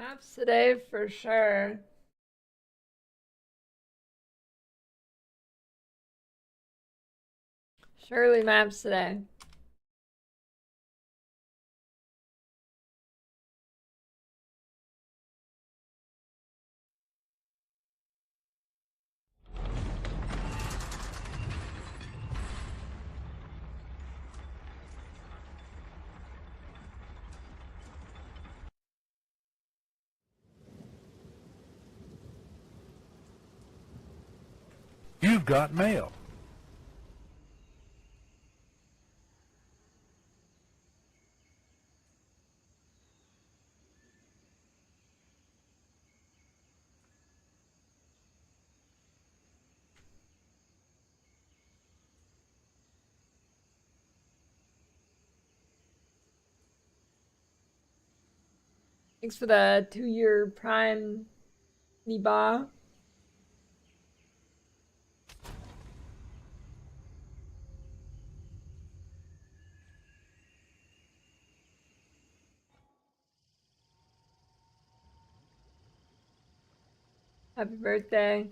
Maps today for sure. Surely maps today. You've got mail. Thanks for the 2-year Prime Niba. Happy birthday.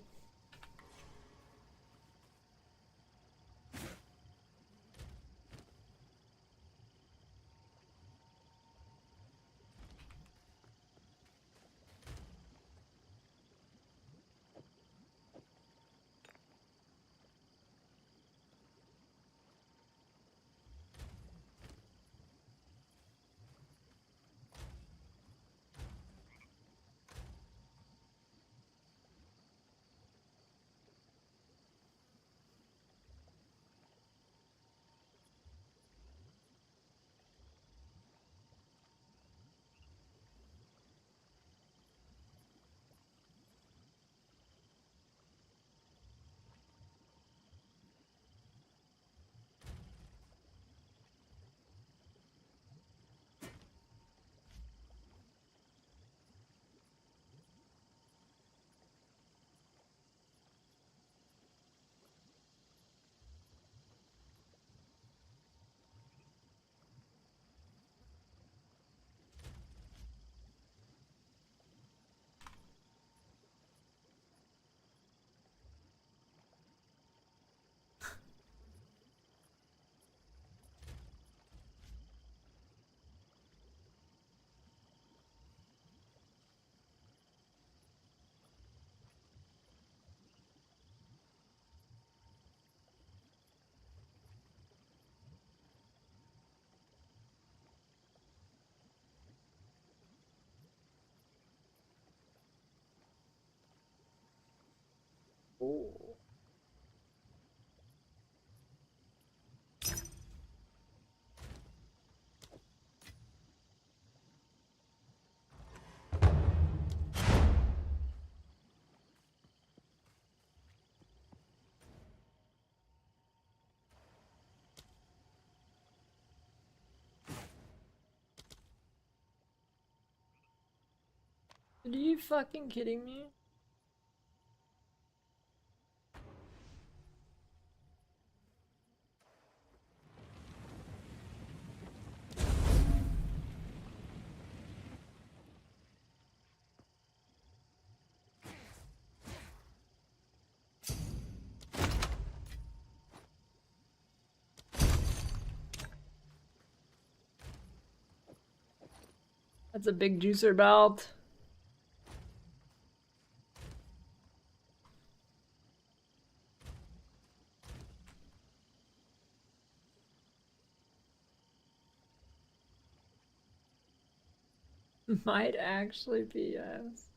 Ooh. Are you fucking kidding me? That's a big juicer belt. Might actually be, yes.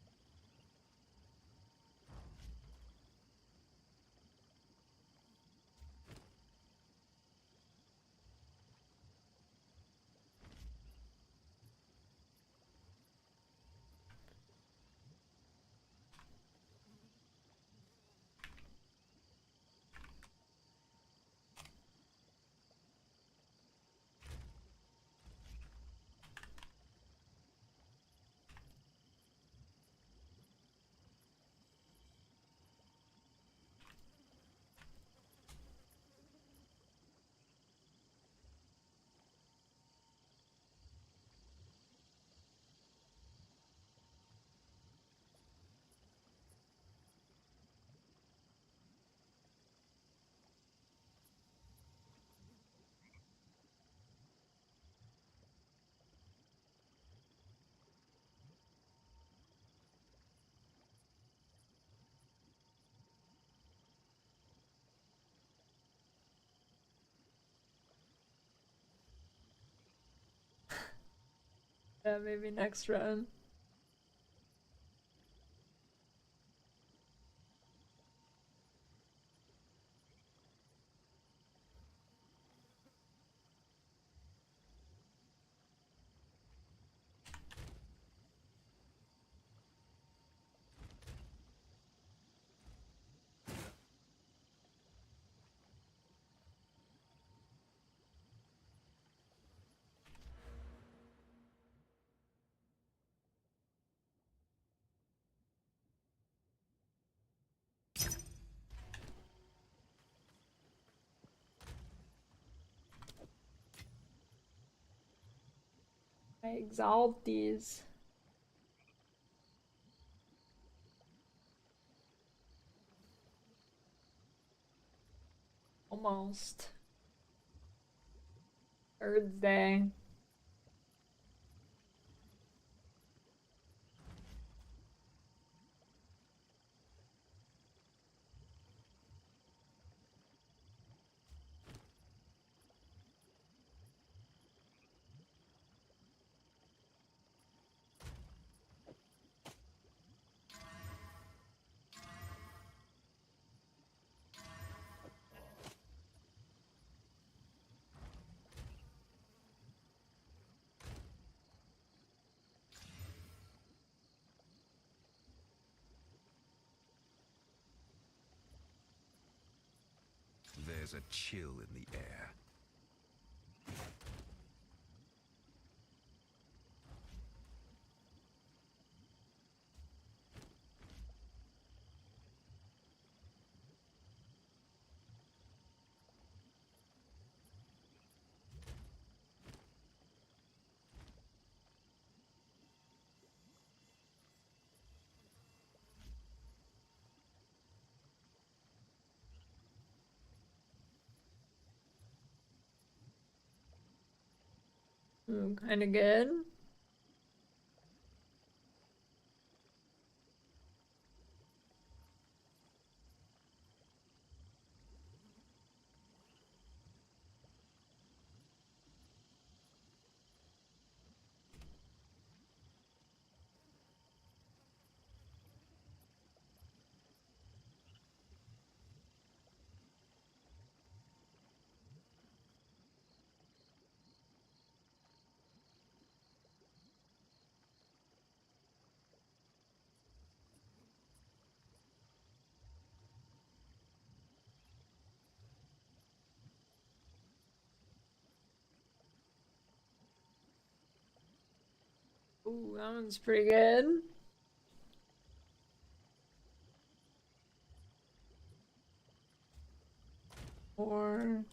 Yeah, maybe next run. I exiled these. Almost. Third day. There's a chill in the air. Kind of good. Ooh, that one's pretty good. Or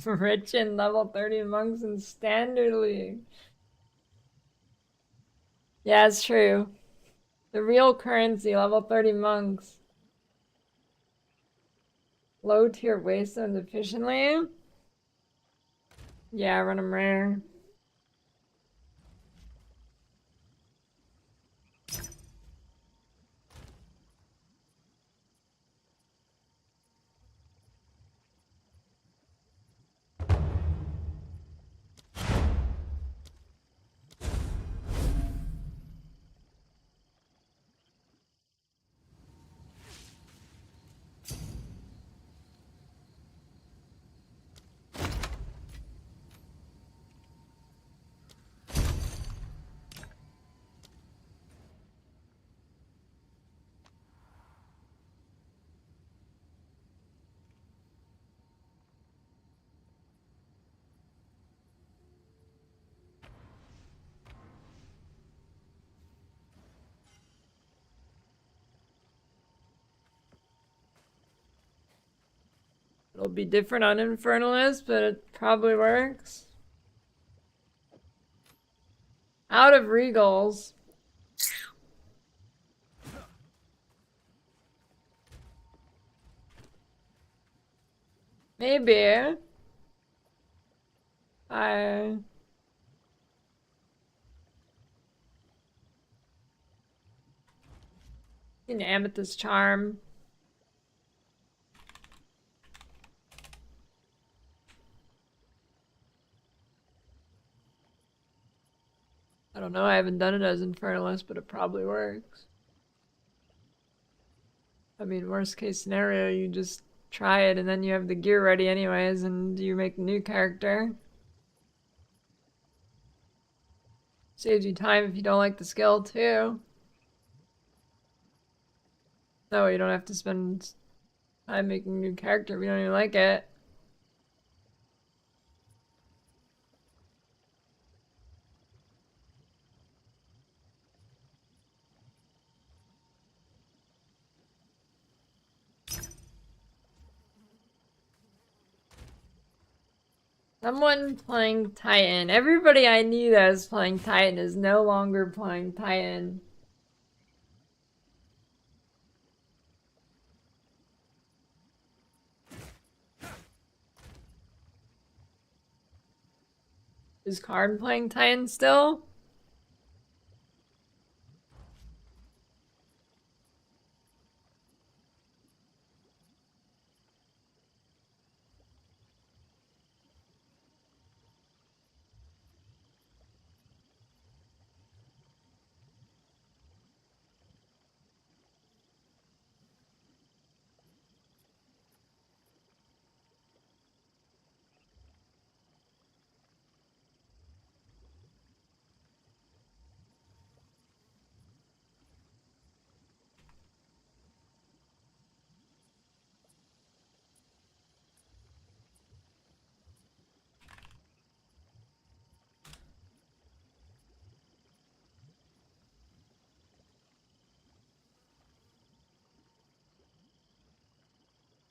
rich in level 30 monks in standard league. Yeah, it's true. The real currency, level 30 monks. Low tier waste them efficiently. Yeah, run them rare. It'll be different on Infernalist, but it probably works. Out of Regals. Maybe. I an amethyst charm. I don't know, I haven't done it as Infernalist, but it probably works. I mean, worst case scenario, you just try it and then you have the gear ready anyways and you make a new character. Saves you time if you don't like the skill too. No, you don't have to spend time making a new character if you don't even like it. Someone playing Titan. Everybody I knew that was playing Titan is no longer playing Titan. Is Karn playing Titan still?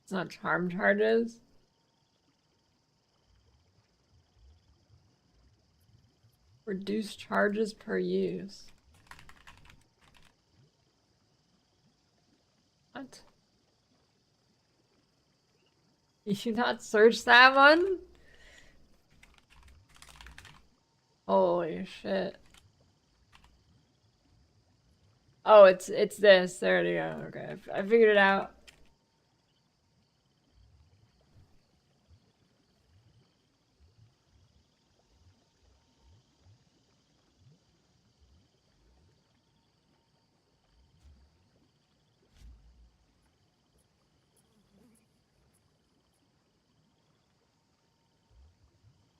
It's not charm charges. Reduce charges per use. What? You not search that one? Holy shit. Oh, it's this. There we go. Okay, I figured it out.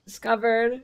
Discovered.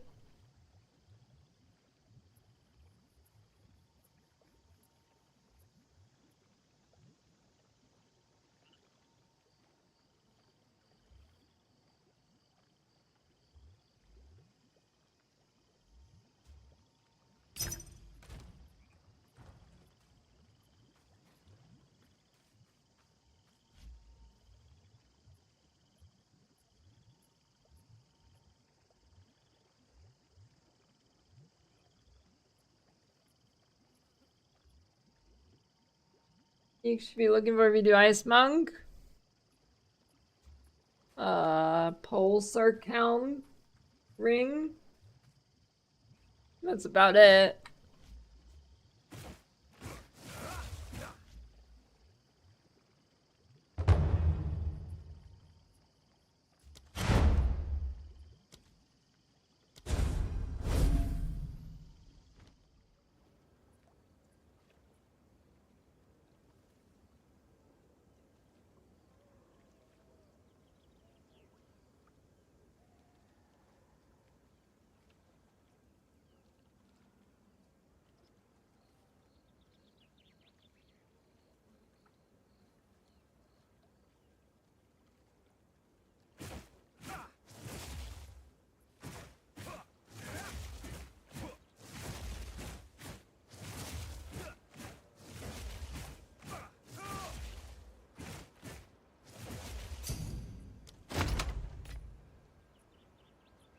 You should be looking for if you do Ice Monk. Pole Circum ring. That's about it.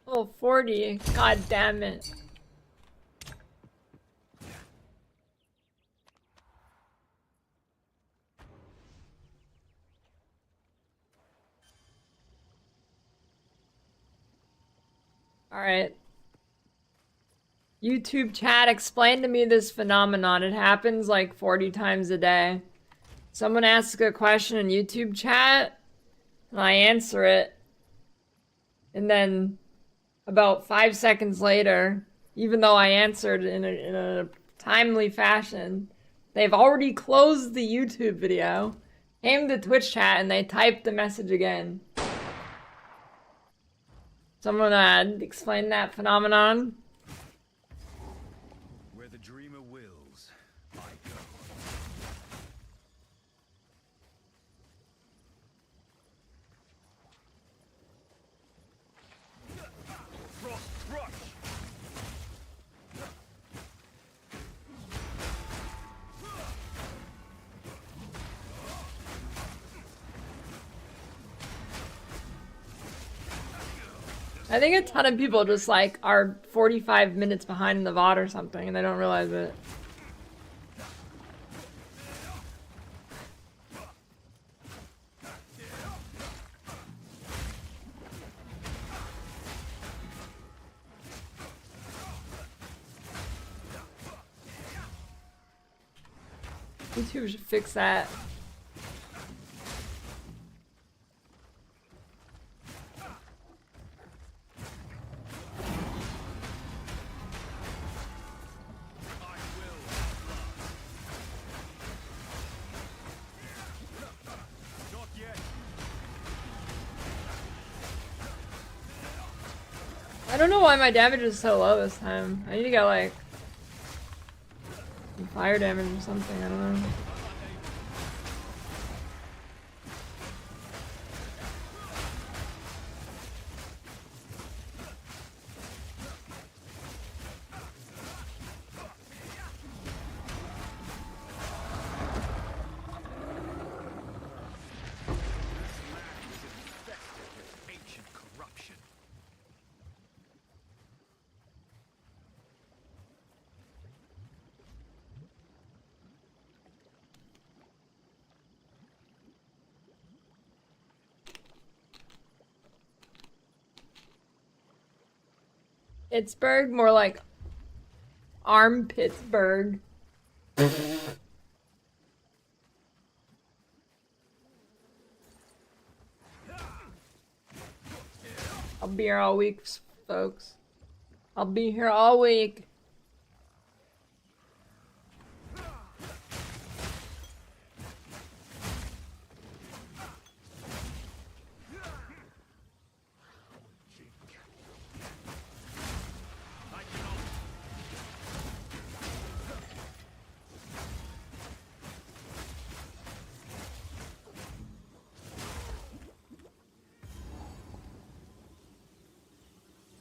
Oh, 40. God damn it. Alright. YouTube chat, explain to me this phenomenon. It happens like 40 times a day. Someone asks a question in YouTube chat, and I answer it. And then about 5 seconds later, even though I answered in a timely fashion, they've already closed the YouTube video, came to Twitch chat, and they typed the message again. Someone explain that phenomenon? Where the dreamer wills, I go. Frost rush! I think a ton of people just like are 45 minutes behind in the VOD or something and they don't realize it. YouTube should fix that. I don't know why my damage is so low this time. I need to get like some fire damage or something, I don't know. Pittsburgh, more like Pittsburgh. I'll be here all week, folks. I'll be here all week.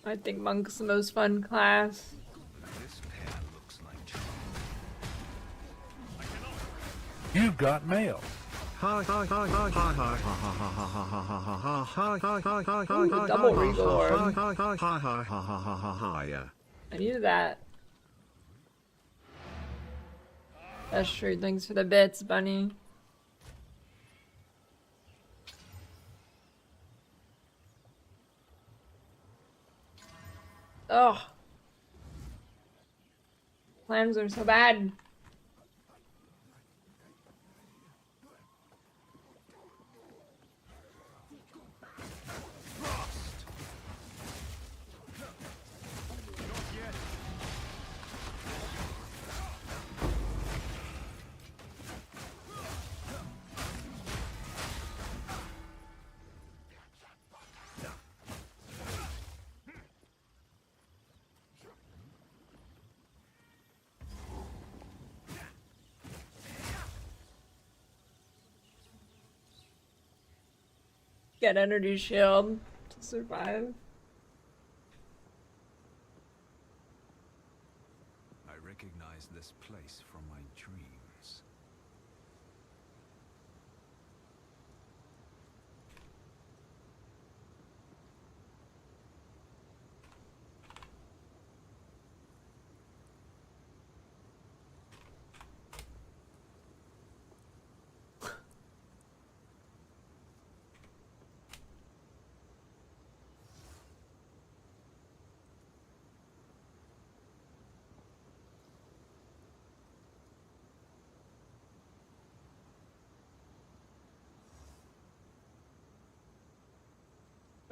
I think Monk's the most fun class. This pair looks like trouble. You've got mail. Ooh, double regal orb. I needed that. That's true. Thanks for the bits, bunny. Ugh. Clams are so bad. Get energy shield to survive. I recognize this place from my dreams.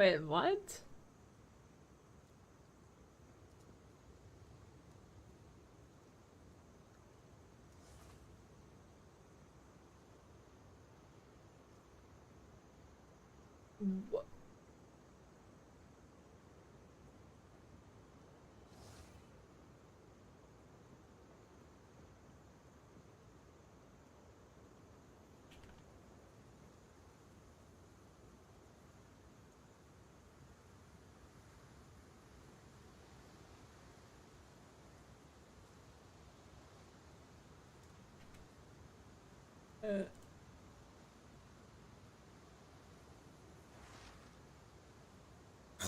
Wait, what? What?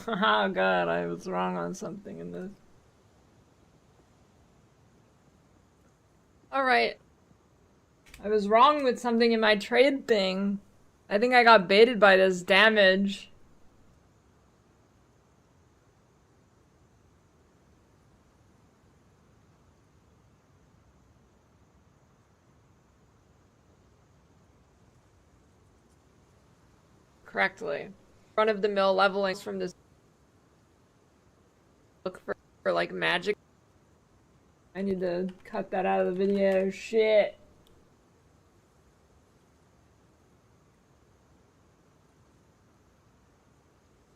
Oh god, I was wrong on something in this. Alright. I was wrong with something in my trade thing. I think I got baited by this damage. Correctly. Run-of-the-mill leveling from this. Look for like magic. I need to cut that out of the video. Shit.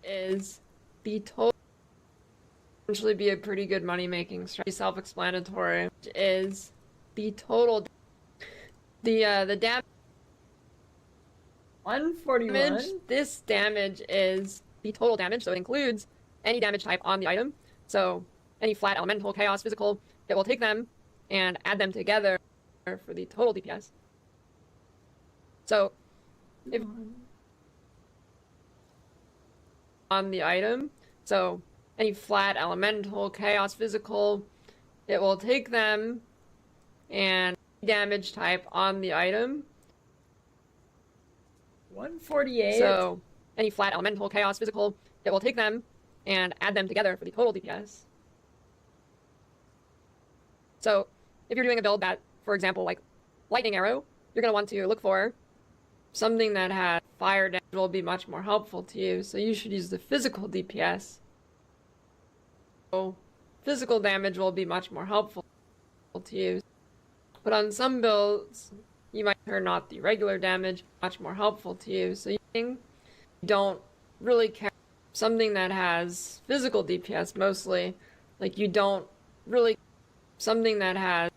Is the total potentially be a pretty good money-making strategy. Self-explanatory. Is the total the damage 141. This damage is the total damage, so it includes any damage type on the item. So any flat, elemental, chaos, physical, it will take them and add them together for the total DPS. So if on the item, so any flat, elemental, chaos, physical, it will take them and damage type on the item. 148. So any flat, elemental, chaos, physical, it will take them and add them together for the total DPS. So if you're doing a build that, for example, like lightning arrow, you're going to want to look for something that has fire damage will be much more helpful to you. So you should use the physical DPS. So physical damage will be much more helpful to you. But on some builds, you might turn off the regular damage, much more helpful to you. So you don't really care. Something that has physical DPS mostly, like you don't really, something that has,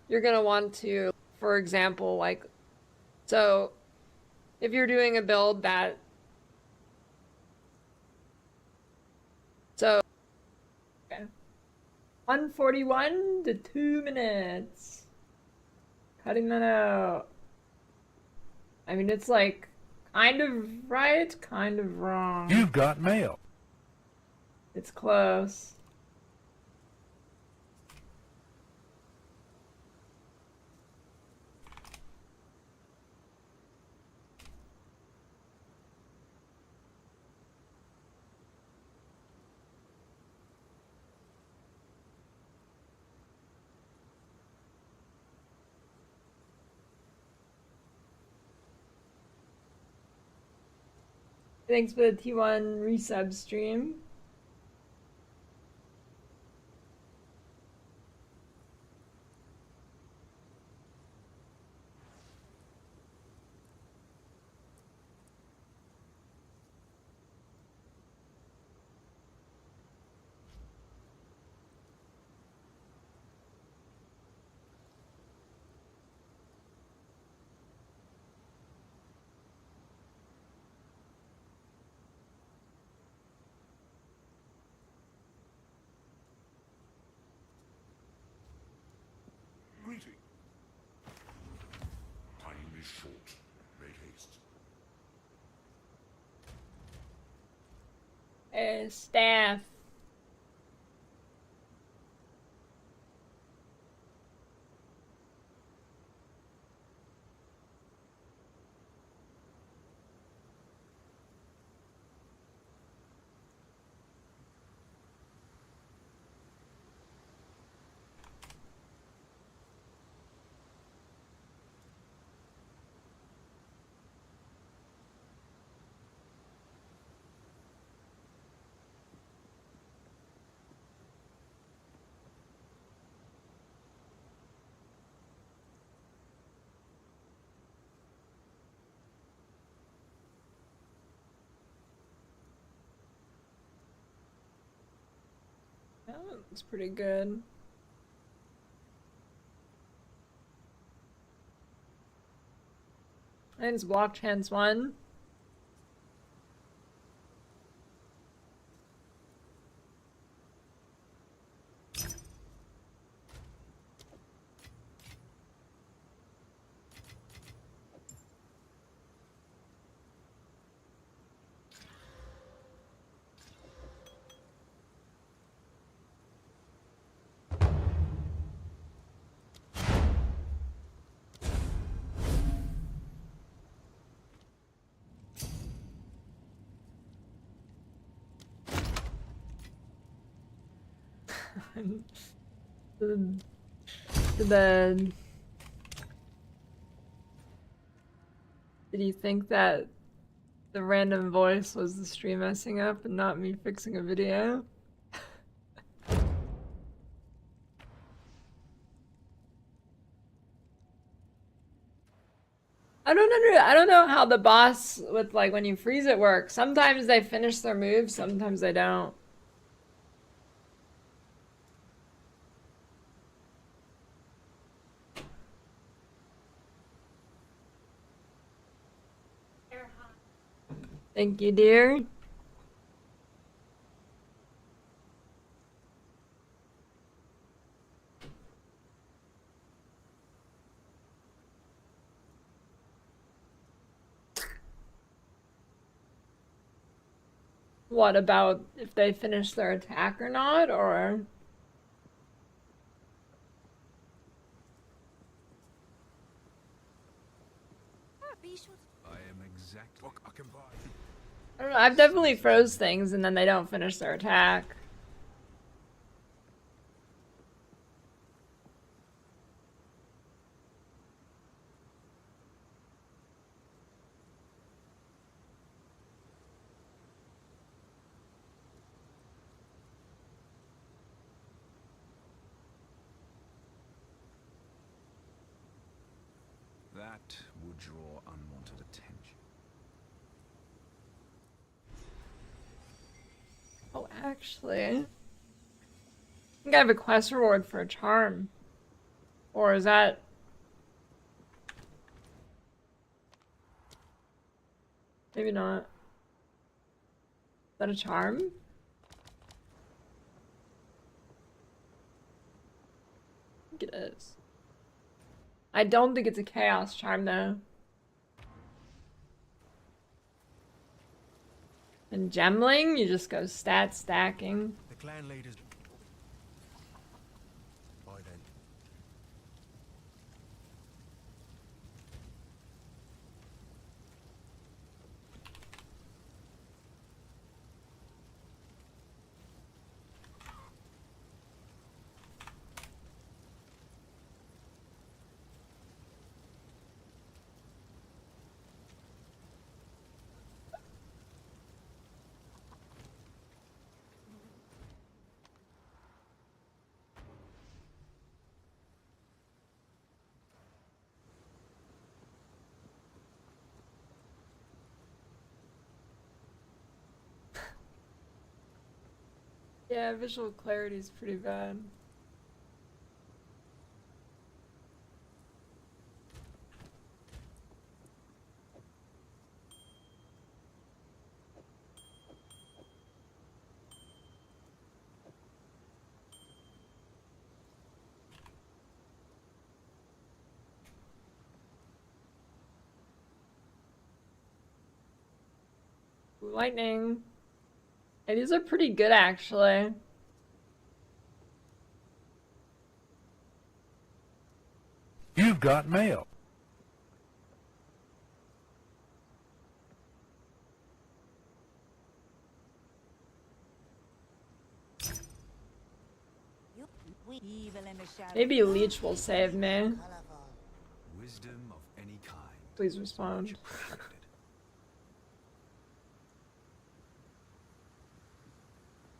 you're gonna want to, for example, like, so if you're doing a build that, so, okay. 141 to 2 minutes. Cutting that out. I mean, it's like kind of right, kind of wrong. You've got mail. It's close. Thanks for the T1 resub stream. Greeting. Time is short. Make haste. Staff. It's pretty good. I think it's block chance 1. Did you think that the random voice was the stream messing up and not me fixing a video? I don't know how the boss with like when you freeze it works. Sometimes they finish their moves, sometimes they don't. Thank you, dear. What about if they finish their attack or not, or? I am exactly. Look, I can buy. I don't know, I've definitely froze things and then they don't finish their attack. That would draw unwanted attention. Oh, actually, I think I have a quest reward for a charm. Or is that? Maybe not. Is that a charm? I think it is. I don't think it's a chaos charm though. And gemling, you just go stat stacking. The clan leaders. Bye then. Yeah, visual clarity is pretty bad. Ooh, lightning. Hey, these are pretty good actually. You've got mail. Maybe Leech will save me. Wisdom of any kind. Please respond.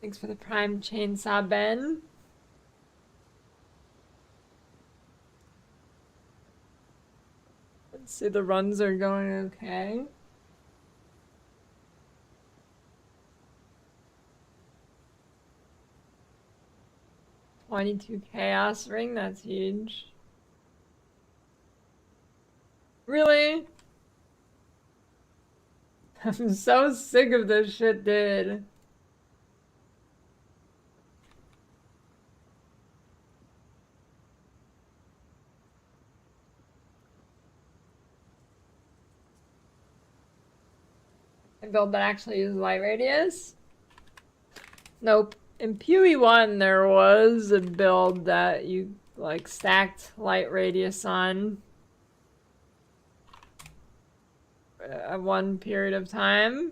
Thanks for the prime chainsaw, Ben. Let's see, the runs are going okay. 22 chaos ring, that's huge. Really? I'm so sick of this shit, dude. A build that actually uses light radius? Nope. In PoE 1, there was a build that you, like, stacked light radius on at one period of time.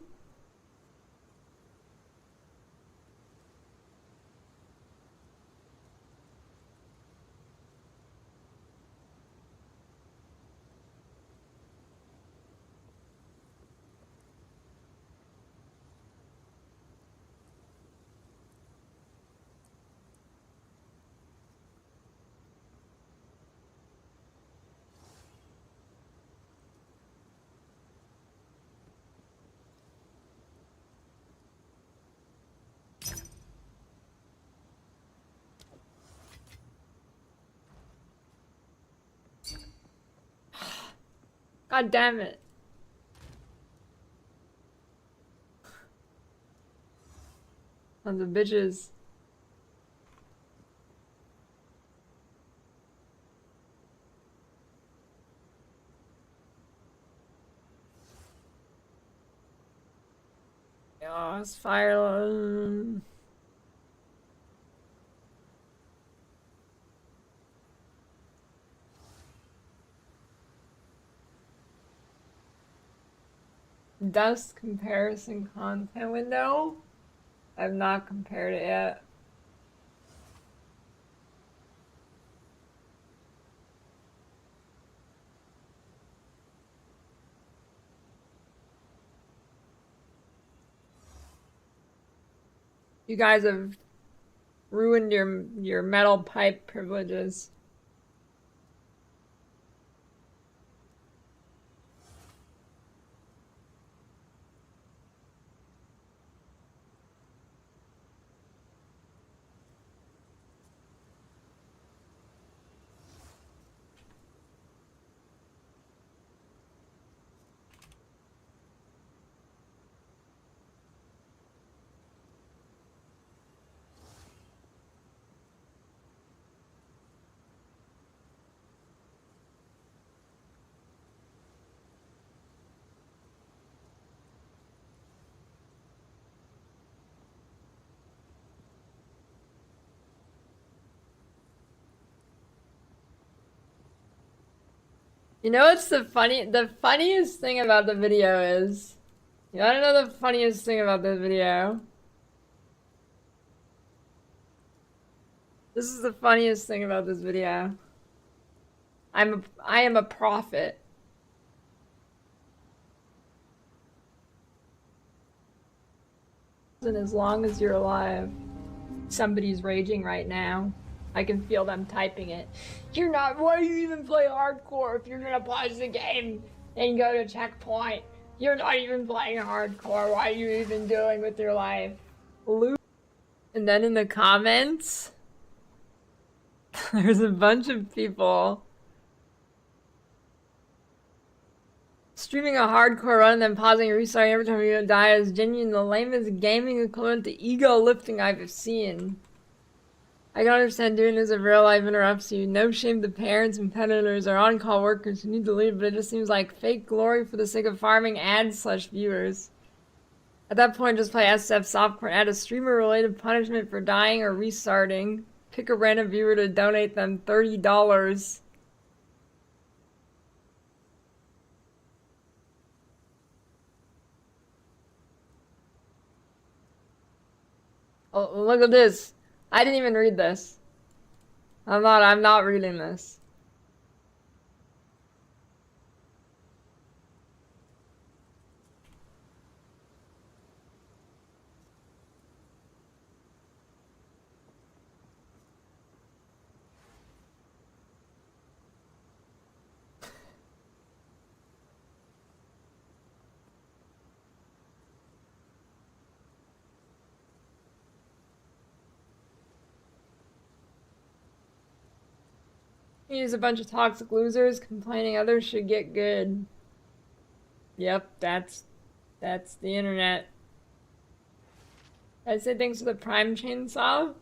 God damn it. Sons of bitches. Oh, it's fire. Dust comparison content window? I've not compared it yet. You guys have ruined your metal pipe privileges. You know what's the funniest thing about the video is? You wanna know the funniest thing about this video? This is the funniest thing about this video. I am a prophet. And as long as you're alive, somebody's raging right now. I can feel them typing it. You're not, why do you even play hardcore if you're gonna pause the game and go to checkpoint? You're not even playing hardcore. What are you even doing with your life? And then in the comments, there's a bunch of people streaming a hardcore run and then pausing and restarting every time you die is genuine the lamest gaming equivalent to ego lifting I've seen. I can understand doing this if real life interrupts you. No shame to parents and pet owners or on-call workers who need to leave, but it just seems like fake glory for the sake of farming ads/viewers. At that point, just play SF softcore and add a streamer-related punishment for dying or restarting. Pick a random viewer to donate them $30. Oh, look at this. I didn't even read this. I'm not reading this. He's a bunch of toxic losers complaining others should get good. Yep, that's the internet. I'd say thanks for the Prime chainsaw.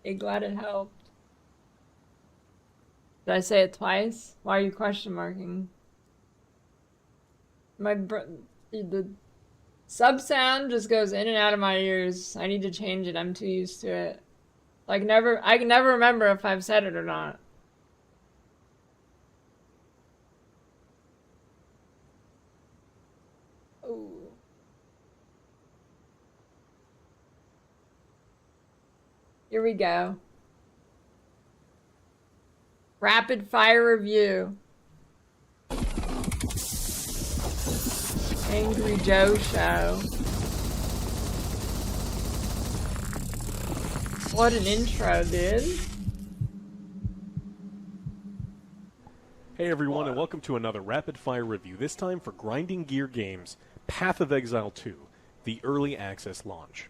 Hey, glad it helped. Did I say it twice? Why are you question marking? The sub sound just goes in and out of my ears. I need to change it. I'm too used to it. Like I can never remember if I've said it or not. Ooh. Here we go. Rapid fire review. Angry Joe show. What an intro, dude. Hey everyone, and welcome to another rapid fire review, this time for Grinding Gear Games' Path of Exile 2, the early access launch.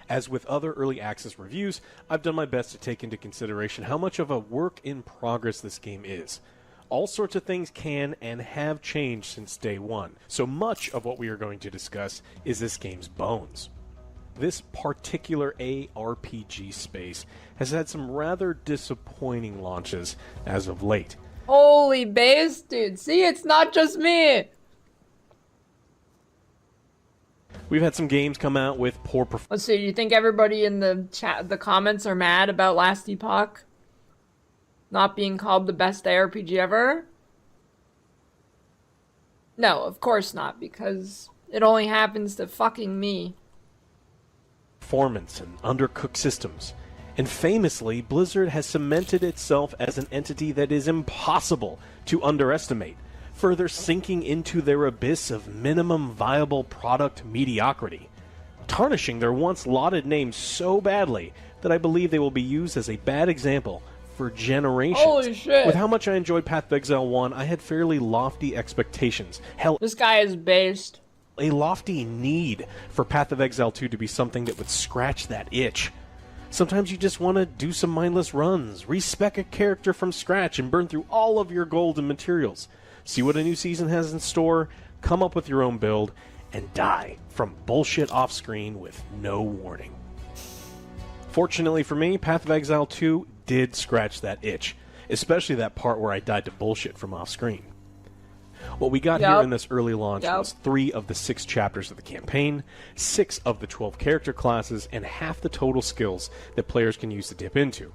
As with other early access reviews, I've done my best to take into consideration how much of a work in progress this game is. All sorts of things can and have changed since day one, so much of what we are going to discuss is this game's bones. This particular ARPG space has had some rather disappointing launches as of late. Holy base, dude. See, it's not just me. We've had some games come out with poor performance. Let's see, you think everybody in the chat, the comments are mad about Last Epoch not being called the best ARPG ever? No, of course not, because it only happens to fucking me. Performance and undercooked systems. And famously, Blizzard has cemented itself as an entity that is impossible to underestimate, further sinking into their abyss of minimum viable product mediocrity, tarnishing their once lauded name so badly that I believe they will be used as a bad example for generations. Holy shit. With how much I enjoyed Path of Exile 1, I had fairly lofty expectations. Hell, This guy is based. a lofty need for Path of Exile 2 to be something that would scratch that itch. Sometimes you just want to do some mindless runs, respec a character from scratch, and burn through all of your gold and materials. See what a new season has in store, come up with your own build, and die from bullshit off-screen with no warning. Fortunately for me, Path of Exile 2 did scratch that itch, especially that part where I died to bullshit from off-screen. What we got here in this early launch was 3 of the 6 chapters of the campaign, 6 of the 12 character classes, and half the total skills that players can use to dip into.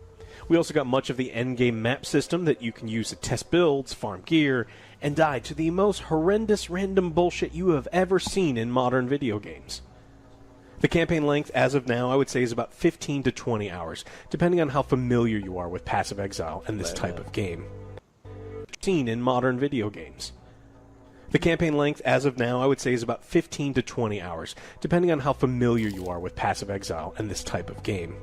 We also got much of the endgame map system that you can use to test builds, farm gear, and die to the most horrendous random bullshit you have ever seen in modern video games. The campaign length, as of now, I would say is about 15 to 20 hours, depending on how familiar you are with Passive Exile and this type of game. Seen in modern video games. The campaign length, as of now, I would say is about 15 to 20 hours, depending on how familiar you are with Passive Exile and this type of game.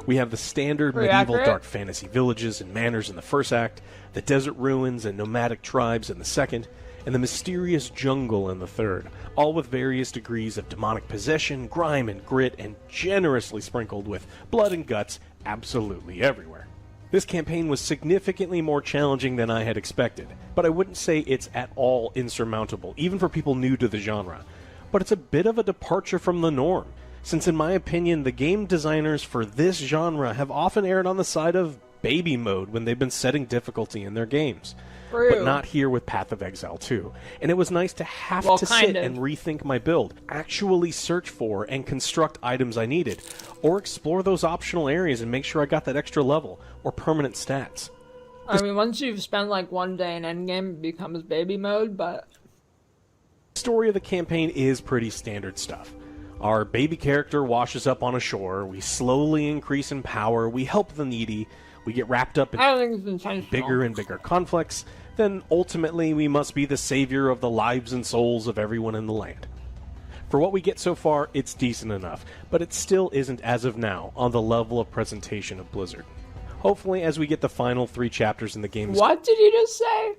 We have the standard medieval dark fantasy villages and manors in the first act, the desert ruins and nomadic tribes in the second, and the mysterious jungle in the third, all with various degrees of demonic possession, grime, and grit, and generously sprinkled with blood and guts absolutely everywhere. This campaign was significantly more challenging than I had expected, but I wouldn't say it's at all insurmountable, even for people new to the genre. But it's a bit of a departure from the norm, since in my opinion, the game designers for this genre have often erred on the side of baby mode when they've been setting difficulty in their games. True. But not here with Path of Exile 2. And it was nice to have to sit and rethink my build, actually search for and construct items I needed, or explore those optional areas and make sure I got that extra level, or permanent stats. I mean, once you've spent like one day in endgame, it becomes baby mode, but... The story of the campaign is pretty standard stuff. Our baby character washes up on a shore, we slowly increase in power, we help the needy, we get wrapped up in bigger and bigger conflicts, then ultimately we must be the savior of the lives and souls of everyone in the land. For what we get so far, it's decent enough, but it still isn't, as of now, on the level of presentation of Blizzard. Hopefully, as we get the final 3 chapters in the game... What did you just say?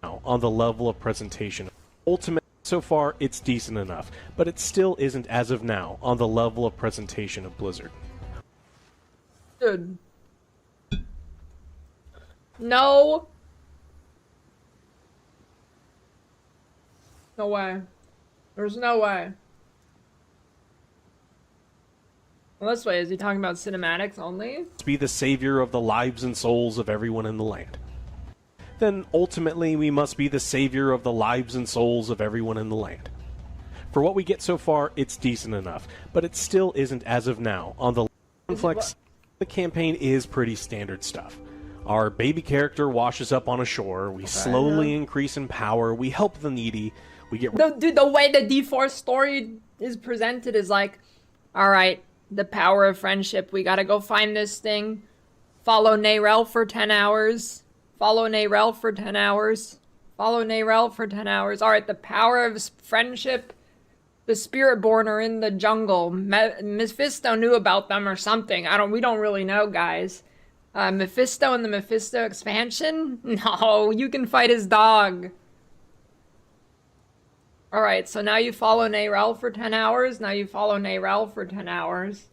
On the level of presentation. Ultimately, so far, it's decent enough, but it still isn't, as of now, on the level of presentation of Blizzard. Dude. No. No way. There's no way. Well, this way, is he talking about cinematics only? Be the savior of the lives and souls of everyone in the land. Then, ultimately, we must be the savior of the lives and souls of everyone in the land. For what we get so far, it's decent enough, but it still isn't, as of now, on the complex. The campaign is pretty standard stuff. Our baby character washes up on a shore, we slowly increase in power, we help the needy, we get... Dude, the way the D4 story is presented is like, alright, the power of friendship, we gotta go find this thing, follow Nayrel for 10 hours, follow Nayrel for 10 hours, follow Nayrel for 10 hours. Alright, the power of friendship, the Spiritborn are in the jungle, Mephisto knew about them or something, we don't really know, guys. Mephisto and the Mephisto expansion? No, you can fight his dog. Alright, so now you follow Nayrel for 10 hours, now you follow Nayrel for 10 hours.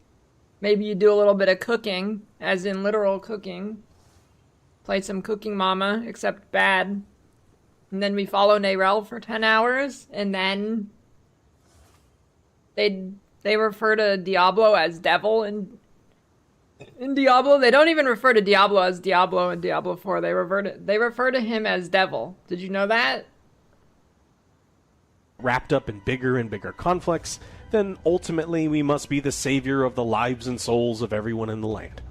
Maybe you do a little bit of cooking, as in literal cooking. Play some Cooking Mama, except bad. And then we follow Nayrel for 10 hours, and then... They refer to Diablo as devil, and... In Diablo, they don't even refer to Diablo as Diablo in Diablo 4. They refer to him as devil. Did you know that? Wrapped up in bigger and bigger conflicts, then ultimately we must be the savior of the lives and souls of everyone in the land.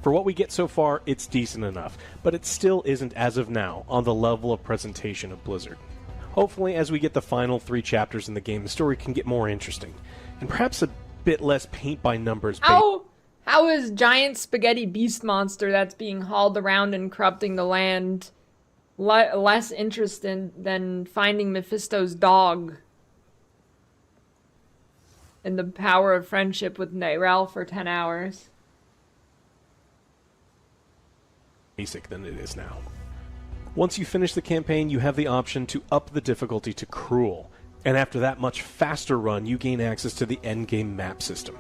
For what we get so far, it's decent enough, but it still isn't, as of now, on the level of presentation of Blizzard. Hopefully, as we get the final 3 chapters in the game, the story can get more interesting, and perhaps a bit less paint-by-numbers. How is giant spaghetti beast monster that's being hauled around and corrupting the land less interesting than finding Mephisto's dog and the power of friendship with Nayrel for 10 hours? Basic than it is now. Once you finish the campaign, you have the option to up the difficulty to Cruel, and after that much faster run, you gain access to the Endgame map system.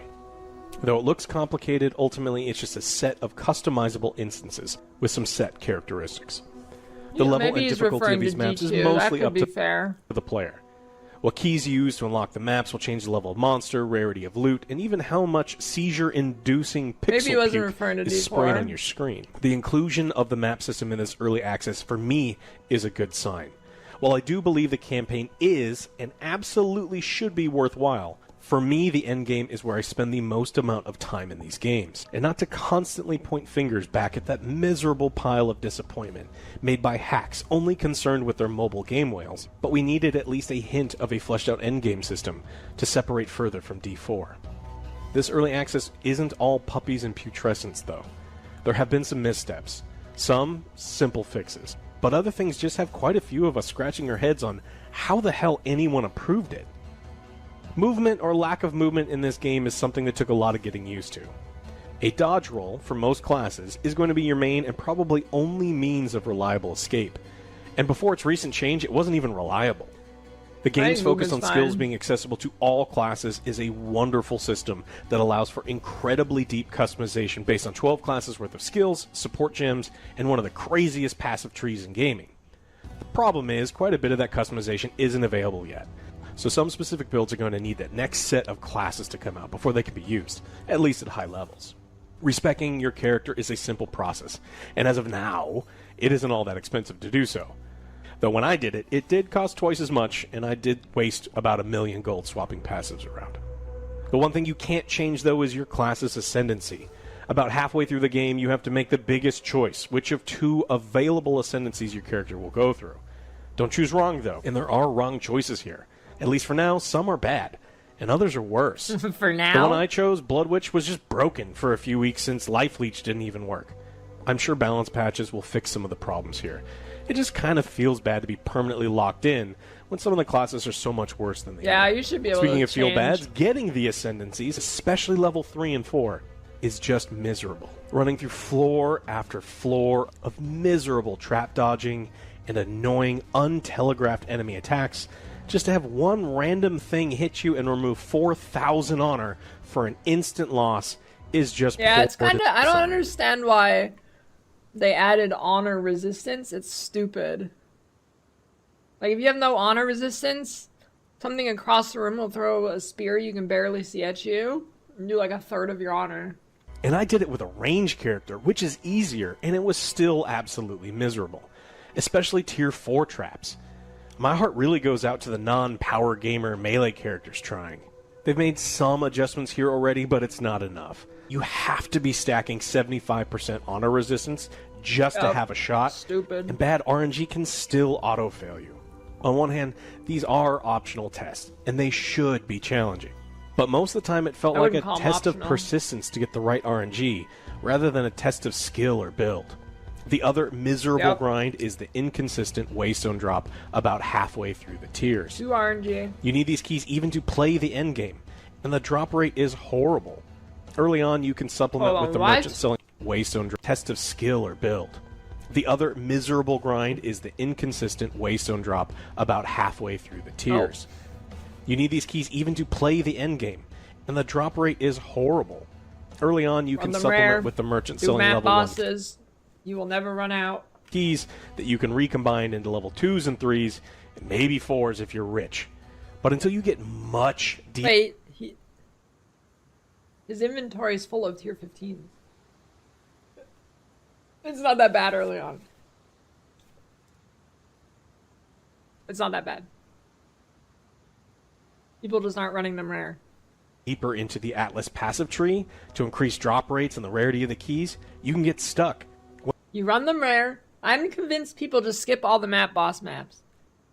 Though it looks complicated, ultimately it's just a set of customizable instances with some set characteristics. The level and difficulty of these maps is mostly up to the player. What keys you use to unlock the maps will change the level of monster, rarity of loot, and even how much seizure-inducing pixel puke is sprayed on your screen. The inclusion of the map system in this early access, for me, is a good sign. While I do believe the campaign is, and absolutely should be worthwhile, for me, the endgame is where I spend the most amount of time in these games, and not to constantly point fingers back at that miserable pile of disappointment made by hacks only concerned with their mobile game whales, but we needed at least a hint of a fleshed out endgame system to separate further from D4. This early access isn't all puppies and putrescence though. There have been some missteps, some simple fixes, but other things just have quite a few of us scratching our heads on how the hell anyone approved it. Movement or lack of movement in this game is something that took a lot of getting used to. A dodge roll, for most classes, is going to be your main and probably only means of reliable escape. And before its recent change, it wasn't even reliable. The game's focus on skills being accessible to all classes is a wonderful system that allows for incredibly deep customization based on 12 classes worth of skills, support gems, and one of the craziest passive trees in gaming. The problem is, quite a bit of that customization isn't available yet. So some specific builds are going to need that next set of classes to come out before they can be used, at least at high levels. Respecking your character is a simple process, and as of now, it isn't all that expensive to do so. Though when I did it, it did cost twice as much, and I did waste about 1 million gold swapping passives around. The one thing you can't change, though, is your class's ascendancy. About halfway through the game, you have to make the biggest choice, which of 2 available ascendancies your character will go through. Don't choose wrong, though, and there are wrong choices here. At least for now, some are bad, and others are worse. For now? The one I chose, Blood Witch, was just broken for a few weeks since Life Leech didn't even work. I'm sure balance patches will fix some of the problems here, It just kind of feels bad to be permanently locked in when some of the classes are so much worse than they Yeah, are. you should be able Speaking to of feel change. bads, getting the ascendancies, especially level 3 and 4, is just miserable. Running through floor after floor of miserable trap dodging and annoying, untelegraphed enemy attacks just to have one random thing hit you and remove 4,000 honor for an instant loss is just Yeah, it's poor kind of. I don't design. understand why they added honor resistance. It's stupid. Like, if you have no honor resistance, something across the room will throw a spear you can barely see at you and do like a third of your honor. And I did it with a range character, which is easier, and it was still absolutely miserable. Especially tier 4 traps. My heart really goes out to the non-power gamer melee characters trying. They've made some adjustments here already, but it's not enough. You have to be stacking 75% honor resistance just to have a shot. Stupid. And bad RNG can still auto-fail you. On one hand, these are optional tests, and they should be challenging. But most of the time it felt I like a wouldn't call 'em test of optional. persistence to get the right RNG, rather than a test of skill or build. The other miserable Yep. grind is the inconsistent waystone drop about halfway through the tiers. 2 RNG. You need these keys even to play the endgame, and the drop rate is horrible. Early on, you can supplement Hold with on, the what? merchant selling waystone drop, test of skill or build. The other miserable grind is the inconsistent waystone drop about halfway through the tiers. You need these keys even to play the endgame, and the drop rate is horrible. Early on, you Run can them supplement rare, with the merchant Do selling map level 1 bosses. You will never run out. keys that you can recombine into level 2s and 3s, and maybe 4s if you're rich. But until you get much deeper... Wait, his inventory is full of tier 15. It's not that bad early on. It's not that bad. People just aren't running them rare. deeper into the Atlas passive tree to increase drop rates and the rarity of the keys, you can get stuck. You run them rare. I'm convinced people just skip all the map boss maps.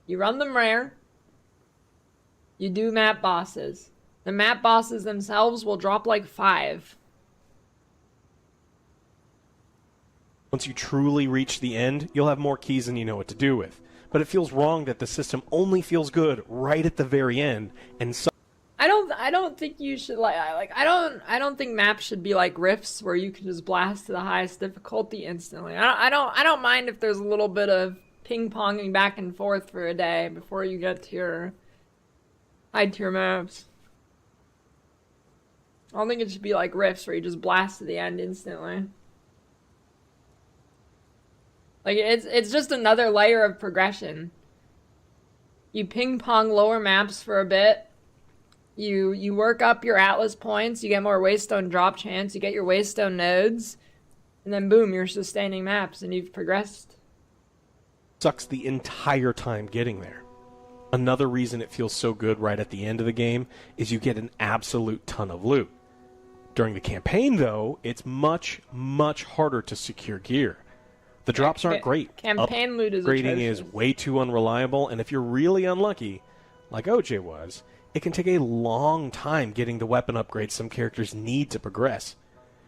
You run them rare. You do map bosses. The map bosses themselves will drop like 5. Once you truly reach the end, you'll have more keys than you know what to do with. But it feels wrong that the system only feels good right at the very end, and I don't think you should I don't think maps should be like rifts where you can just blast to the highest difficulty instantly. I don't mind if there's a little bit of ping-ponging back and forth for a day before you get to your high tier maps. I don't think it should be like rifts where you just blast to the end instantly. Like it's just another layer of progression. You ping pong lower maps for a bit. You work up your Atlas points, you get more Waystone drop chance, you get your Waystone nodes, and then boom, you're sustaining maps and you've progressed. sucks the entire time getting there. Another reason it feels so good right at the end of the game is you get an absolute ton of loot. During the campaign, though, it's much, much harder to secure gear. The drops aren't great. Campaign loot is Upgrading atrocious. is way too unreliable, and if you're really unlucky, like OJ was, it can take a long time getting the weapon upgrades some characters need to progress.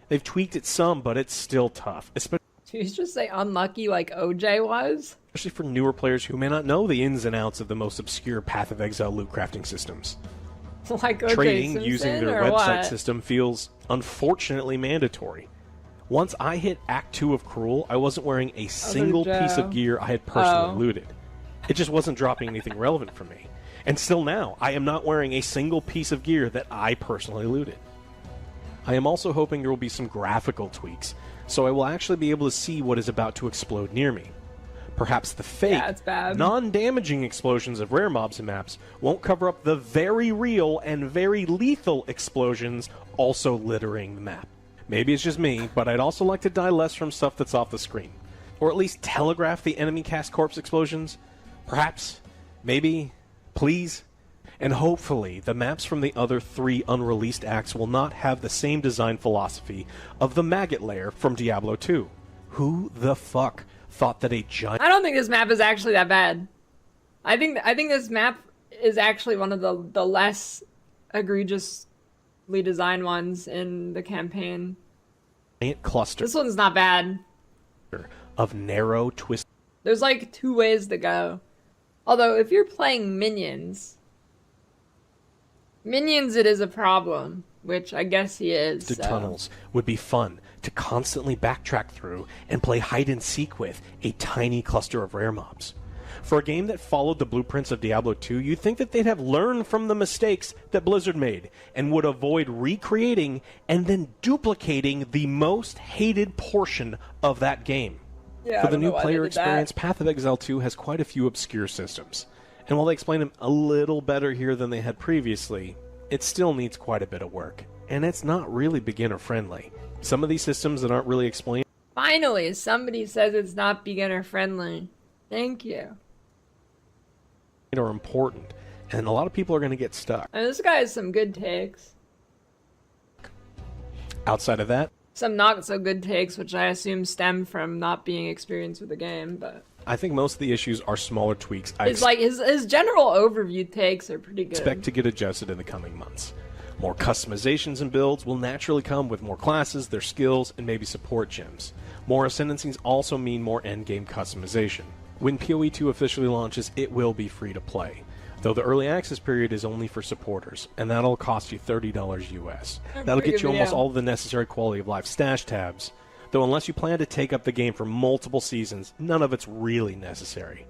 They've tweaked it some, but it's still tough, Did you just say unlucky like OJ was? especially for newer players who may not know the ins and outs of the most obscure Path of Exile loot crafting systems. Like OJ Trading Simpson, using their or website what? system feels unfortunately mandatory. Once I hit Act 2 of Cruel, I wasn't wearing a single piece Joe. of gear I had personally Oh. looted. It just wasn't dropping anything relevant for me. And still now, I am not wearing a single piece of gear that I personally looted. I am also hoping there will be some graphical tweaks, so I will actually be able to see what is about to explode near me. Perhaps the fake, Yeah, it's bad. non-damaging explosions of rare mobs and maps won't cover up the very real and very lethal explosions also littering the map. Maybe it's just me, but I'd also like to die less from stuff that's off the screen. Or at least telegraph the enemy cast corpse explosions. Perhaps. Maybe. Please. And hopefully, the maps from the other 3 unreleased acts will not have the same design philosophy of the maggot lair from Diablo 2. Who the fuck thought that a giant... I don't think this map is actually that bad. I think this map is actually one of the less egregiously designed ones in the campaign. cluster This one's not bad. of narrow, twisted There's like 2 ways to go. Although, if you're playing minions, it is a problem, which I guess he is. So. Tunnels would be fun to constantly backtrack through and play hide and seek with a tiny cluster of rare mobs. For a game that followed the blueprints of Diablo 2, you'd think that they'd have learned from the mistakes that Blizzard made and would avoid recreating and then duplicating the most hated portion of that game. Yeah, For the new player experience, Path of Exile 2 has quite a few obscure systems. And while they explain them a little better here than they had previously, it still needs quite a bit of work. And it's not really beginner-friendly. Some of these systems that aren't really explained... Finally, somebody says it's not beginner-friendly. Thank you. ...are important. And a lot of people are going to get stuck. I mean, this guy has some good takes. Outside of that... Some not so good takes, which I assume stem from not being experienced with the game, but... I think most of the issues are smaller tweaks. It's like his general overview takes are pretty good. Expect to get adjusted in the coming months. More customizations and builds will naturally come with more classes, their skills, and maybe support gems. More ascendancies also mean more endgame customization. When PoE 2 officially launches, it will be free to play. Though the early access period is only for supporters, and that'll cost you $30 US. That'll get you almost all of the necessary quality of life stash tabs. Though unless you plan to take up the game for multiple seasons, none of it's really necessary.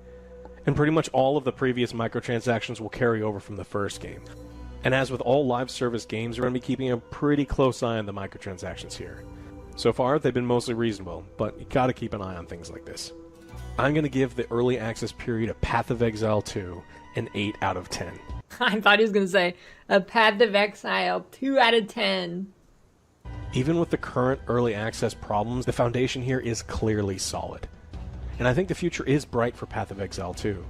And pretty much all of the previous microtransactions will carry over from the first game. And as with all live service games, we're going to be keeping a pretty close eye on the microtransactions here. So far, they've been mostly reasonable, but you gotta keep an eye on things like this. I'm going to give the early access period of Path of Exile 2 an 8 out of 10. I thought he was going to say a Path of Exile 2 out of 10. Even with the current early access problems, the foundation here is clearly solid. And I think the future is bright for Path of Exile 2.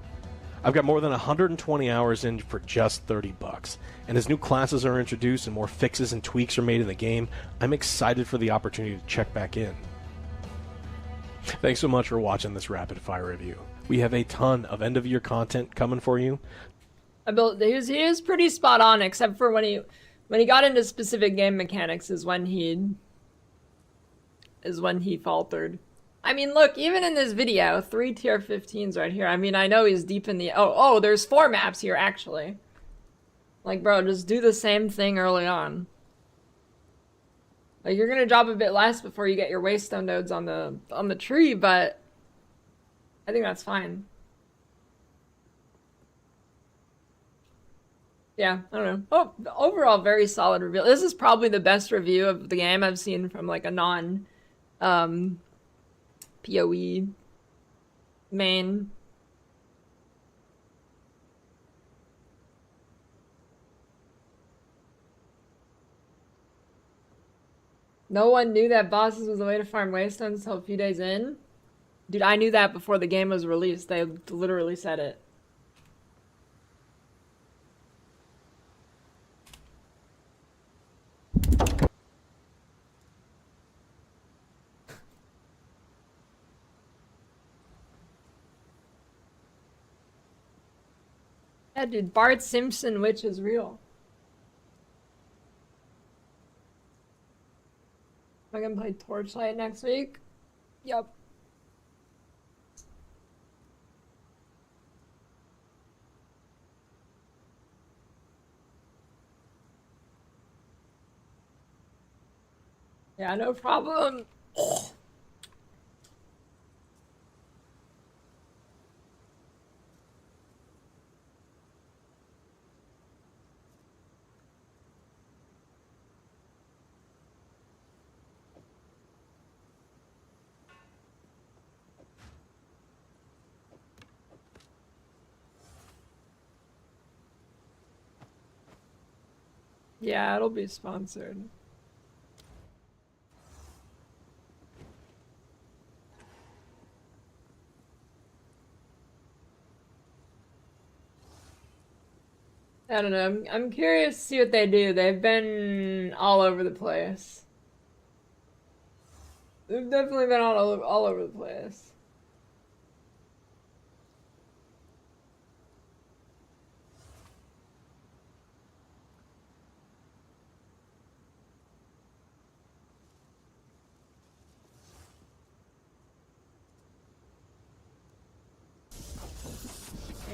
I've got more than 120 hours in for just $30, and as new classes are introduced and more fixes and tweaks are made in the game, I'm excited for the opportunity to check back in. Thanks so much for watching this rapid fire review. We have a ton of end-of-year content coming for you. He was pretty spot on, except for when he got into specific game mechanics is when he faltered. I mean, look, even in this video, 3 tier 15s right here. I mean, I know he's deep in the... Oh, there's 4 maps here, actually. Like, bro, just do the same thing early on. Like, you're gonna drop a bit less before you get your waystone nodes on the tree, but I think that's fine. Yeah, I don't know. Oh, overall, very solid review. This is probably the best review of the game I've seen from, like, a non, PoE main. No one knew that bosses was a way to farm waystones until a few days in. Dude, I knew that before the game was released. They literally said it. Yeah, dude, Bart Simpson witch is real. Am I gonna play Torchlight next week? Yep. Yeah, no problem. Yeah, it'll be sponsored. I don't know. I'm curious to see what they do. They've been all over the place. They've definitely been all over the place.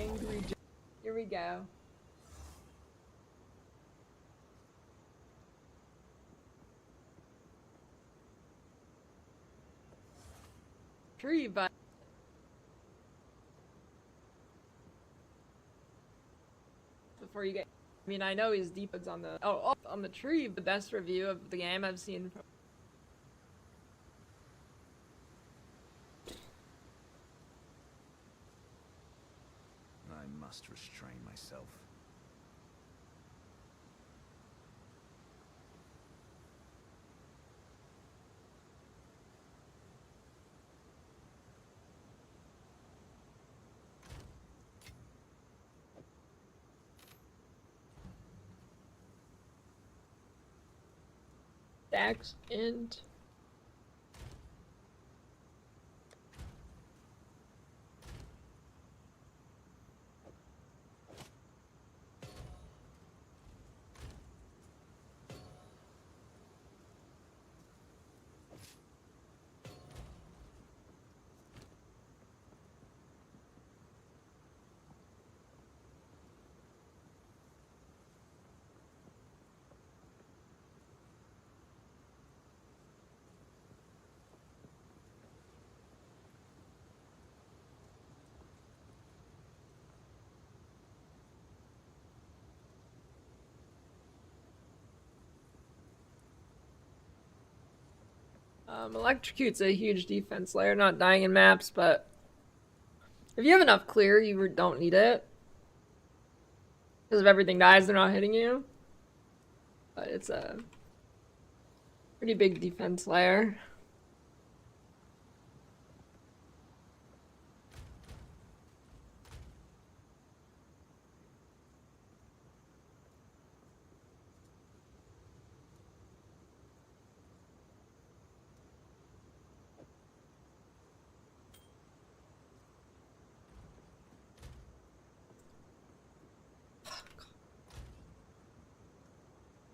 angry. Here we go. Tree, but before you get, I mean, I know he's deep on the on the tree. The best review of the game I've seen. I must restrain myself. Dax int. Electrocute's a huge defense layer, not dying in maps, but if you have enough clear, you don't need it. Because if everything dies, they're not hitting you. But it's a pretty big defense layer.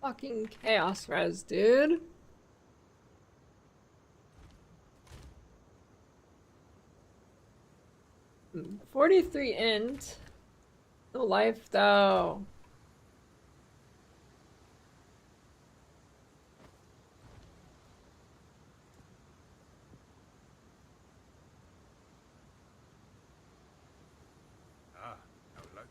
Fucking chaos res, dude. Hmm, 43 int. No life though. Ah, hello.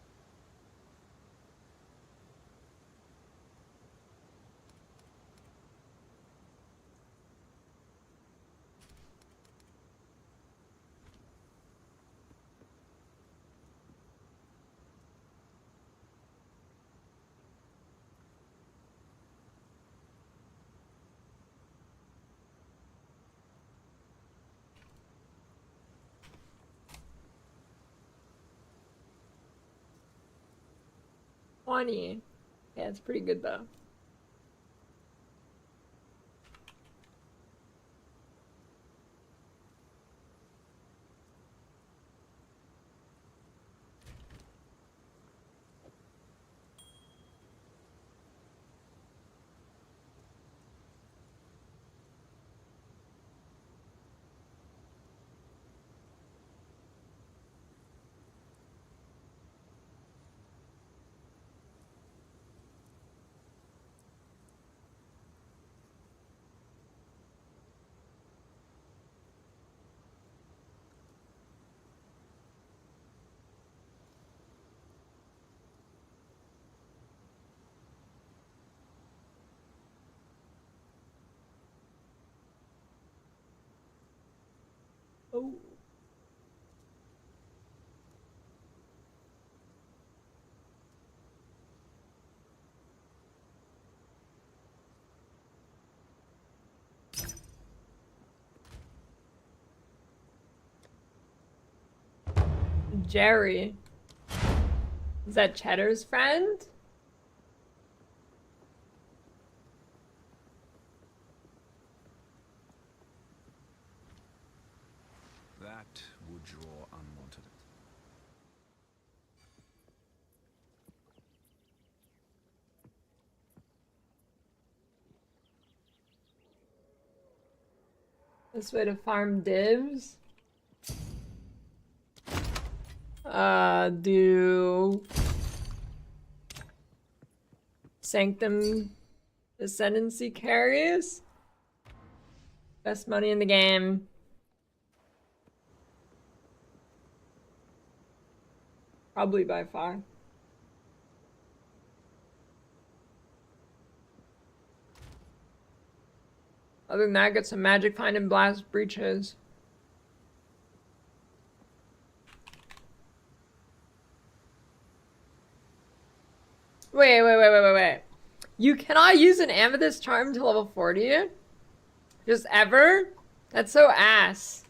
Yeah, it's pretty good though. Oh. Jerry. Is that Cheddar's friend? That would draw unwanted. This way to farm divs? Do Sanctum Ascendancy carries. Best money in the game. Probably by far. Other than that, get some magic find and blast breaches. Wait. You cannot use an amethyst charm to level 40? Just ever? That's so ass.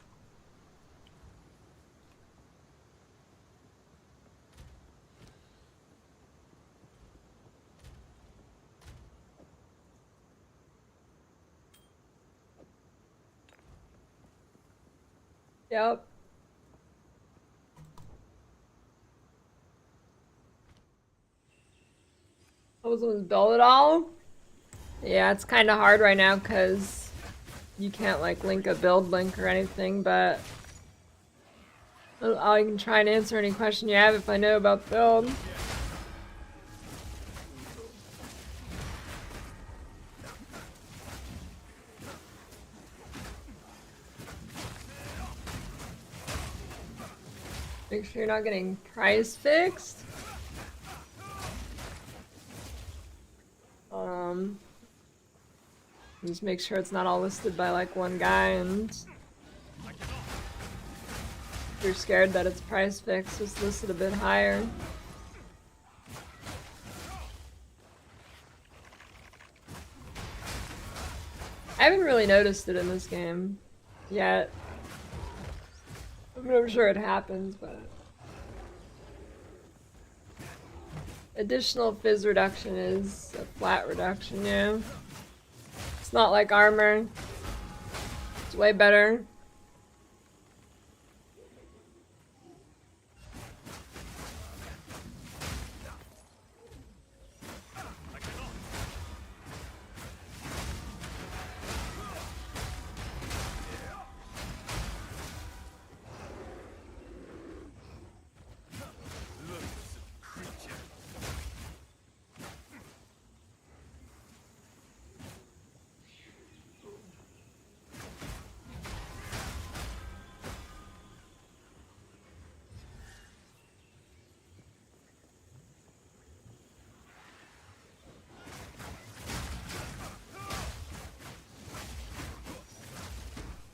Yep. Those ones build it all? Yeah, it's kind of hard right now because you can't like link a build link or anything, but I can try and answer any question you have if I know about build. Make sure you're not getting price fixed. Just make sure it's not all listed by like one guy, and if you're scared that it's price fixed, just list it a bit higher. I haven't really noticed it in this game yet. I'm sure it happens, but additional fizz reduction is a flat reduction, yeah. It's not like armor. It's way better.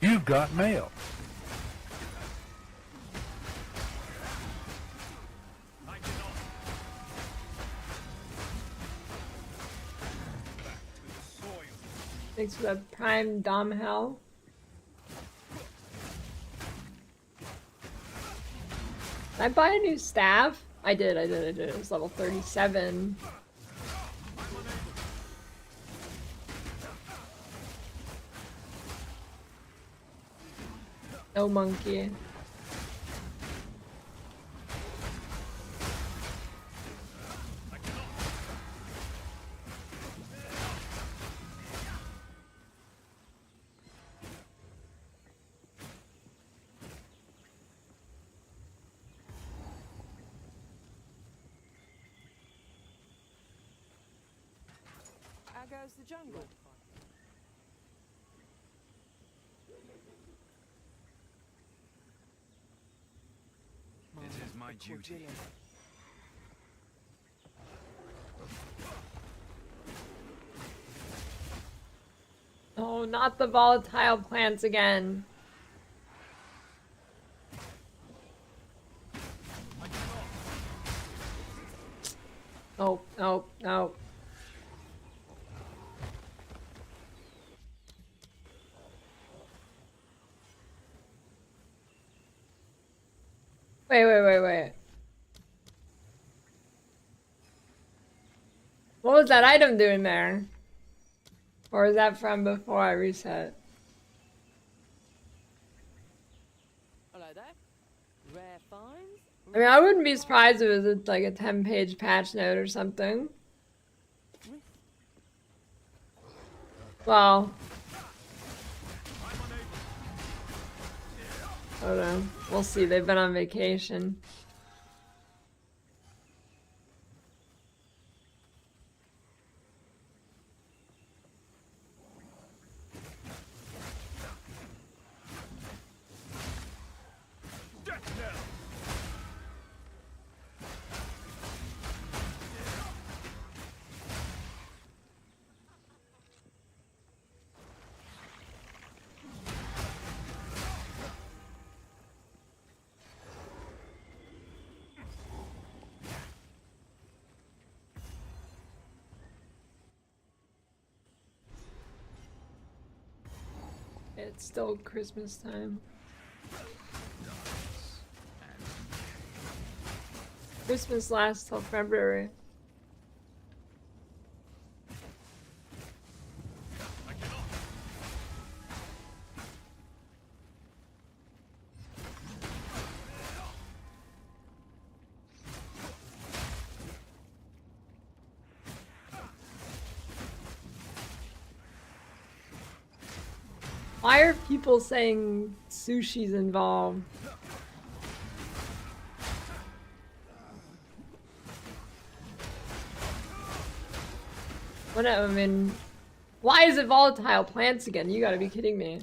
You've got mail. Thanks for the prime Dom Hell. Did I buy a new staff? I did. It was level 37. No monkey. How goes the jungle? It is my duty. Oh, not the volatile plants again. Oh, no. Wait. What was that item doing there? Or is that from before I reset? Hello there. Rare finds? I mean, I wouldn't be surprised if it was like a 10-page patch note or something. Well, I don't know. We'll see. They've been on vacation. It's still Christmas time. Christmas lasts till February. Why are people saying sushi's involved? What, I mean, why is it volatile plants again? You gotta be kidding me.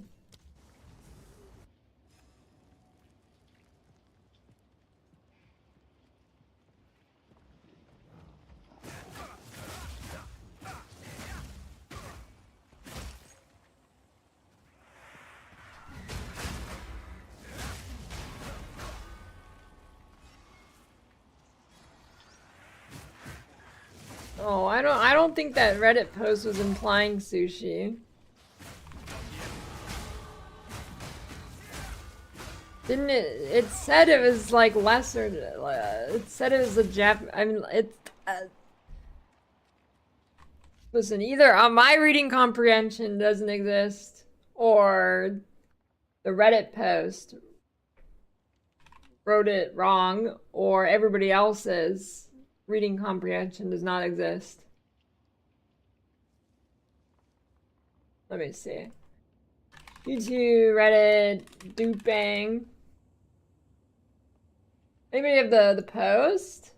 Oh, I don't think that Reddit post was implying sushi. Didn't it? It said it was like lesser. It said it was a I mean, it's. Listen, either my reading comprehension doesn't exist, or the Reddit post wrote it wrong, or everybody else's reading comprehension does not exist. Let me see. YouTube, Reddit, duping. Anybody have the post?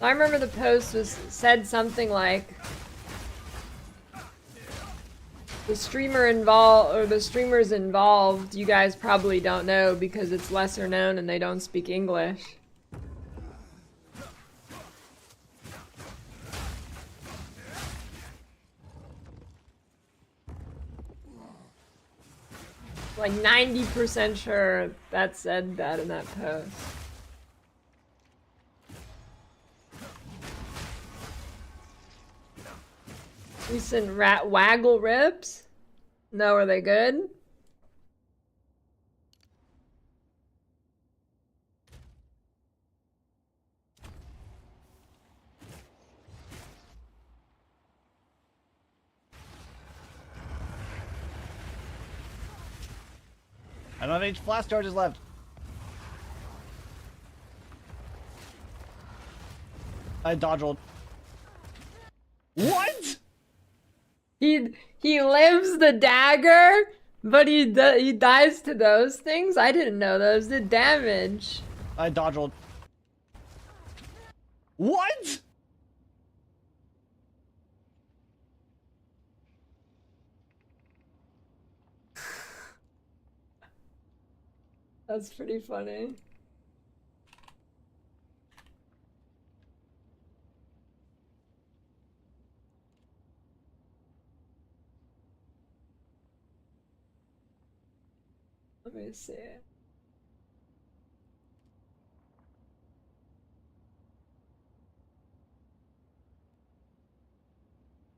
I remember the post said something like the streamers involved you guys probably don't know because it's lesser known and they don't speak English. Like 90% sure that said that in that post. Recent waggle ribs? No, are they good? I don't have any flash charges left. I dodge rolled. What? He lives the dagger, but he dies to those things. I didn't know those did damage. I dodge rolled. What? That's pretty funny. Let me see.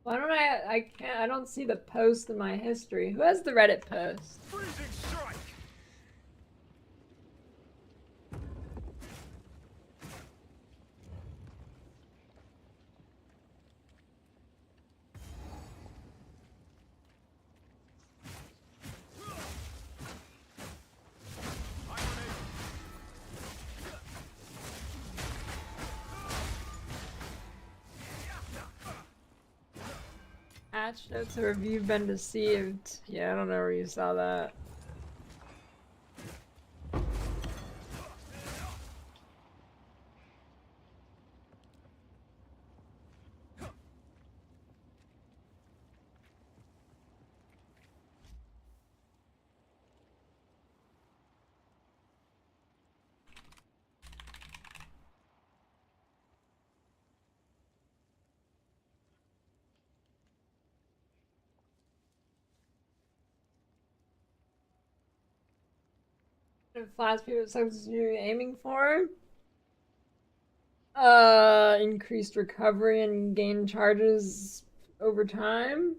Why don't I don't see the post in my history. Who has the Reddit post? Freezing strike! Patch notes or have you been deceived? Yeah, I don't know where you saw that. Flash people subs you're aiming for? Increased recovery and gain charges over time.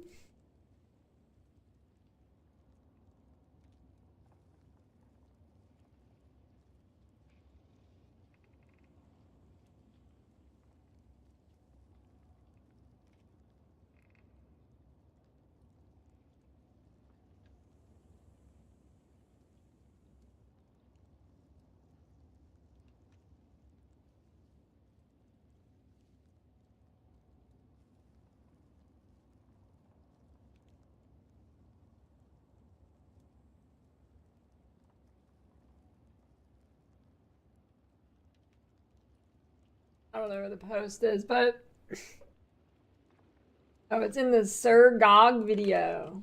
I don't know where the post is, but oh, it's in the Sir Gog video.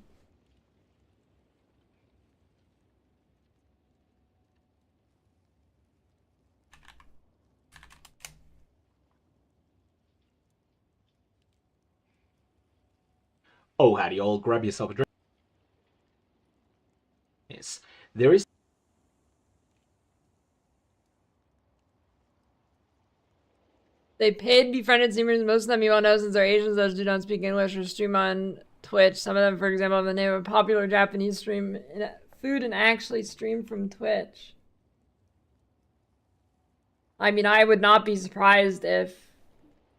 Oh, howdy all, grab yourself a drink. Yes, there is They paid befriended streamers. Most of them you won't know since they're Asians. Those who don't speak English or stream on Twitch. Some of them, for example, have the name of a popular Japanese stream food and actually stream from Twitch. I mean, I would not be surprised if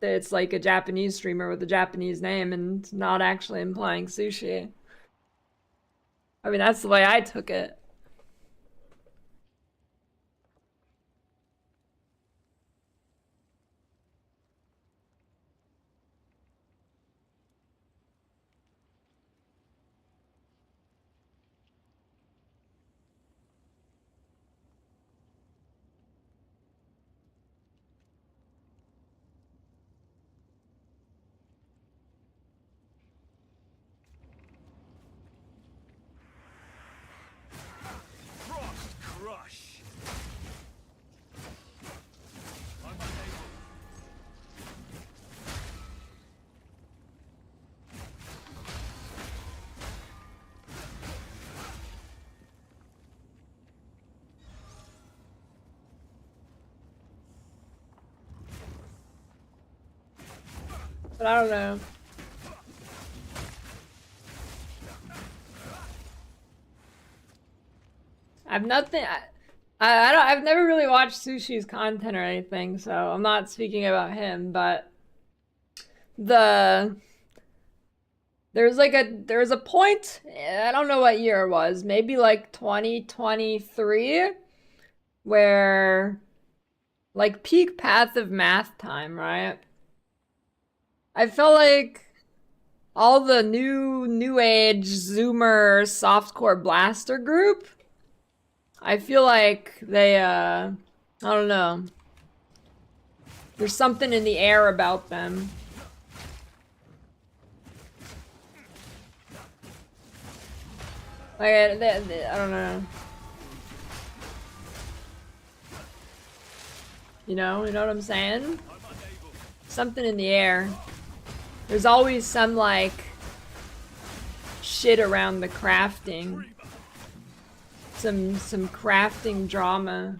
it's like a Japanese streamer with a Japanese name and not actually implying sushi. I mean, that's the way I took it. Frost crush. I'm unable. But I don't know. I've nothing. I don't. I've never really watched Sushi's content or anything, so I'm not speaking about him. But the there's a point. I don't know what year it was. Maybe like 2023, where like peak Path of Math time, right? I felt like all the new age Zoomer softcore blaster group. I feel like they, I don't know. There's something in the air about them. Like, I don't know. You know what I'm saying? Something in the air. There's always some, like, shit around the crafting. Some crafting drama.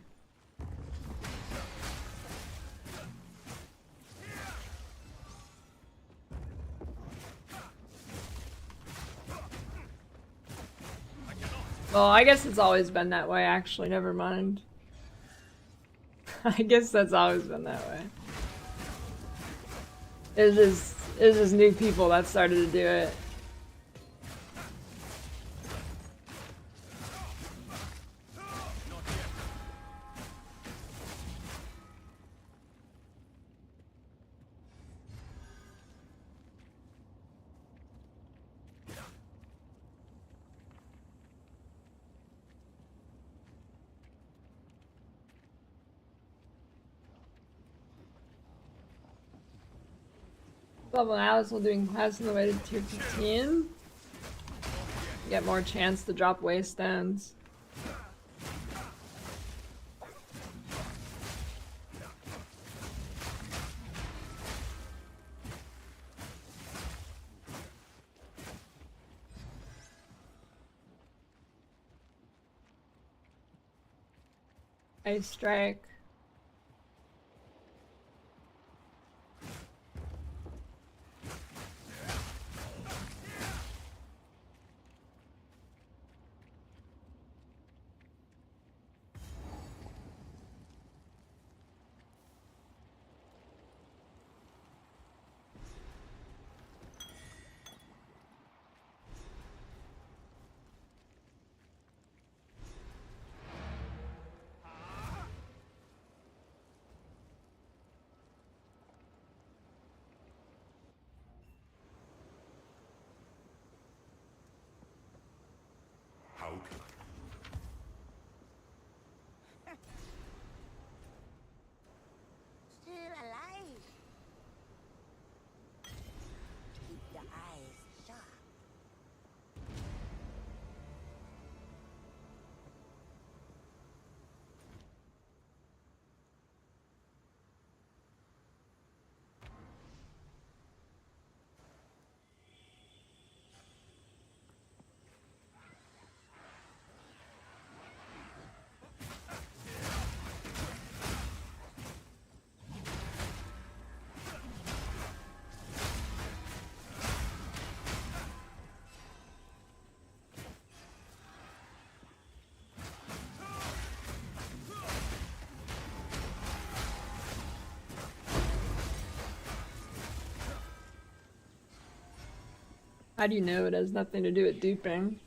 Well, I guess it's always been that way, actually. Never mind. I guess that's always been that way. It's just new people that started to do it. Level Alice while doing quests on the way to tier 15. Get more chance to drop waystones. Ice strike. How can Still alive. Keep your eyes sharp. How do you know it has nothing to do with duping?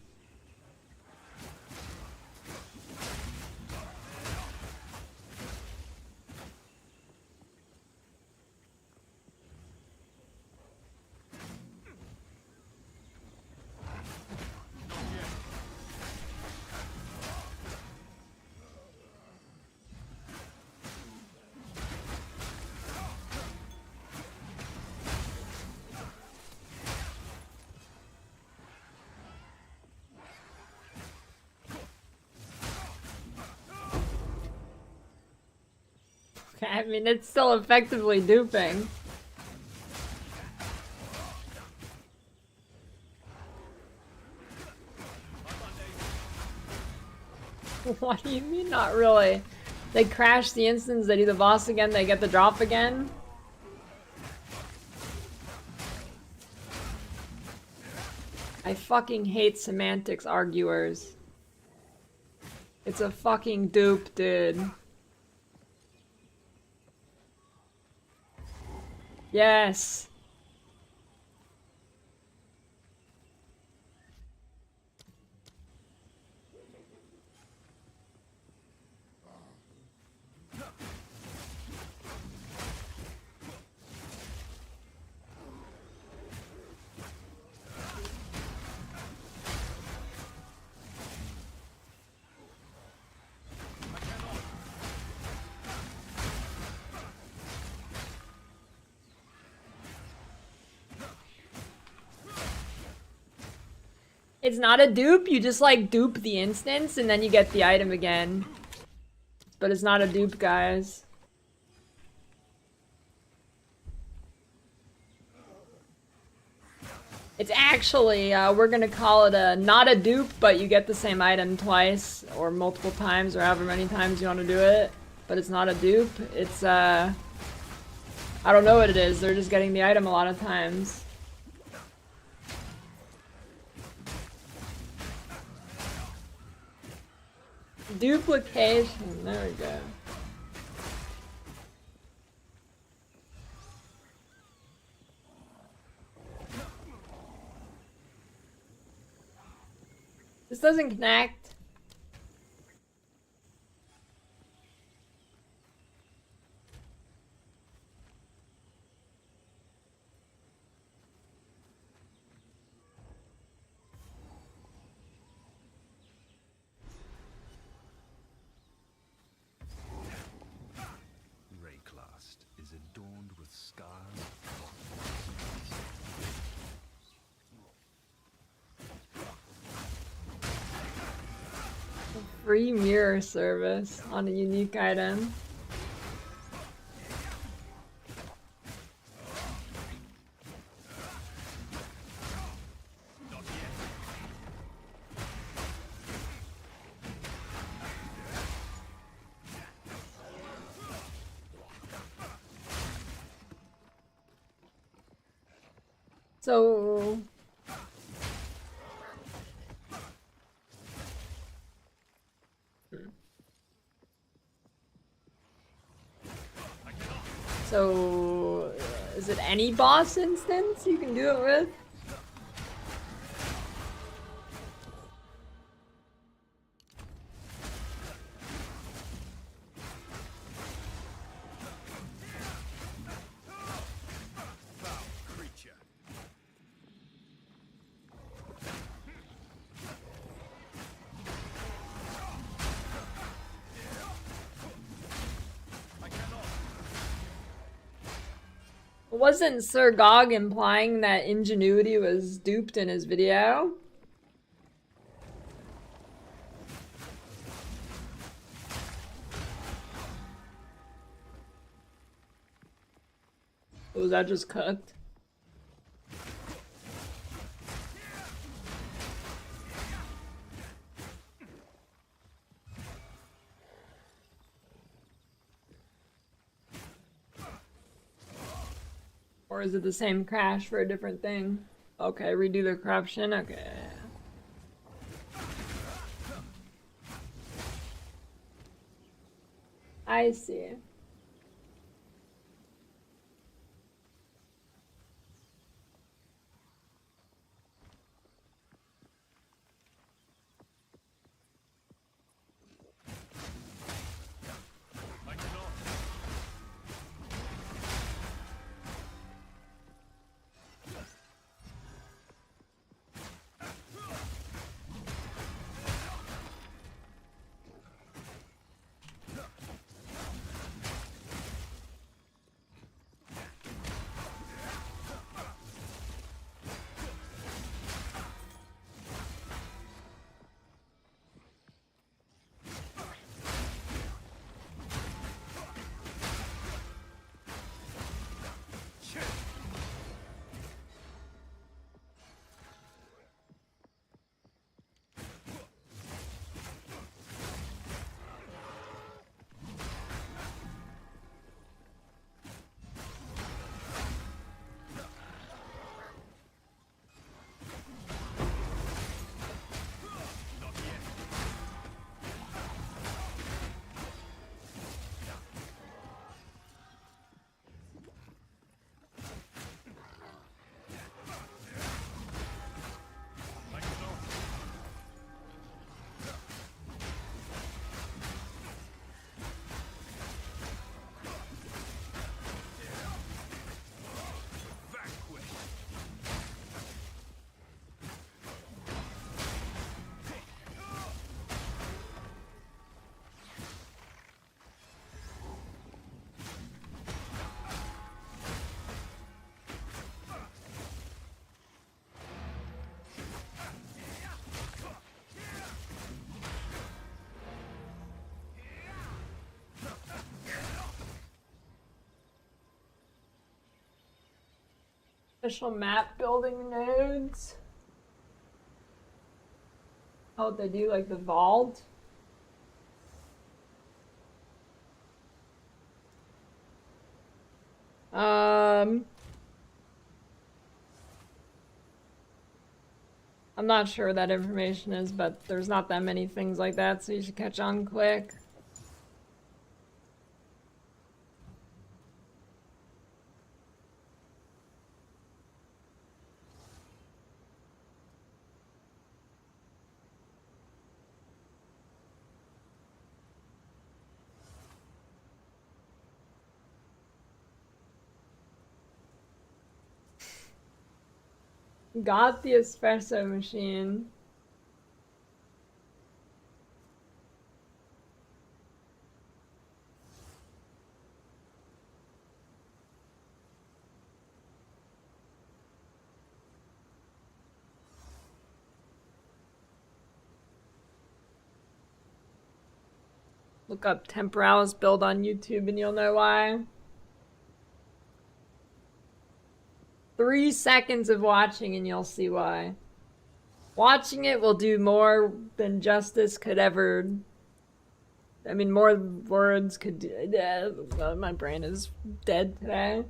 I mean, it's still effectively duping. What do you mean, not really? They crash the instance, they do the boss again, they get the drop again? I fucking hate semantics arguers. It's a fucking dupe, dude. Yes. It's not a dupe, you just like dupe the instance and then you get the item again. But it's not a dupe, guys. It's actually, we're gonna call it a not a dupe, but you get the same item twice or multiple times or however many times you want to do it. But it's not a dupe. It's, I don't know what it is. They're just getting the item a lot of times. Duplication. There we go. This doesn't connect. Rayclast is adorned with scars. Free mirror service on a unique item. So So, is it any boss instance you can do it with? Foul creature. I cannot. Wasn't Sir Gog implying that Ingenuity was duped in his video? Or was that just cooked? Or is it the same crash for a different thing? Okay, redo the corruption, okay. I see. I cannot. Official map building nodes. Oh, they do like the vault. I'm not sure what that information is, but there's not that many things like that, so you should catch on quick. Got the espresso machine. Look up Temporalis build on YouTube and you'll know why. 3 seconds of watching and you'll see why. Watching it will do more than justice could ever. I mean, more words could do. My brain is dead today.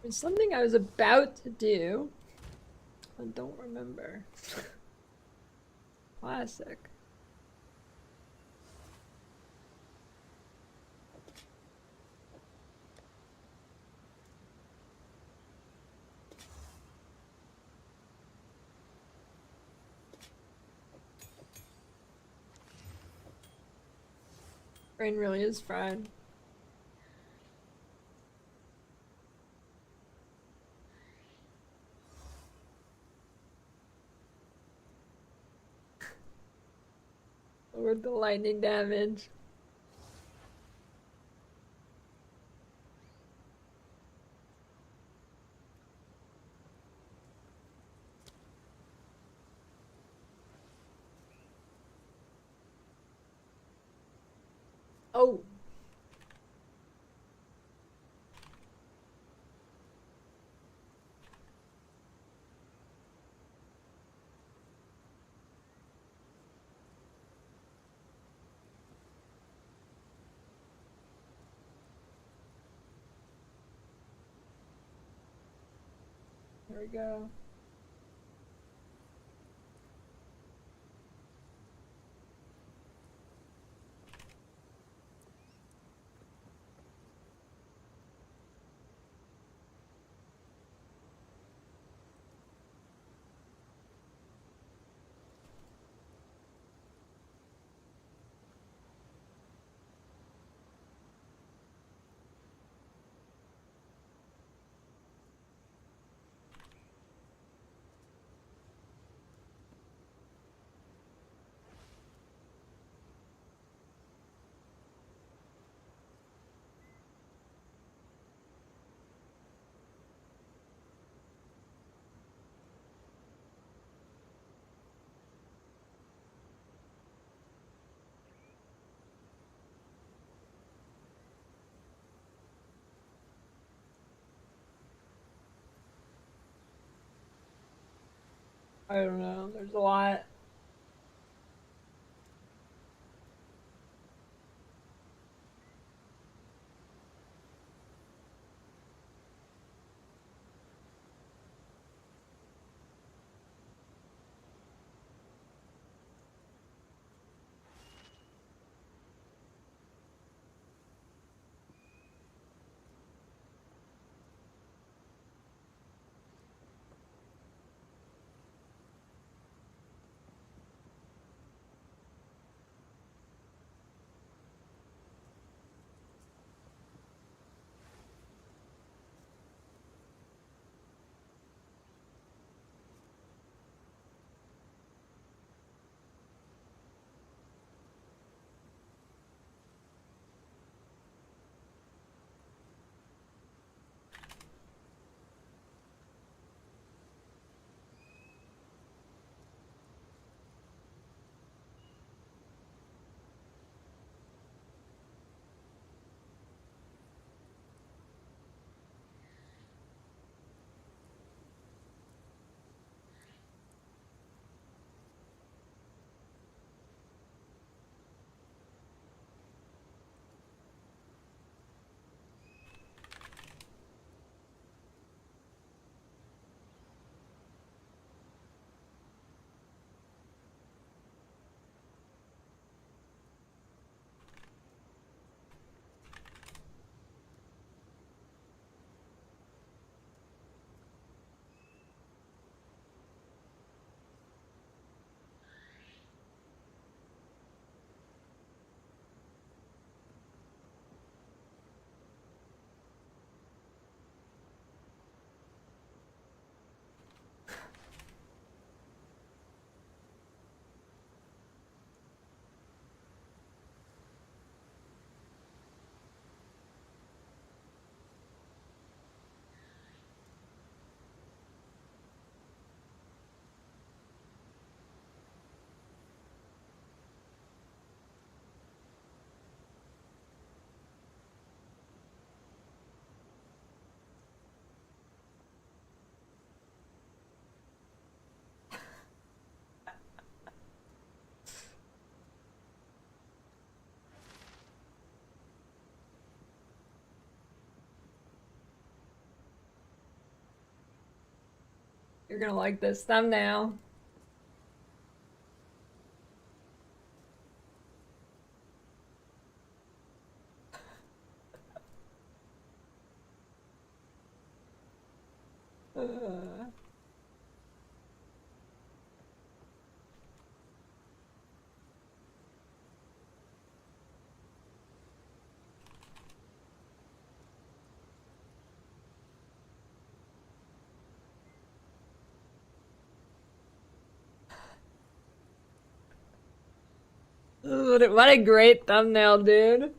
There's something I was about to do. I don't remember. Classic. Brain really is fried. Lowered the lightning damage. Oh. There we go. I don't know. There's a lot. You're gonna like this thumbnail. What a great thumbnail, dude.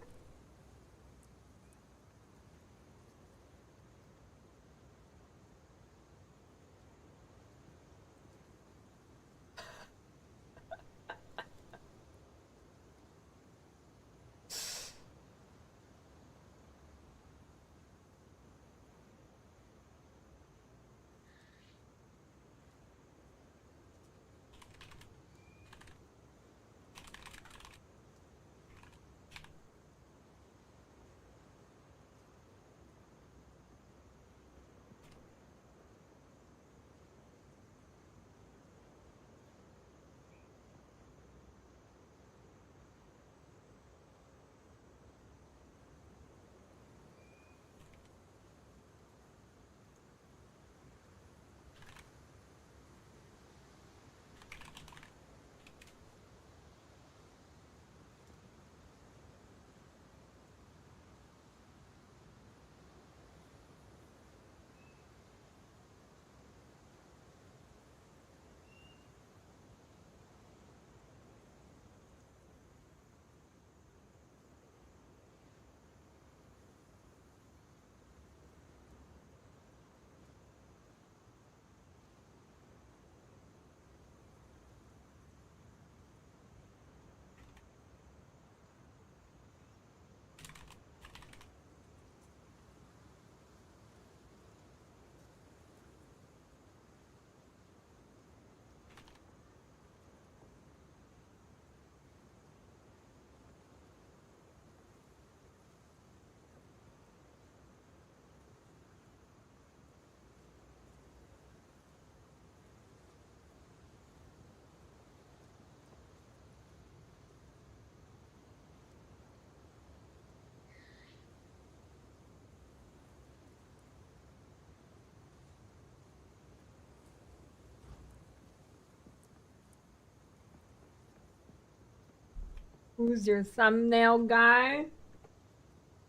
Who's your thumbnail guy?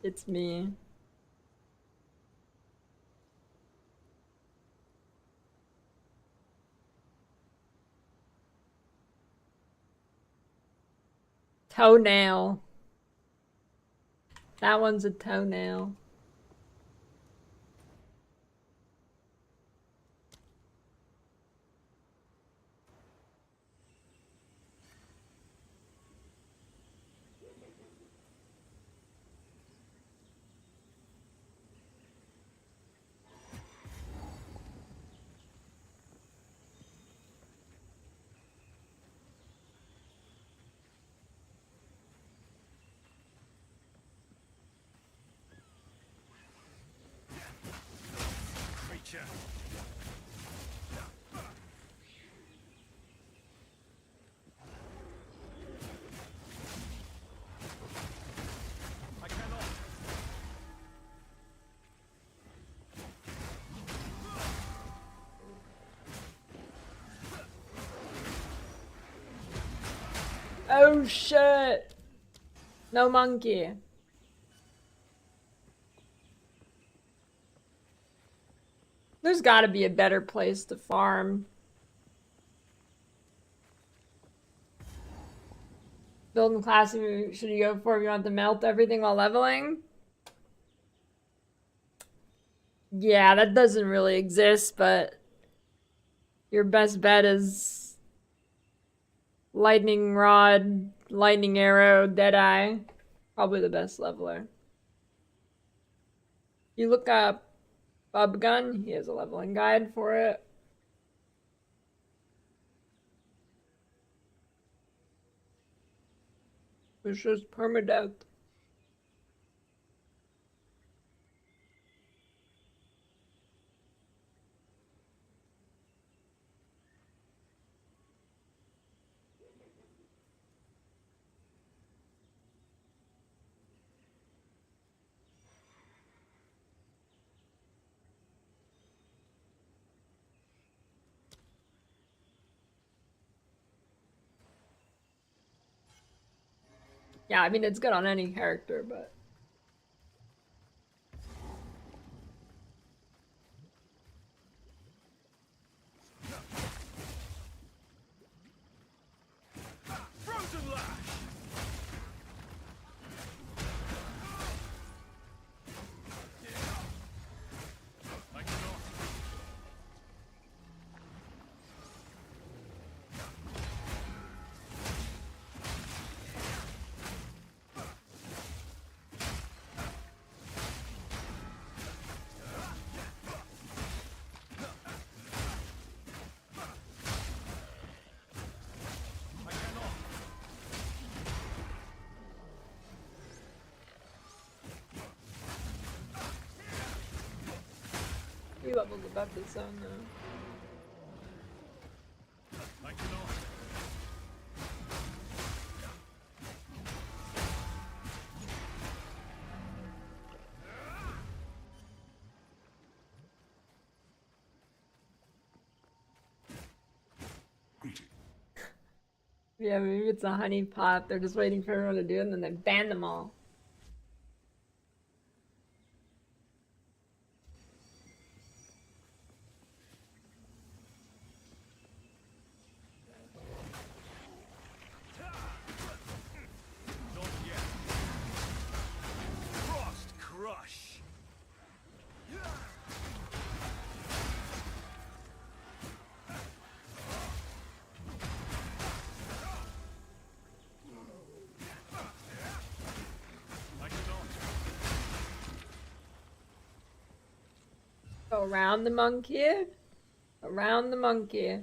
It's me. Toenail. That one's a toenail. Creature. I cannot. Oh shit! No monkey. There's gotta be a better place to farm. Building class should you go for if you want to melt everything while leveling? Yeah, that doesn't really exist, but your best bet is lightning rod, lightning arrow, deadeye. Probably the best leveler. You look up Bub Gun, he has a leveling guide for it. Which is permadeath. Yeah, I mean, it's good on any character, but. Frozen lash. I cannot. I cannot. You leveled above the zone though. I cannot. Yeah, maybe it's a honey pot. They're just waiting for everyone to do it and then they ban them all. Not yet. Frost crush. I cannot. Go around the monkey. Around the monkey.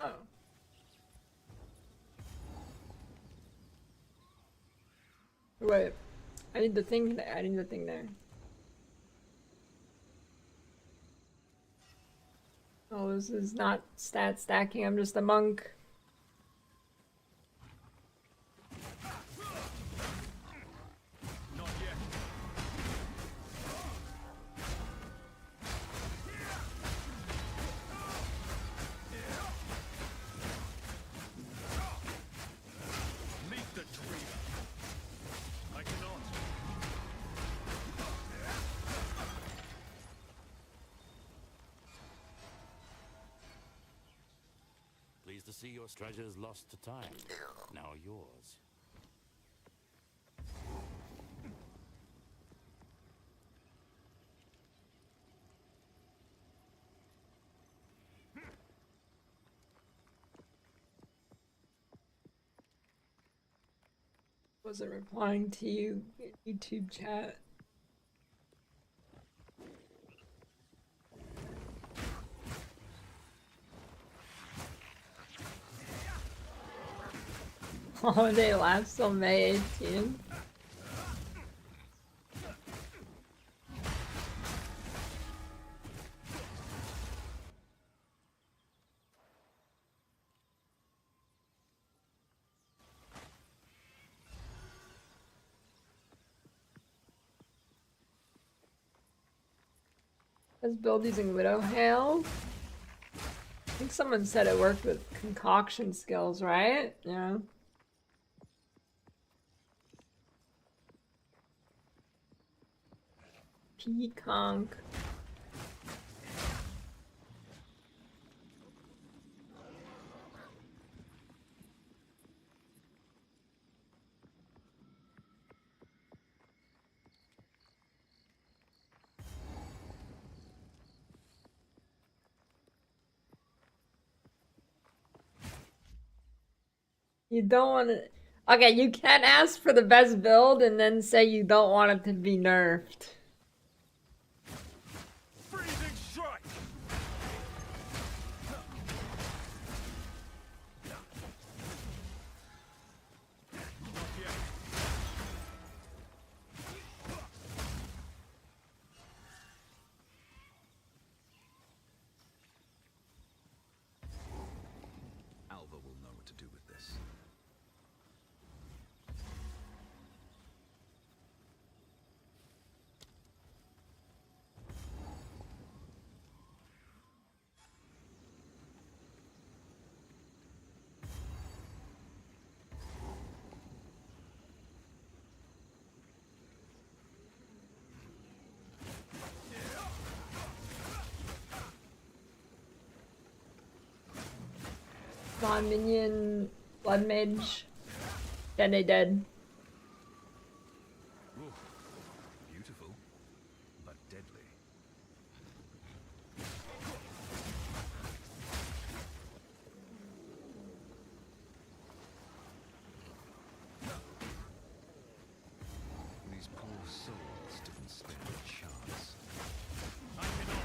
Oh. Wait. I need the thing there. I need the thing there. Oh, this is not stat stacking. I'm just a monk. Not yet. Meet the dreamer. I cannot. Pleased to see your treasures lost to time. Now yours. Wasn't replying to you in YouTube chat. Holiday lasts till May 18th. This build using Widow Hail. I think someone said it worked with concoction skills, right? Yeah. Peaconk. You don't want to. Okay, you can ask for the best build and then say you don't want it to be nerfed. Freezing strike. Not yet. non-minion blood mage. Then they dead. Beautiful, but deadly. These poor souls didn't stand a chance. I cannot.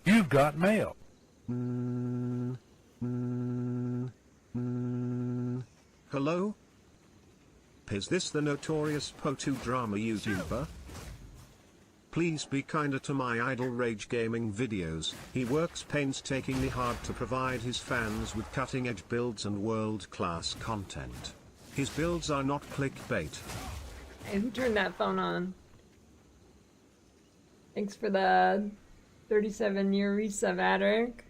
You've got mail. Hello? Is this the notorious PoE drama YouTuber? Please be kinder to my idol Rage Gaming videos. He works painstakingly hard to provide his fans with cutting-edge builds and world-class content. His builds are not clickbait. Hey, who turned that phone on? Thanks for the 37-year resub, Adric.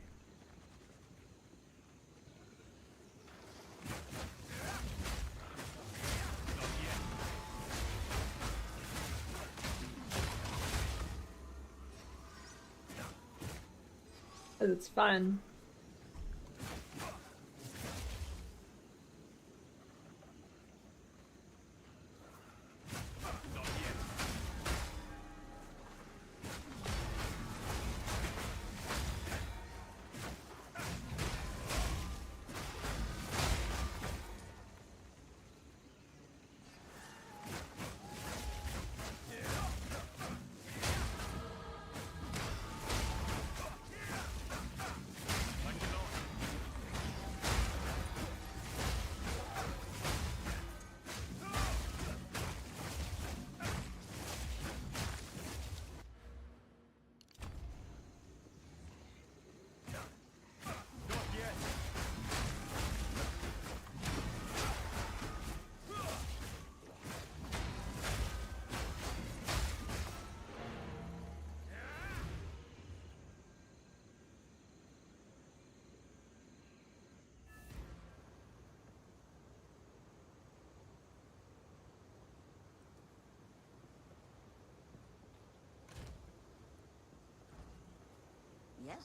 It's fun. Yes?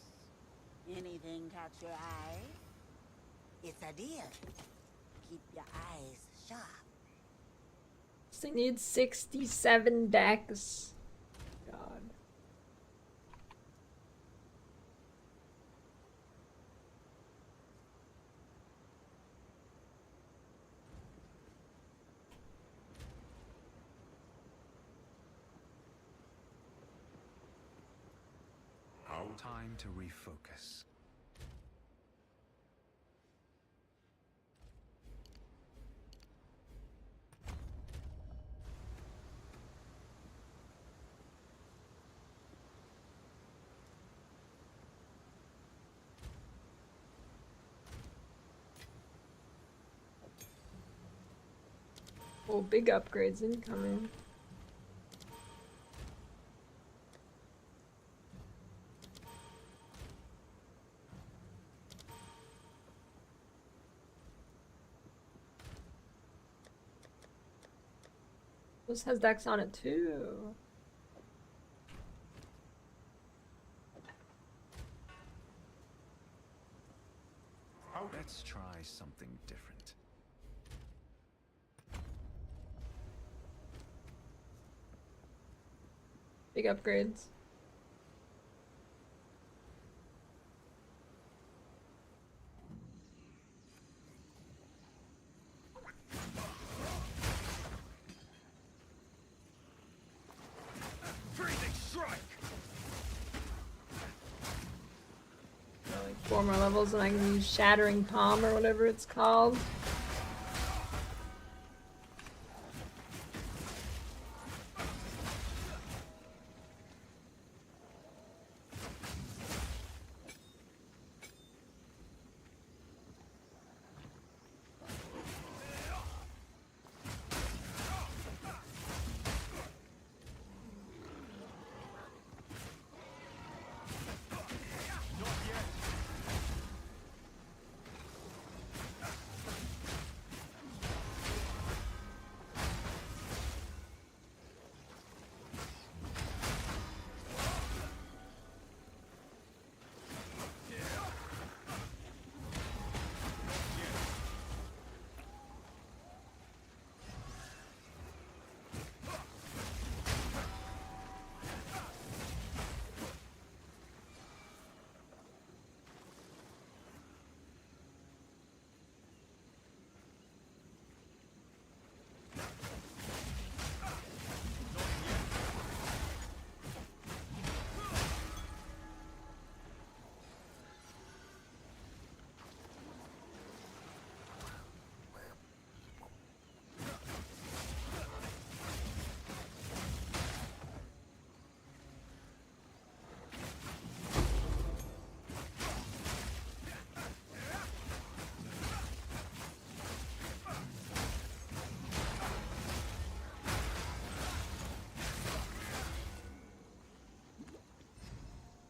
Anything catch your eye? It's a deal. Keep your eyes sharp. This thing needs 67 decks. God. Time to refocus. Oh, big upgrades incoming. This has decks on it too. Let's try something different. Big upgrades. 4 more levels and I can use Shattering Palm or whatever it's called.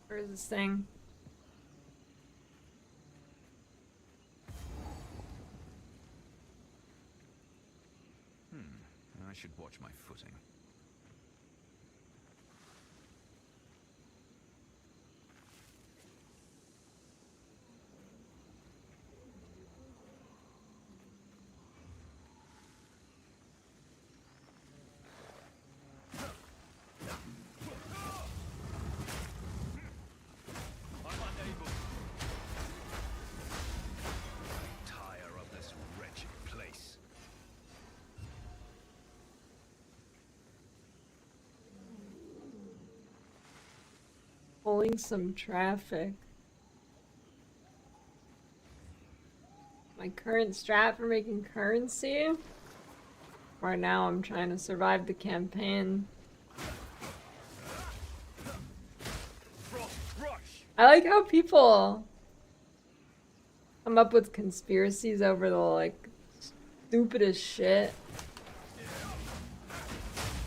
Where is this thing? I should watch my footing. I'm unable. Tire of this wretched place. Pulling some traffic. My current strat for making currency. Right now I'm trying to survive the campaign. I like how people come up with conspiracies over the like stupidest shit.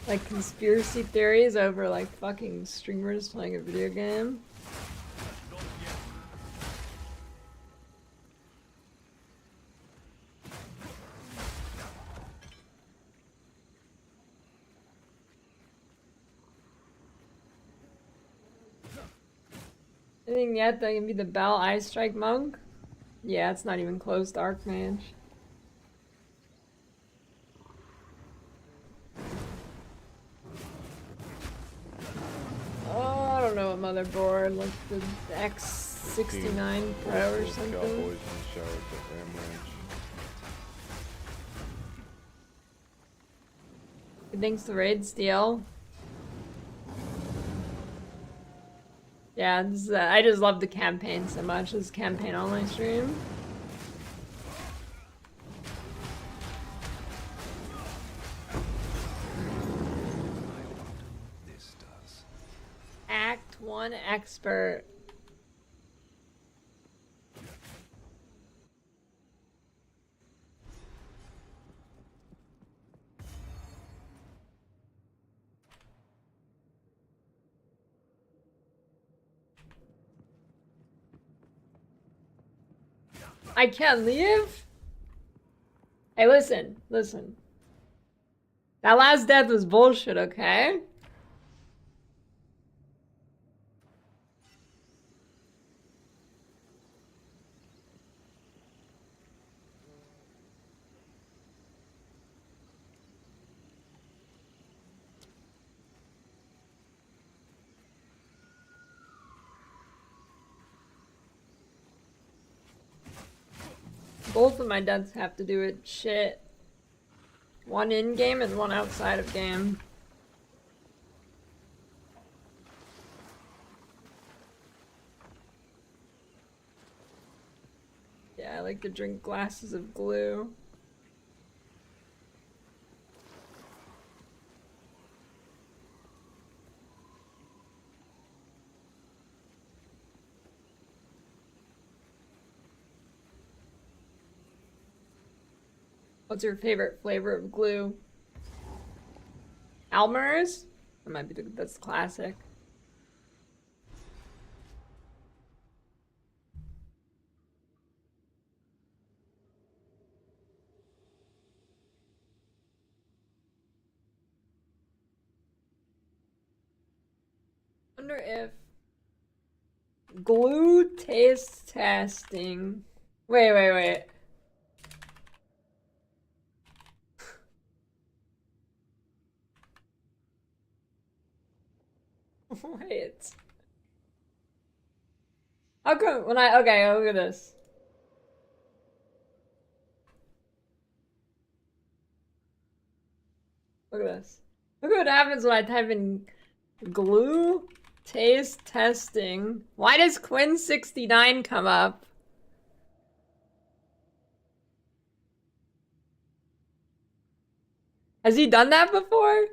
Like conspiracy theories over like fucking streamers playing a video game. Anything yet that can be the Bell Ice Strike Monk? Yeah, it's not even close to Archmage. Oh, I don't know what motherboard, like the X69 Pro or something. Thanks to Raid Steel. Yeah, this is, I just love the campaign so much. This campaign only stream. This does. Act 1 expert. I can't leave? Hey, listen, listen. That last death was bullshit, okay? Both of my deaths have to do with shit. One in game and one outside of game. I like to drink glasses of glue. What's your favorite flavor of glue? Almer's? That might be that's classic. Wonder if glue taste testing. Wait. Wait. How come when okay, look at this. Look at this. Look at what happens when I type in glue taste testing. Why does Quinn69 come up? Has he done that before?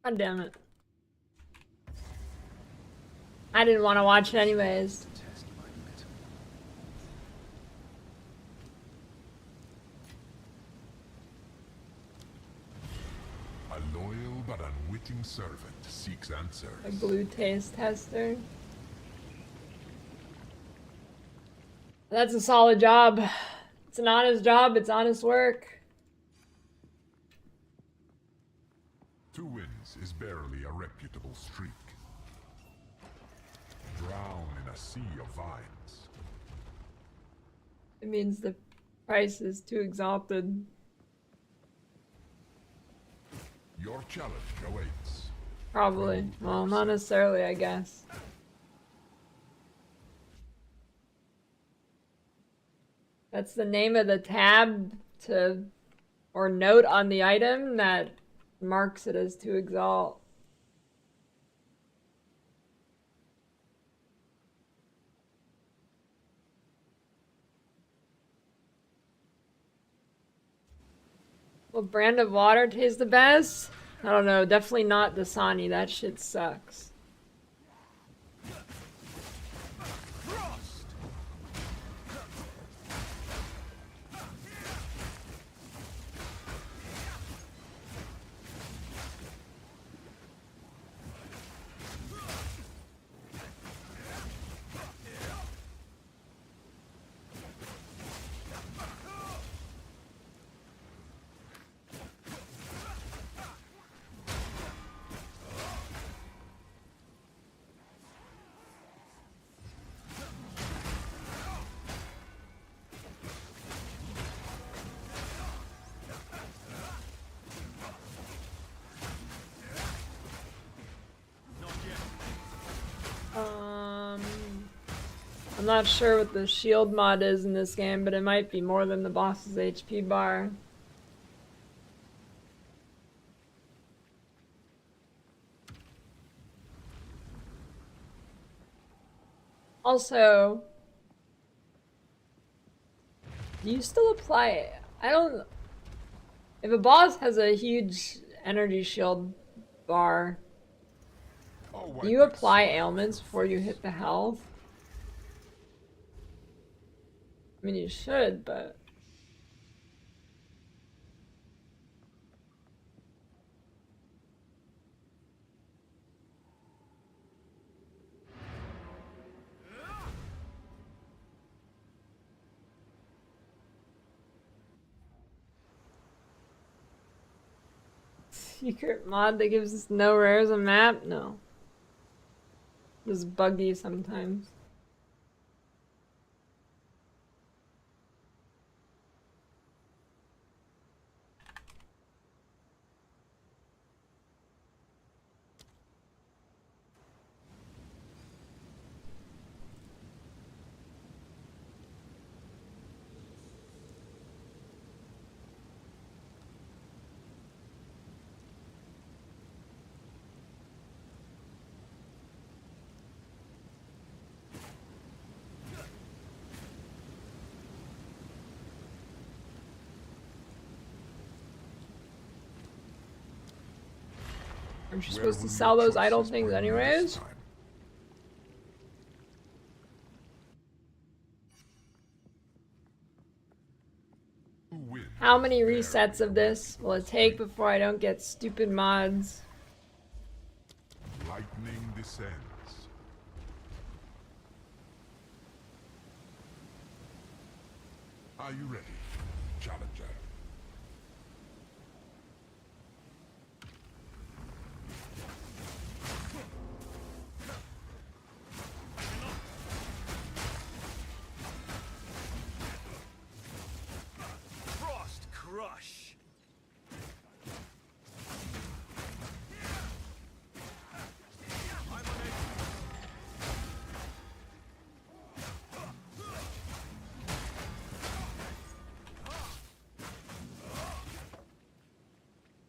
God damn it. I didn't want to watch it anyways. A loyal but unwitting servant seeks answers. A glue taste tester. That's a solid job. It's an honest job, it's honest work. 2 wins is barely a reputable streak. Drown in a sea of vines. It means the price is too exalted. Your challenge awaits. Probably. Well, not necessarily, I guess. That's the name of the tab or note on the item that marks it as to exalt. What brand of water tastes the best? I don't know, definitely not Dasani, that shit sucks. I'm not sure what the shield mod is in this game, but it might be more than the boss's HP bar. Also, do you still apply? I don't. If a boss has a huge energy shield bar, do you apply ailments before you hit the health? I mean, you should, but... Secret mod that gives us no rares on map? No. Just buggy sometimes. Aren't you supposed to sell those idle things anyways? How many resets of this will it take before I don't get stupid mods? Lightning descends. Are you ready, challenger? Frost crush.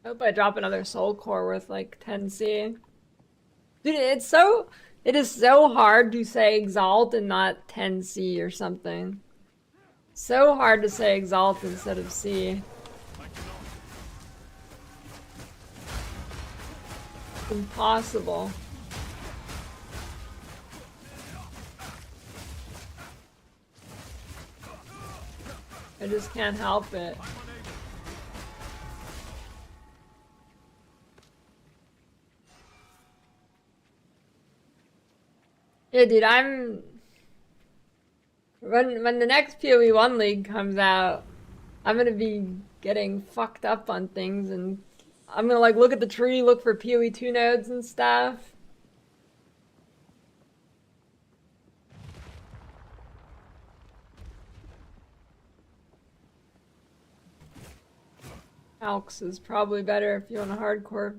I hope I drop another soul core worth like 10C. Dude, it is so hard to say exalt and not 10C or something. So hard to say exalt instead of C. Impossible. I just can't help it. Yeah, dude, when the next PoE 1 League comes out, I'm gonna be getting fucked up on things, and I'm gonna like look at the tree, look for PoE 2 nodes and stuff. Alx is probably better if you want a hardcore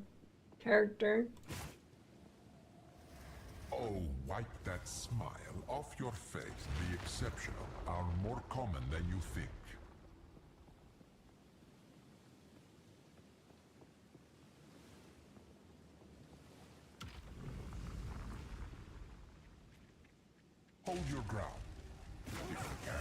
character. Oh, wipe that smile off your face. The exceptional are more common than you think. Hold your ground, if you can.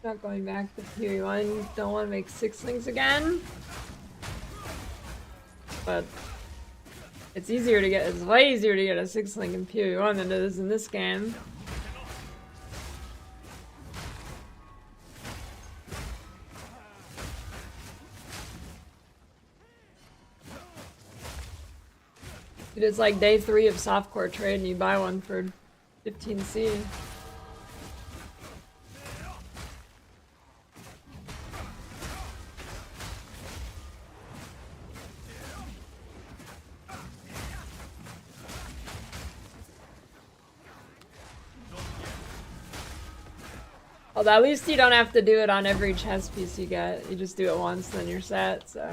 Not going back to PoE 1. Don't want to make sixlings again. But it's easier to get. It's way easier to get a sixling in PoE 1 than it is in this game. It is like day 3 of softcore trade and you buy one for 15C. Although at least you don't have to do it on every chess piece you get. You just do it once, then you're set, so.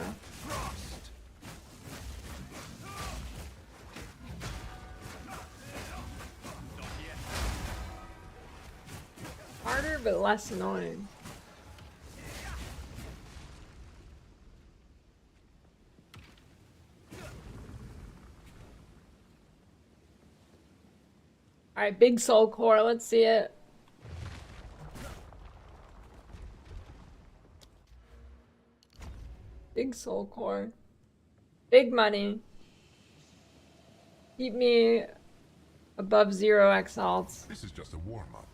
Harder, but less annoying. Alright, big soul core, let's see it. Big soul core. Big money. Keep me Above 0 exalts. This is just a warm-up.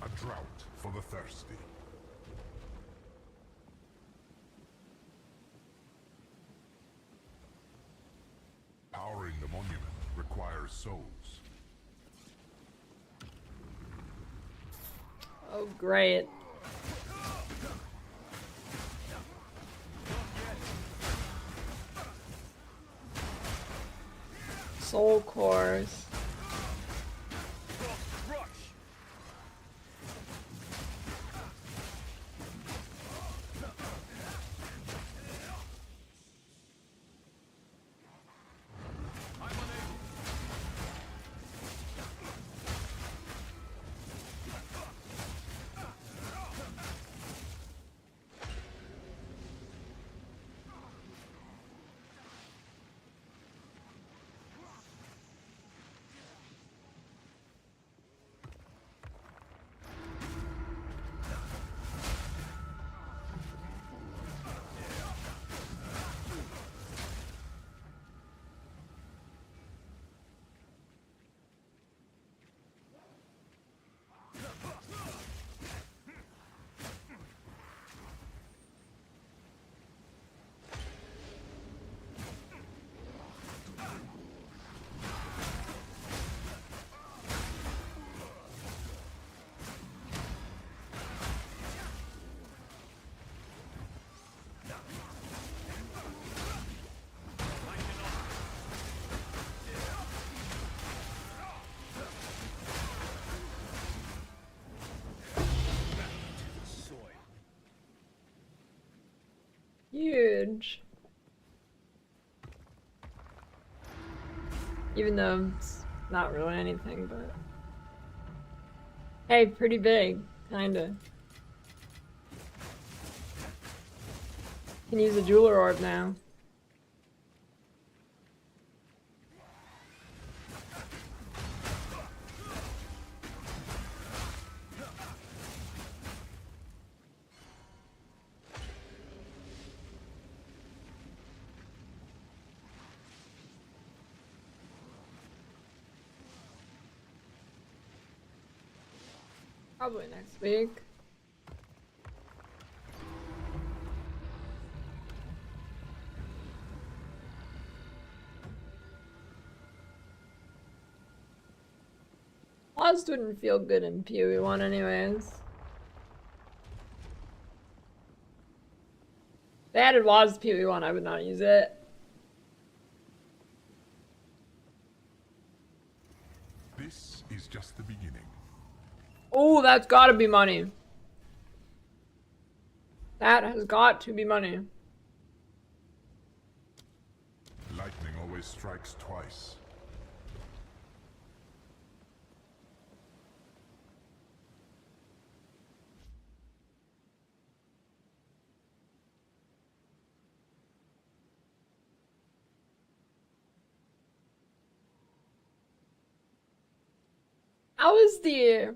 A drought for the thirsty. Powering the monument requires souls. Oh, great. Soul cores. Huge. Even though it's not really anything, but... Hey, pretty big, kinda. Can use a jeweler orb now. Probably next week. Lost wouldn't feel good in PoE 1 anyways. If they added WAS to PoE 1, I would not use it. This is just the beginning. Oh, that's gotta be money. That has got to be money. Lightning always strikes twice. How is the...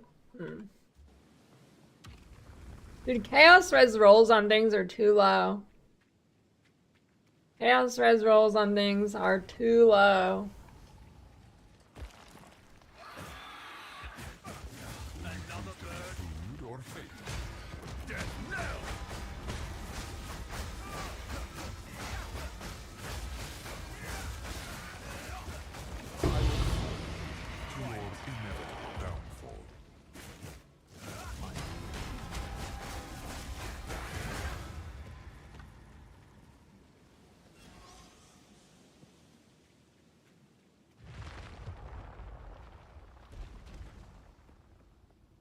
Dude, chaos res rolls on things are too low. Chaos res rolls on things are too low. Food or fate. Death now! To your inevitable downfall.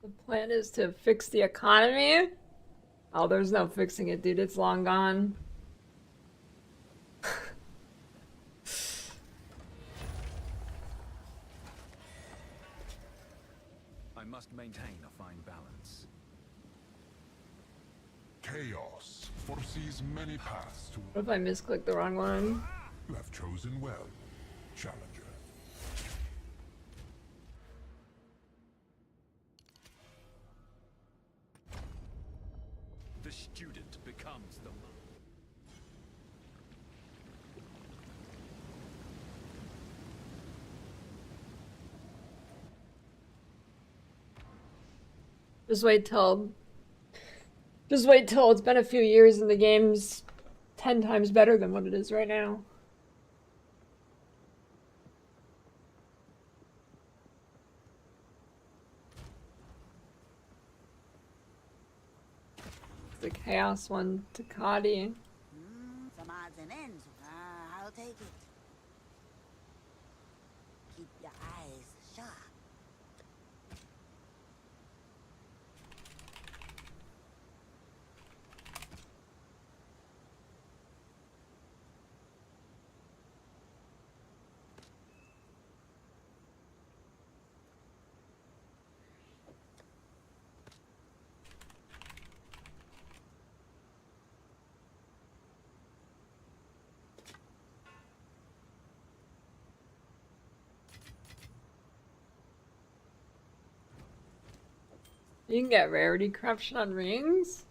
The plan is to fix the economy? Oh, there's no fixing it, dude. It's long gone. I must maintain a fine balance. Chaos foresees many paths to... What if I misclick the wrong one? You have chosen well, Challenger. Just wait till it's been a few years and the game's 10 times better than what it is right now. The Chaos one to Kadi. Some odds and ends. I'll take it. Keep your eyes sharp. You can get rarity corruption on rings?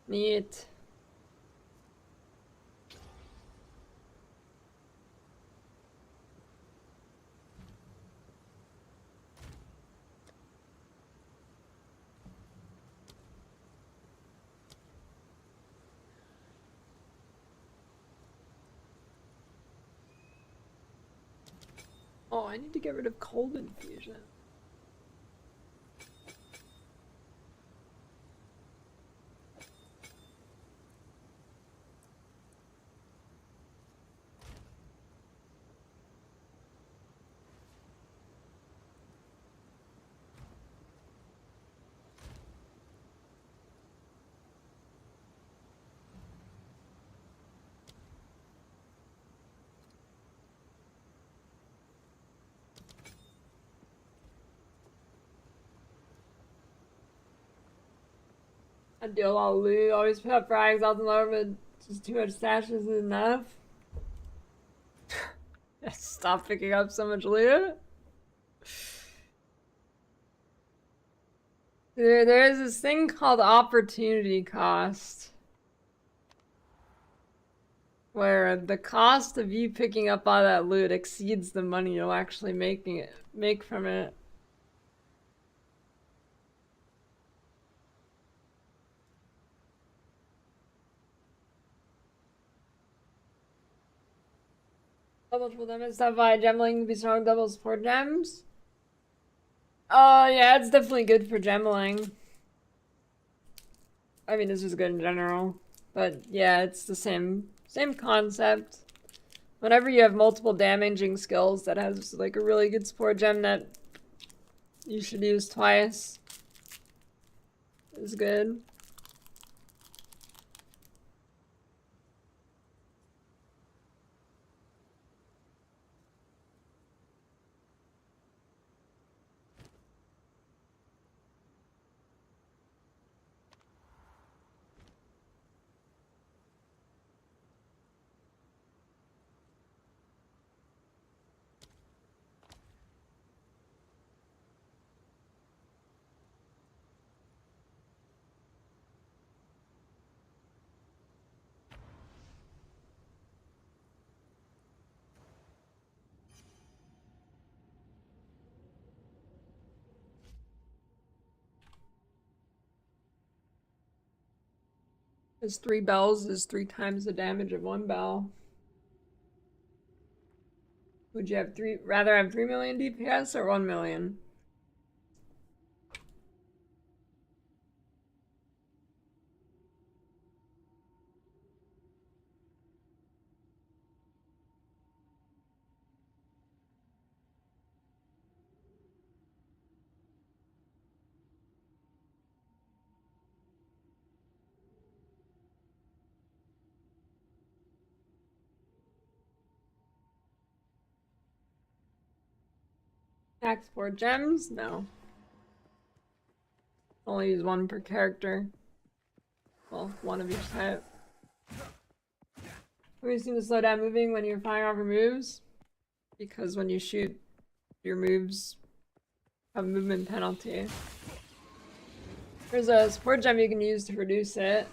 Neat. Oh, I need to get rid of cold infusion. I deal all loot, always put up frags out the lower, but just too much stash isn't enough. Stop picking up so much loot. There is this thing called opportunity cost, where the cost of you picking up all that loot exceeds the money you'll actually make from it. Double triple damage stuff by gemling be strong double support gems. Yeah, it's definitely good for gemling. I mean, this is good in general, but yeah, it's the same concept. Whenever you have multiple damaging skills that has like a really good support gem that you should use twice is good. His 3 bells is 3 times the damage of 1 bell. Would you rather have 3 million DPS or 1 million? Tax 4 gems? No. Only use 1 per character. Well, 1 of each type. We seem to slow down moving when you're firing off your moves. Because when you shoot, your moves have a movement penalty. There's a support gem you can use to reduce it.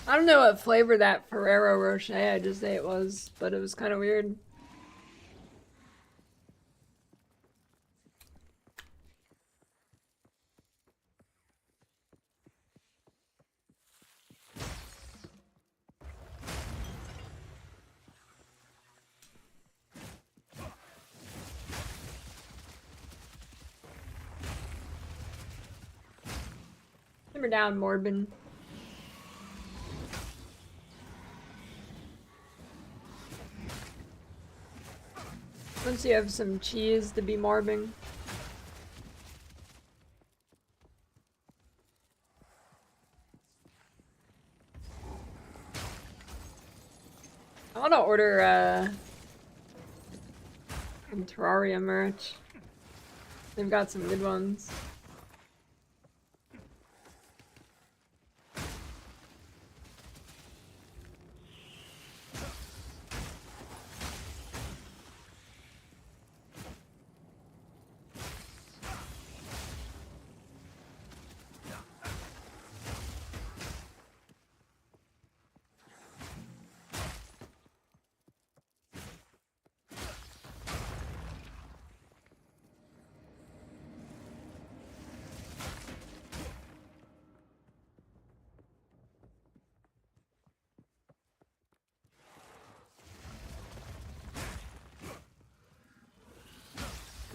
I don't know what flavor that Ferrero Rocher I just ate was, but it was kind of weird. Simmer down, Morbin. Once you have some cheese to be morbing. I want to order some Terraria merch. They've got some good ones.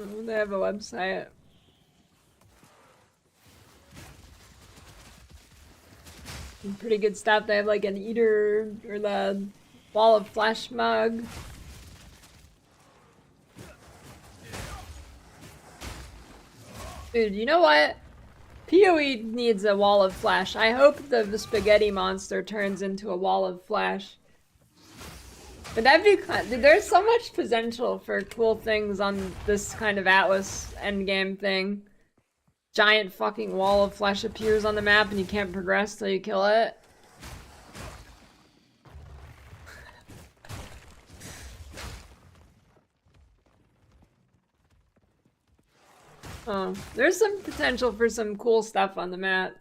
Oh, they have a website. Some pretty good stuff. They have like an eater or the wall of flesh mug. Dude, you know what? PoE needs a wall of flesh. I hope the spaghetti monster turns into a wall of flesh. But that'd be dude, there's so much potential for cool things on this kind of Atlas endgame thing. Giant fucking wall of flesh appears on the map and you can't progress till you kill it. Oh, there's some potential for some cool stuff on the map.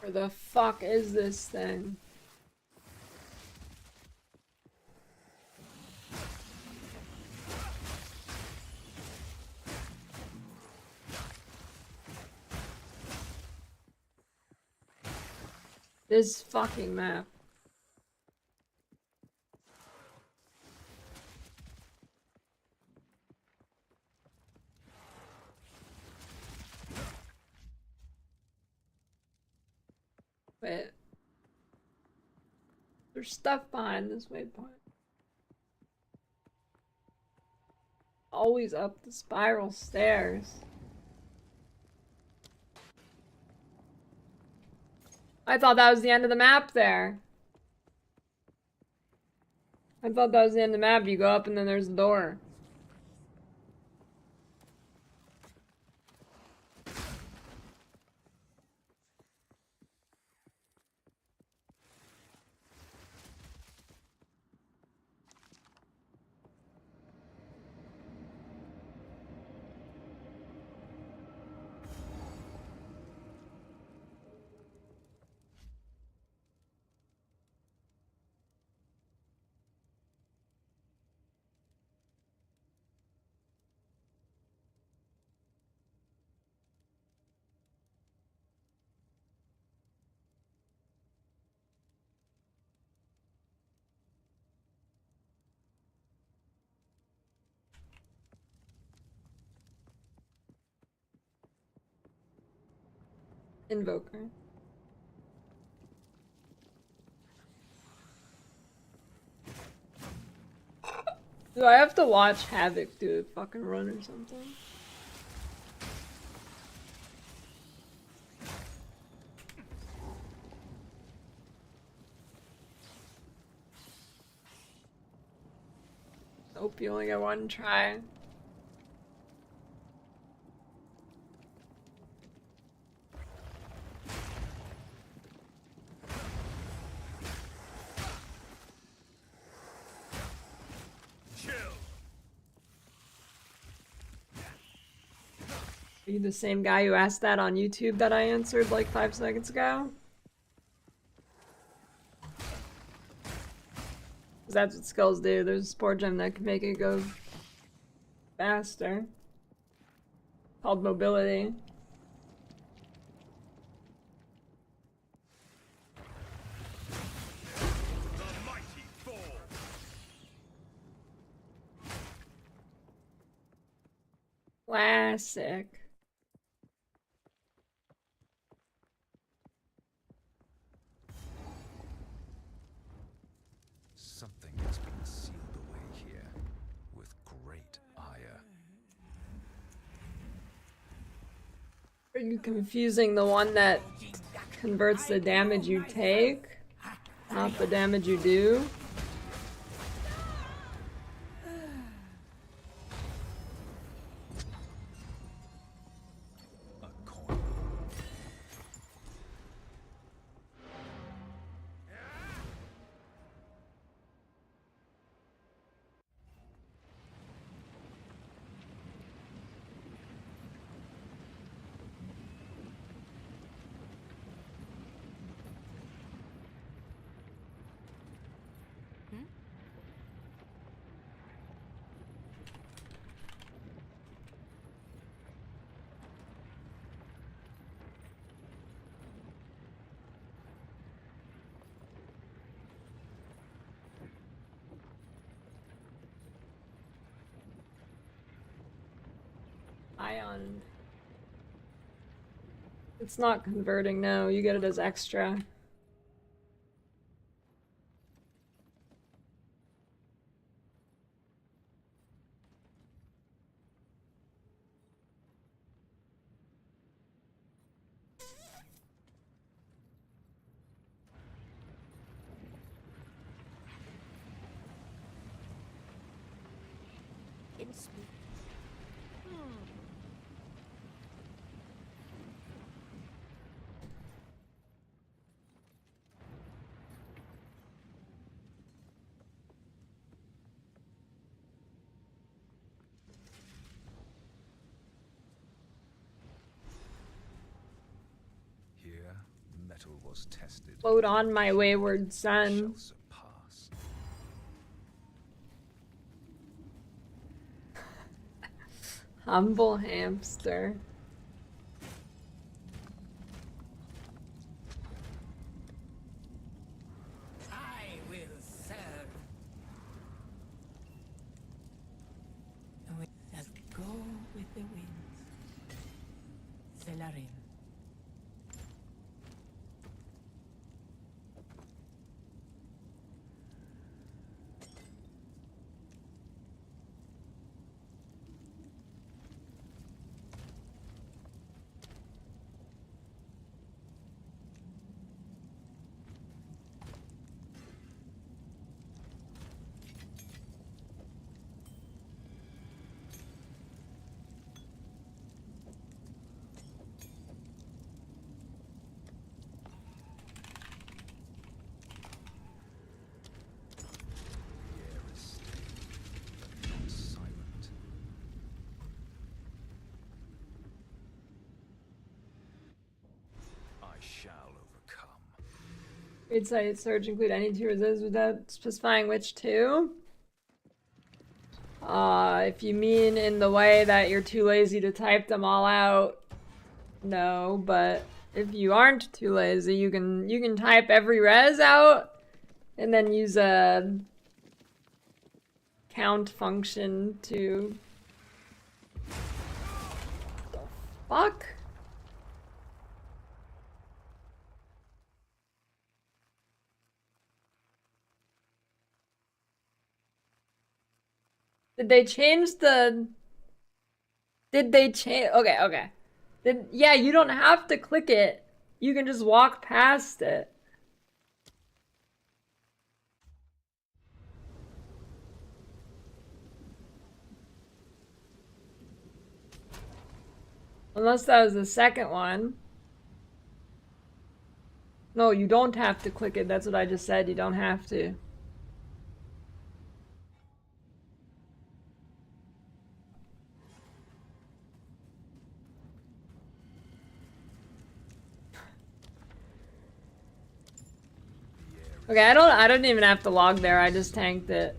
Where the fuck is this thing? This fucking map. Wait. There's stuff behind this waypoint. Always up the spiral stairs. I thought that was the end of the map there. I thought that was the end of the map. You go up and then there's the door. Invoker. Do I have to watch Havoc do a fucking run or something? Hope you only get one try. Are you the same guy who asked that on YouTube that I answered like 5 seconds ago? 'Cause that's what skills do. There's a sport gem that can make it go faster. Called mobility. The mighty fall. Classic. Something has been sealed away here with great ire. Are you confusing the one that converts the damage you take, not the damage you do? A coin. Ion. It's not converting, no. You get it as extra. Here, metal was tested. Float on, my wayward son. Shall surpass. Humble hamster. I will serve. Let's go with the winds. Celarin. The air is stilled, but not silent. I shall overcome. Great sight surge include any two resists without specifying which two. If you mean in the way that you're too lazy to type them all out, no, but if you aren't too lazy, you can type every res out and then use a count function to the fuck? Did they change the... Did they change... Okay, okay. Yeah, you don't have to click it. You can just walk past it. Unless that was the second one. No, you don't have to click it. That's what I just said. You don't have to. Okay, I don't even have to log there, I just tanked it.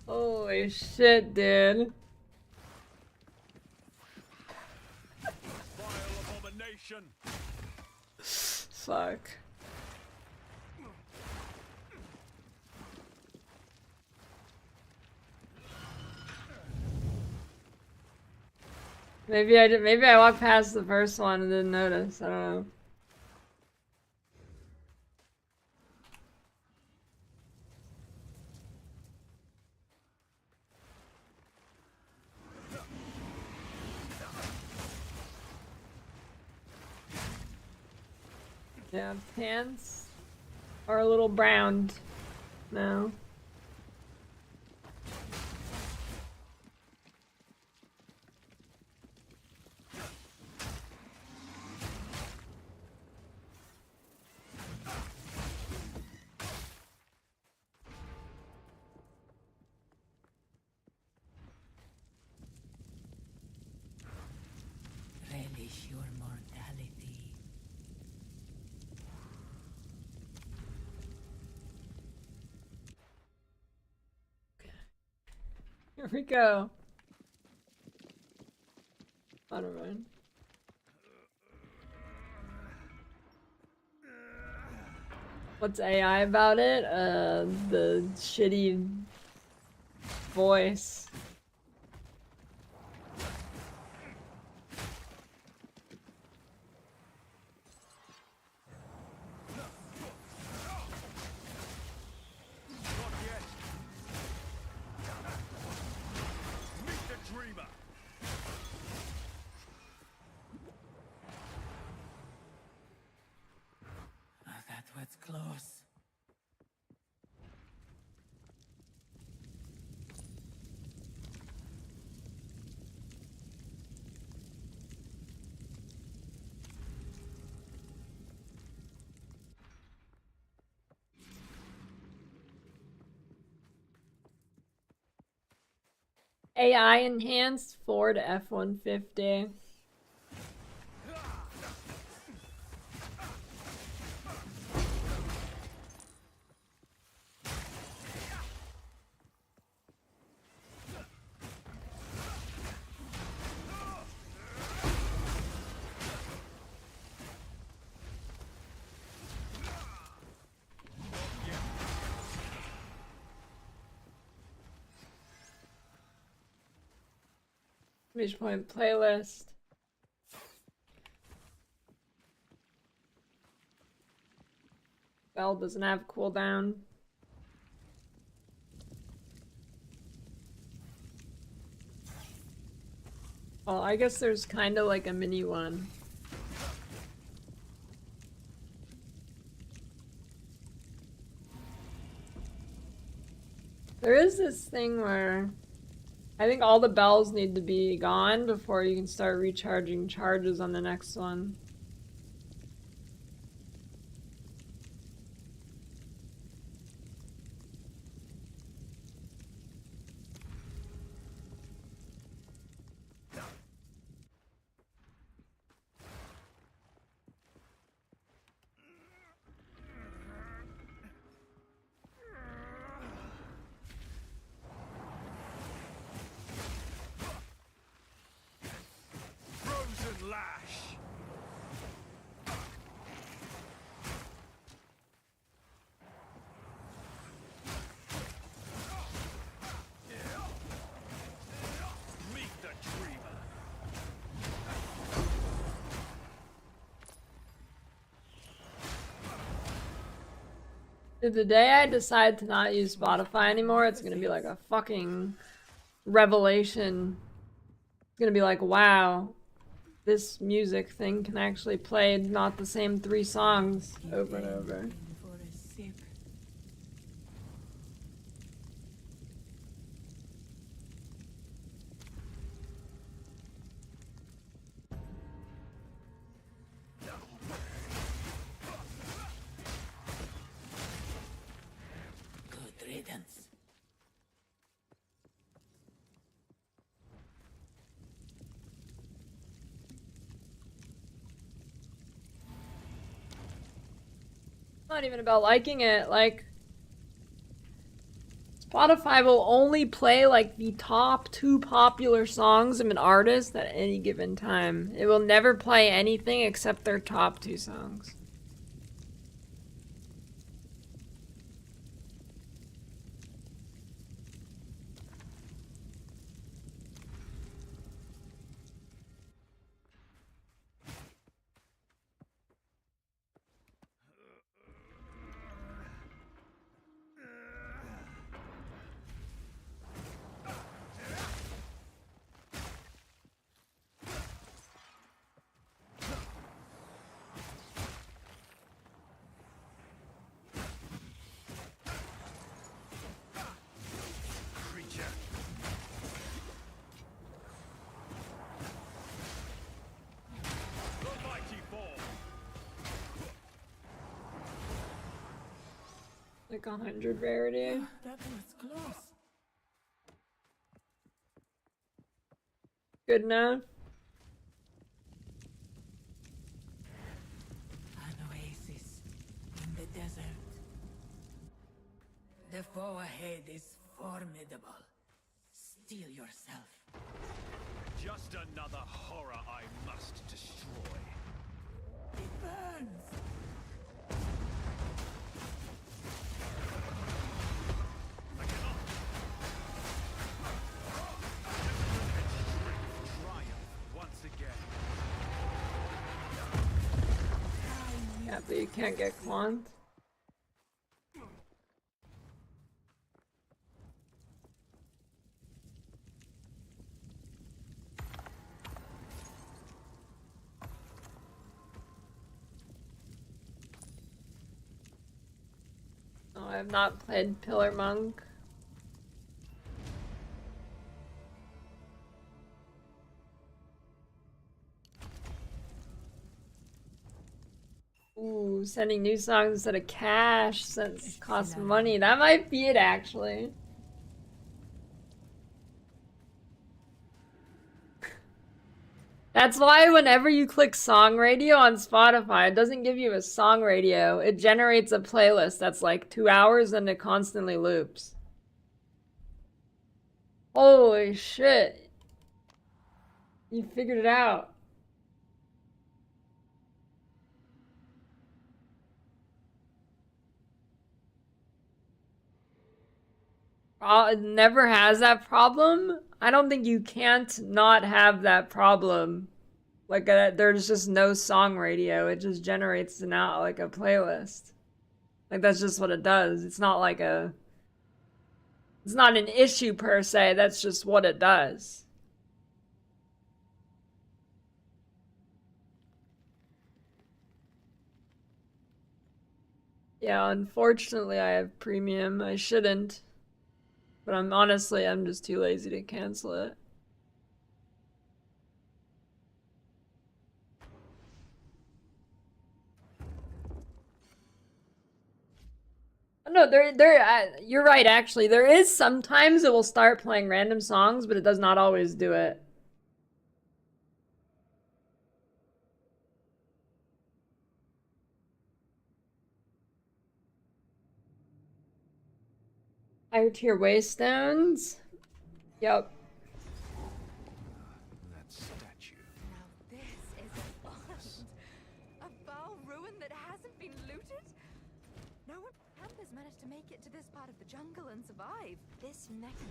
Holy shit, dude. Vile abomination. Fuck. Maybe I walked past the first one and didn't notice. I don't know. Yeah, pants are a little browned now. Relish your mortality. Here we go. I don't mind. What's AI about it? The shitty voice. Not yet. Meet the dreamer. Oh, that was close. AI enhanced Ford F-150. Reach point playlist. Bell doesn't have cooldown. Well, I guess there's kind of like a mini one. There is this thing where I think all the bells need to be gone before you can start recharging charges on the next one. Frozen lash. Meet the dreamer. Dude, the day I decide to not use Spotify anymore, it's gonna be like a fucking revelation. It's gonna be like, wow, this music thing can actually play not the same 3 songs over and over. For a sip. not even about liking it. Like, Spotify will only play like the top 2 popular songs of an artist at any given time. It will never play anything except their top 2 songs. Like 100 rarity. That was close. Good enough. An oasis in the desert. The foe ahead is formidable. Steel yourself. Just another horror I must destroy. It burns. I cannot. Triumph once again. Yeah, but you can't get Quant. Oh, I have not played Pillar Monk. Ooh, sending new songs instead of cash since it costs money. That might be it, actually. That's why whenever you click song radio on Spotify, it doesn't give you a song radio. It generates a playlist that's like 2 hours and it constantly loops. Holy shit. You figured it out. It never has that problem. I don't think you can't not have that problem. Like there's just no song radio. It just generates out like a playlist. Like that's just what it does. It's not like it's not an issue per se. That's just what it does. Yeah, unfortunately I have premium. I shouldn't. But I'm just too lazy to cancel it. No, you're right, actually. There is sometimes it will start playing random songs, but it does not always do it. Higher tier waystones? Yep. That statue. Now this is a bond. A foul ruin that hasn't been looted? No one has managed to make it to this part of the jungle and survive. This mechanism.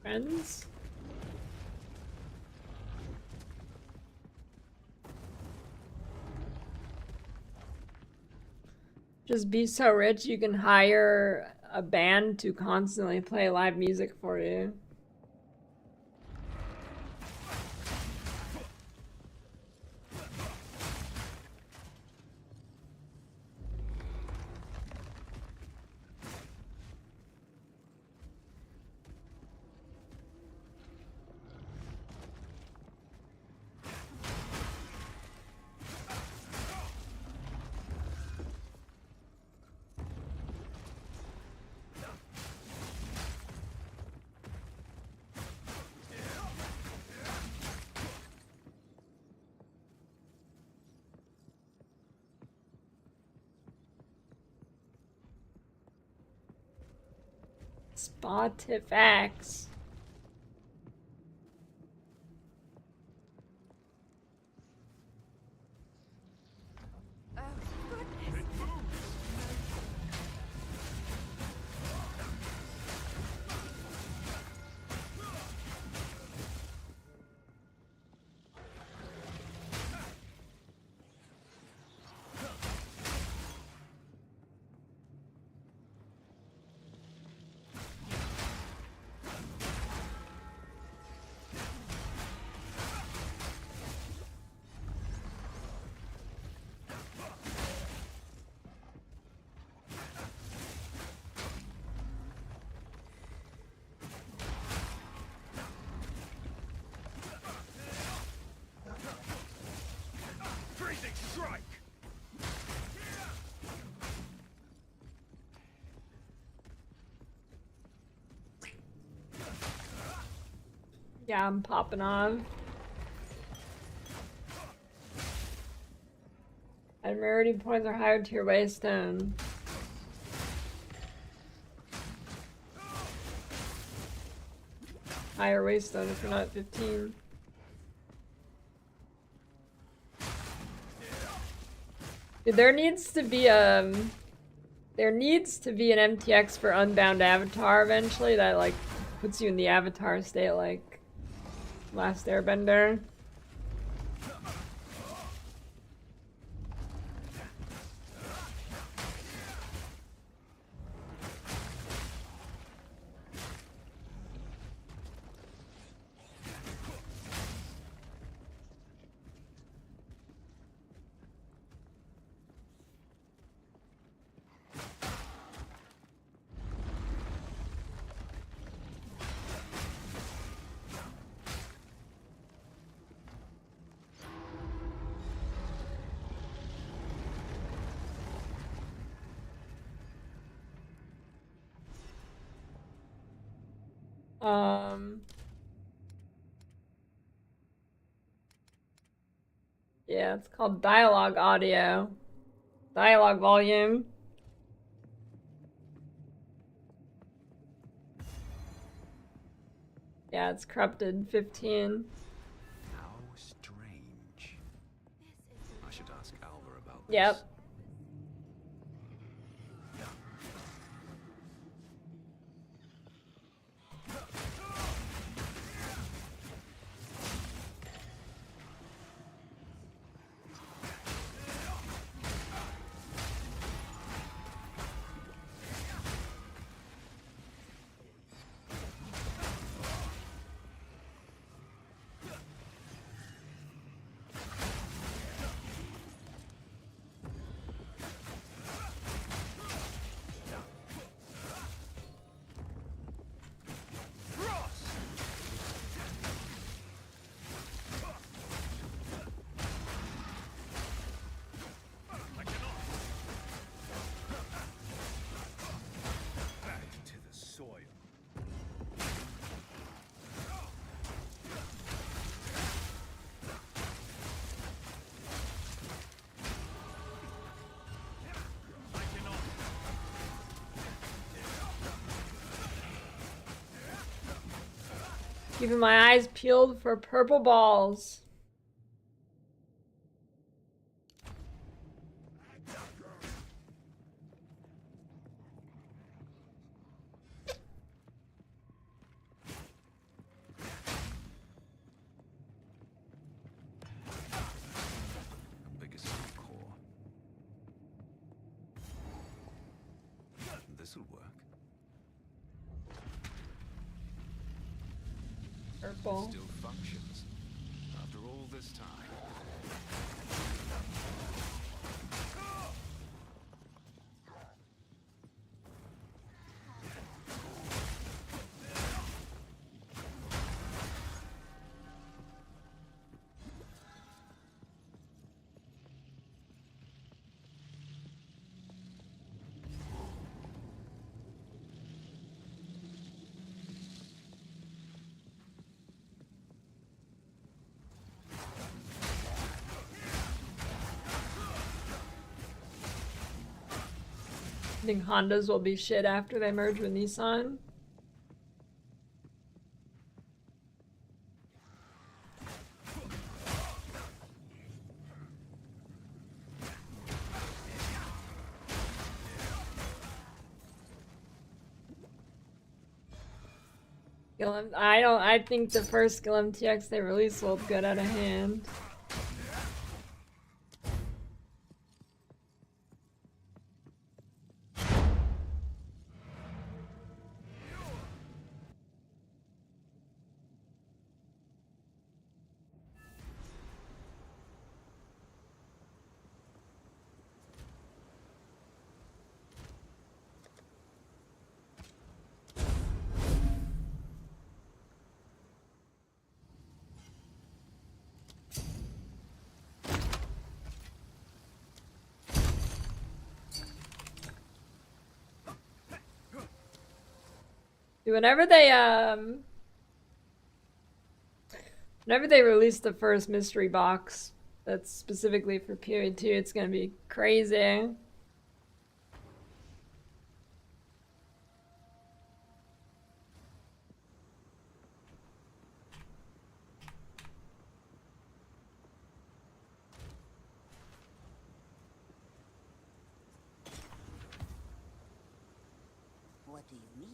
Friends? Just be so rich you can hire a band to constantly play live music for you. Spotifx. Freezing strike! Yeah, I'm popping on. Admiralty points are higher to your waystone. Higher waystone if you're not at 15. Dude, there needs to be an MTX for Unbound Avatar eventually that like puts you in the Avatar state like Last Airbender. Yeah, it's called dialogue audio. Dialogue volume. Yeah, it's corrupted 15. How strange. I should ask Alva about this. Yep. Keeping my eyes peeled for purple balls. this'll work. Purple. Still functions after all this time. I think Hondas will be shit after they merge with Nissan. I think the first Skill MTX they released will get out of hand. Whenever they release the first mystery box that's specifically for PoE 2, it's gonna be crazy. What do you mean?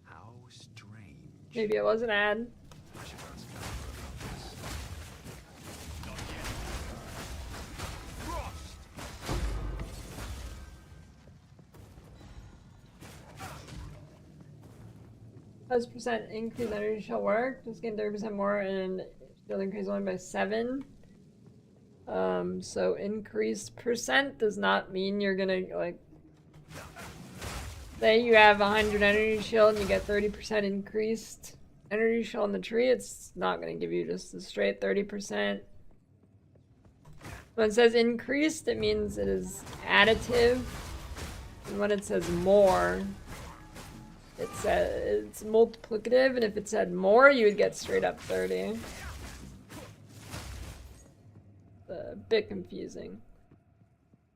How strange. Maybe it was an ad. I should ask Alva about this. Not yet. Frost! Does percent increase energy shall work? Just gain 30% more and shield increase only by 7. So increased percent does not mean you're gonna, like, say you have 100 energy shield and you get 30% increased energy shield on the tree, it's not gonna give you just a straight 30%. When it says increased, it means it is additive. And when it says more, it's multiplicative, and if it said more, you would get straight up 30. A bit confusing.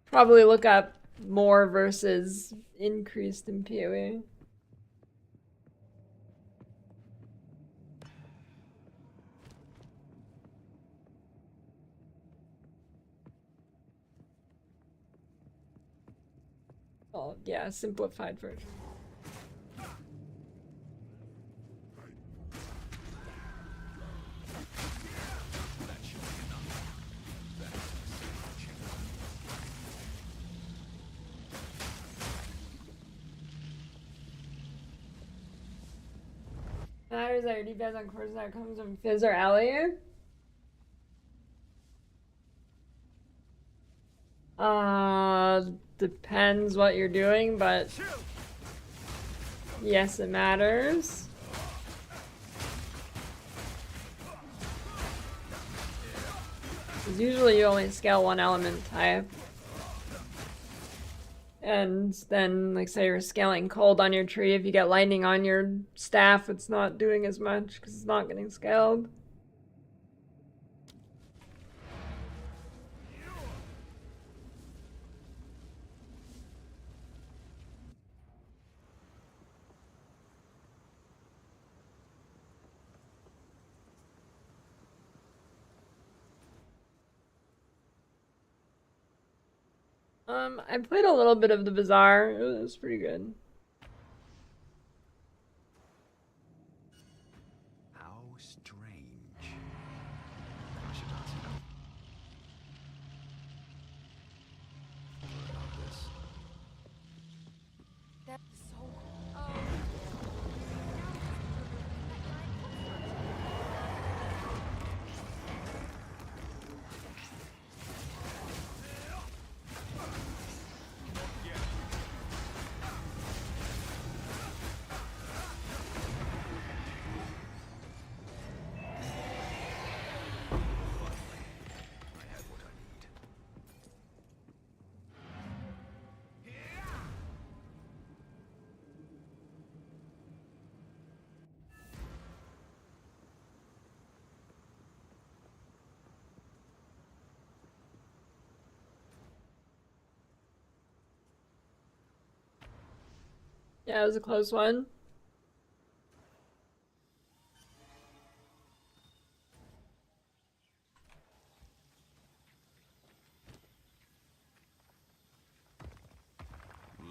Probably look up more versus increased in PoE. Oh yeah, simplified version. Matters that your defense on courses that comes from Fizz or Ellie. Depends what you're doing, but yes, it matters. Because usually you only scale one element type. And then, like, say you're scaling cold on your tree, if you get lightning on your staff, it's not doing as much because it's not getting scaled. I played a little bit of the Bazaar. It was pretty good. How strange. I should ask about this. That's so. Oh. I have what I need. Yeah, it was a close one.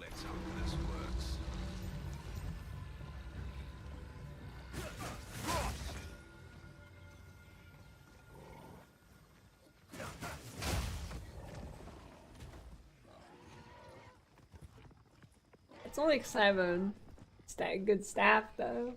Let's hope this works. It's only because I have a good staff, though.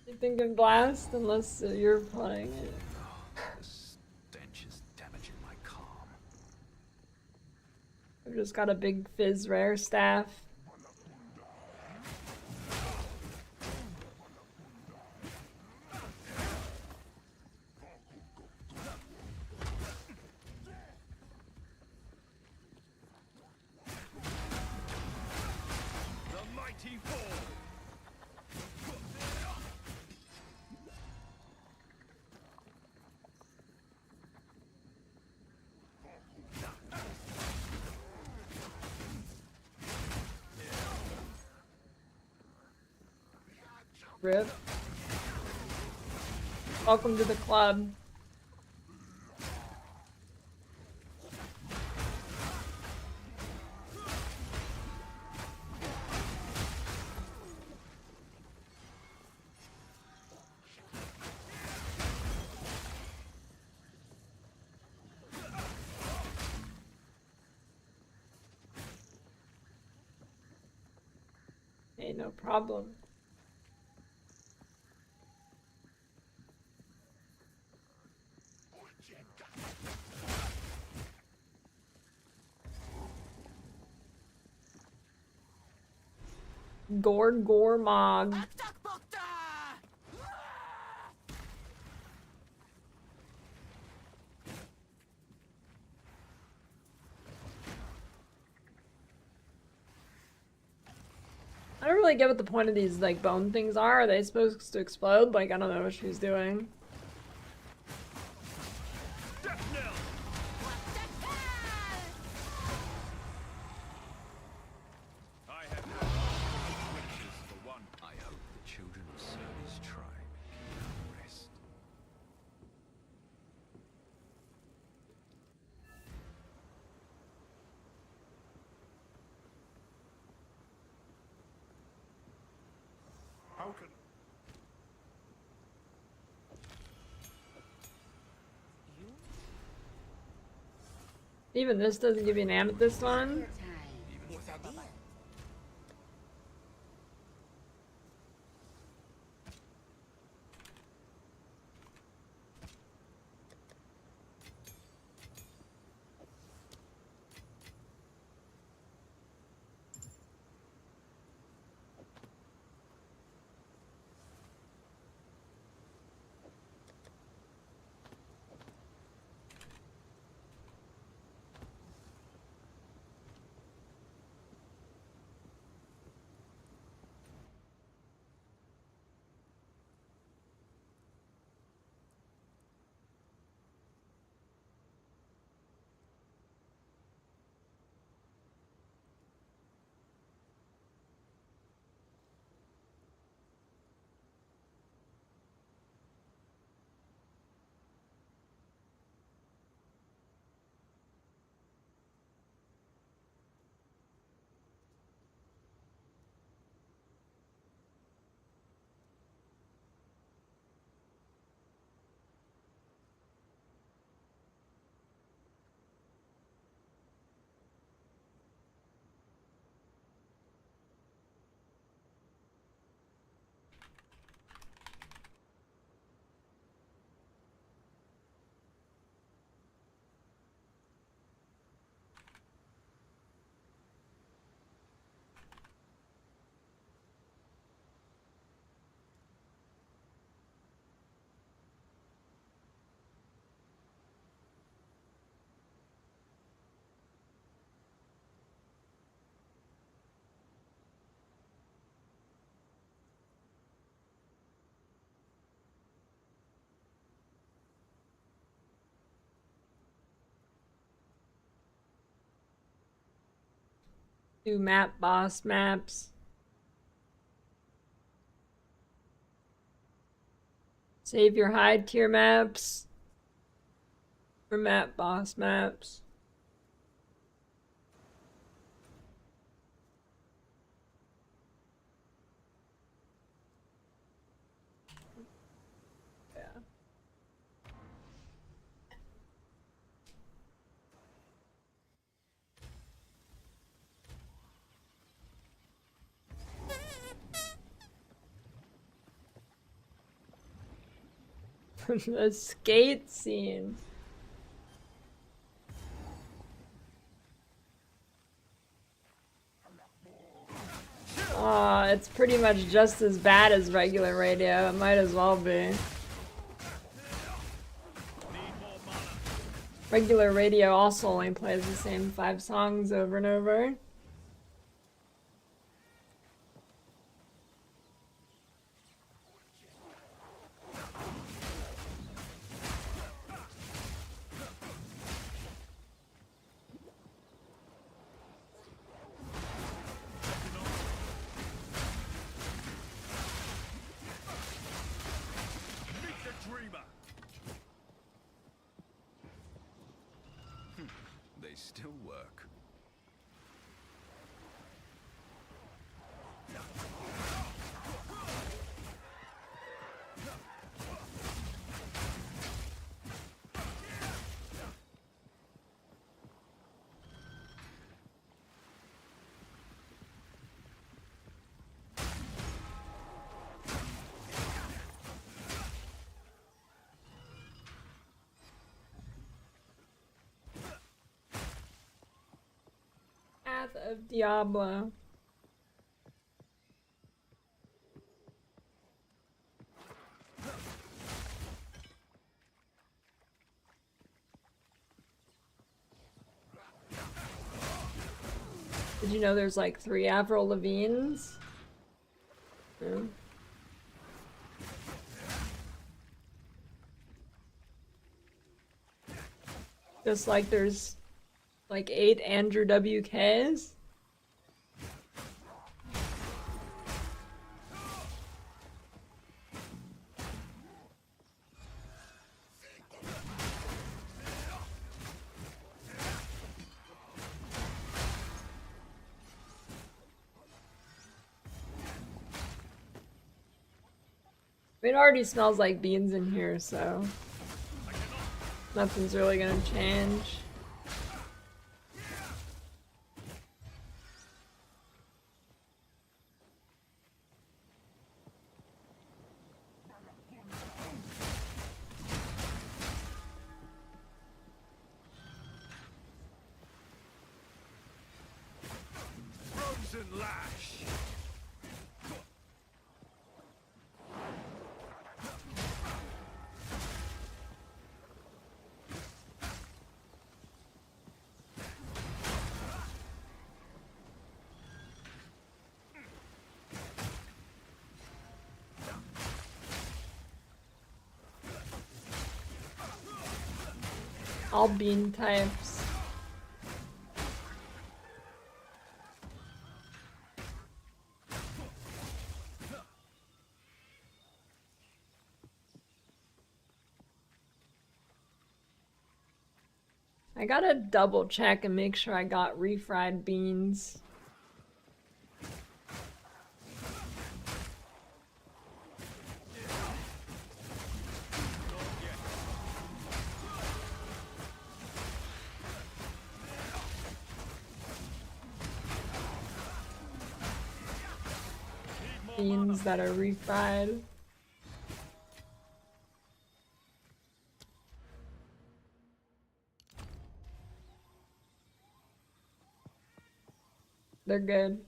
You thinking Blast, unless you're playing it. The stench is damaging my calm. I've just got a big Fizz rare staff. The mighty fall. Rip. Welcome to the club. Hey, no problem. Gormog. I don't really get what the point of these, like, bone things are. Are they supposed to explode? Like, I don't know what she's doing. I have no wishes for one. I hope the children of Cerny's tribe can rest. broken. Even this doesn't give you an amethyst one? Do map boss maps. Save your high tier maps for map boss maps. The skate scene. Aw, it's pretty much just as bad as regular radio. It might as well be. Regular radio also only plays the same 5 songs over and over. They still work. Path of Diablo. Did you know there's like 3 Avril Lavignes? No. Just like there's like 8 Andrew WKs. It already smells like beans in here, so nothing's really gonna change. Frozen lash. All bean types. I gotta double check and make sure I got refried beans. Beans that are refried. They're good.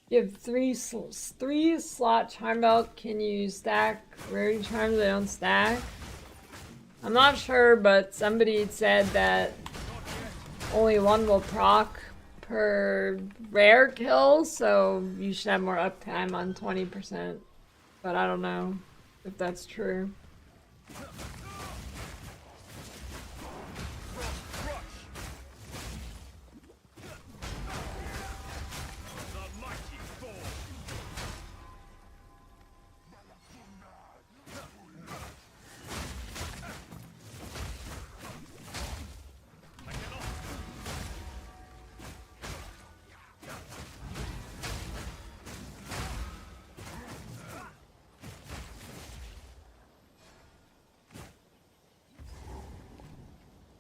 You have three slot charm belt. Can you stack rarity charms? They don't stack. I'm not sure, but somebody said that only one will proc per rare kill, so you should have more uptime on 20%. But I don't know if that's true.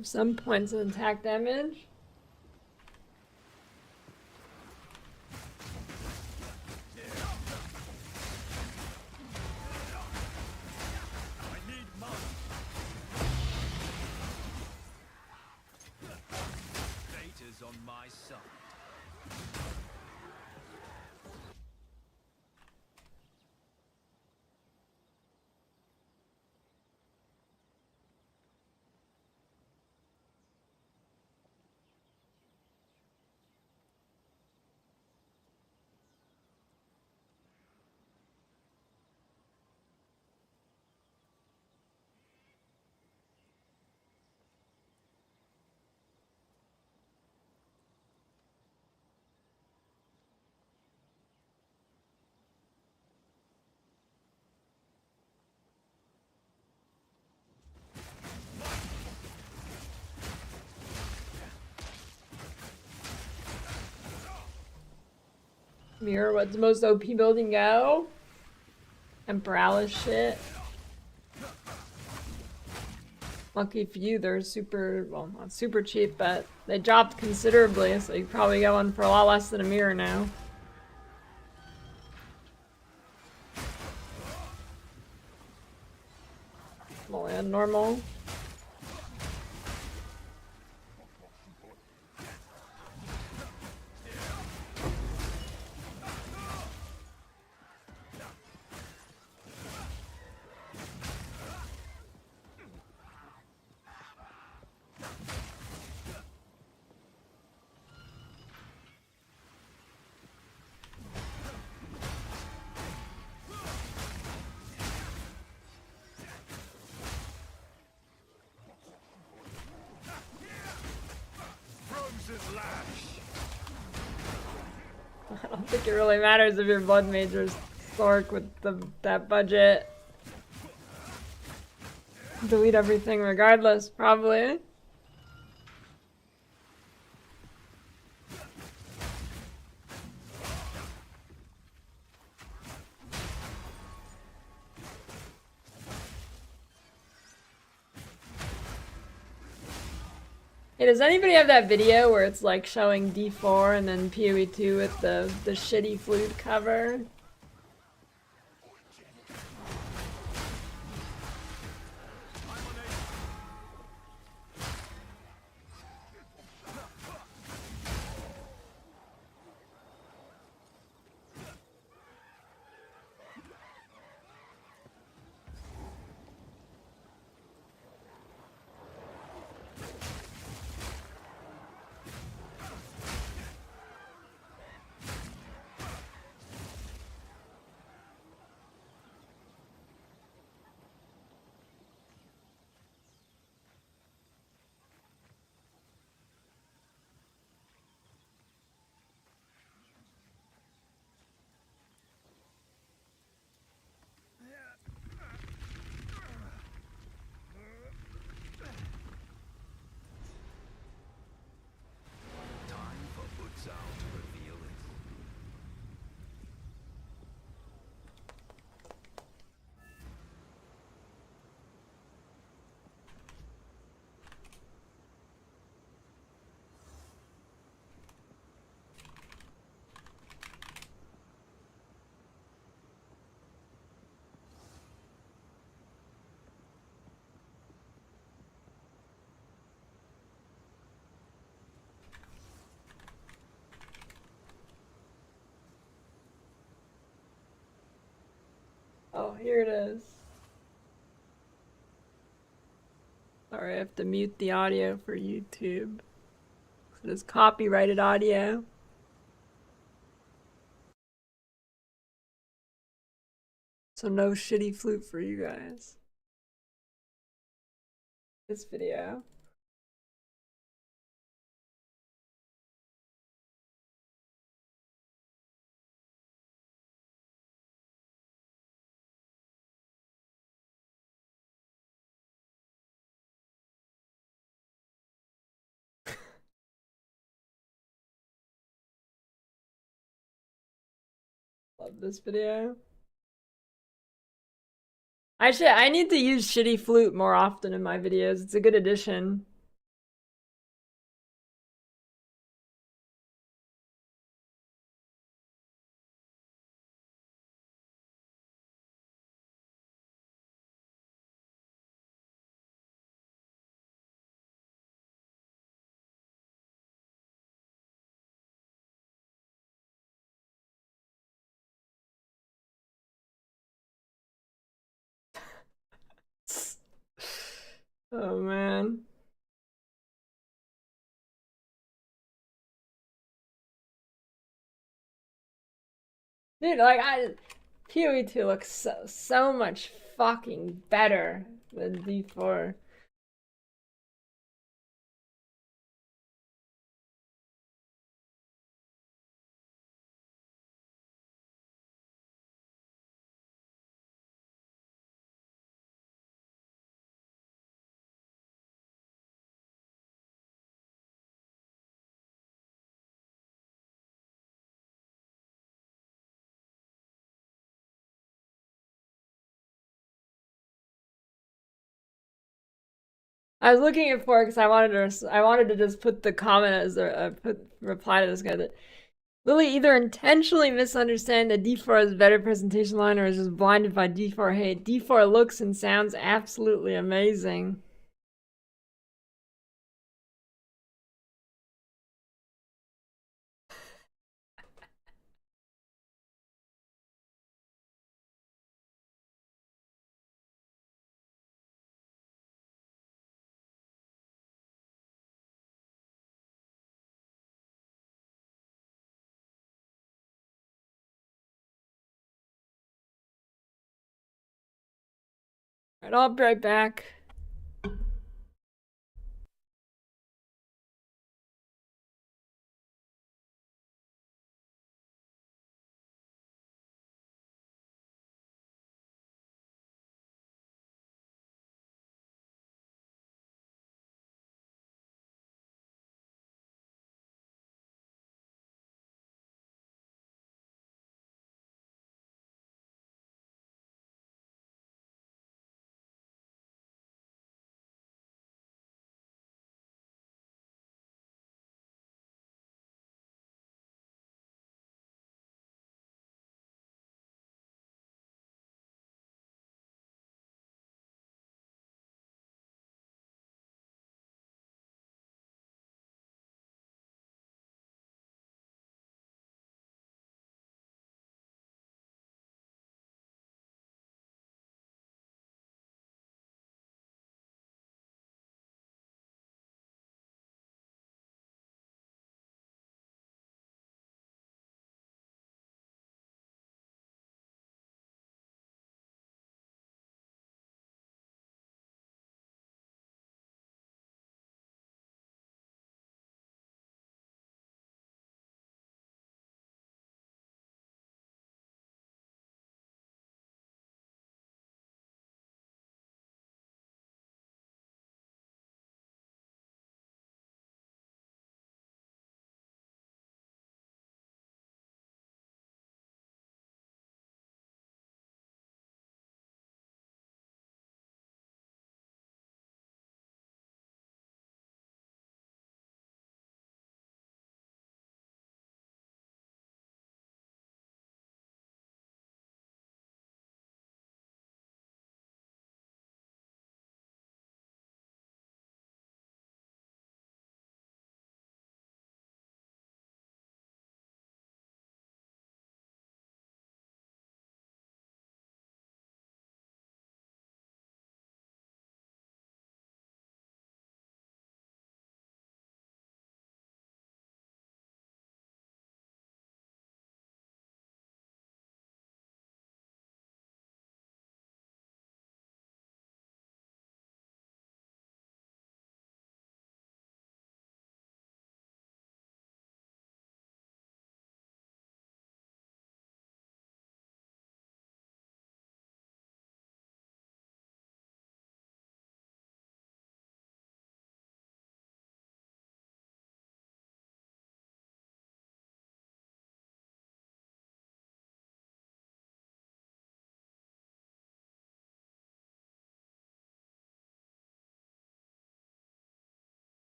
Some points of attack damage. Fate is on my side. Mirror, what's the most OP building go? Emperor shit. Lucky for you, they're super, well, not super cheap, but they dropped considerably, so you probably get one for a lot less than a mirror now. Well, and normal. I don't think it really matters if your blood mage's Thork with that budget. Delete everything regardless, probably. Hey, does anybody have that video where it's like showing D4 and then PoE 2 with the shitty flute cover? Time for Exile to reveal it. Oh, here it is. Sorry, I have to mute the audio for YouTube. It is copyrighted audio. So no shitty flute for you guys. This video. Love this video. I need to use shitty flute more often in my videos. It's a good addition. Oh man. Dude, like PoE 2 looks so much fucking better than D4. I was looking at for because I wanted to just put the comment as a reply to this guy that Lily either intentionally misunderstand that D4 is a better presentation line or is just blinded by D4 hate. D4 looks and sounds absolutely amazing. Alright, I'll be right back.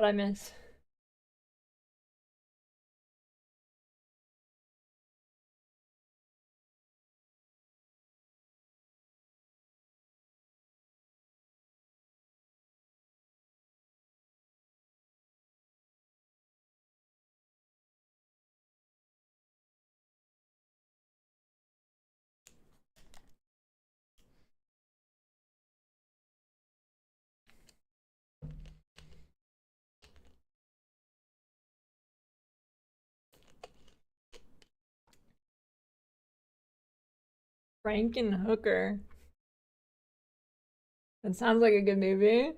What I miss? Frankenhooker. That sounds like a good movie.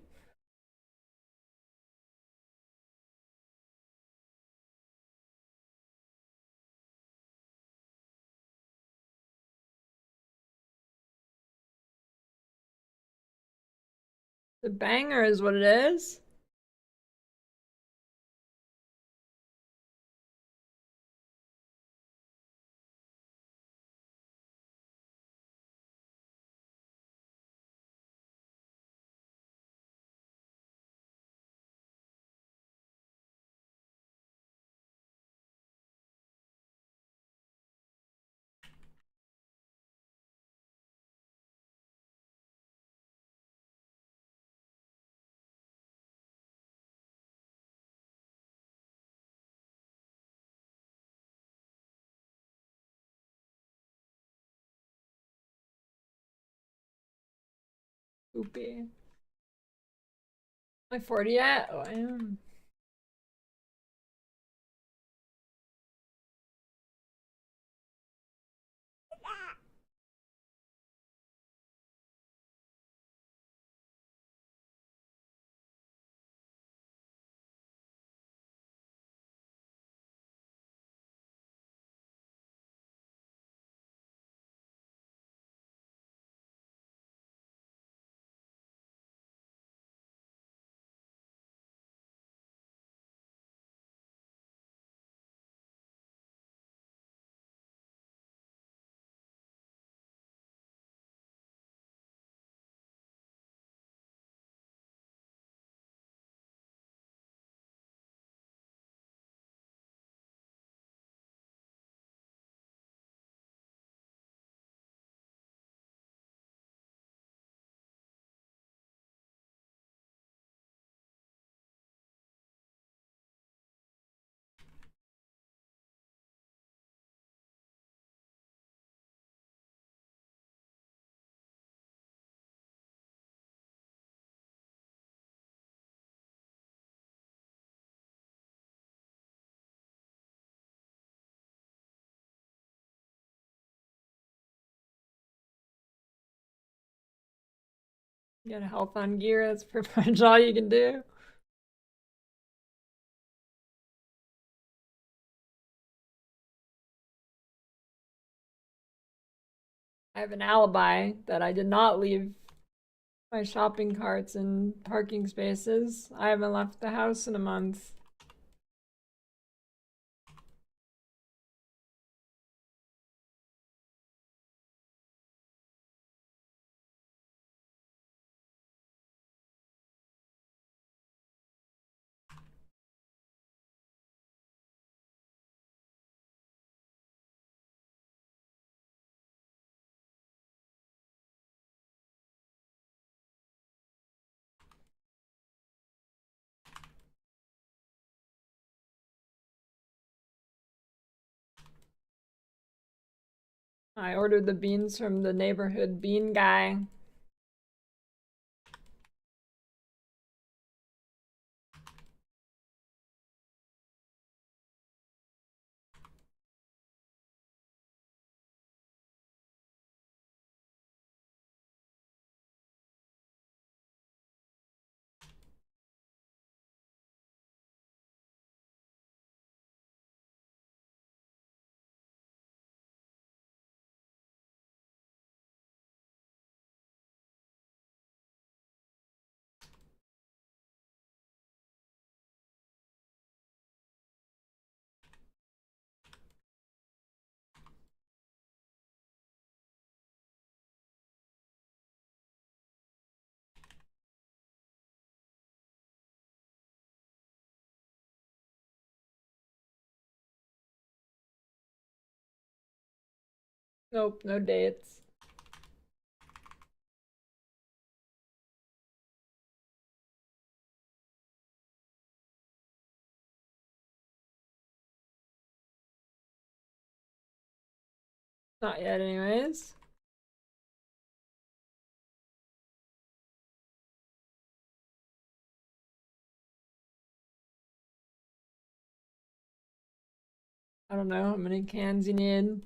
The banger is what it is. Poopy. Am I 40 yet? Oh, I am. Get health on gear, that's pretty much all you can do. I have an alibi that I did not leave my shopping carts in parking spaces. I haven't left the house in a month. I ordered the beans from the neighborhood bean guy. Nope, no dates. Not yet, anyways. I don't know how many cans you need.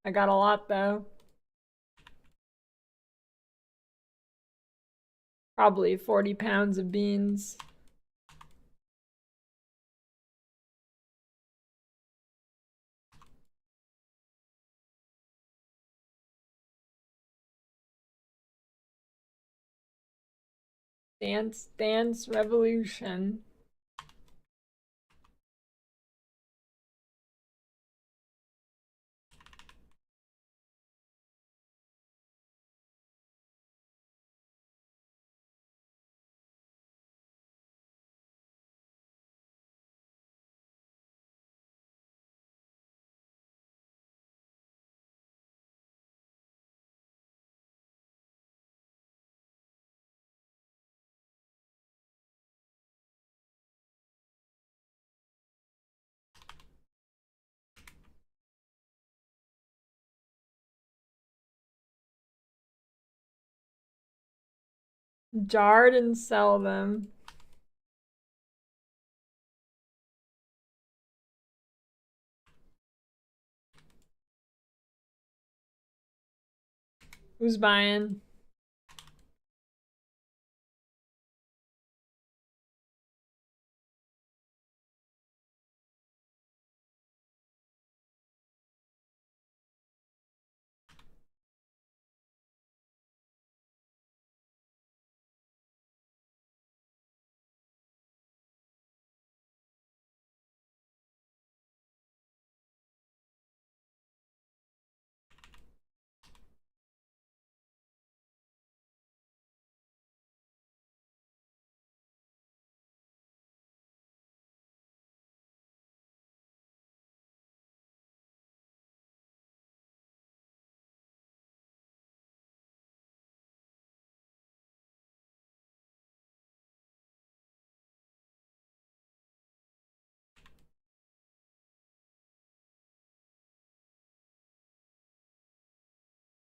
I got a lot though. Probably 40 pounds of beans. Dance, dance, revolution. Jarred and sell them. Who's buying?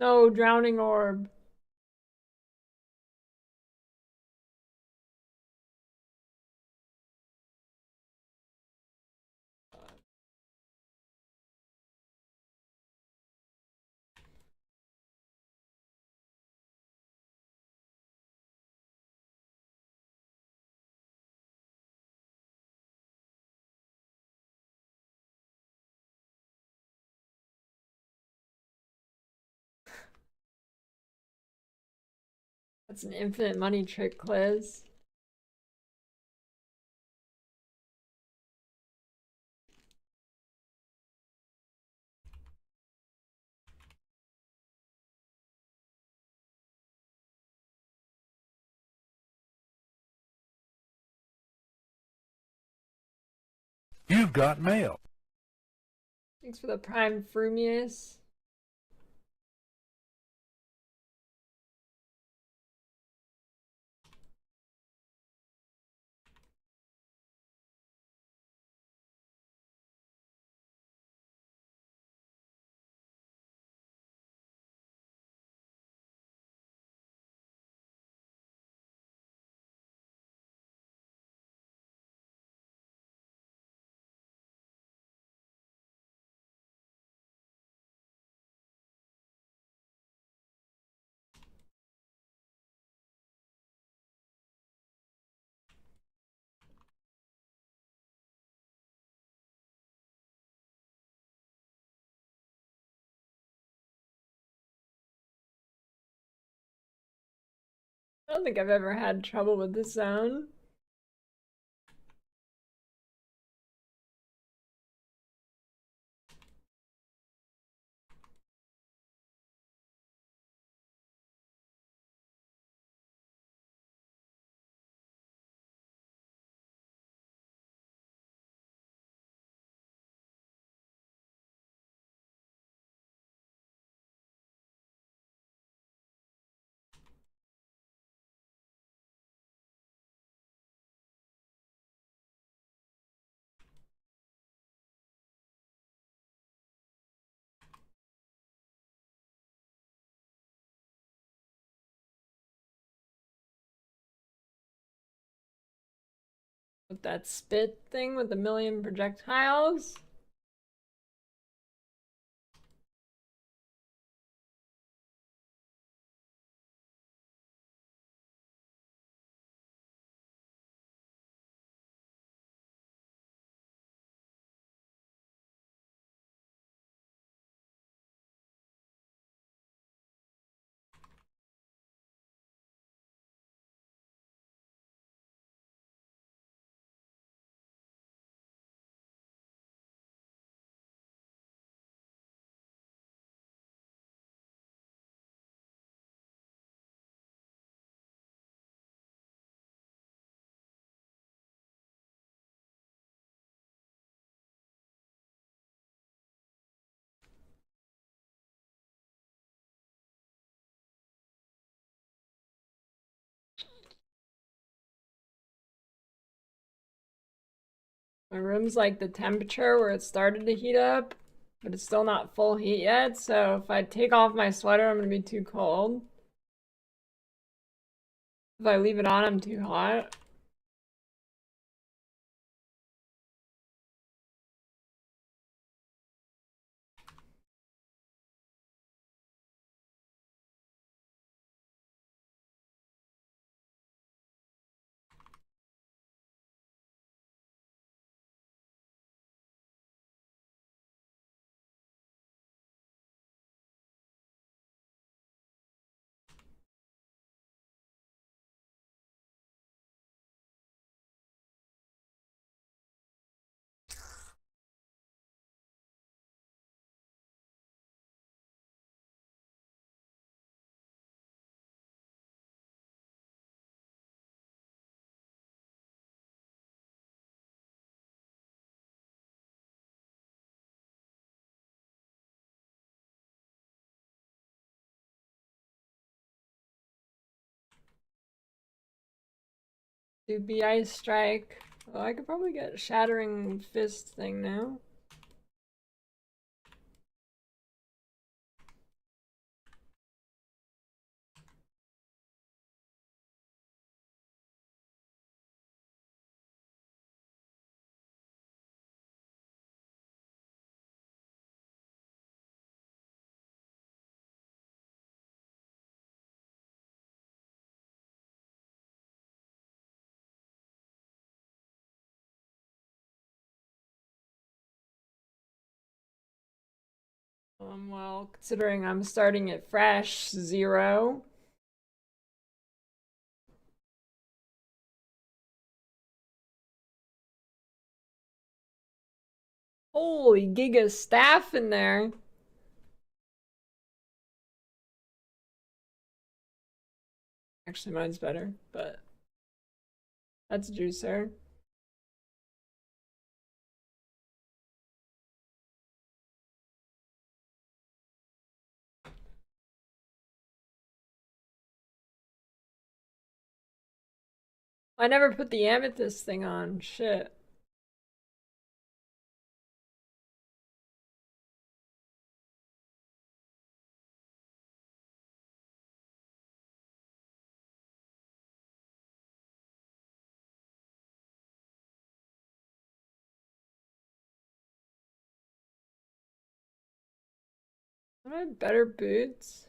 No, drowning orb. That's an infinite money trick, Liz. You've got mail. Thanks for the prime Frumius. I don't think I've ever had trouble with this zone. With that spit thing with a million projectiles. My room's like the temperature where it started to heat up, but it's still not full heat yet, so if I take off my sweater, I'm gonna be too cold. If I leave it on, I'm too hot. Do be ice strike. Oh, I could probably get shattering fist thing now. Well, considering I'm starting at fresh 0. Holy giga staff in there. Actually, mine's better, but that's juicer. I never put the amethyst thing on. Shit. I have better boots.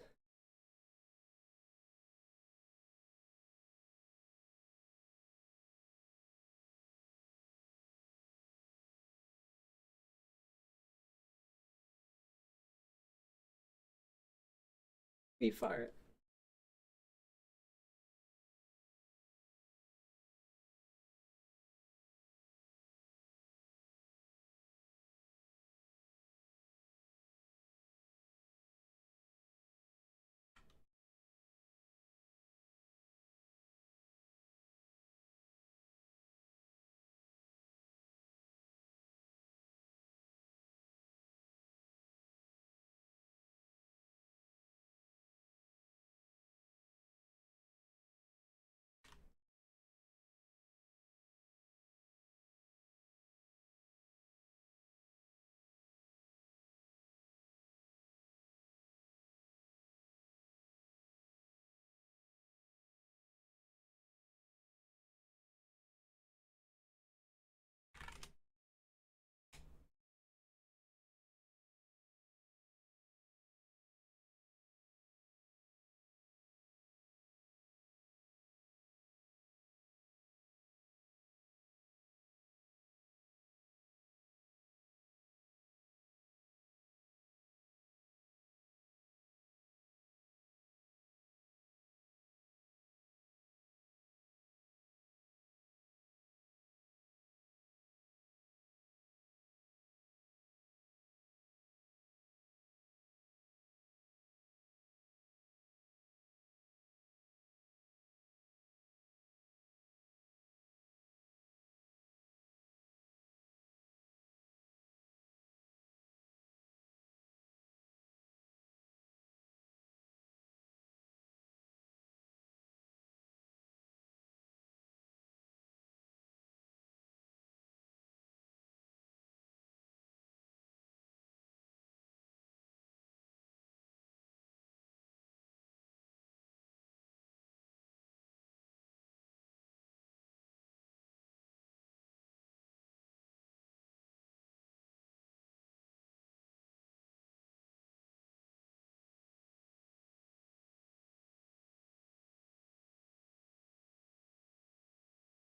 Be fart.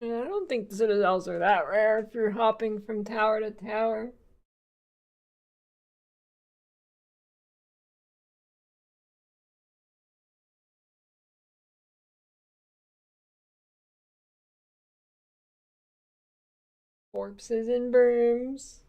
I don't think the citadels are that rare if you're hopping from tower to tower. Corpses and brooms.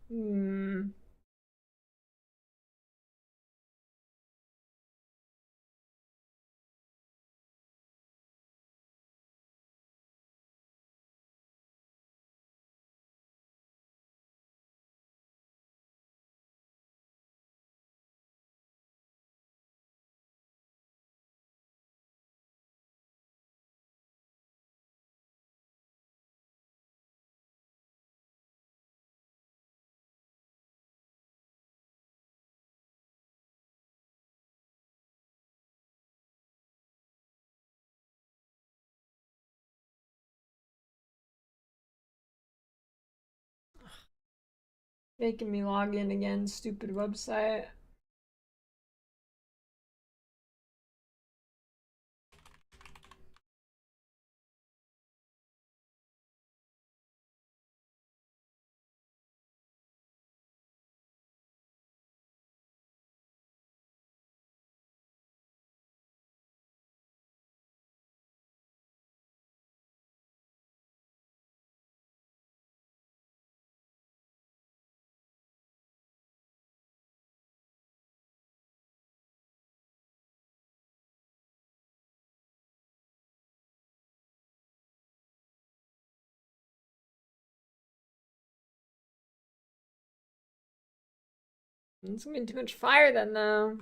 Hmm. Making me log in again, stupid website. It's gonna be too much fire then, though.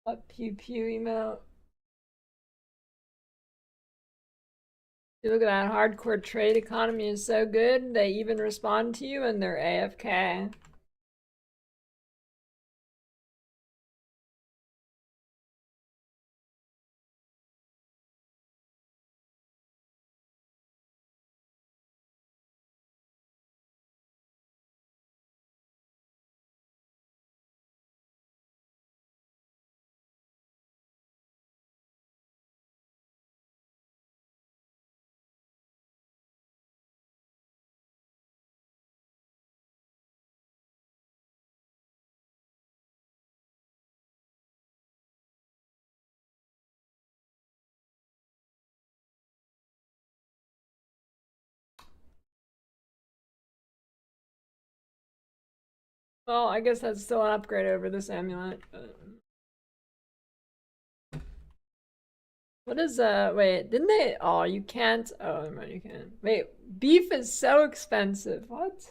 A pew pew emote. You look at that hardcore trade economy is so good, they even respond to you and they're AFK. Well, I guess that's still an upgrade over this amulet, but... What is wait, didn't they oh you can't oh never mind, you can't. Wait, beef is so expensive. What?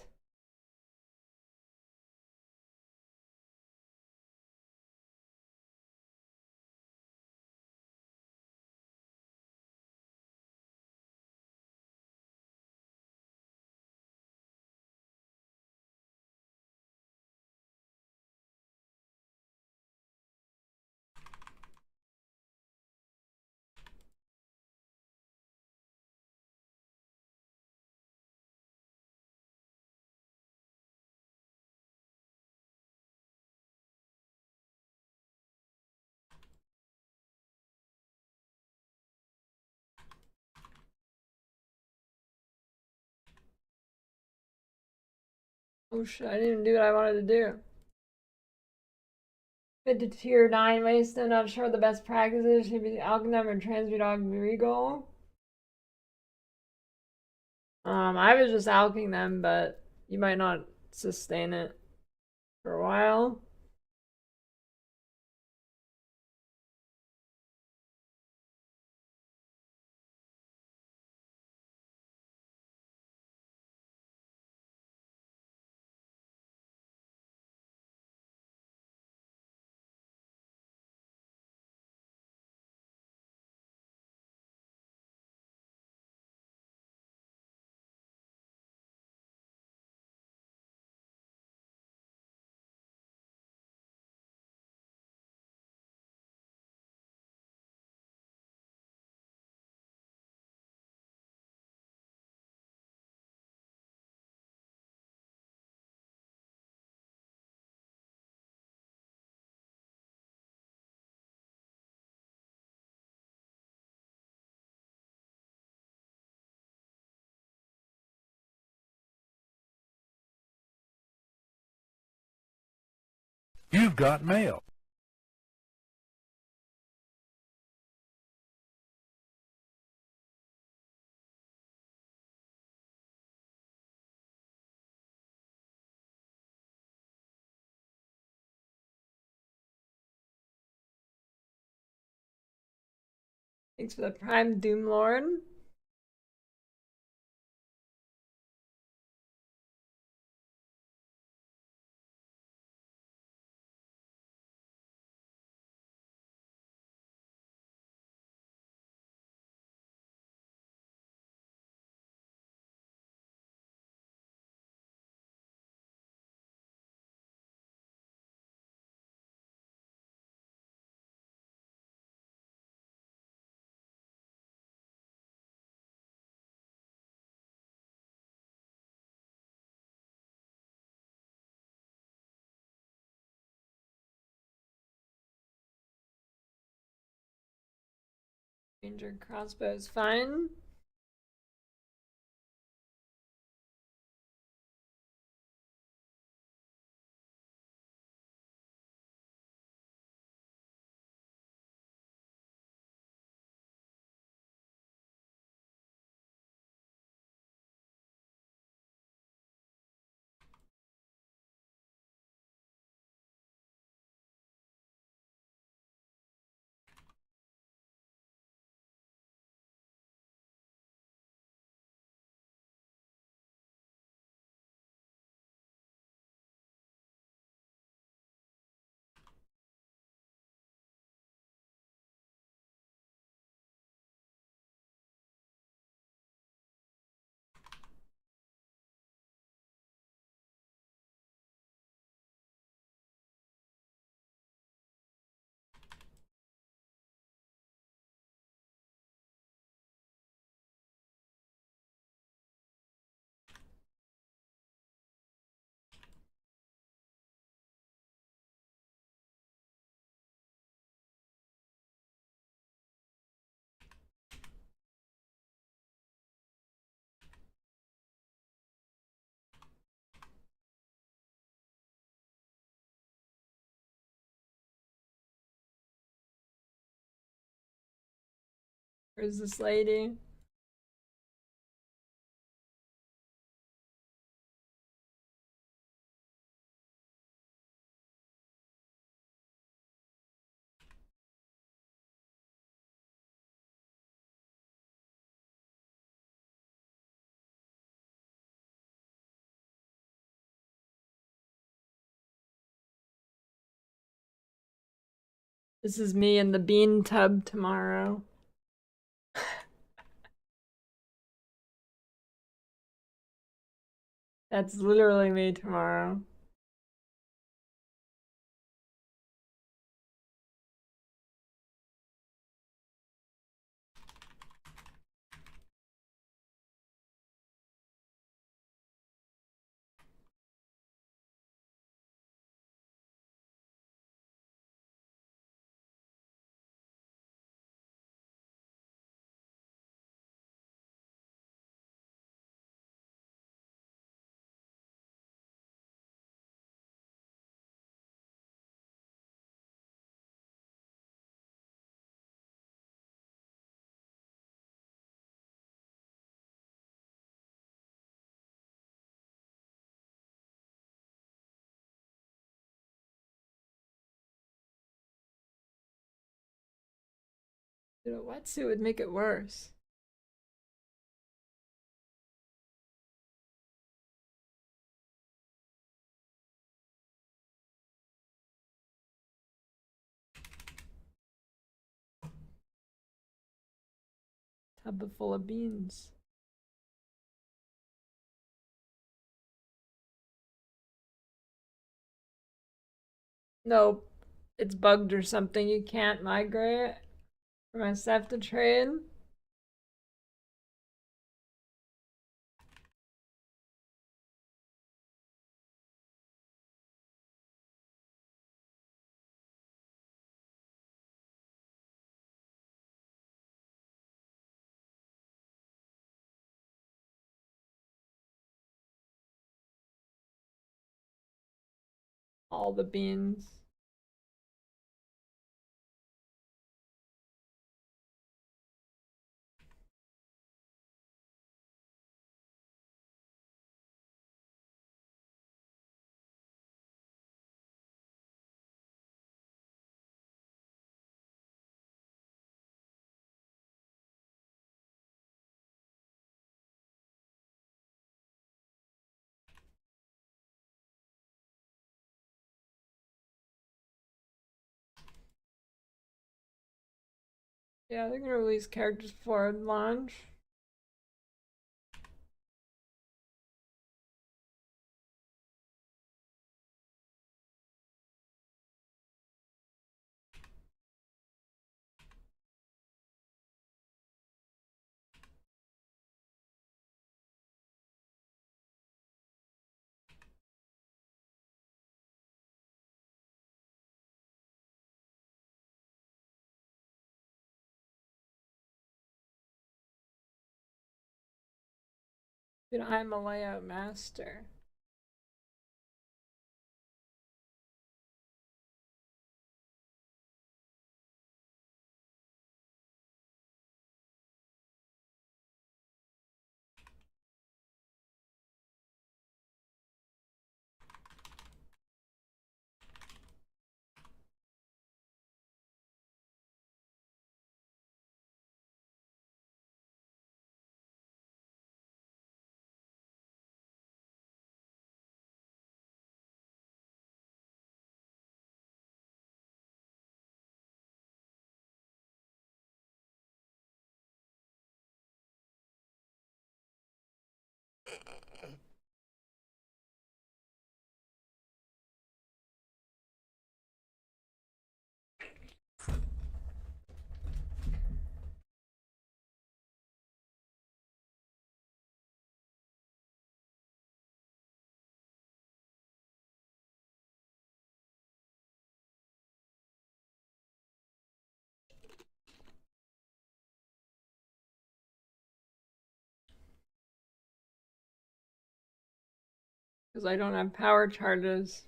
Oh shit, I didn't even do what I wanted to do. Mid to tier 9 wasteland, not sure the best practices should be Alchemist or Transmute Regal. I was just alching them, but you might not sustain it for a while. You've got mail. Thanks for the Prime Doom Lord. Ranger crossbow is fine. Where's this lady? This is me in the bean tub tomorrow. That's literally me tomorrow. Dude, a wetsuit would make it worse. Tub full of beans. Nope. It's bugged or something. You can't migrate. For my stuff to trade. All the beans. Yeah, they're gonna release characters before launch. Dude, I'm a layout master. Because I don't have power charges.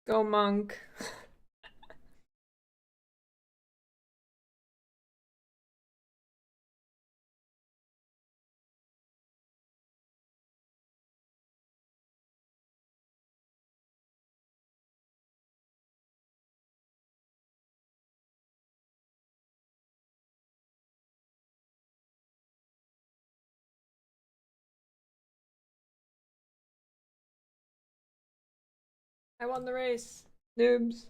Go monk. I won the race. Noobs.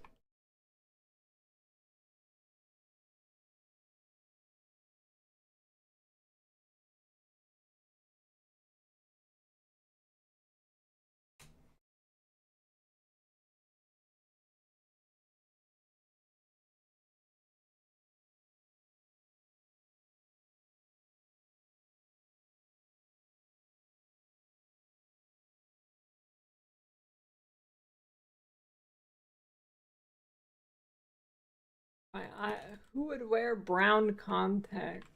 Who would wear brown contacts?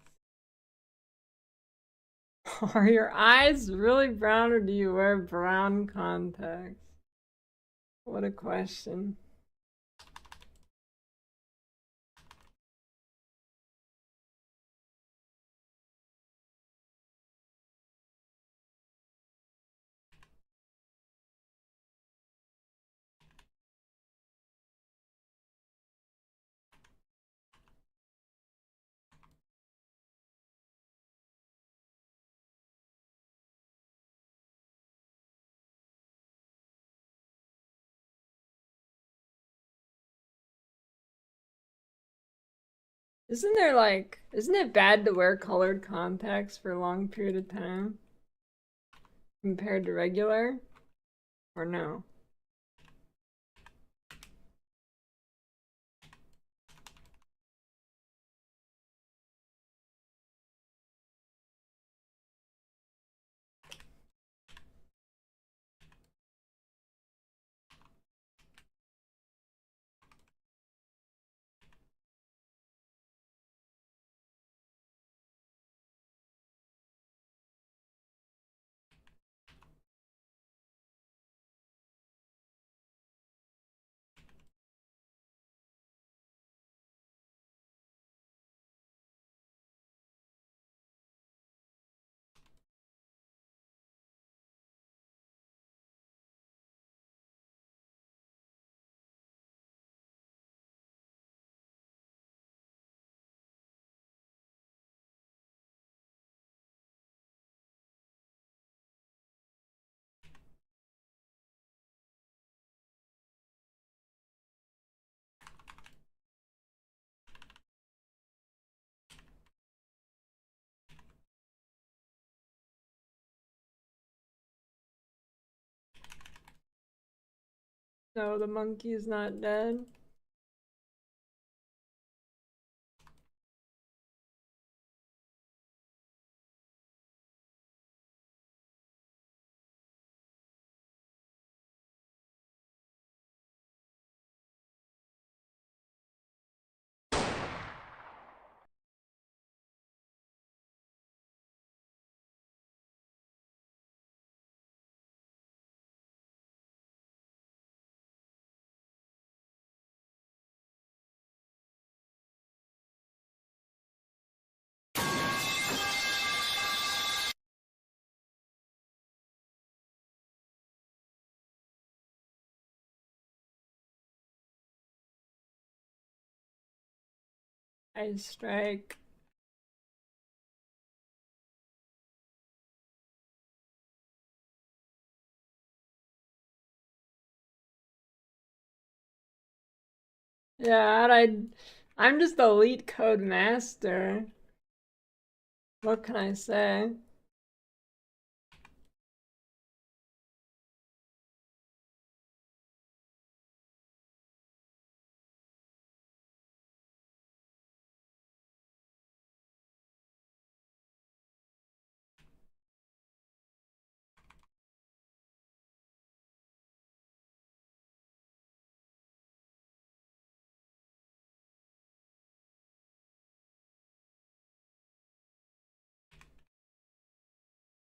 Are your eyes really brown or do you wear brown contacts? What a question. Isn't it bad to wear colored contacts for a long period of time compared to regular? Or no? No, the monkey's not dead. I strike. Yeah, I'm just elite code master. What can I say?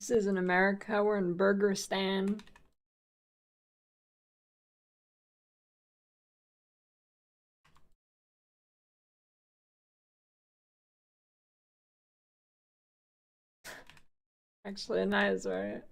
This isn't America, we're in Burgerstan. Actually, nice, right?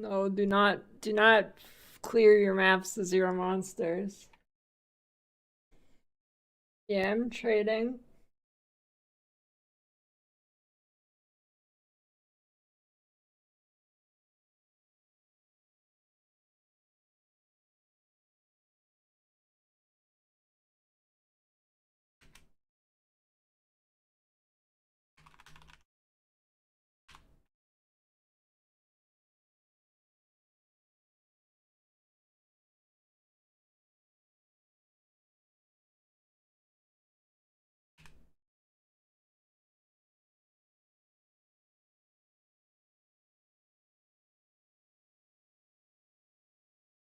No, do not clear your maps to 0 monsters. Yeah, I'm trading.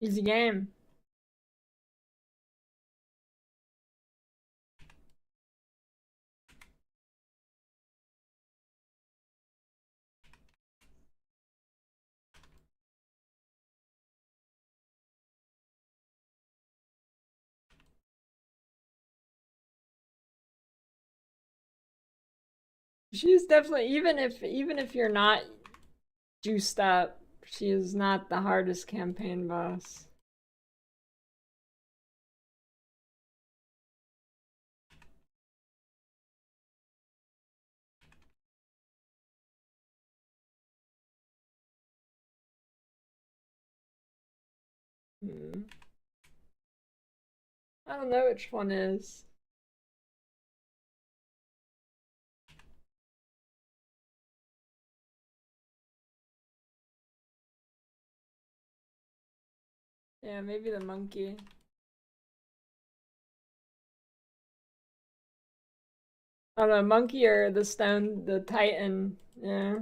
Easy game. She's definitely, even if you're not juiced up, she is not the hardest campaign boss. I don't know which one is. Yeah, maybe the monkey. I don't know, monkey or the stone, the titan. Yeah.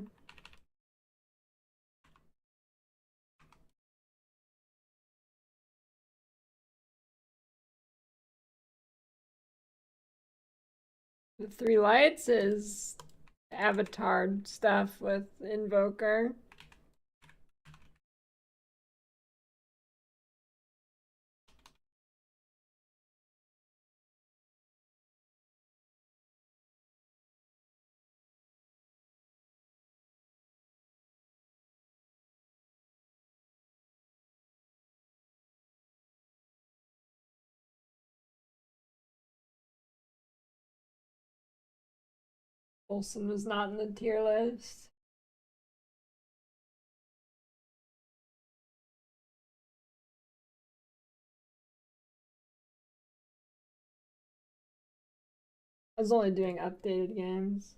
The 3 lights is avatar stuff with Invoker. Olsen was not in the tier list. I was only doing updated games.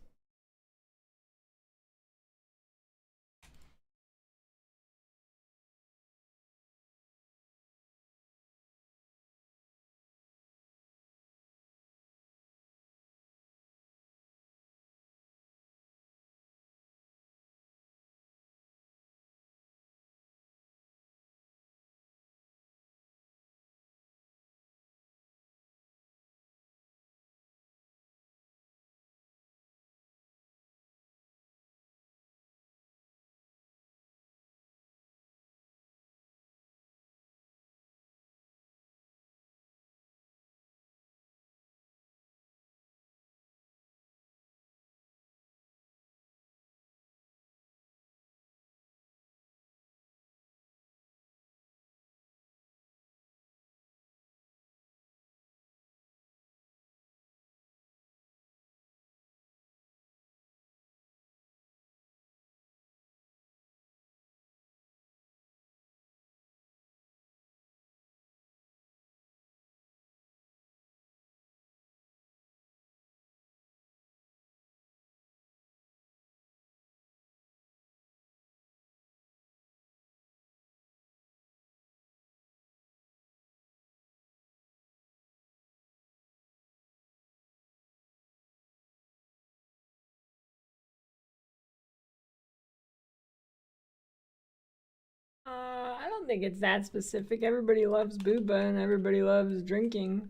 I don't think it's that specific. Everybody loves booba and everybody loves drinking.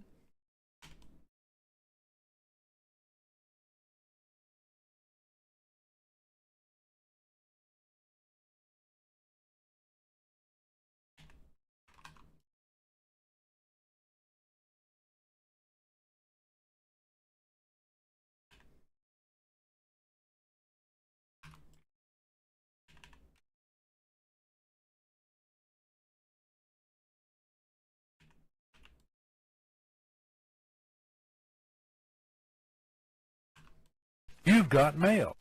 You've got mail.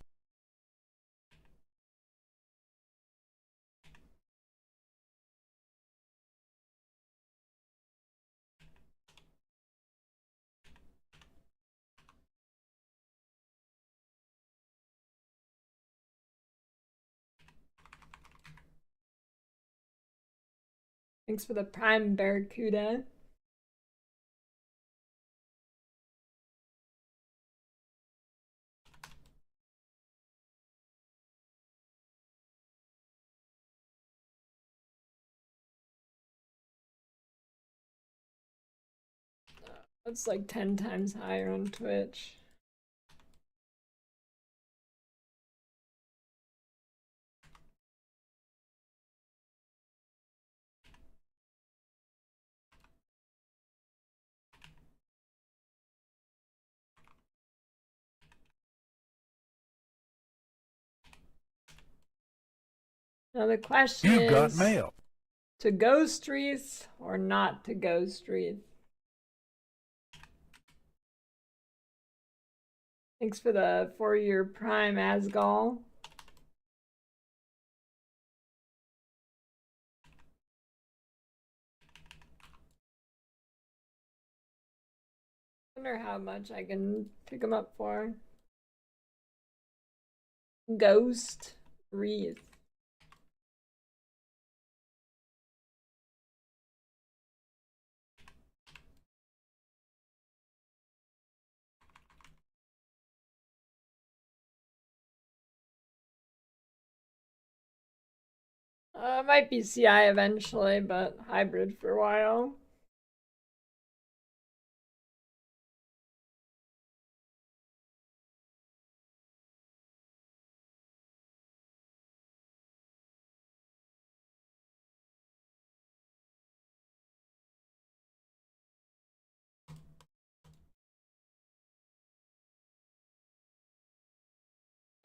Thanks for the Prime Barracuda. That's like 10 times higher on Twitch. Now the question You've is, got mail. to go Streets or not to go Streets? Thanks for the 4-year Prime Asgal. Wonder how much I can pick them up for. Ghost Wreath. Might be CI eventually, but hybrid for a while.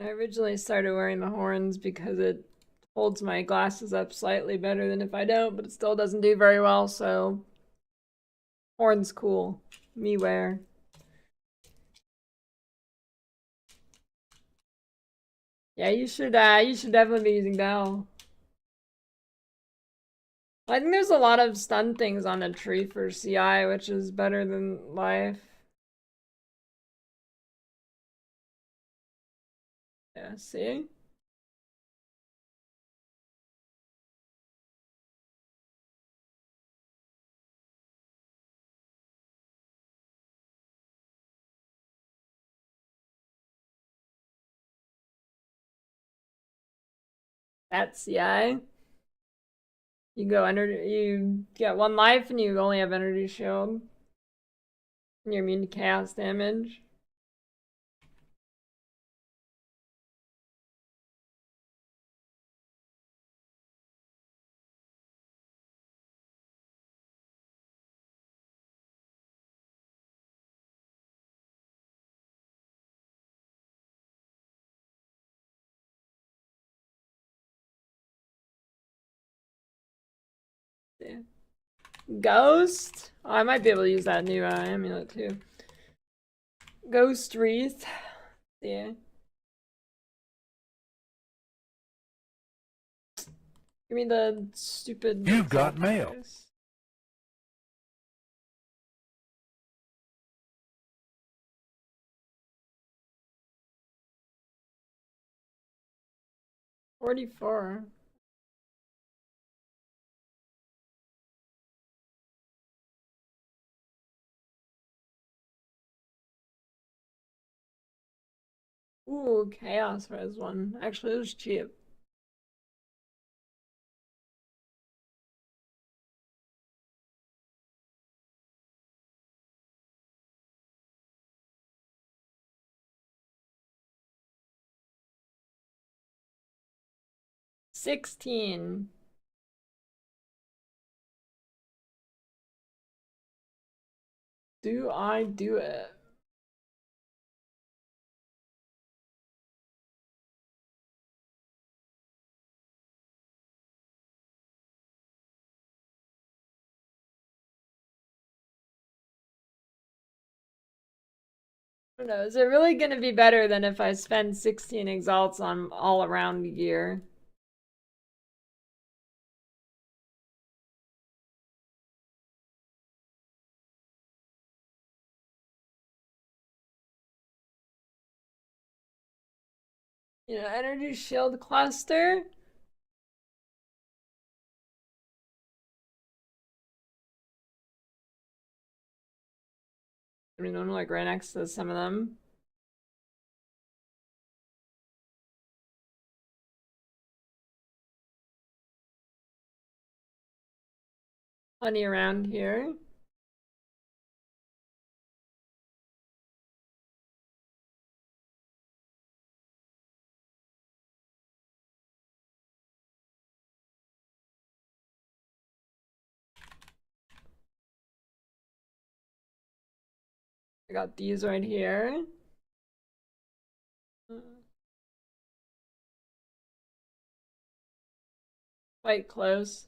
I originally started wearing the horns because it holds my glasses up slightly better than if I don't, but it still doesn't do very well, so horns cool. Me wear. Yeah, you should definitely be using Bell. I think there's a lot of stun things on a tree for CI, which is better than life. Yeah, see? That's CI. You get 1 life and you only have energy shield. And you're immune to chaos damage. Yeah. Ghost? Oh, I might be able to use that new amulet too. Ghost Wreath. Yeah. Give me the stupid. You've got mail. 44. Ooh, Chaos Res one. Actually, it was cheap. $16. Do I do it? I don't know, is it really gonna be better than if I spend 16 exalts on all around gear? You know, energy shield cluster? I mean, I'm like right next to some of them. Plenty around here. I got these right here. Quite close.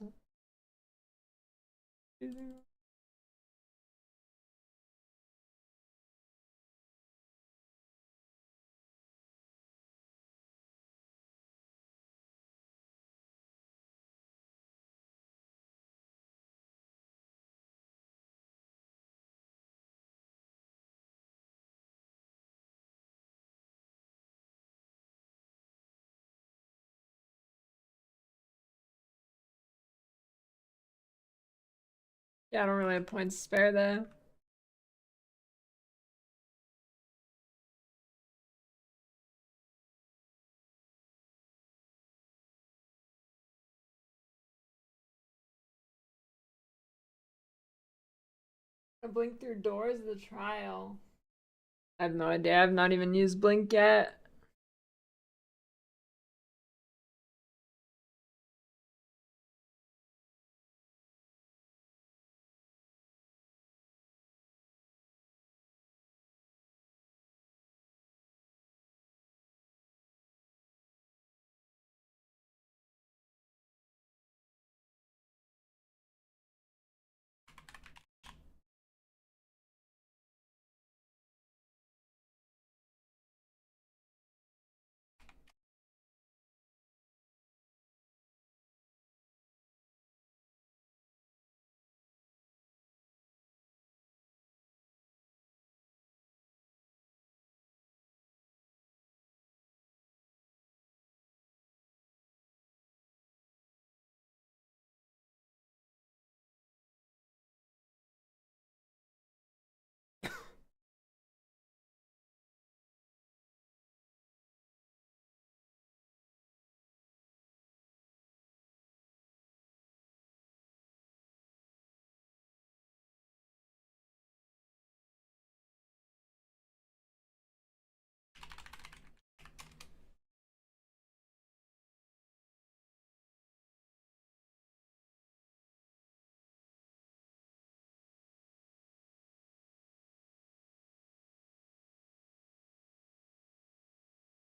Yeah, I don't really have points to spare though. I blink through doors of the trial. I have no idea. I've not even used blink yet.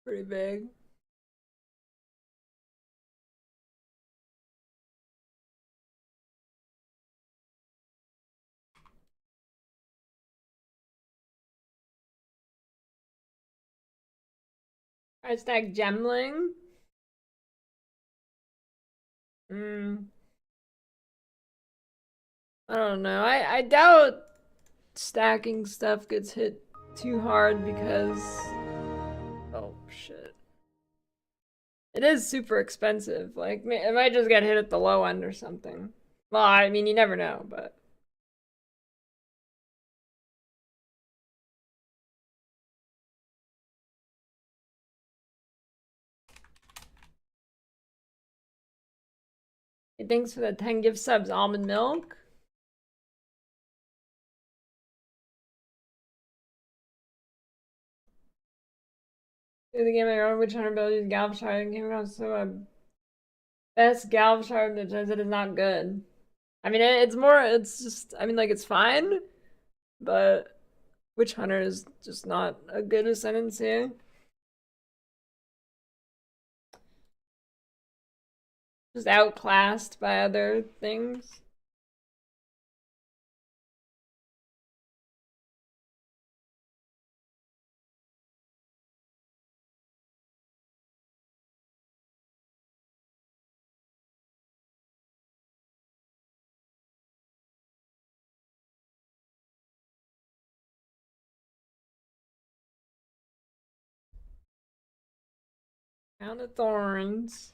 Pretty big. I stack gemling. I don't know. I doubt stacking stuff gets hit too hard because oh shit. It is super expensive. Like it might just get hit at the low end or something. Well, I mean you never know, but hey, thanks for the 10 gift subs, almond milk. Through the game I own which 100 abilities Galvashard and came across so best Galvashard that says it is not good. I mean it's more it's just I mean like it's fine, but Witch Hunter is just not a good ascendancy. Just outclassed by other things. Crown of Thorns.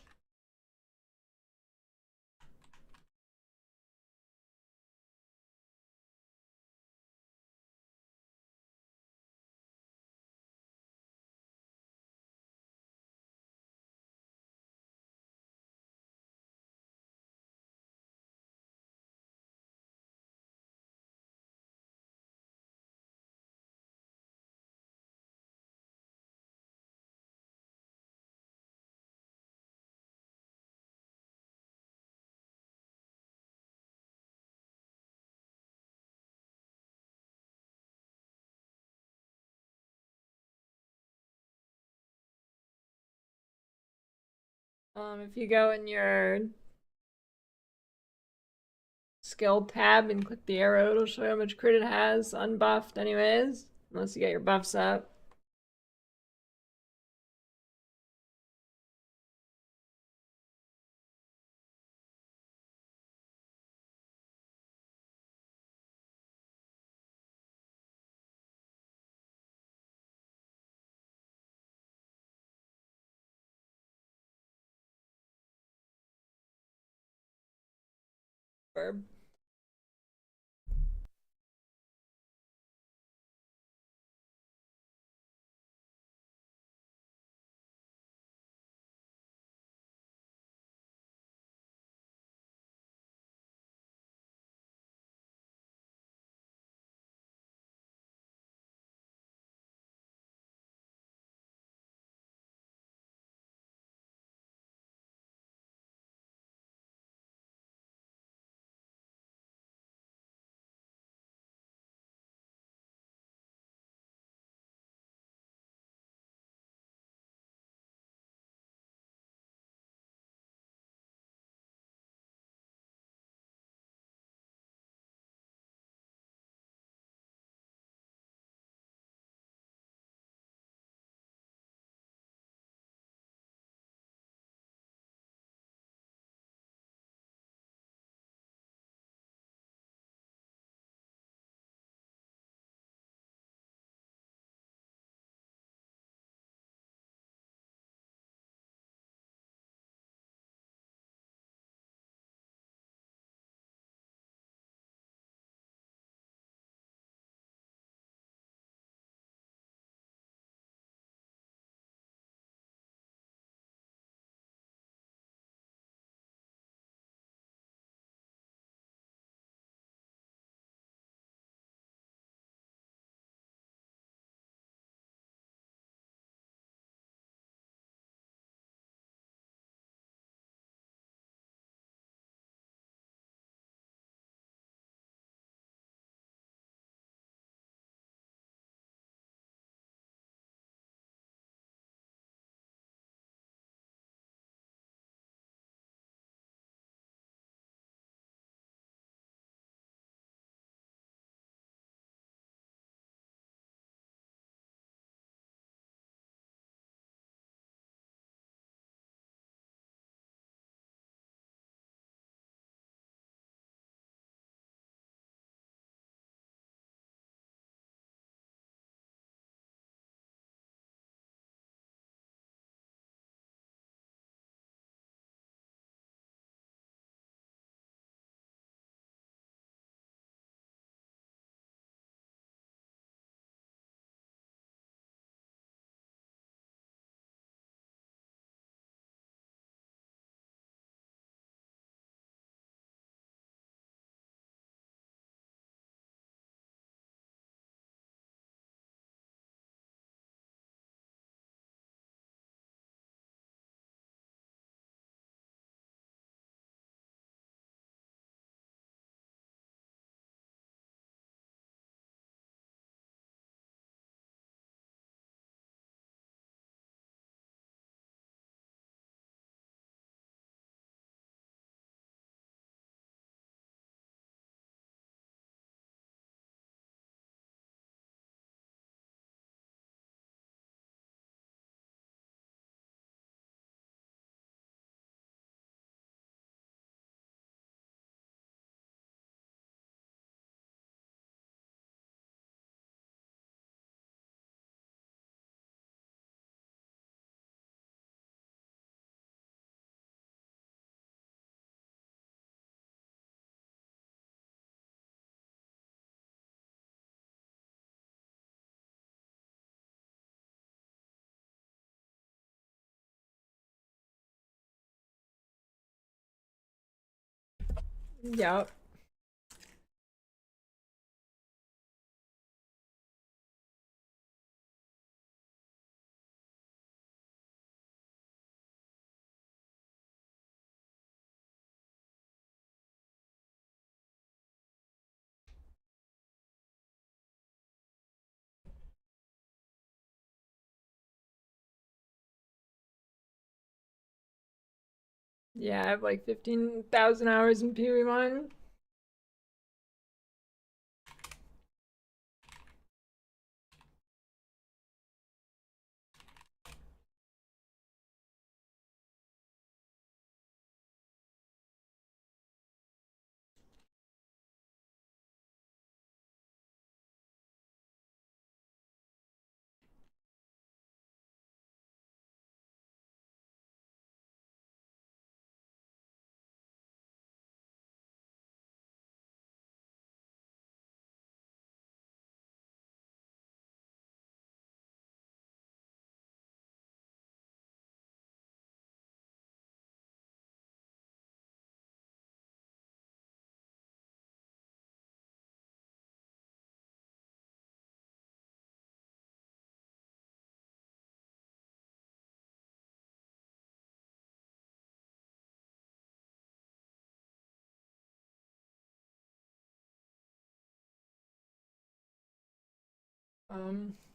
If you go in your skill tab and click the arrow, it'll show you how much crit it has, unbuffed anyways, unless you get your buffs up. Verb. Yep. Yeah, I have like 15,000 hours in PoE1.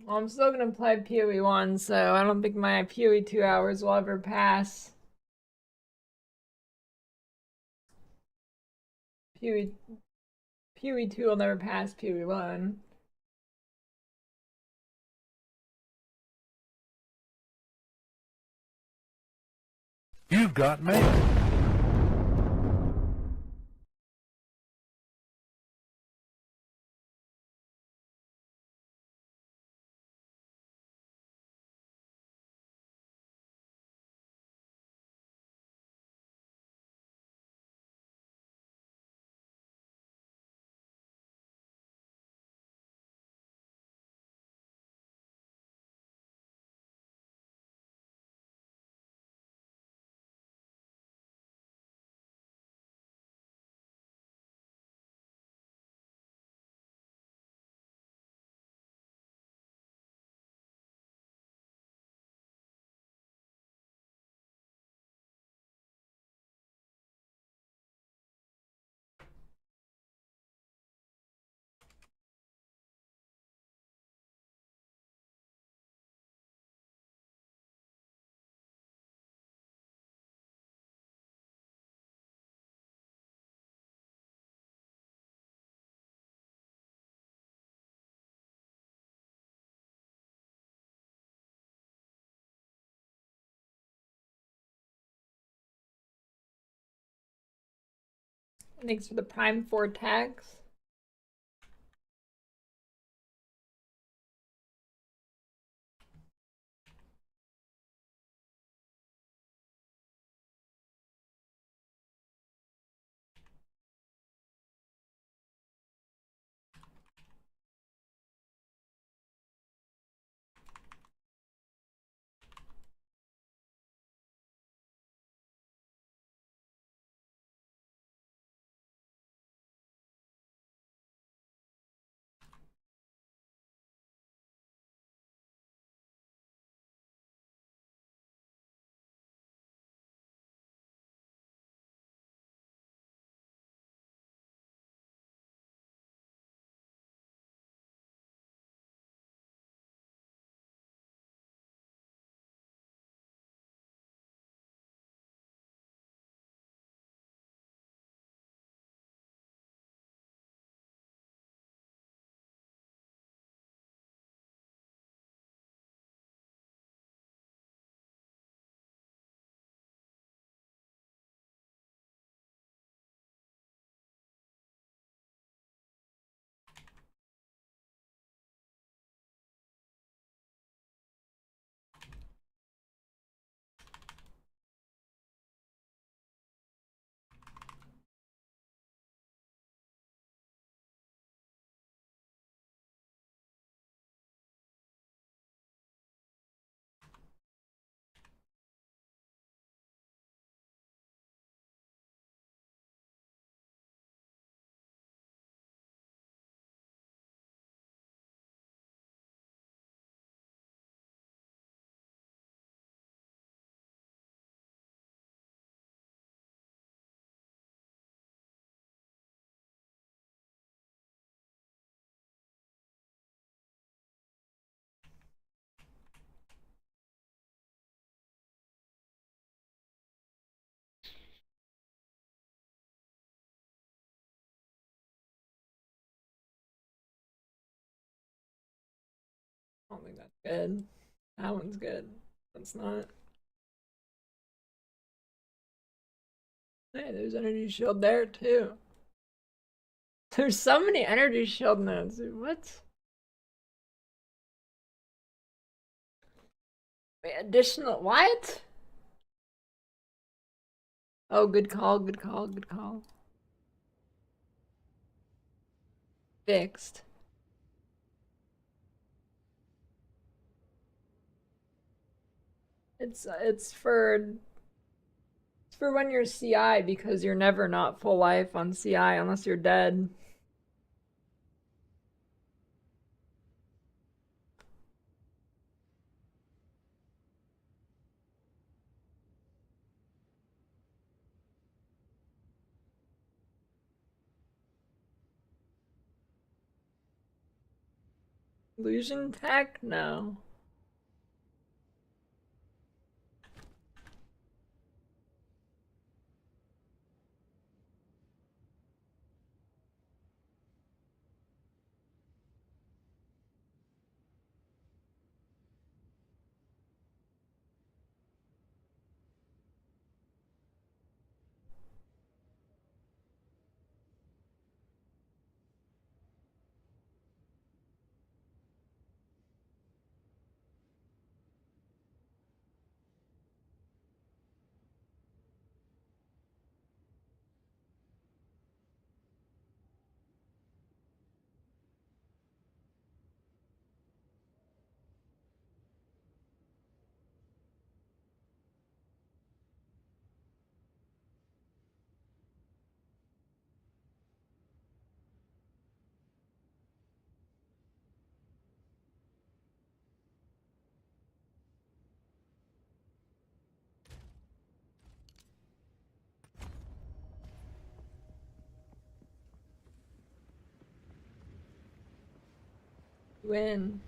Well, I'm still gonna play PoE1, so I don't think my PoE2 hours will ever pass. PoE2 will never pass PoE1. You've got mail. Thanks for the Prime 4 tags. Good. That one's good. That's not. Hey, there's energy shield there too. There's so many energy shield nodes. What? Wait, additional what? Oh, good call, good call, good call. Fixed. It's for when you're CI because you're never not full life on CI unless you're dead. Illusion tech? No. Win.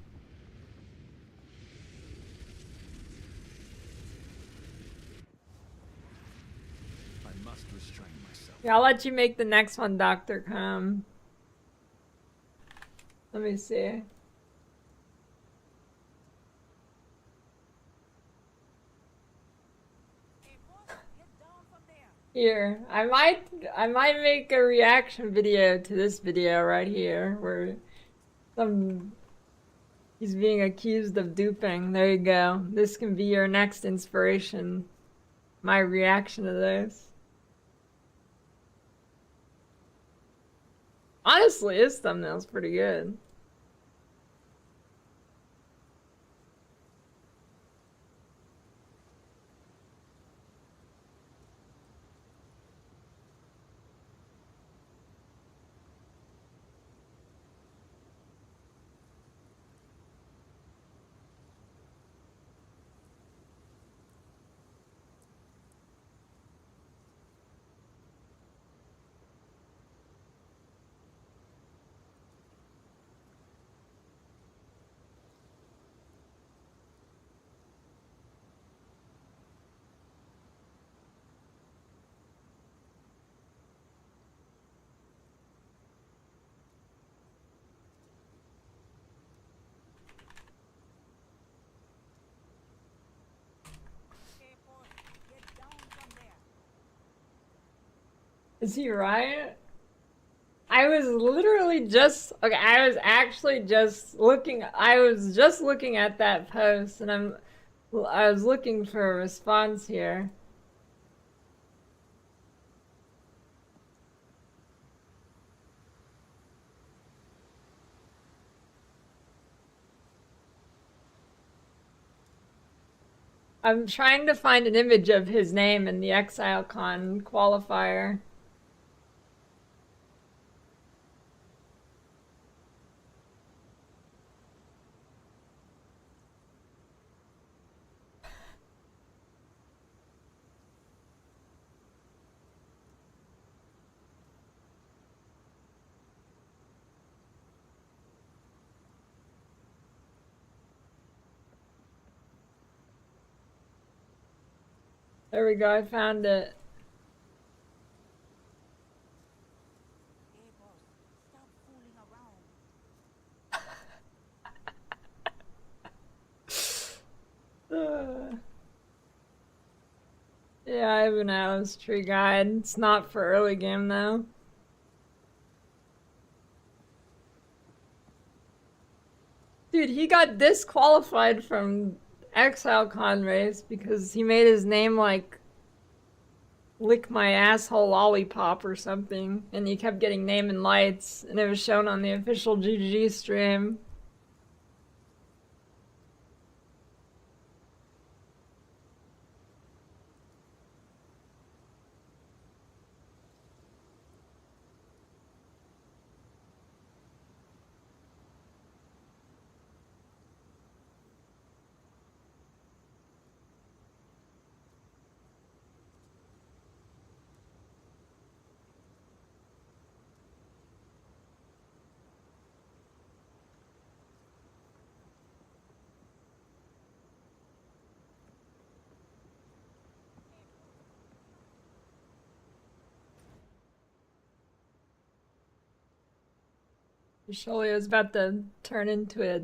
I must restrain myself. Yeah, I'll let you make the next one, Dr. Crumb. Let me see. Here, I might make a reaction video to this video right here where he's being accused of duping. There you go. This can be your next inspiration. My reaction to this. Honestly, his thumbnail's pretty good. Is he right? I was literally just okay. I was actually just looking. I was just looking at that post, and I was looking for a response here. I'm trying to find an image of his name in the ExileCon qualifier. There we go, I found it. Yeah, I have an Atlas tree guide. It's not for early game though. Dude, he got disqualified from Exile Con race because he made his name like lick my asshole lollipop or something, and he kept getting name and lights, and it was shown on the official GG stream. Surely was about to turn into a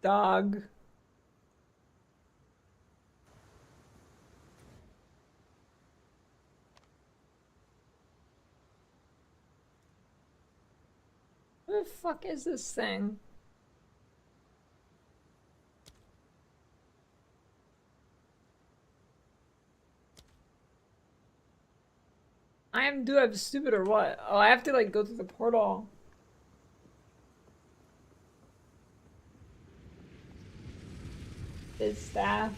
dog. What the fuck is this thing? I am do I stupid or what? Oh, I have to like go through the portal. His staff.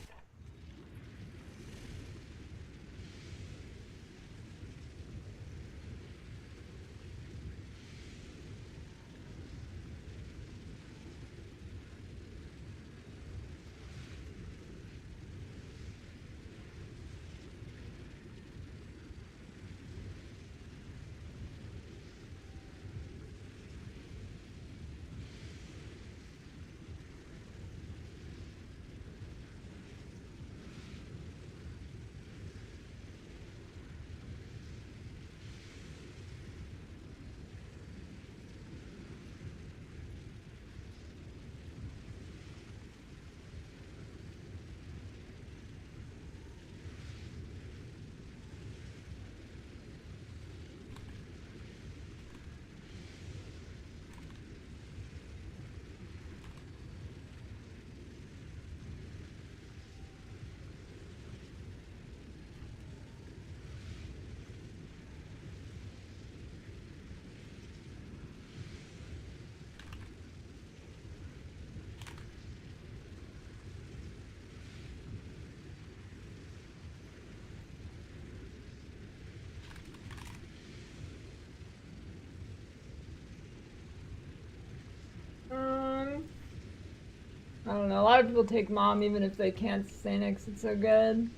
I don't know. A lot of people take mom even if they can't sustain it 'cause it's so good.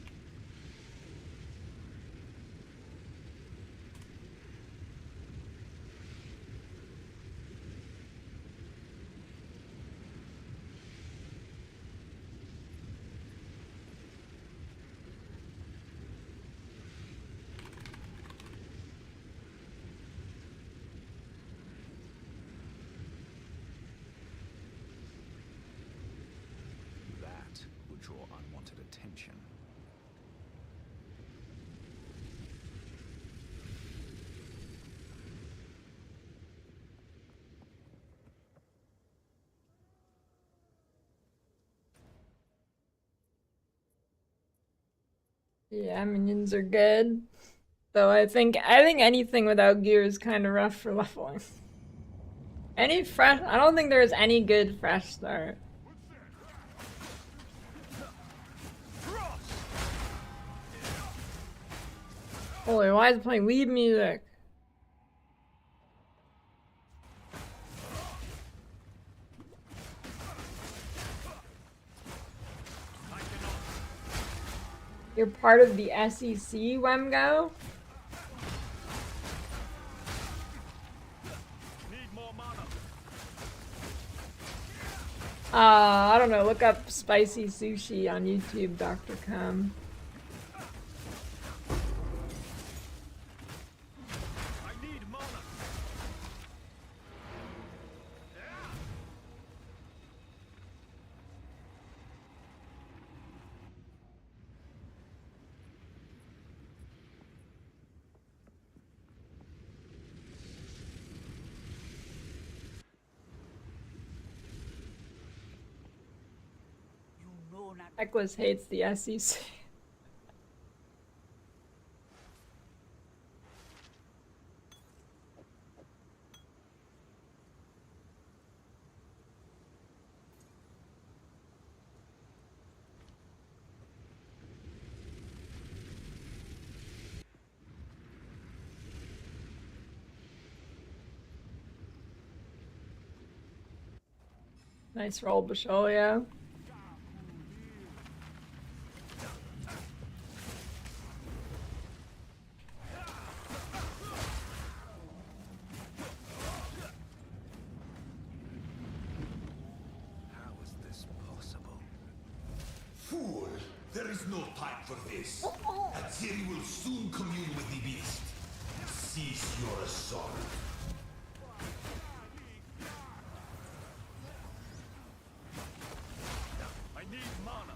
That would draw unwanted attention. Yeah, minions are good. Though I think anything without gear is kind of rough for leveling. Any fresh? I don't think there's any good fresh start. Holy, why is it playing weed music? You're part of the SEC, Wemgo? I don't know, look up spicy sushi on YouTube, Dr. Cum. Equus hates the SEC. Nice roll, Basholio. How is this possible? Fool! There is no time for this. Atziri will soon commune with the beast. Cease your assault. I need mana.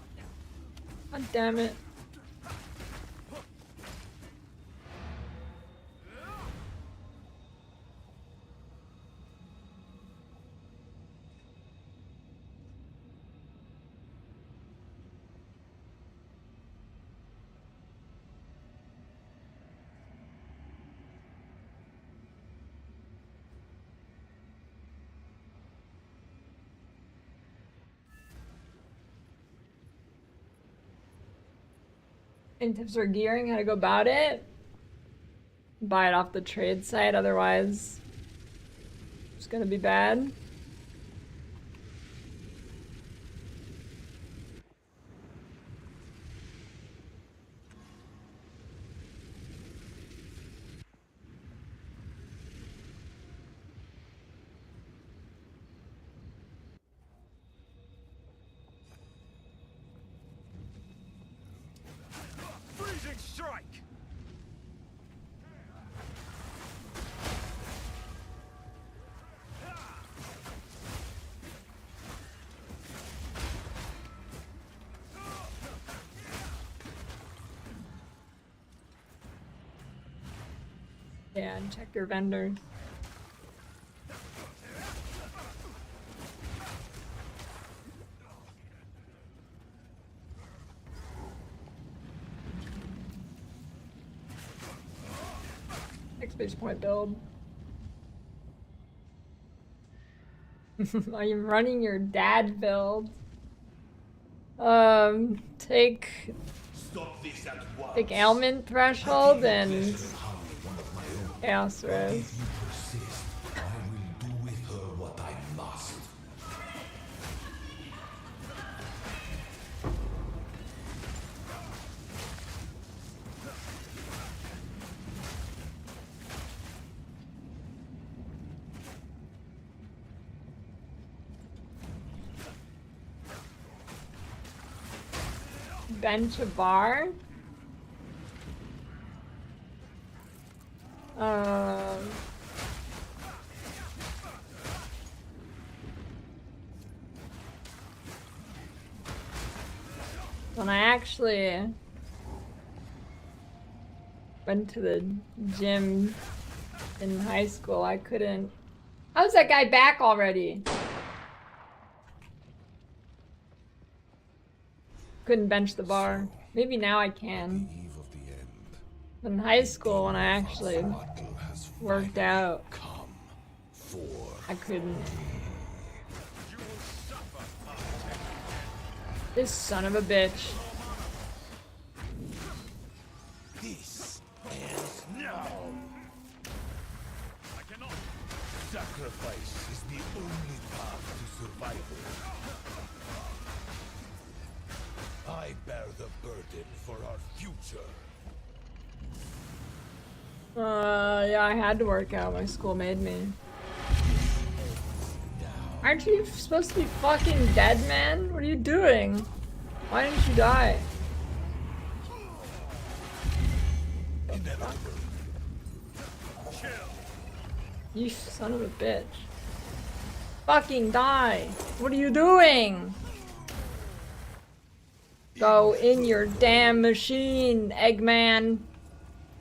God damn it. Any tips for gearing, how to go about it? Buy it off the trade site, otherwise it's gonna be bad. Freezing strike. Yeah, and check your vendor. Exclamation point build. I'm running your dad build. Take ailment threshold and chaos res. Bench a bar. When I actually went to the gym in high school, I couldn't. How's that guy back already? Couldn't bench the bar. Maybe now I can. But in high school, when I actually worked out, I couldn't. This son of a bitch. This ends now. I cannot. Sacrifice is the only path to survival. I bear the burden for our future. Yeah, I had to work out. My school made me. Aren't you supposed to be fucking dead, man? What are you doing? Why didn't you die? You son of a bitch. Fucking die! What are you doing? Go in your damn machine, Eggman!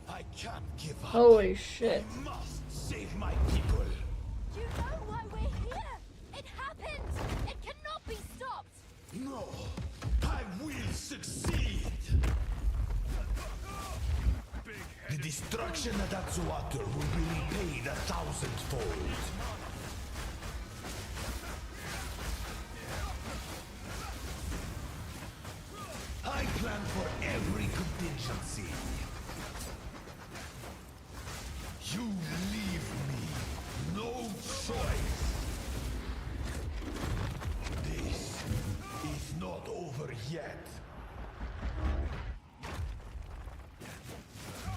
I can't give up. Holy shit. I must save my people. You know why we're here? It happened! It cannot be stopped! No, I succeed. The destruction of Atsuatur will be repaid 1,000-fold. I plan for every contingency. You leave me no choice. This is not over yet.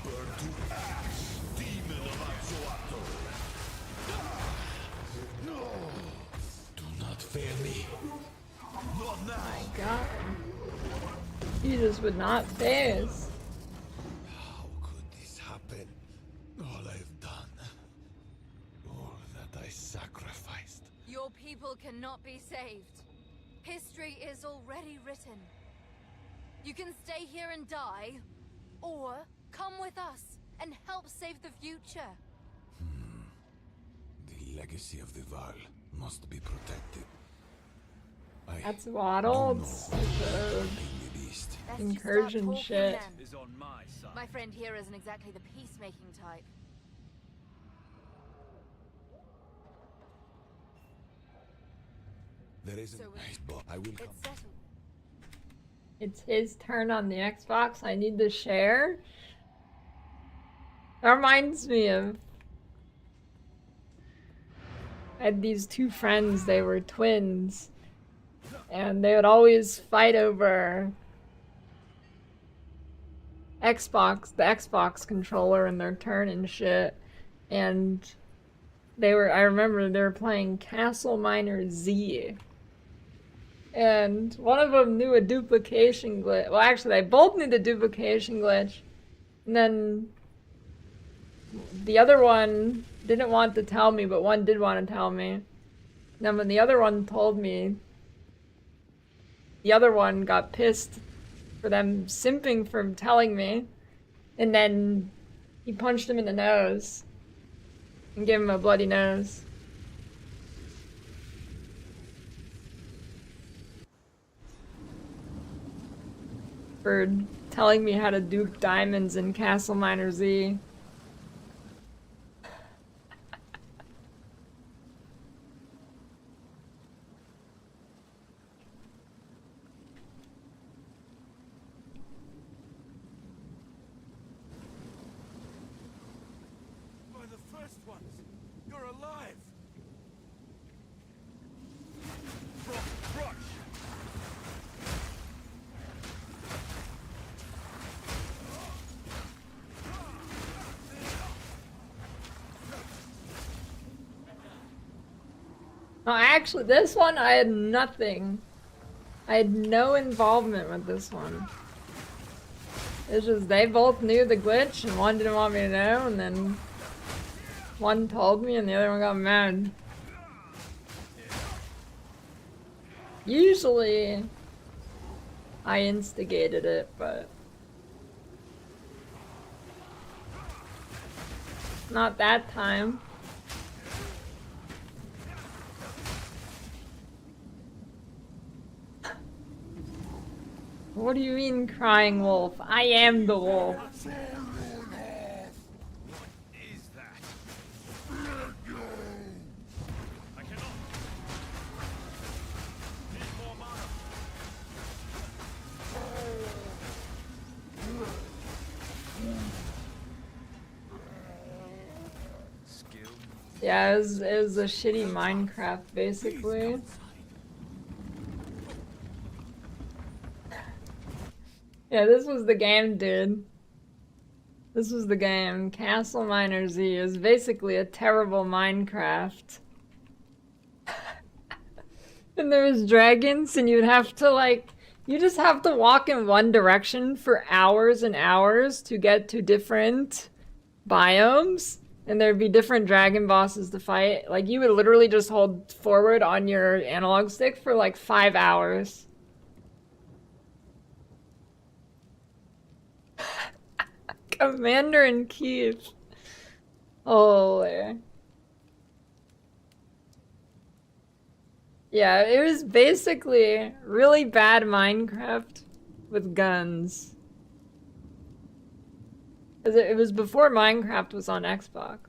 Burn to ash, demon of Atsuatur. No! Do not fail me. Not now. God. He just would not phase. How could this happen? All I've done. All that I sacrificed. Your people cannot be saved. History is already written. You can stay here and die, or come with us and help save the future. The legacy of the Val must be protected. That's Waddle. It's like the incursion shit. Is on my side. My friend here isn't exactly the peacemaking type. There isn't. I will come. It's settled. It's his turn on the Xbox. I need to share. That reminds me of... I had these two friends, they were twins. And they would always fight over the Xbox controller in their turn and shit. And I remember they were playing Castle Miner Z. And one of them knew a duplication glitch. Well, actually, they both knew the duplication glitch. And then the other one didn't want to tell me, but one did want to tell me. And then when the other one told me, the other one got pissed for them simping for telling me. And then he punched him in the nose and gave him a bloody nose. For telling me how to dupe diamonds in Castle Miner Z. By the first ones, you're alive. Rush. Oh, actually, this one I had nothing. I had no involvement with this one. It's just they both knew the glitch and one didn't want me to know, and then one told me and the other one got mad. Usually I instigated it, but not that time. What do you mean, crying wolf? I am the wolf. What is that? I cannot. Need more mana. Skill. Yeah, it was a shitty Minecraft, basically. Yeah, this was the game, dude. This was the game. Castle Miner Z is basically a terrible Minecraft. And there was dragons, and you'd have to, like, you just have to walk in one direction for hours and hours to get to different biomes. And there'd be different dragon bosses to fight. Like, you would literally just hold forward on your analog stick for, like, 5 hours. Commander in Chief. Holy. Yeah, it was basically really bad Minecraft. with guns. 'Cause it was before Minecraft was on Xbox.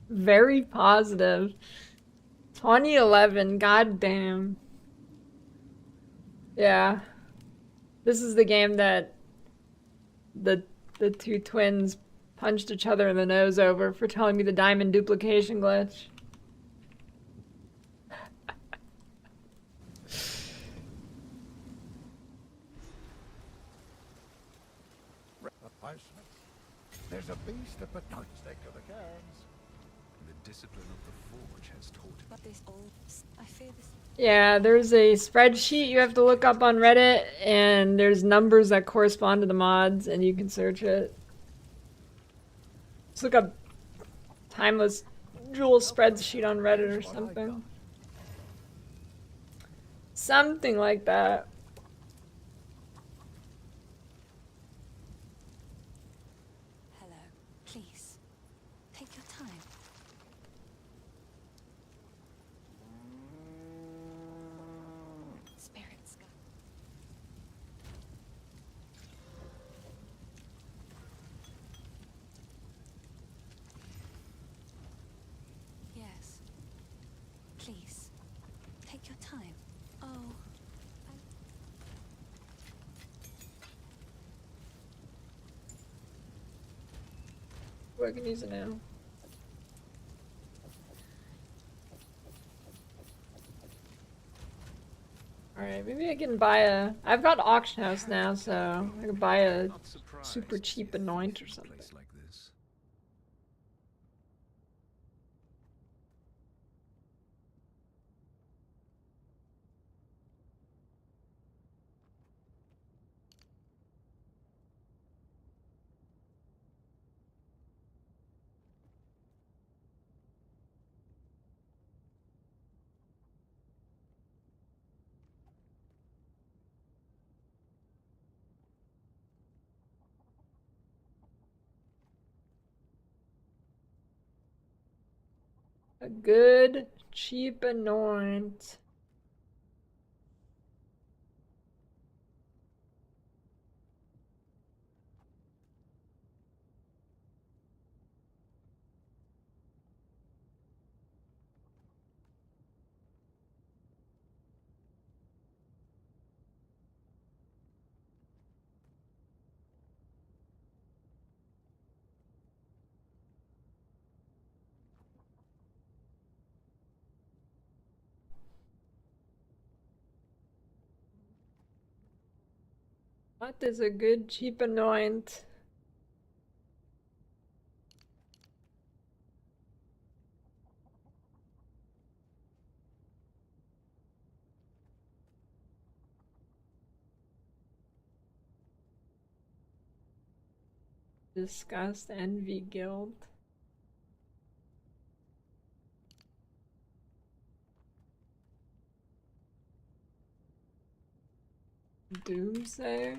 Very positive. 2011, goddamn. Yeah. This is the game that the two twins punched each other in the nose over for telling me the diamond duplication glitch. There's a beast at the nightstick of the cans. The discipline of the forge has taught him. But this old, I fear this. Yeah, there's a spreadsheet you have to look up on Reddit, and there's numbers that correspond to the mods, and you can search it. Just look up Timeless Jewel spreadsheet on Reddit or something. Something like that. Hello. Please. Take your time. Spirits go. Yes. Please. Take your time. Oh. I can use it now. Alright, maybe I can buy a... I've got auction house now, so I can buy a super cheap anoint or something. A good, cheap anoint. What is a good, cheap anoint? Disgust, envy, guilt. Doomsday?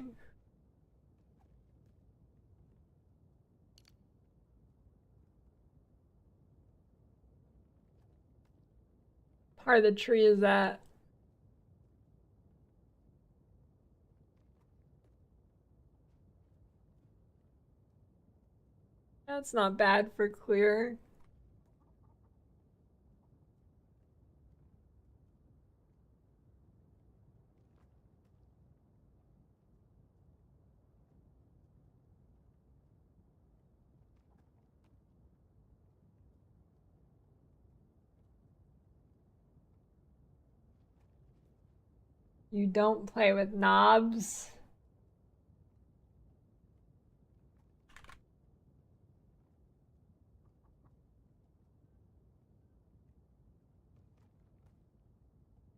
Part of the tree is that? That's not bad for clear. You don't play with knobs.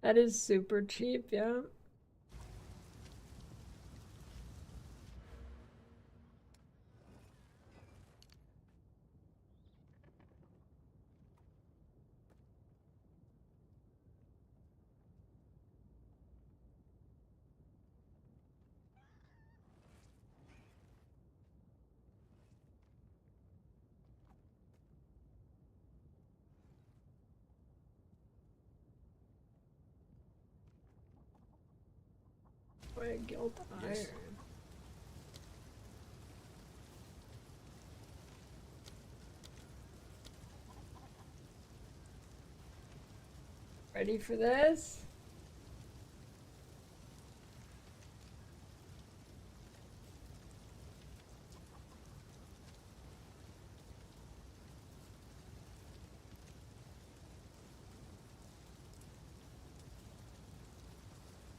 That is super cheap, yeah. Wait, guilt iron. Yes. Ready for this?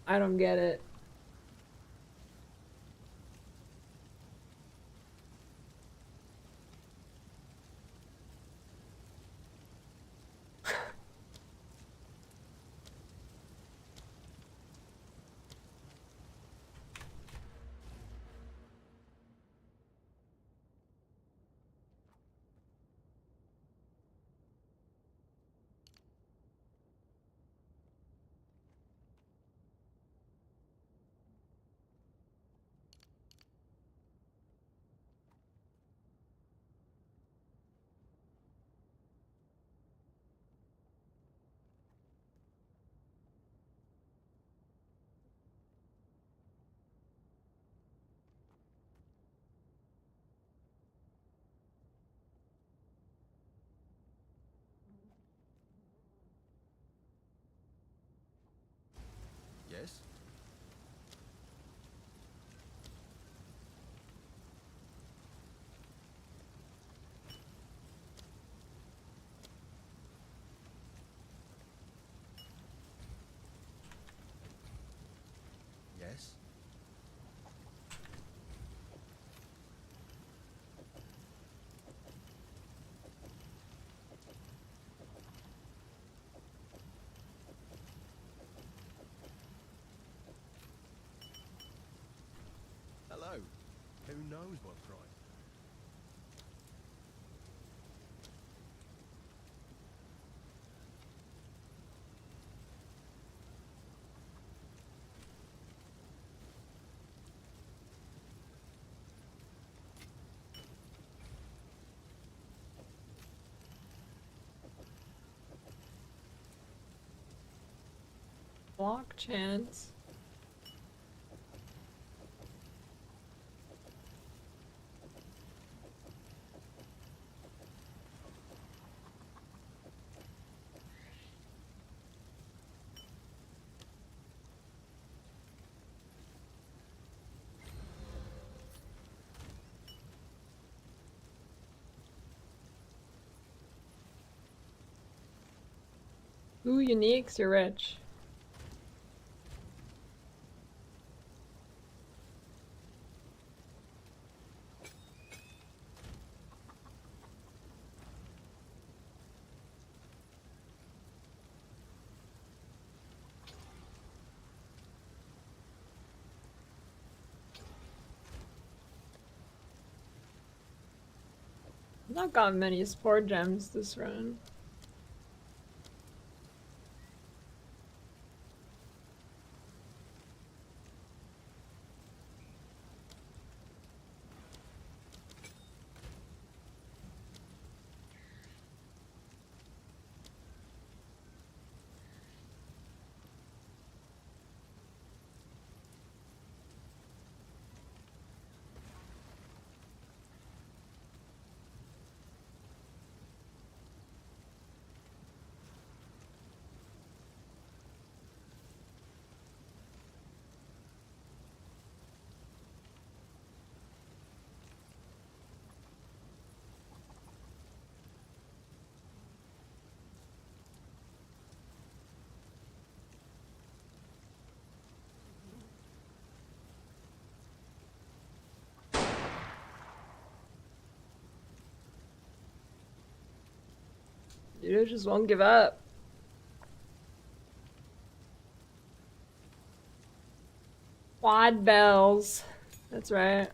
I don't get it. Yes. Yes. Hello. Who knows what price? Block chance. Ooh, uniques, you're rich. I've not gotten many spore gems this run. You just won't give up. Quad bells. That's right.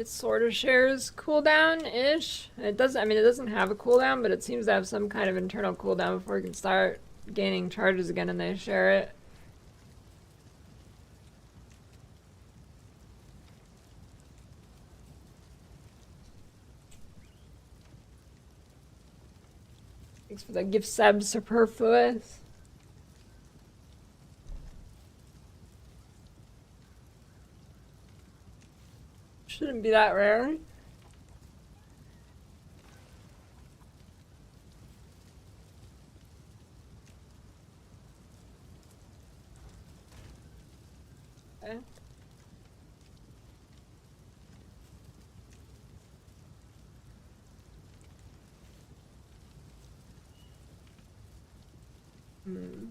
It sort of shares cooldown-ish. It doesn't, I mean, it doesn't have a cooldown, but it seems to have some kind of internal cooldown before you can start gaining charges again and they share it. Thanks for the gift sub, superfluous. Shouldn't be that rare. Okay. Hmm.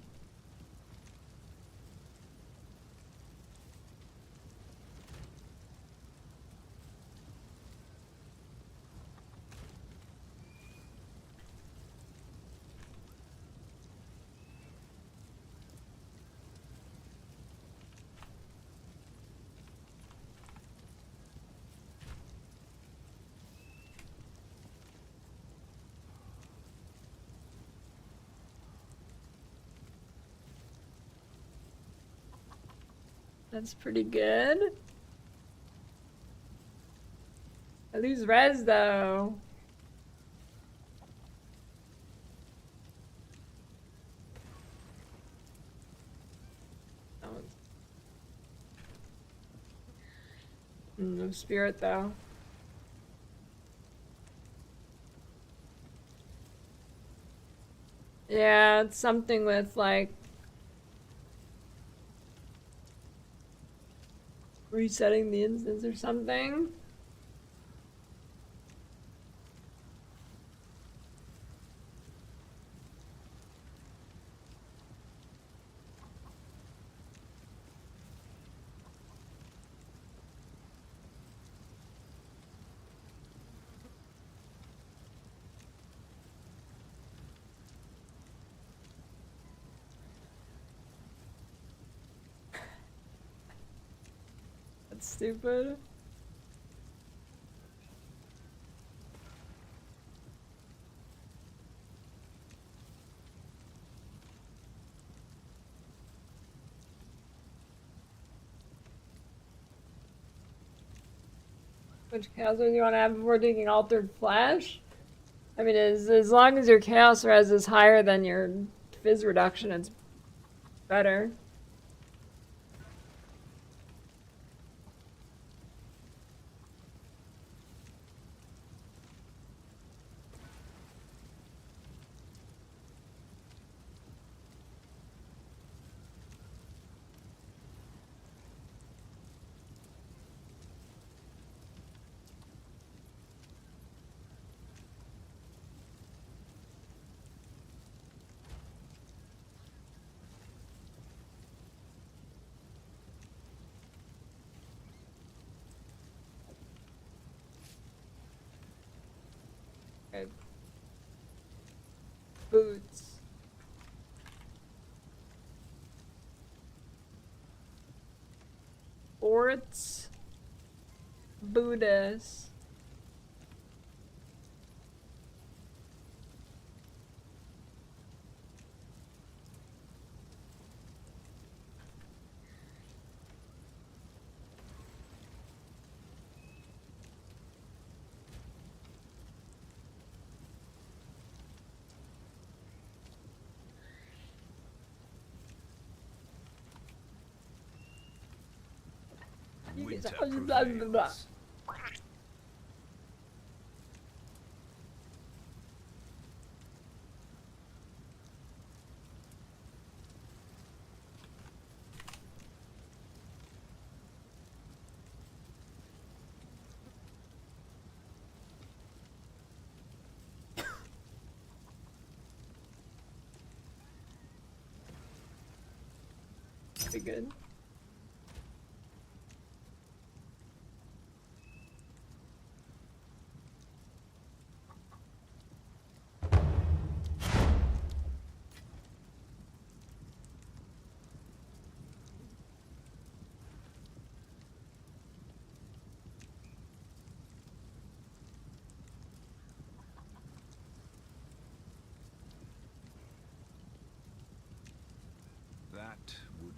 That's pretty good. I lose res though. No spirit though. Yeah, it's something with like resetting the instance or something. That's stupid. Which chaos res you want to have before taking altered flash? I mean, as long as your chaos res is higher than your fizz reduction, it's better. Okay. Boots. Forts. Buddhas. Winter Blah, blah, blah. prevails. Pretty good.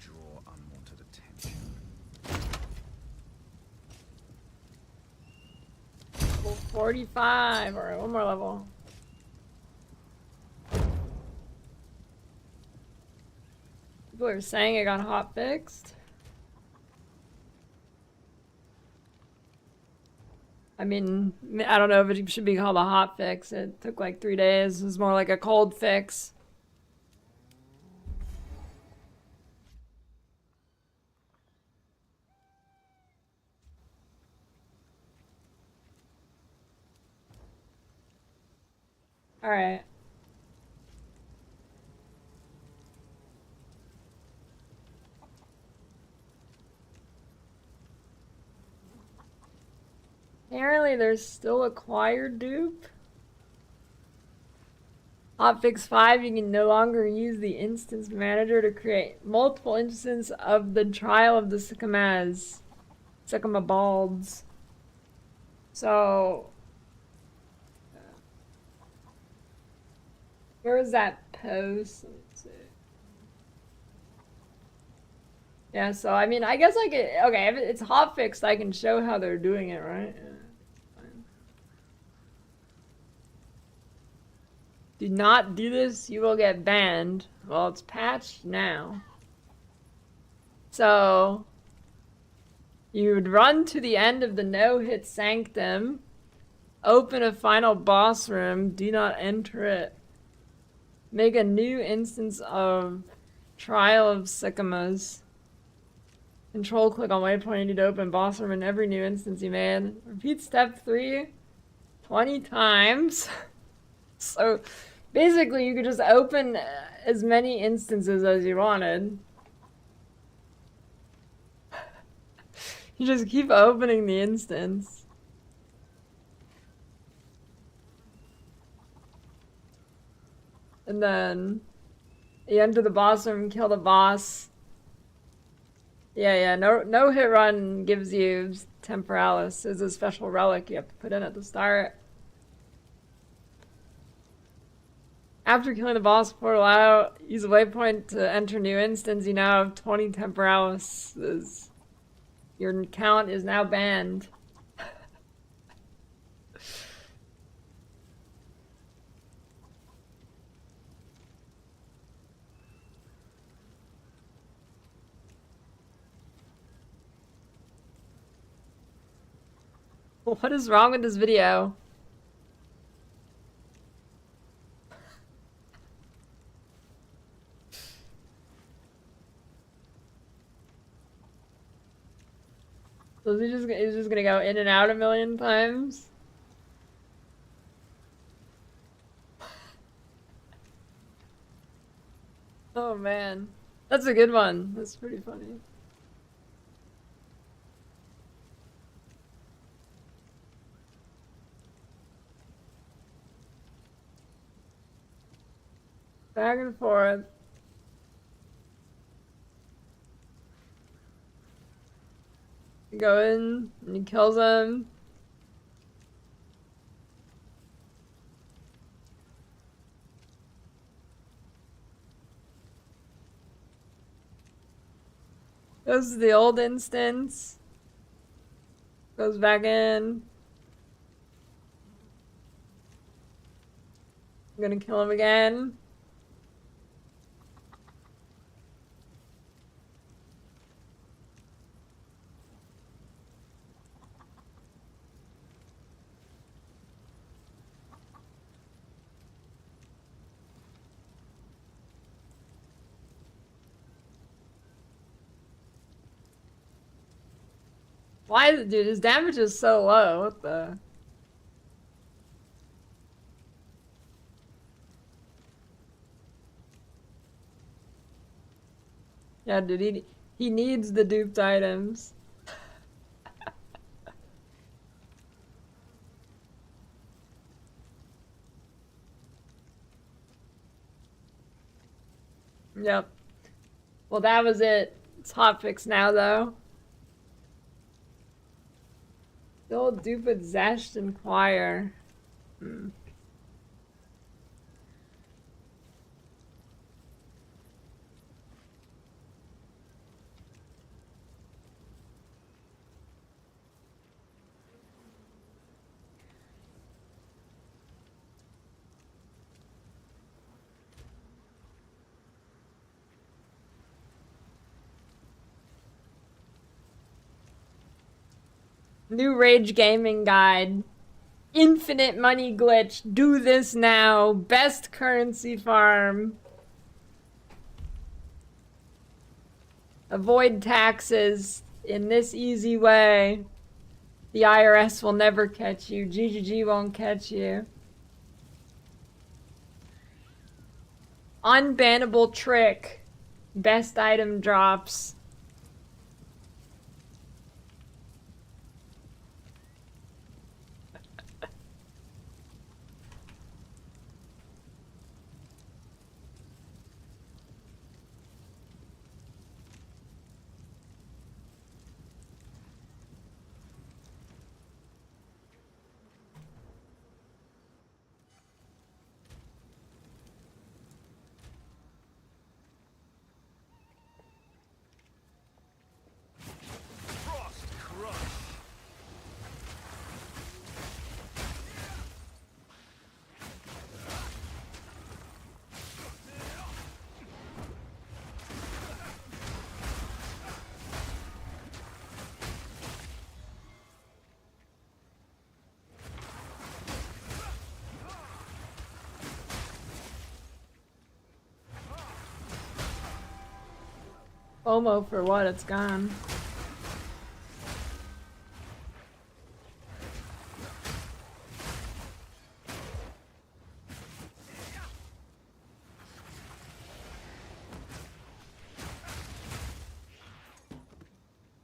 draw unwanted attention. Level 45. Alright, one more level. People are saying it got hot fixed. I mean, I don't know if it should be called a hot fix. It took like 3 days. It was more like a cold fix. Alright. Apparently there's still acquired dupe. Hotfix 5, you can no longer use the instance manager to create multiple instances of the Trial of the Sycamores. Sycamabalds. So, where was that post? Let's see. Yeah, so I mean, I guess like okay, if it's hotfixed, I can show how they're doing it, right? Yeah. Do not do this, you will get banned. Well, it's patched now. So, you would run to the end of the no-hit sanctum, open a final boss room, do not enter it. Make a new instance of Trial of Sycamores. Control click on waypoint, you need to open boss room in every new instance you made. Repeat step 3 20 times. So basically you could just open as many instances as you wanted. You just keep opening the instance. And then you enter the boss room, kill the boss. Yeah, no hit run gives you Temporalis. It's a special relic you have to put in at the start. After killing the boss, portal out, use a waypoint to enter new instance. You now have 20 Temporalis. Your count is now banned. What is wrong with this video? So is just gonna go in and out a million times? Oh man. That's a good one. That's pretty funny. Back and forth. You go in and he kills him. Goes to the old instance. Goes back in. I'm gonna kill him again. Why is it, dude? His damage is so low. What the? Yeah, dude, he needs the duped items. Yep. Well, that was it. It's hotfix now, though. Still dupe with Zest and Choir. New Rage Gaming Guide. Infinite money glitch. Do this now. Best currency farm. Avoid taxes in this easy way. The IRS will never catch you. GGG won't catch you. Unbannable trick. Best item drops. Frost Crush. FOMO for what? It's gone.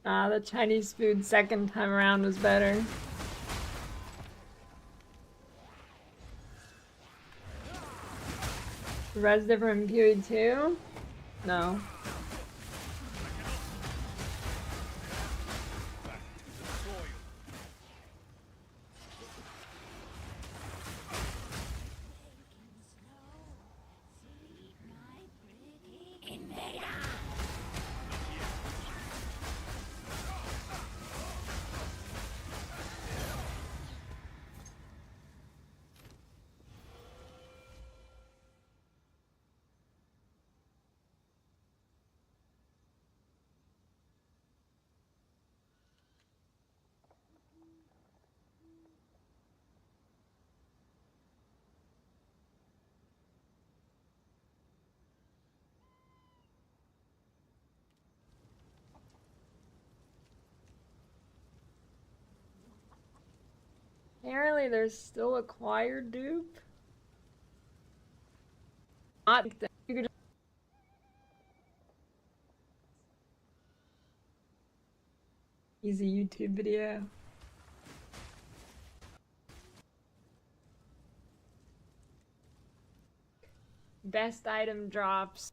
The Chinese food second time around was better. Res different from PoE 2? No. Apparently there's still a choir dupe. Not you could just easy YouTube video. Best item drops.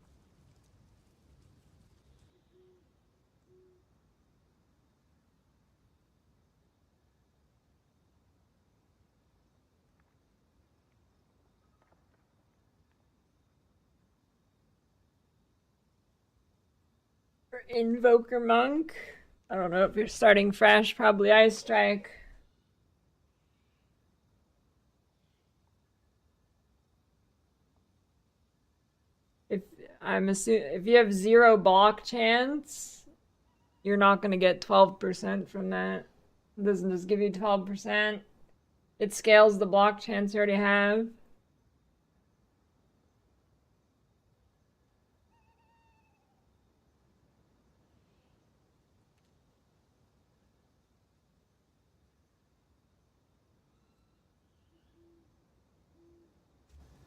Invoker Monk. I don't know if you're starting fresh, probably Ice Strike. If you have 0 block chance, you're not gonna get 12% from that. It doesn't just give you 12%. It scales the block chance you already have.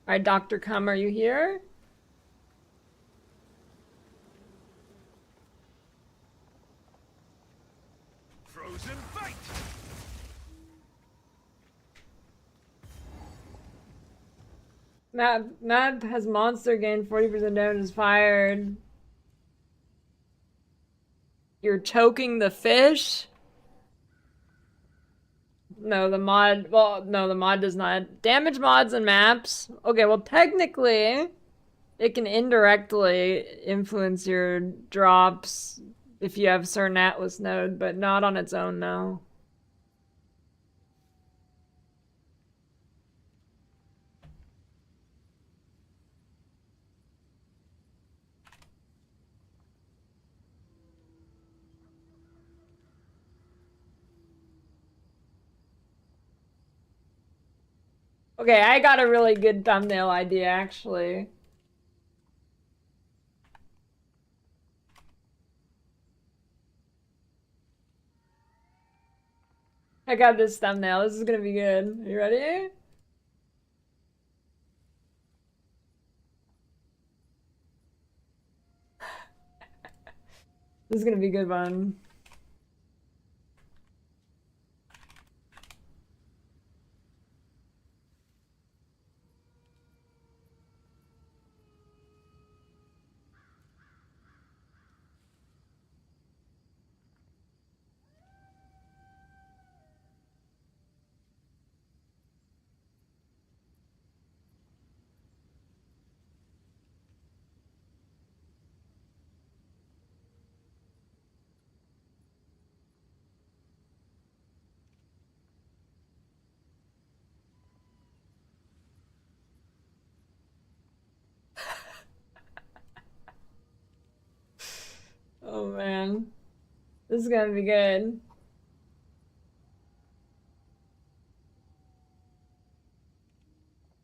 Alright, Dr. Cum, are you here? Frozen Fight. Map has monster gain 40% damage is fired. You're choking the fish? No, the mod, well, no, the mod does not. Damage mods and maps. Okay, well, technically, it can indirectly influence your drops if you have certain Atlas node, but not on its own, no. Okay, I got a really good thumbnail idea, actually. I got this thumbnail. This is gonna be good. You ready? This is gonna be a good one. Oh man. This is gonna be good.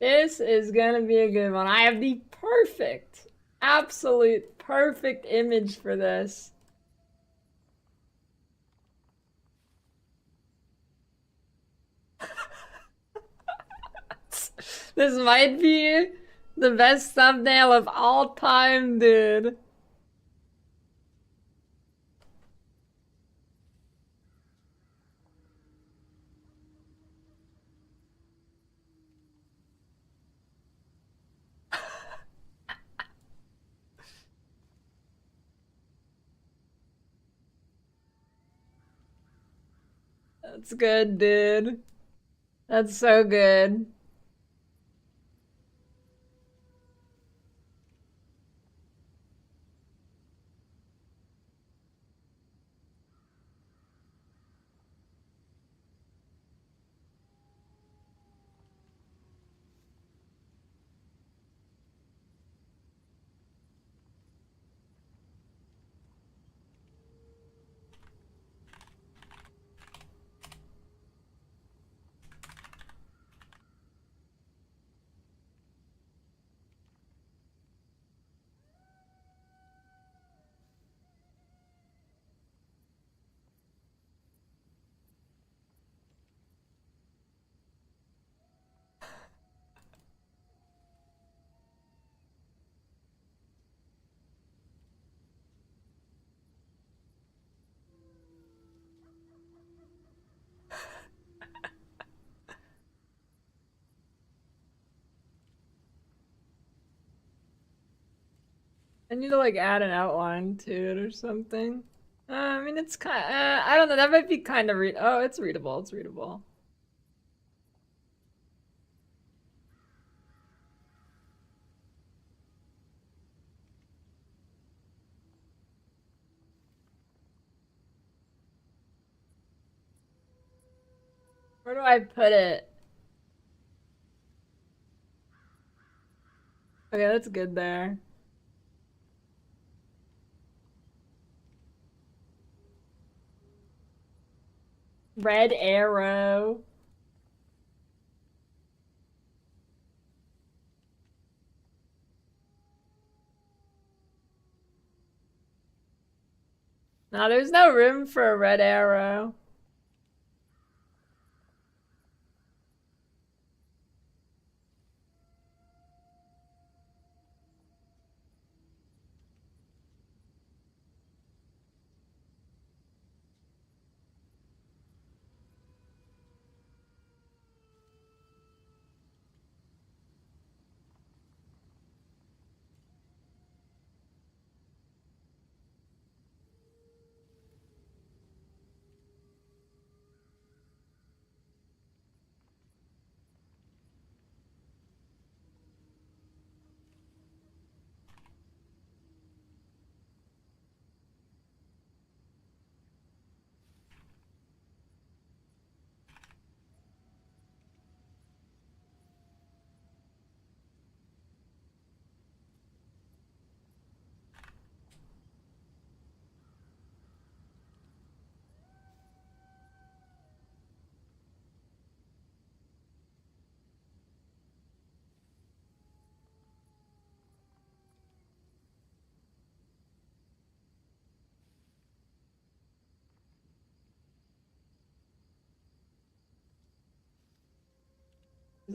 This is gonna be a good one. I have the perfect, absolute perfect image for this. This might be the best thumbnail of all time, dude. That's good, dude. That's so good. I need to like add an outline to it or something. I mean, it's kind. I don't know. That might be kind of read. Oh, it's readable. It's readable. Where do I put it? Okay, that's good there. Red arrow. No, there's no room for a red arrow.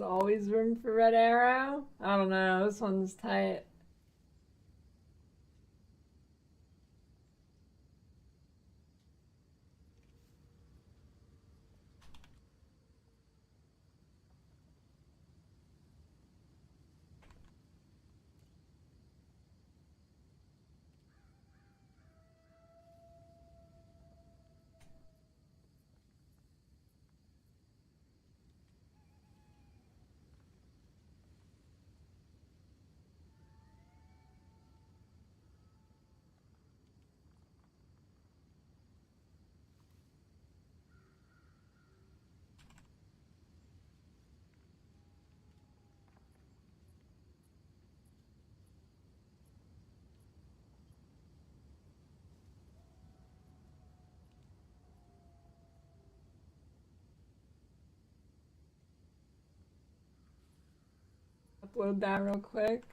There's always room for red arrow? I don't know, this one's tight. Upload that real quick.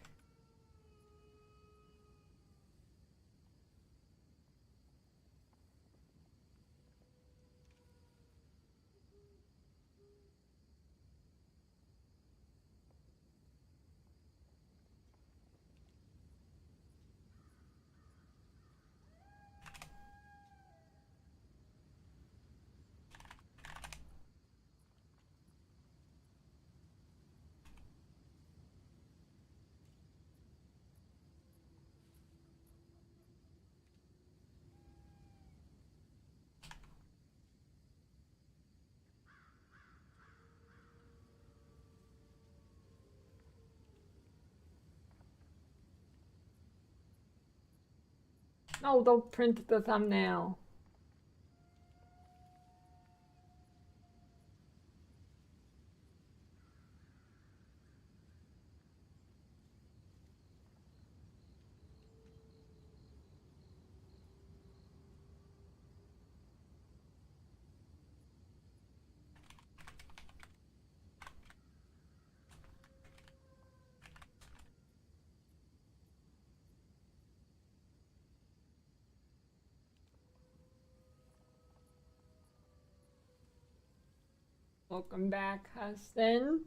No, don't print the thumbnail. Welcome back, Huston.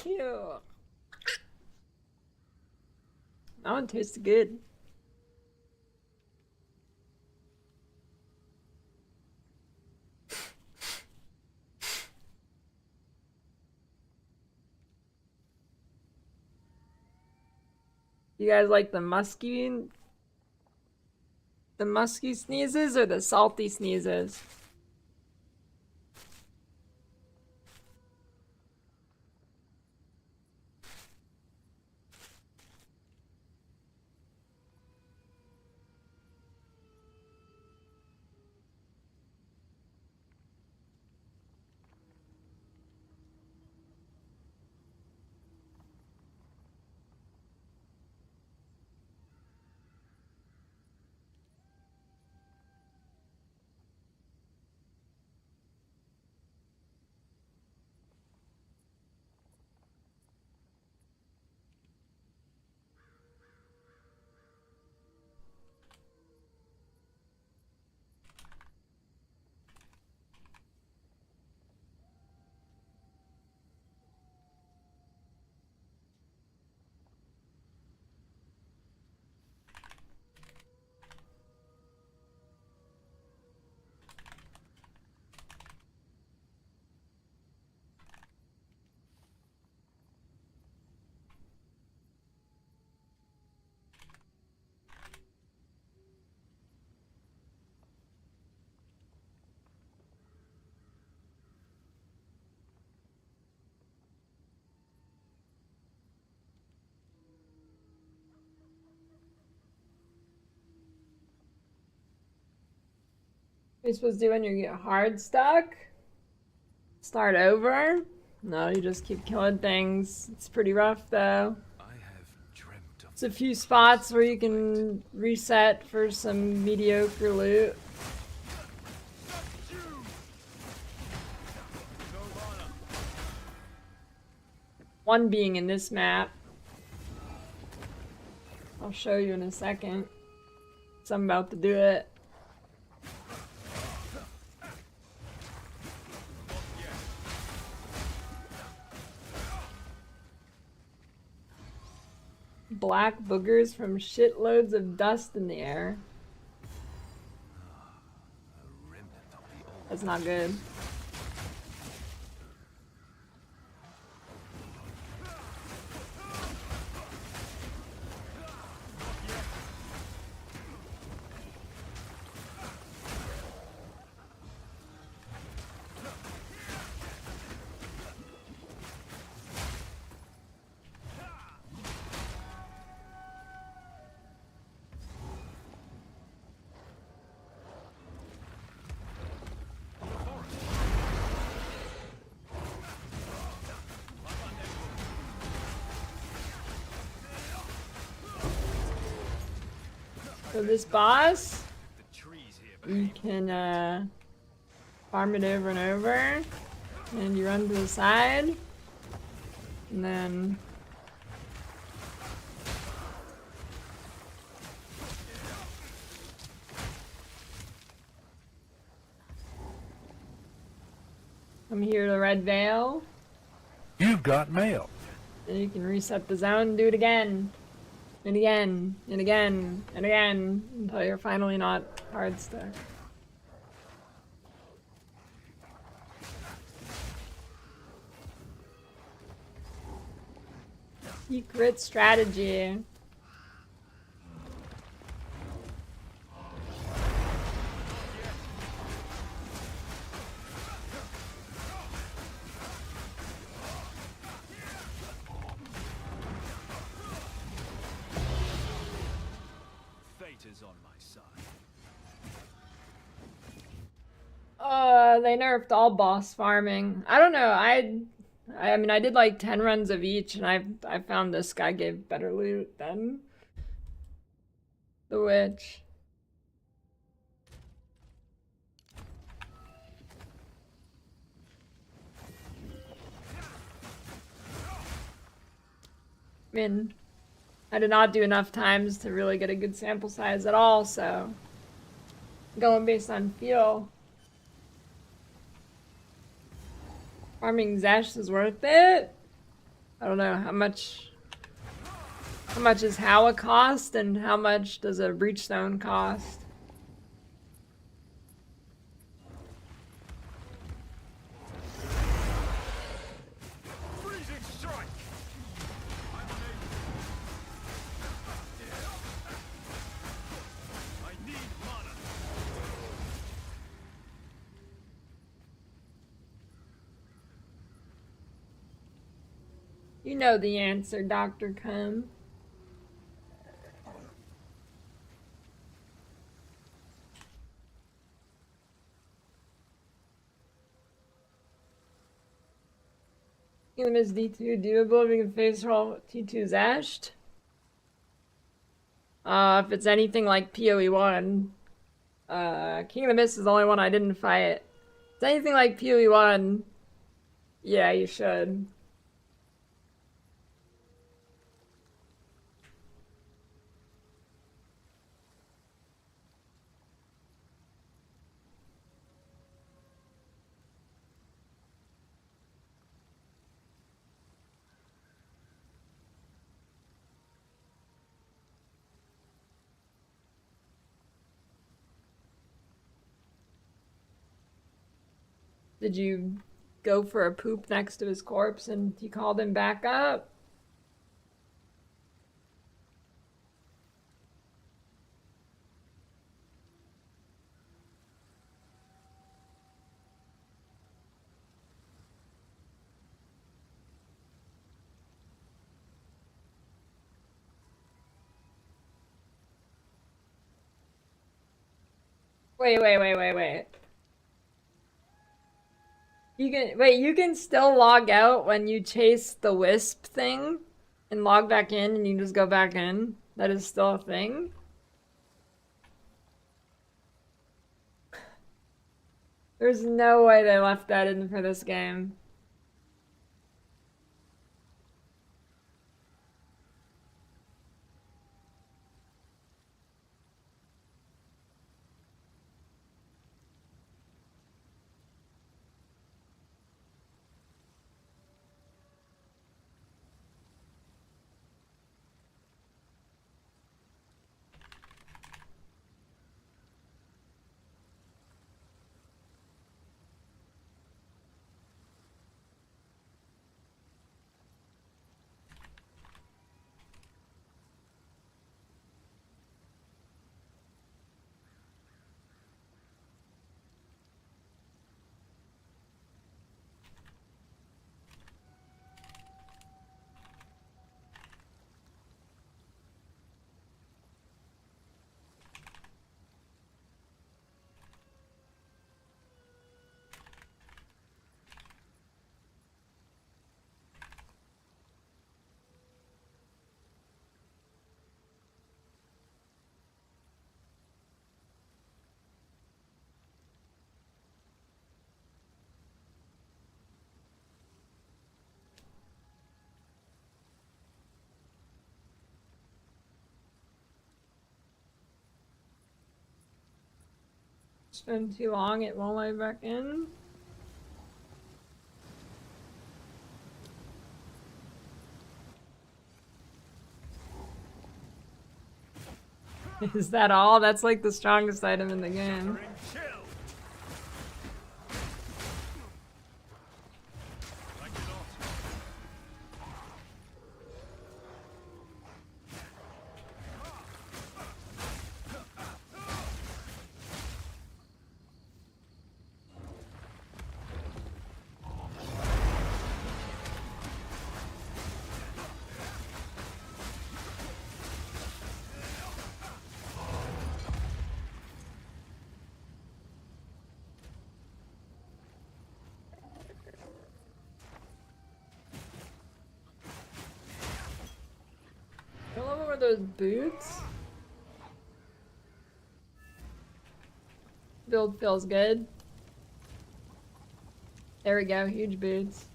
Ew. That one tastes good. You guys like the musky sneezes or the salty sneezes? you supposed to do when you get hard stuck? Start over? No, you just keep killing things. It's pretty rough though. There's a few spots where you can reset for some mediocre loot. One being in this map. I'll show you in a second. So I'm about to do it. Black boogers from shitloads of dust in the air. That's not good. So this boss, you can farm it over and over, and you run to the side, and then come here to Red Veil. You've got mail. And you can reset the zone and do it again. And again, and again, and again, until you're finally not hard stuck. Secret strategy. Is on my side. They nerfed all boss farming. I don't know. I mean, I did like 10 runs of each, and I found this guy gave better loot than the witch. I mean, I did not do enough times to really get a good sample size at all, so going based on feel. Farming Zesh is worth it. I don't know how much is Howa cost and how much does a Breachstone cost. You know the answer, Dr. Cum. Kingdom is D2 doable if you can face roll T2's Ashed. If it's anything like PoE 1. King of the Mist is the only one I didn't fight. If it's anything like PoE 1, yeah, you should. Did you go for a poop next to his corpse and you called him back up? Wait. You can wait, you can still log out when you chase the wisp thing and log back in and you just go back in. That is still a thing. There's no way they left that in for this game. It's been too long, it won't let me back in. Is that all? That's like the strongest item in the game. I love over those boots. Build feels good. There we go, huge boots.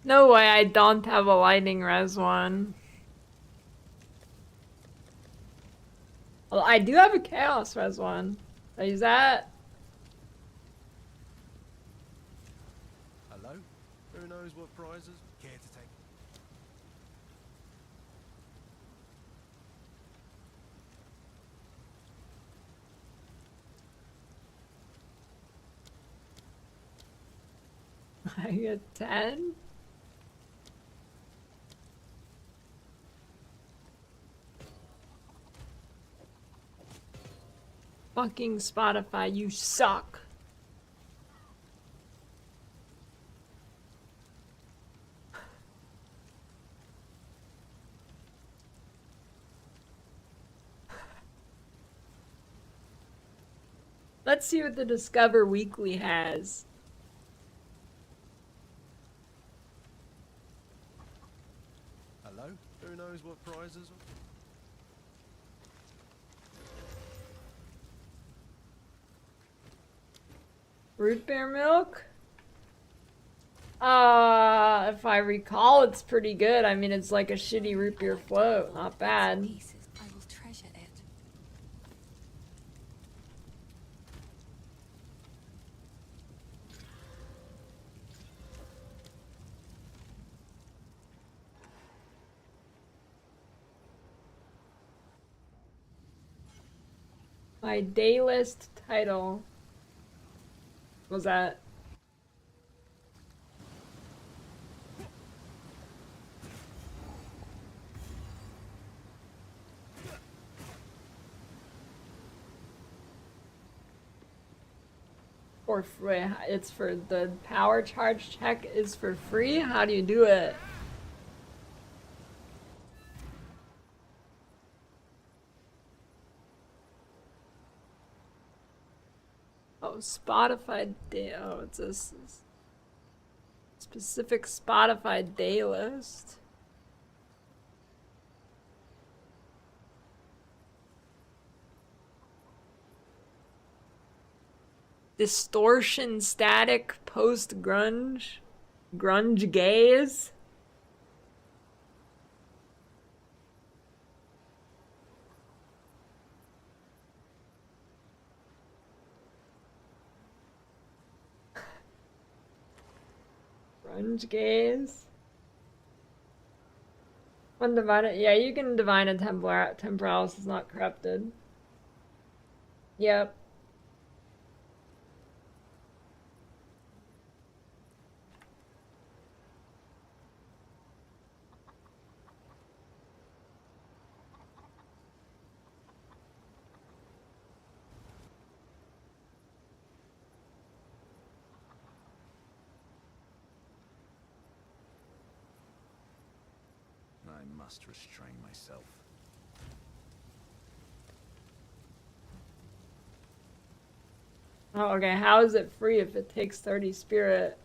No way I don't have a lightning res one. Well, I do have a chaos res one. Did I use that? Hello? Who knows what prizes? Care to take? I get 10? Fucking Spotify, you suck. Let's see what the Discover Weekly has. Hello? Who knows what prizes? Root beer milk? If I recall, it's pretty good. I mean, it's like a shitty root beer float. Not bad. I will treasure it. My day list title was that. For free. It's for the power charge check is for free. How do you do it? Oh, Spotify day. Oh, it's a specific Spotify day list. Distortion, static, post-grunge, grunge gaze. Grunge gaze. Undivided. Yeah, you can divine a temporalis is not corrupted. Yep. I must restrain myself. Oh, okay. How is it free if it takes 30 spirit?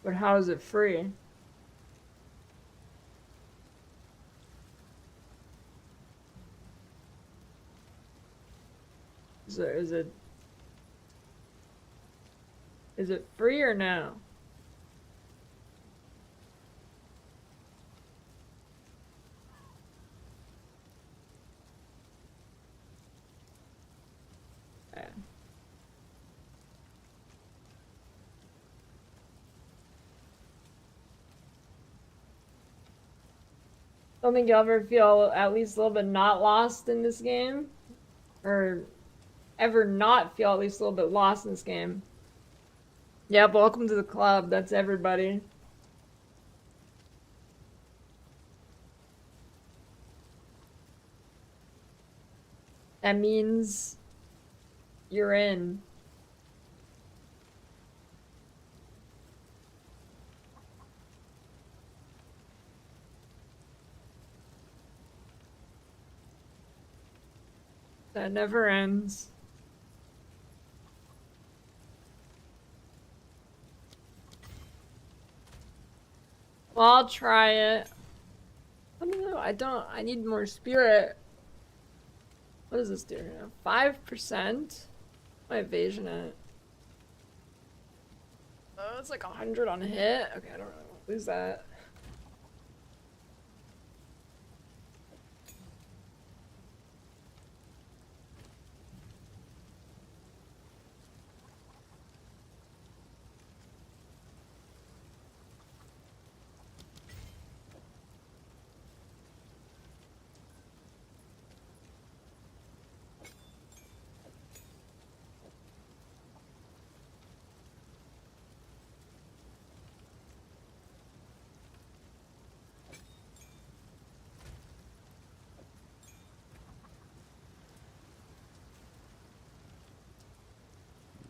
But how is it free? Is it free or no? Okay. Don't think you'll ever feel at least a little bit not lost in this game, or ever not feel at least a little bit lost in this game. Yep, welcome to the club. That's everybody. That means you're in. That never ends. Well, I'll try it. I don't know. I need more spirit. What does this do here? 5%? My evasion at? Oh, it's like 100 on hit. Okay, I don't really want to lose that.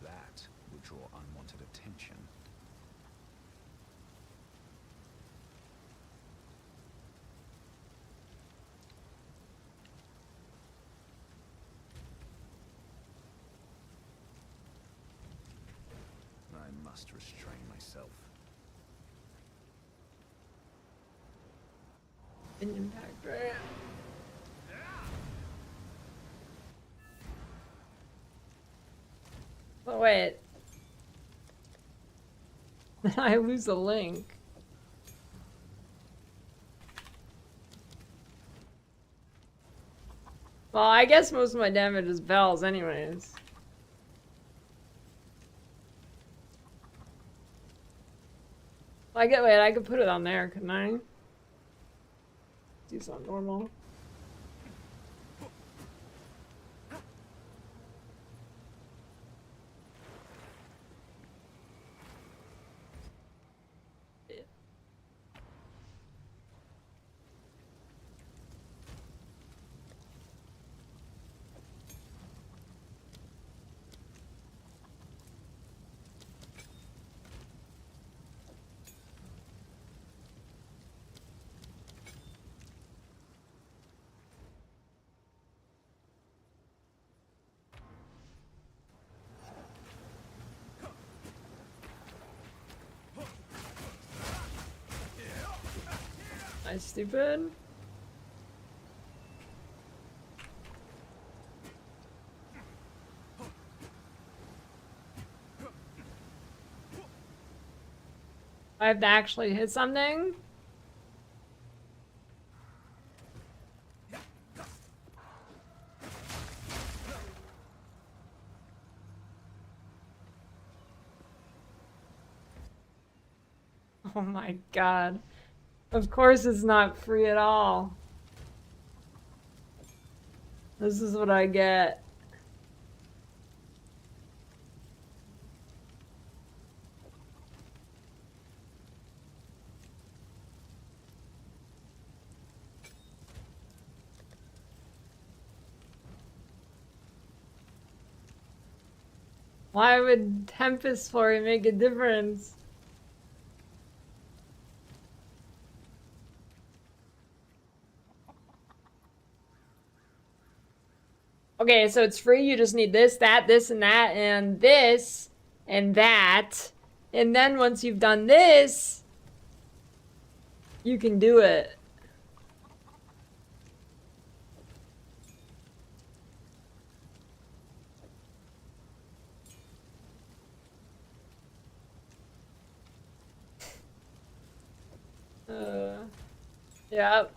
That would draw unwanted attention. I must restrain myself. An impact, right? Oh, wait. Then I lose a link. Well, I guess most of my damage is bells anyways. Wait, I could put it on there, couldn't I? Do something normal. I stupid? I have to actually hit something? Oh my god. Of course it's not free at all. This is what I get. Why would Tempest Flurry make a difference? Okay, so it's free, you just need this, that, this, and that, and this, and that. And then once you've done this, you can do it. Yep.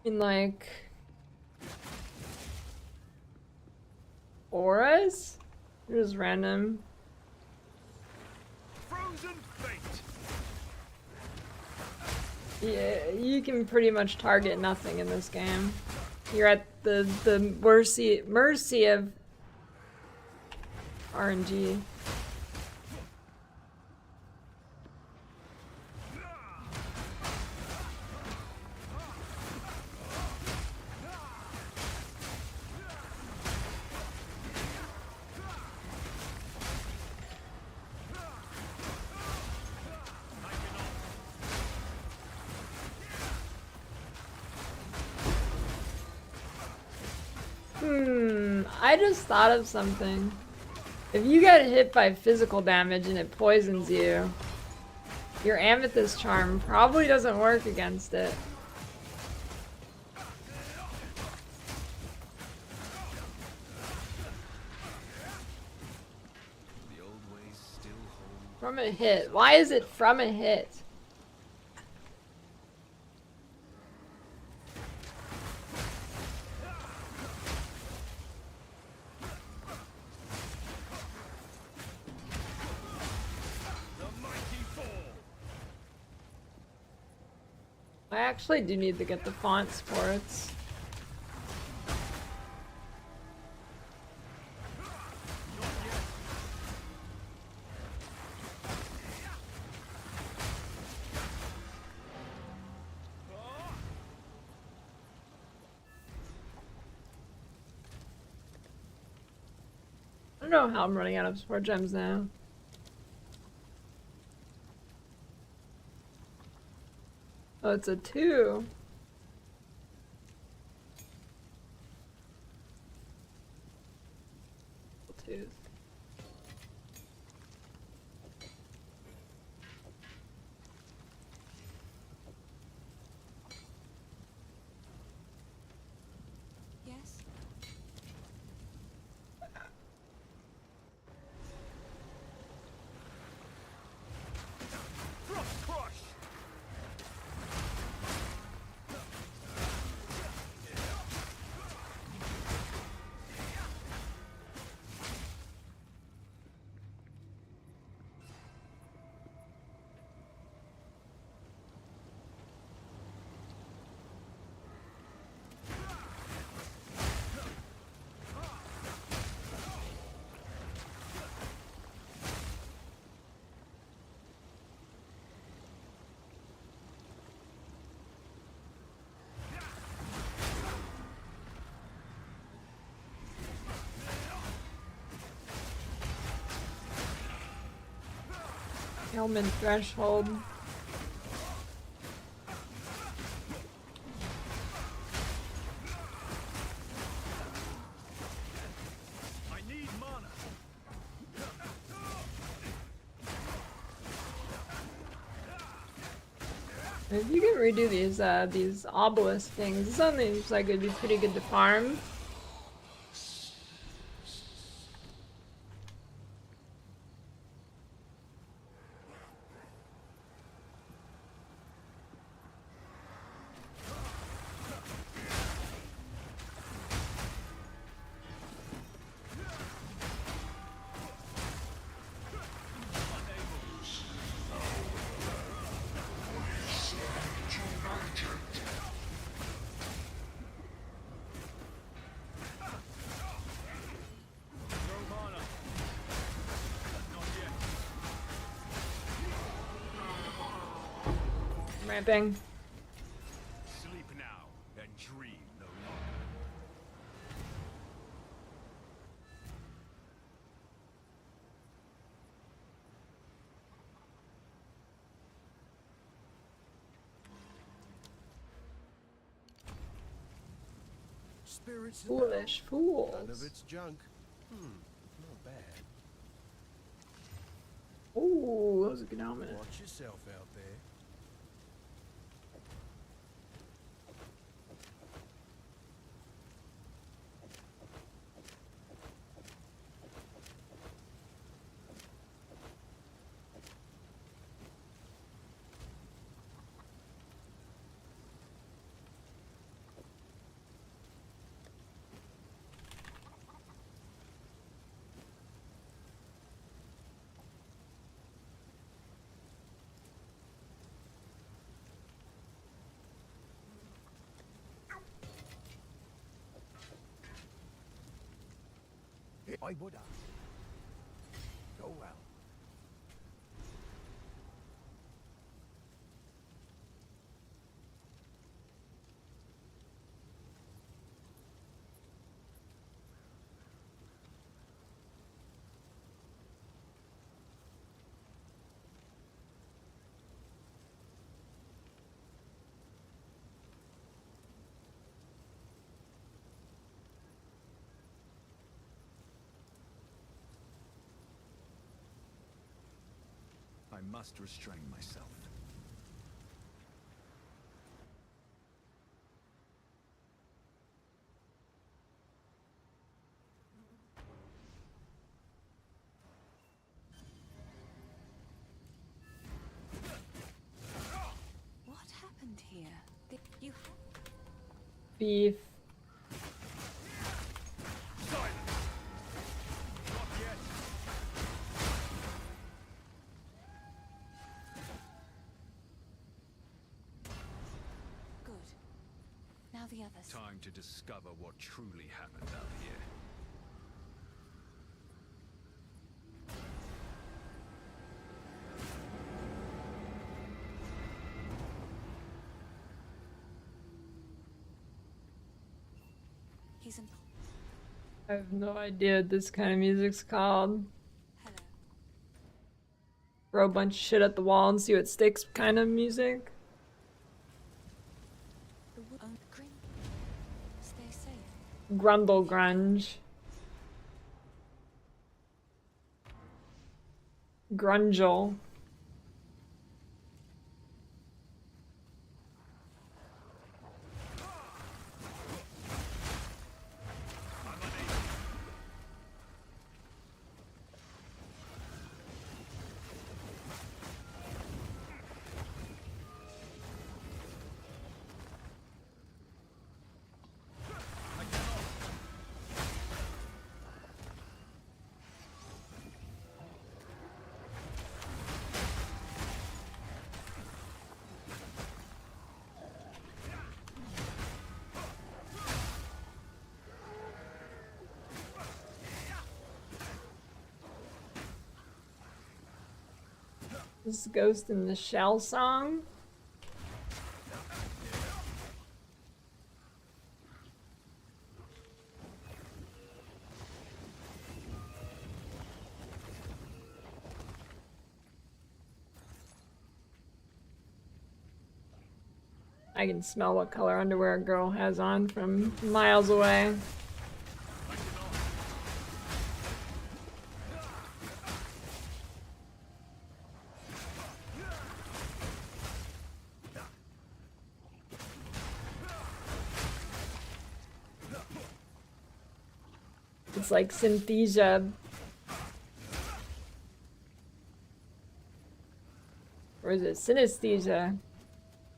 In like auras? They're just random. Frozen fate. Yeah, you can pretty much target nothing in this game. You're at the mercy of RNG. I just thought of something. If you get hit by physical damage and it poisons you, your Amethyst Charm probably doesn't work against it. The old ways still hold. From a hit. Why is it from a hit? I actually do need to get the font sports. I don't know how I'm running out of sport gems now. Oh, it's a 2. Twos. Yes? Frost crush. Helmet threshold. I need mana. If you can redo these obelisk things, this only looks like it'd be pretty good to farm. Ramping. Sleep now and dream no longer. Spirits Foolish fools. none of it's junk. Not bad. Ooh, that was a good helmet. Watch yourself out there. Why would I? Go well. I must restrain myself. What happened here? You Beef. good. Now the others. Time to discover what truly happened out here. He's in. I have no idea what this kind of music's called. Hello. Throw a bunch of shit at the wall and see what sticks kind of music. The wood on the green. Stay safe. Grundle grunge. Grungel. This is Ghost in the Shell song. I can smell what color underwear a girl has on from miles away. It's like synesthesia. Or is it synesthesia?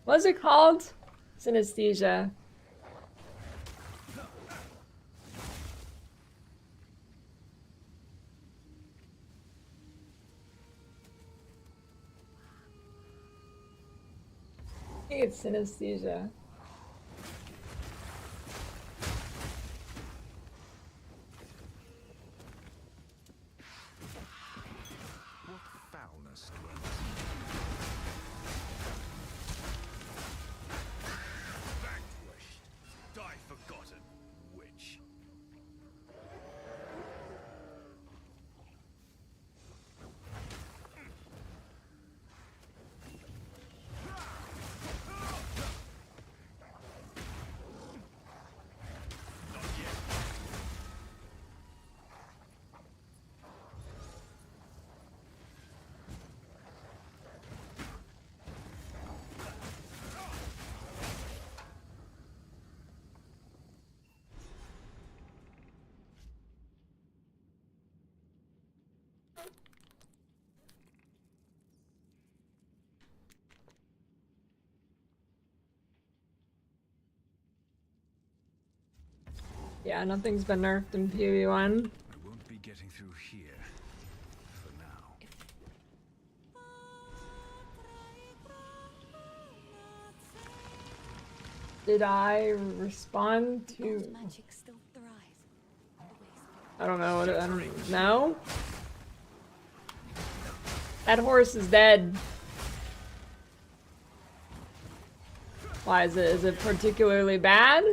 What's it called? Synesthesia. I think it's synesthesia. What foulness dwells? Vanquished, die forgotten, witch. Yeah, nothing's been nerfed in PoE 1. I won't be getting through here for now. Did I respond to... I don't know. I don't know. That horse is dead. Why is it? Is it particularly bad?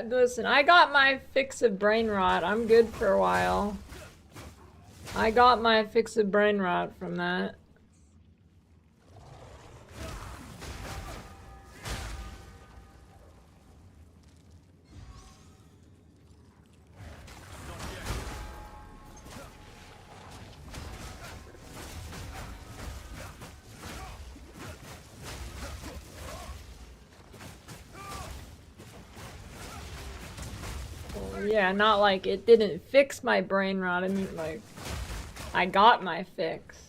Listen, I got my fix of brain rot. I'm good for a while. I got my fix of brain rot from that. Yeah, not like it didn't fix my brain rot. I mean, like, I got my fix.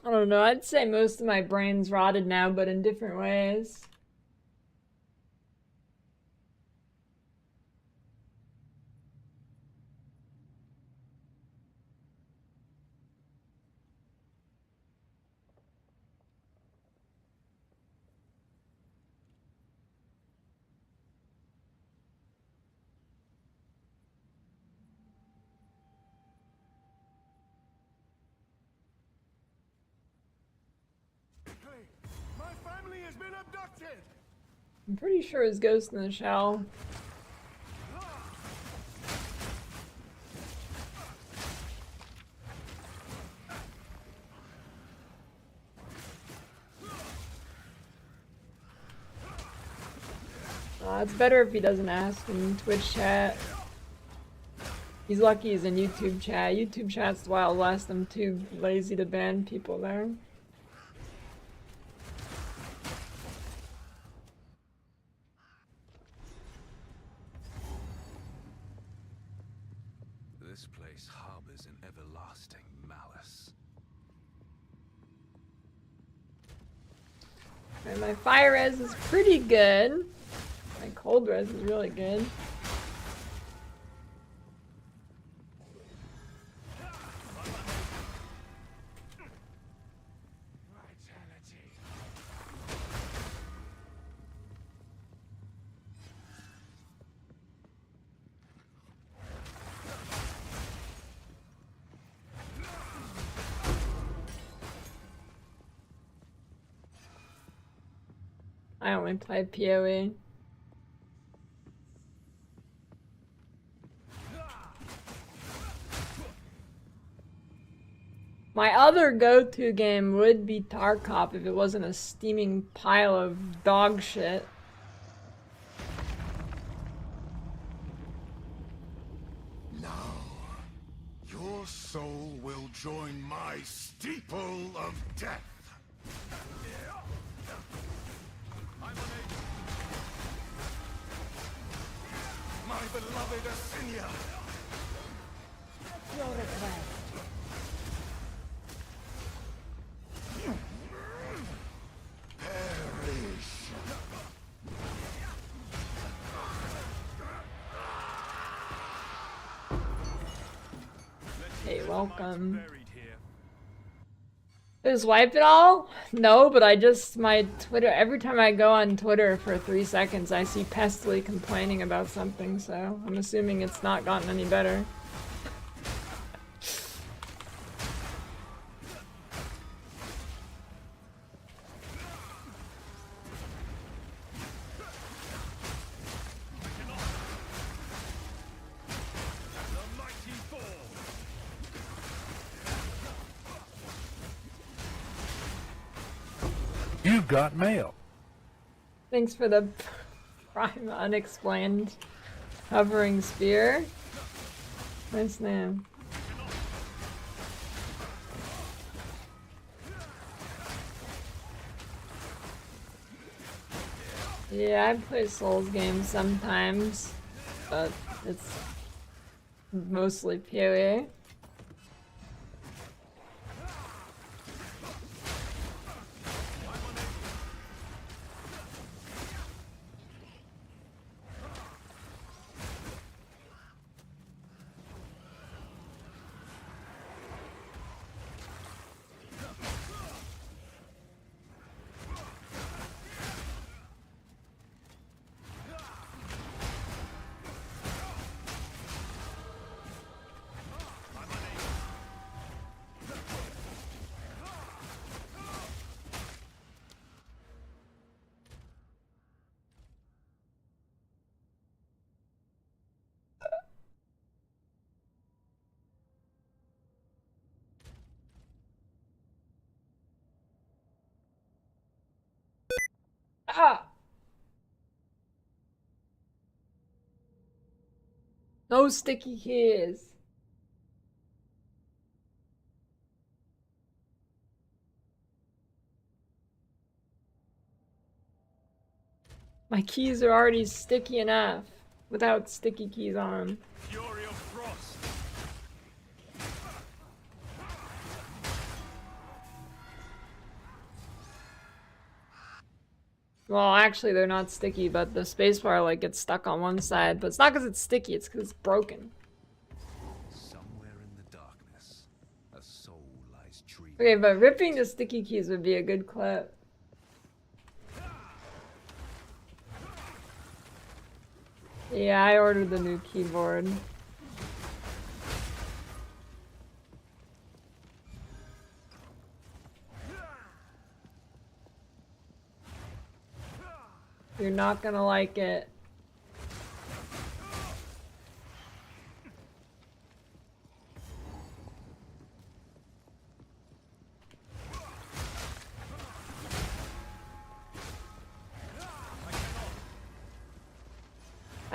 I don't know. I'd say most of my brain's rotted now, but in different ways. My family has been abducted! I'm pretty sure it's Ghost in the Shell. It's better if he doesn't ask in Twitch chat. He's lucky he's in YouTube chat. YouTube chat's the Wild West. I'm too lazy to ban people there. This place harbors an everlasting malice. And my fire res is pretty good. My cold res is really good. I only play PoE. My other go-to game would be Tarkov if it wasn't a steaming pile of dog shit. Now, your soul will join my steeple of death. My beloved Asinia! Your request. Perish! Hey, welcome. Is wipe it all? No, but I just, my Twitter, every time I go on Twitter for 3 seconds, I see Pestily complaining about something, so I'm assuming it's not gotten any better. You got mail. Thanks for the prime unexplained hovering spear. Nice name. Yeah, I play Souls games sometimes, but it's mostly PoE. Ah! No sticky keys. My keys are already sticky enough without sticky keys on. Fury of Frost. Well, actually, they're not sticky, but the spacebar like gets stuck on one side. But it's not because it's sticky; it's because it's broken. Somewhere in the darkness, a soul lies dreaming. Okay, but ripping the sticky keys would be a good clip. Yeah, I ordered the new keyboard. You're not gonna like it.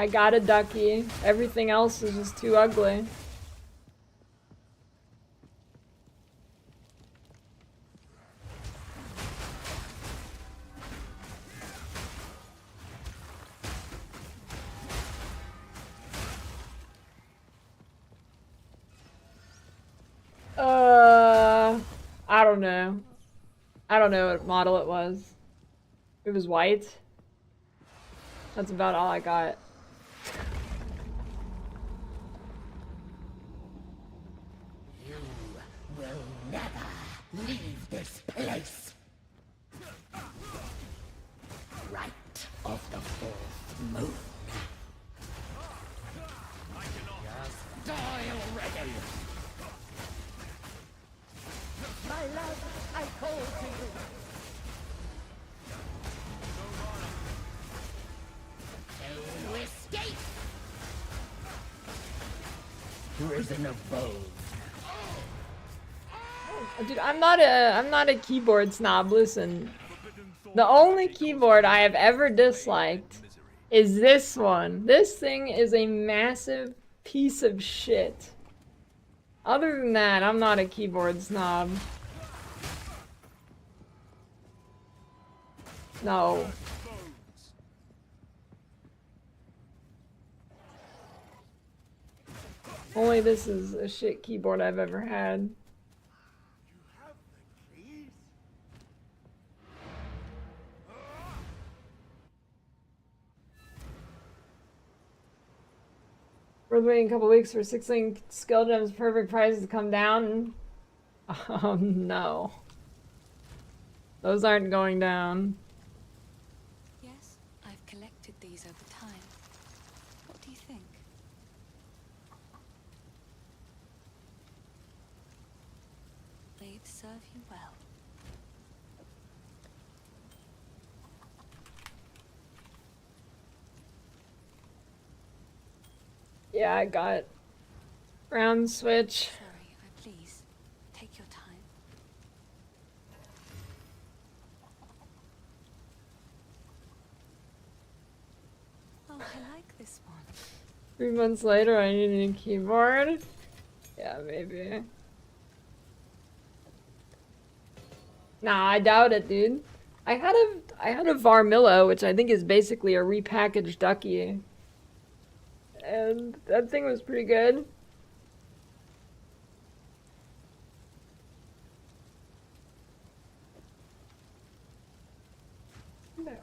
I got a ducky. Everything else is just too ugly. I don't know. I don't know what model it was. It was white. That's about all I got. You will never leave this place. Right of the fourth moon. Just die already. My love, I call to you. To escape. Prison of bones. Dude, I'm not a keyboard snob. Listen, the only keyboard I have ever disliked is this one. This thing is a massive piece of shit. Other than that, I'm not a keyboard snob. No. Only this is a shit keyboard I've ever had. We're waiting a couple weeks for 6 link skill gems perfect prices to come down. No. Those aren't going down. Yes, I've collected these over time. What do you think? They'd serve you well. Yeah, I got round switch. Sorry, please take your time. Oh, I like this one. 3 months later, I need a new keyboard. Yeah, maybe. Nah, I doubt it, dude. I had a Varmillo, which I think is basically a repackaged Ducky. And that thing was pretty good. No.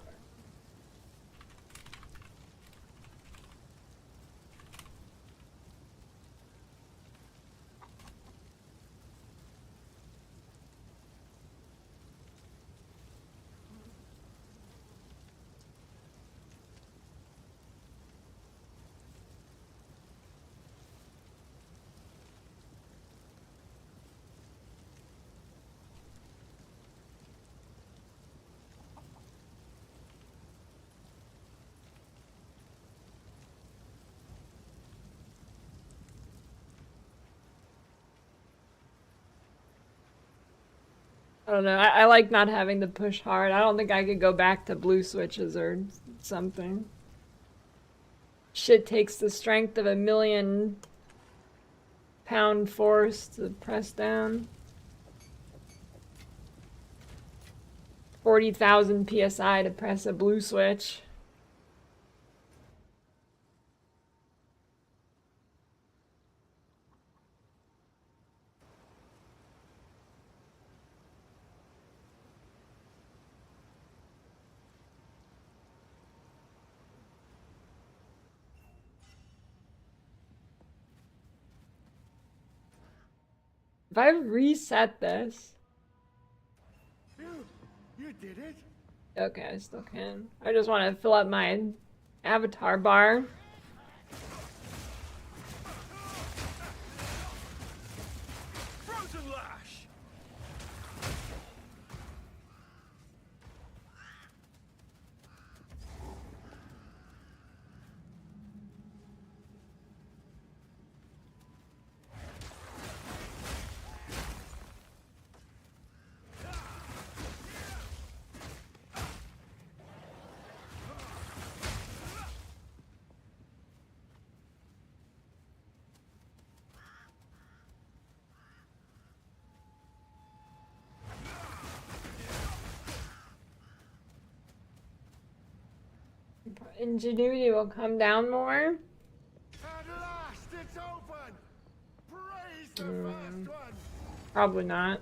I don't know. I like not having to push hard. I don't think I could go back to blue switches or something. Shit takes the strength of a 1,000,000-pound force to press down. 40,000 PSI to press a blue switch. If I reset this... You did it? Okay, I still can. I just want to fill up my avatar bar. Frozen lash. ingenuity will come down more. At last, it's open. Praise the first one. Probably not.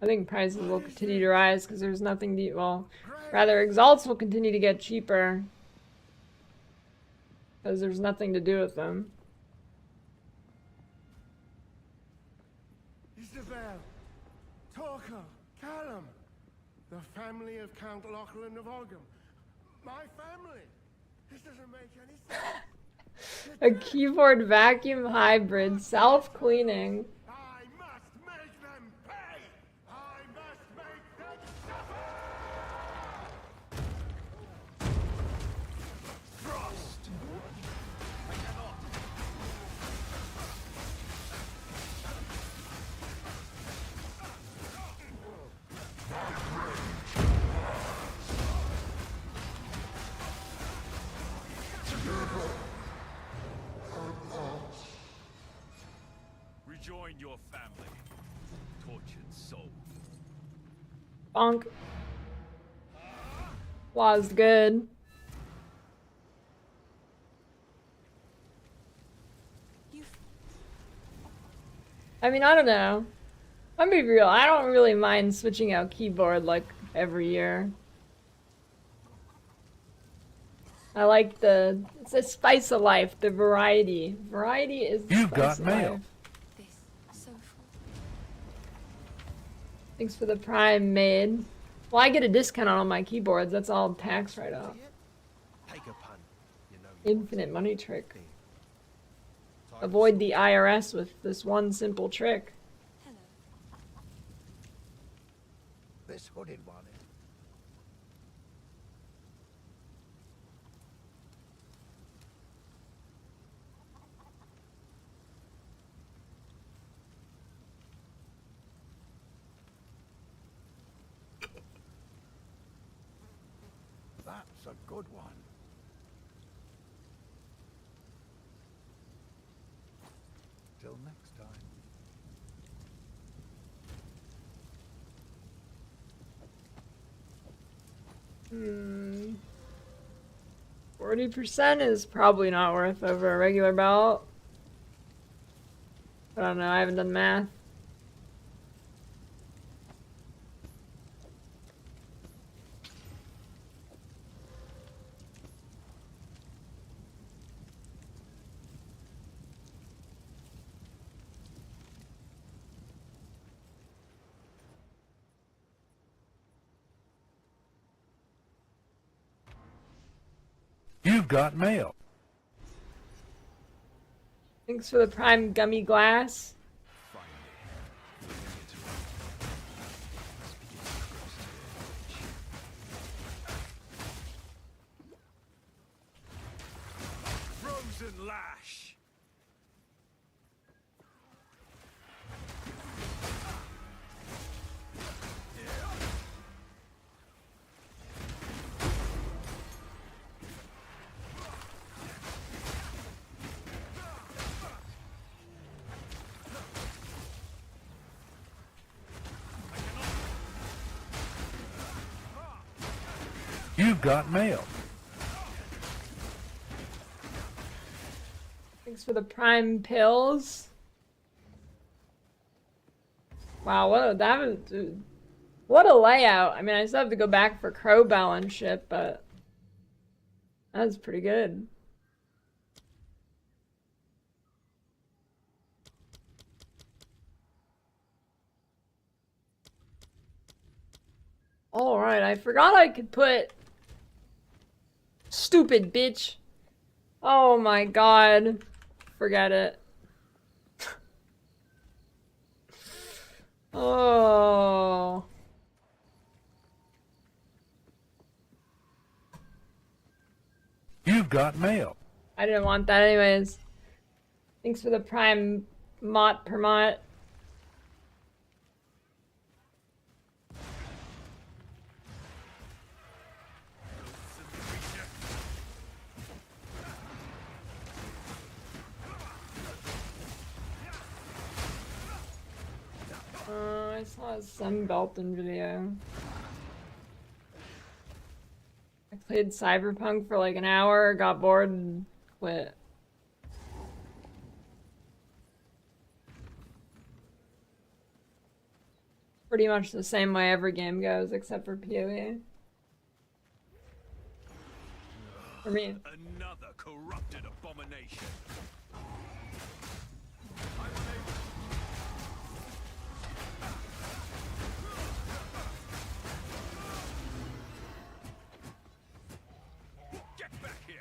I think prices will continue to rise because there's nothing to, well, rather exalts will continue to get cheaper because there's nothing to do with them. Isabel, Torko, Callum, the family of Count Lachlan of Ogham. My family. This doesn't make any sense. A keyboard vacuum hybrid, self-cleaning. I must make them pay. I must make them suffer. Frost. I cannot. Rejoin your family, tortured soul. Bonk. Was good. I mean, I don't know. I'm gonna be real. I don't really mind switching out keyboard like every year. I like it's a spice of life, the variety. Variety is the You've spice got of mail. life. Thanks for the Prime maid. Well, I get a discount on all my keyboards. That's all tax write-off. Take a pun. You know. Infinite money trick. Avoid the IRS with this one simple trick. This hooded one. That's a good one. Till next time. 40% is probably not worth over a regular belt. I don't know, I haven't done math. You've got mail. Thanks for the Prime gummy glass. Frozen lash. You've got mail. Thanks for the Prime pills. Wow, what a layout. I mean, I still have to go back for Crowbell and shit, but that's pretty good. Alright, I forgot I could put... Stupid bitch. Oh my god. Forget it. Oh. You've got mail. I didn't want that anyways. Thanks for the Prime Mott per Mott. I saw a Sun Belton video. I played Cyberpunk for like an hour, got bored, and quit. Pretty much the same way every game goes, except for PoE. For me. Another corrupted abomination. Get back here.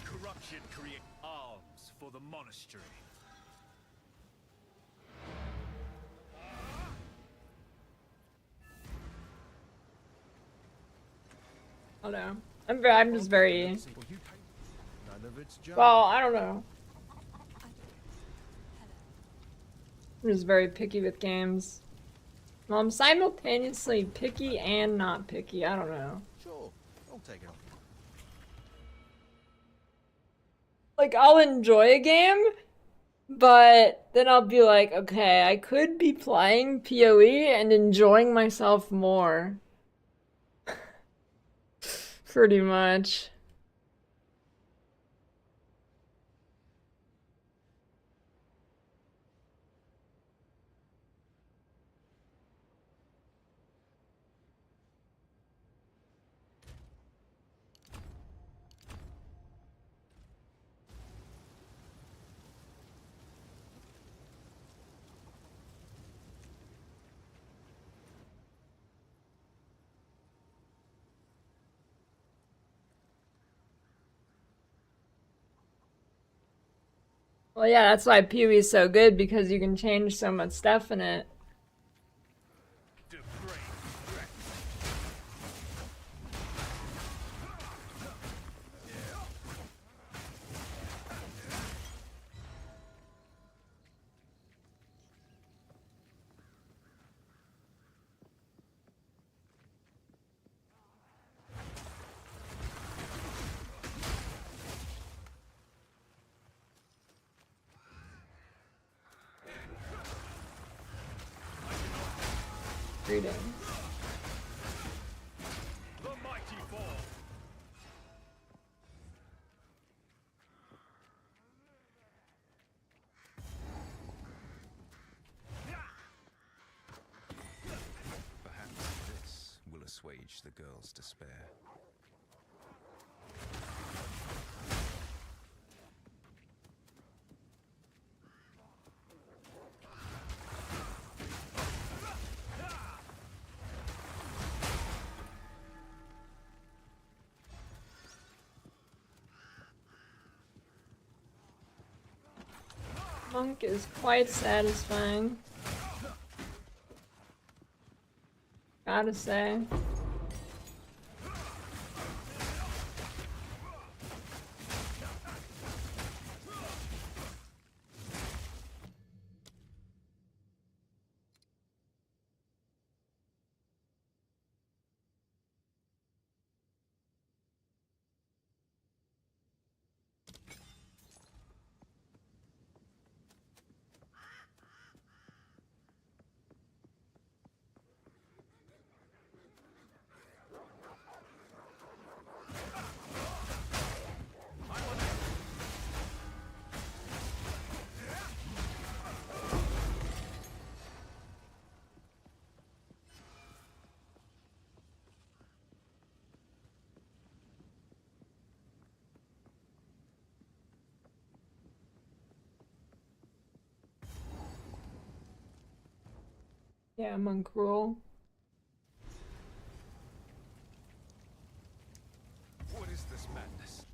Corruption create arms for the monastery. I don't know. I'm just very. Well, I don't know. I'm just very picky with games. Well, I'm simultaneously picky and not picky. I don't know. Sure, I'll take it off. Like, I'll enjoy a game, but then I'll be like, okay, I could be playing PoE and enjoying myself more. Pretty much. Well, yeah, that's why PoE is so good, because you can change so much stuff in it. Greetings. The mighty fall. Perhaps this will assuage the girl's despair. Monk is quite satisfying. Gotta say. Yeah, monk rule. this madness?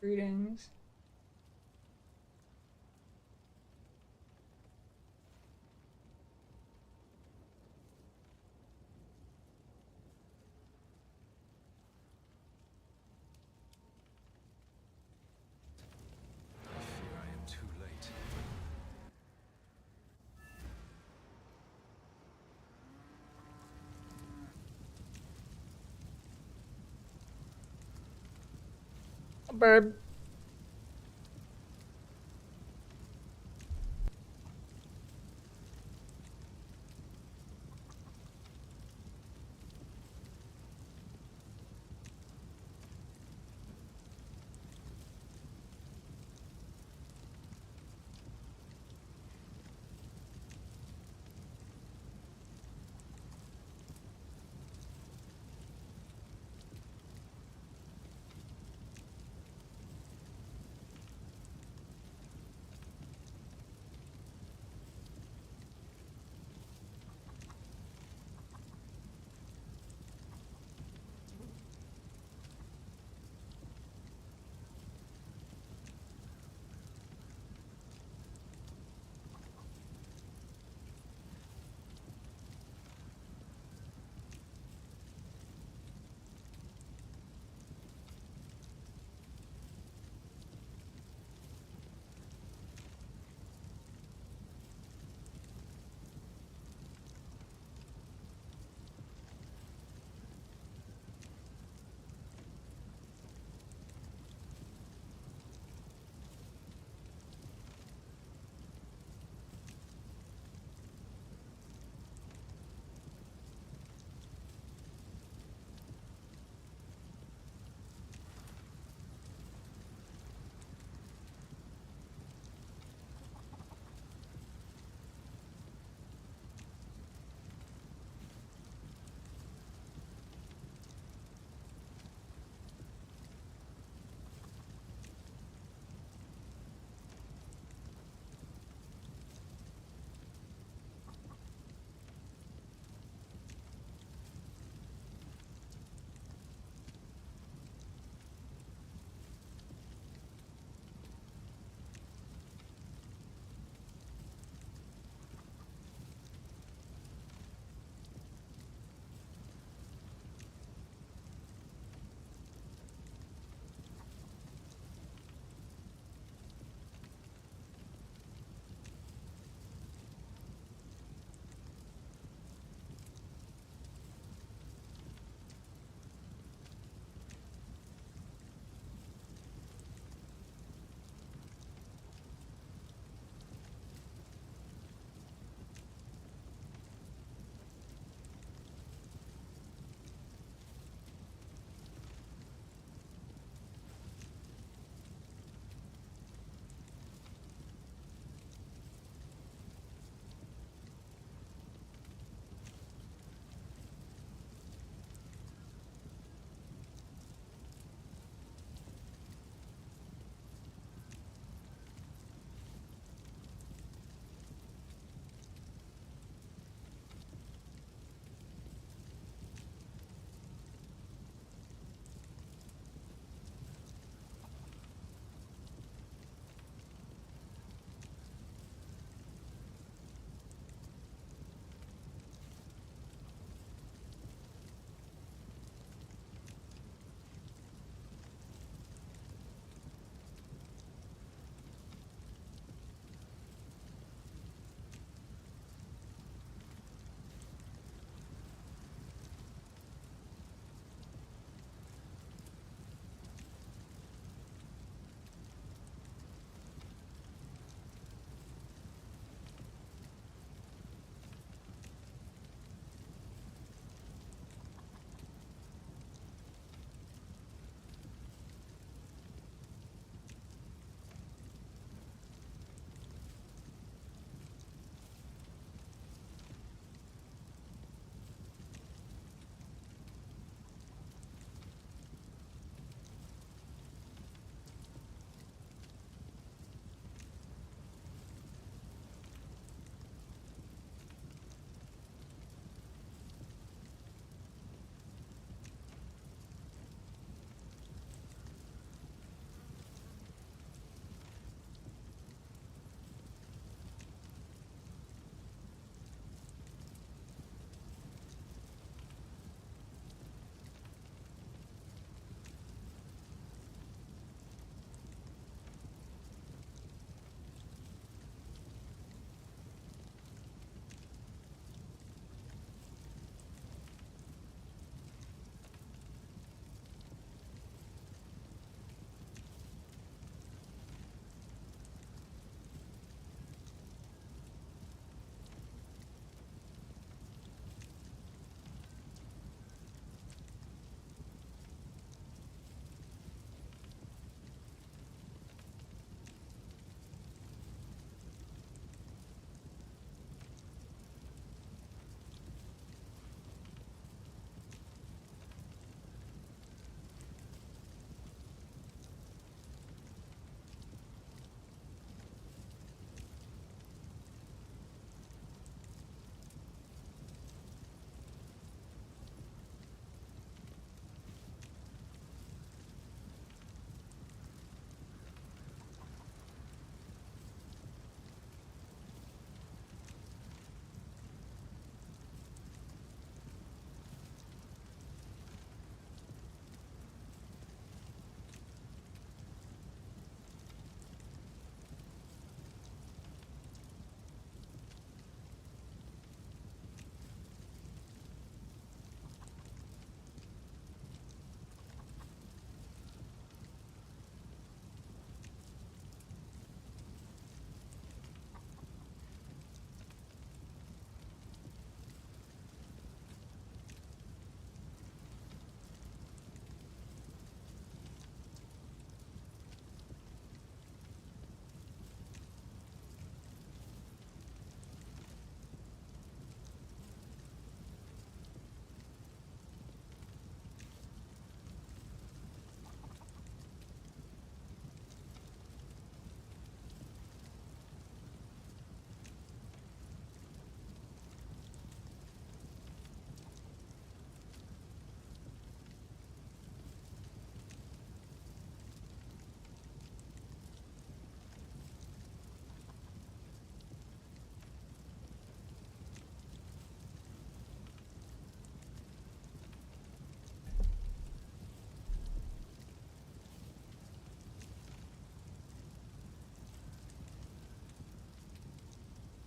Greetings. I fear I am too late. Burb.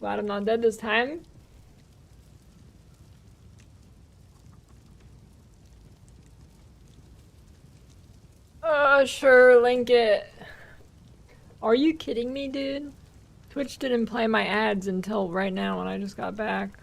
Glad I'm not dead this time. Sure, link it. Are you kidding me, dude? Twitch didn't play my ads until right now when I just got back.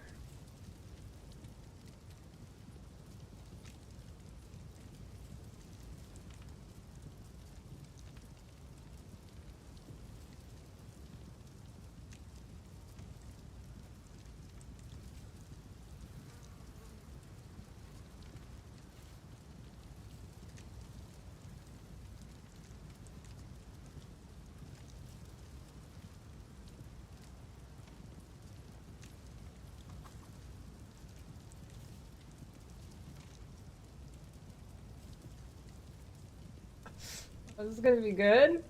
This is gonna be good.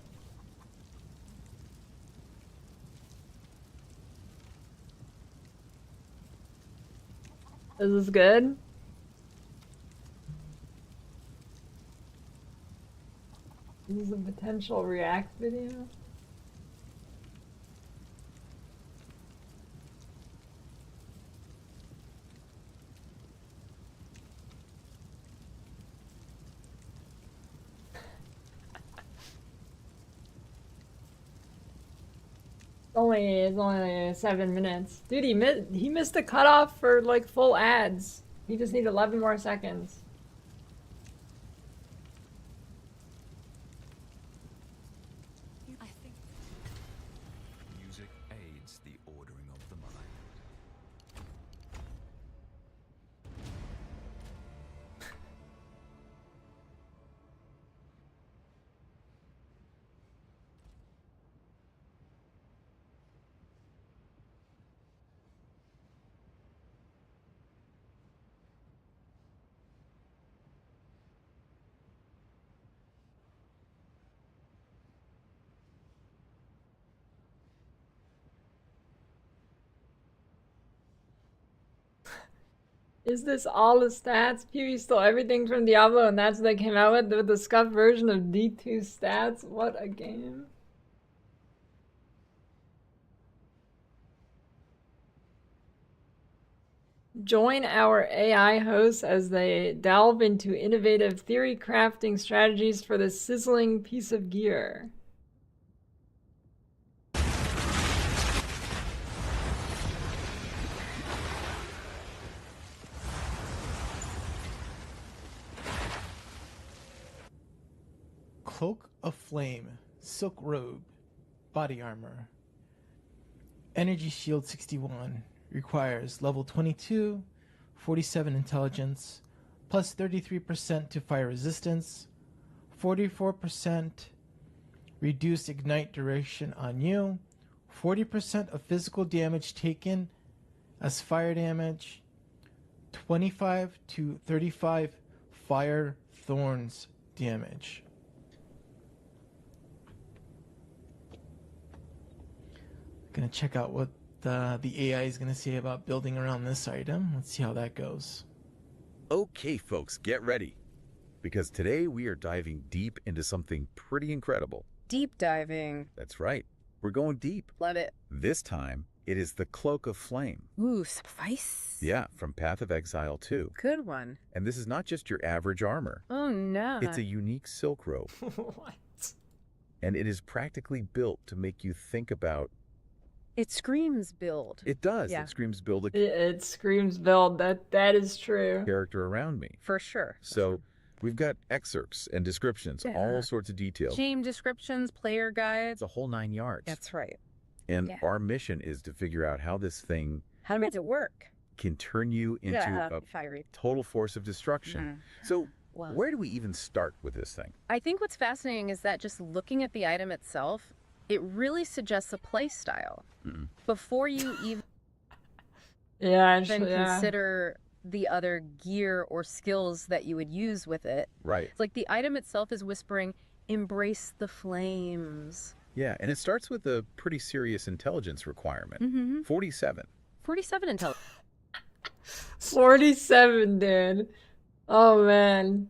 Is this good? This is a potential react video. It's only 7 minutes. Dude, he missed the cutoff for like full ads. He just needs 11 more seconds. I think music aids the ordering of the mind. Is this all the stats? PoE stole everything from Diablo and that's what they came out with the scuffed version of D2 stats? What a game. Join our AI hosts as they delve into innovative theory crafting strategies for this sizzling piece of gear. Cloak of Flame, Silk Robe, Body Armor. Energy Shield 61 requires level 22, 47 intelligence, plus 33% to fire resistance, 44% reduced ignite duration on you, 40% of physical damage taken as fire damage, 25 to 35 fire thorns damage. Gonna check out what the AI is gonna say about building around this item. Let's see how that goes. Okay, folks, get ready. Because today we are diving deep into something pretty incredible. Deep diving. That's right. We're going deep. Love it. This time, it is the Cloak of Flame. Ooh, spice. Yeah, from Path of Exile 2. Good one. And this is not just your average armor. Oh, no. It's a unique silk robe. What? And it is practically built to make you think about... It screams build. It does. Yeah. It screams build a It screams build. That is true. character around me. For sure. So we've got excerpts and descriptions, Yeah. all sorts of details. Game descriptions, player guides. It's a whole 9 yards. That's right. And Yeah. our mission is to figure out how this thing How to make it work. can turn you into a fiery. total force of destruction. So Wow. where do we even start with this thing? I think what's fascinating is that just looking at the item itself, it really suggests a play style. Before you even consider the other gear or skills that you would use with it. Right. It's like the item itself is whispering, embrace the flames. Yeah, and it starts with a pretty serious intelligence requirement. 47. 47 intelligence. 47, dude. Oh, man.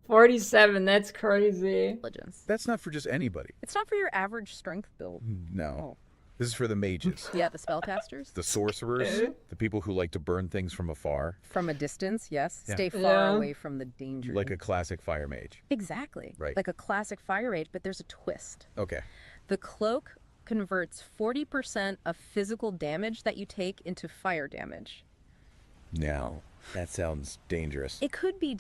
47, that's crazy. Intelligence. That's not for just anybody. It's not for your average strength build. No. This is for the mages. Yeah, the spellcasters. The sorcerers, the people who like to burn things from afar. From a distance, yes. Yeah. Stay far Yeah. away from the danger. Like a classic fire mage. Exactly. Right. Like a classic fire rage, but there's a twist. Okay. The cloak converts 40% of physical damage that you take into fire damage. Now, that sounds dangerous. It could be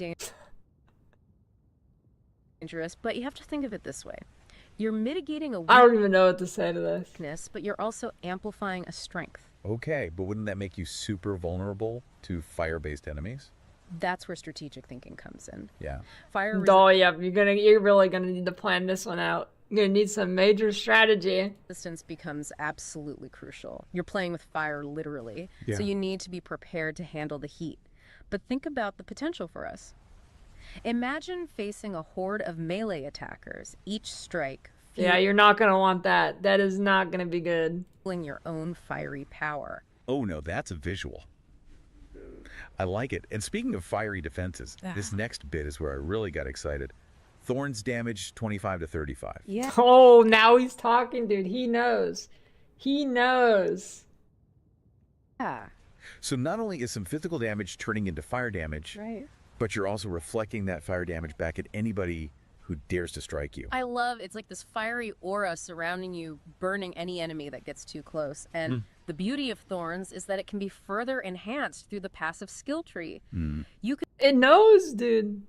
dangerous, but you have to think of it this way. You're mitigating a I don't even know what to say to this. weakness, but you're also amplifying a strength. Okay, but wouldn't that make you super vulnerable to fire-based enemies? That's where strategic thinking comes in. Yeah. Fire Oh yeah, you're really gonna need to plan this one out. You're gonna need some major strategy. resistance becomes absolutely crucial. You're playing with fire literally, Yeah. so you need to be prepared to handle the heat. But think about the potential for us. Imagine facing a horde of melee attackers, each strike Yeah, you're not gonna want that. That is not gonna be good. fueling your own fiery power. Oh no, that's a visual. I like it. And speaking of fiery defenses, this next bit is where I really got excited. Thorns damage 25 to 35. Yeah. Oh, now he's talking, dude. He knows. He knows. Yeah. So not only is some physical damage turning into fire damage, Right. but you're also reflecting that fire damage back at anybody who dares to strike you. I love it's like this fiery aura surrounding you, burning any enemy that gets too close. And the beauty of Thorns is that it can be further enhanced through the passive skill tree. You could It knows, dude.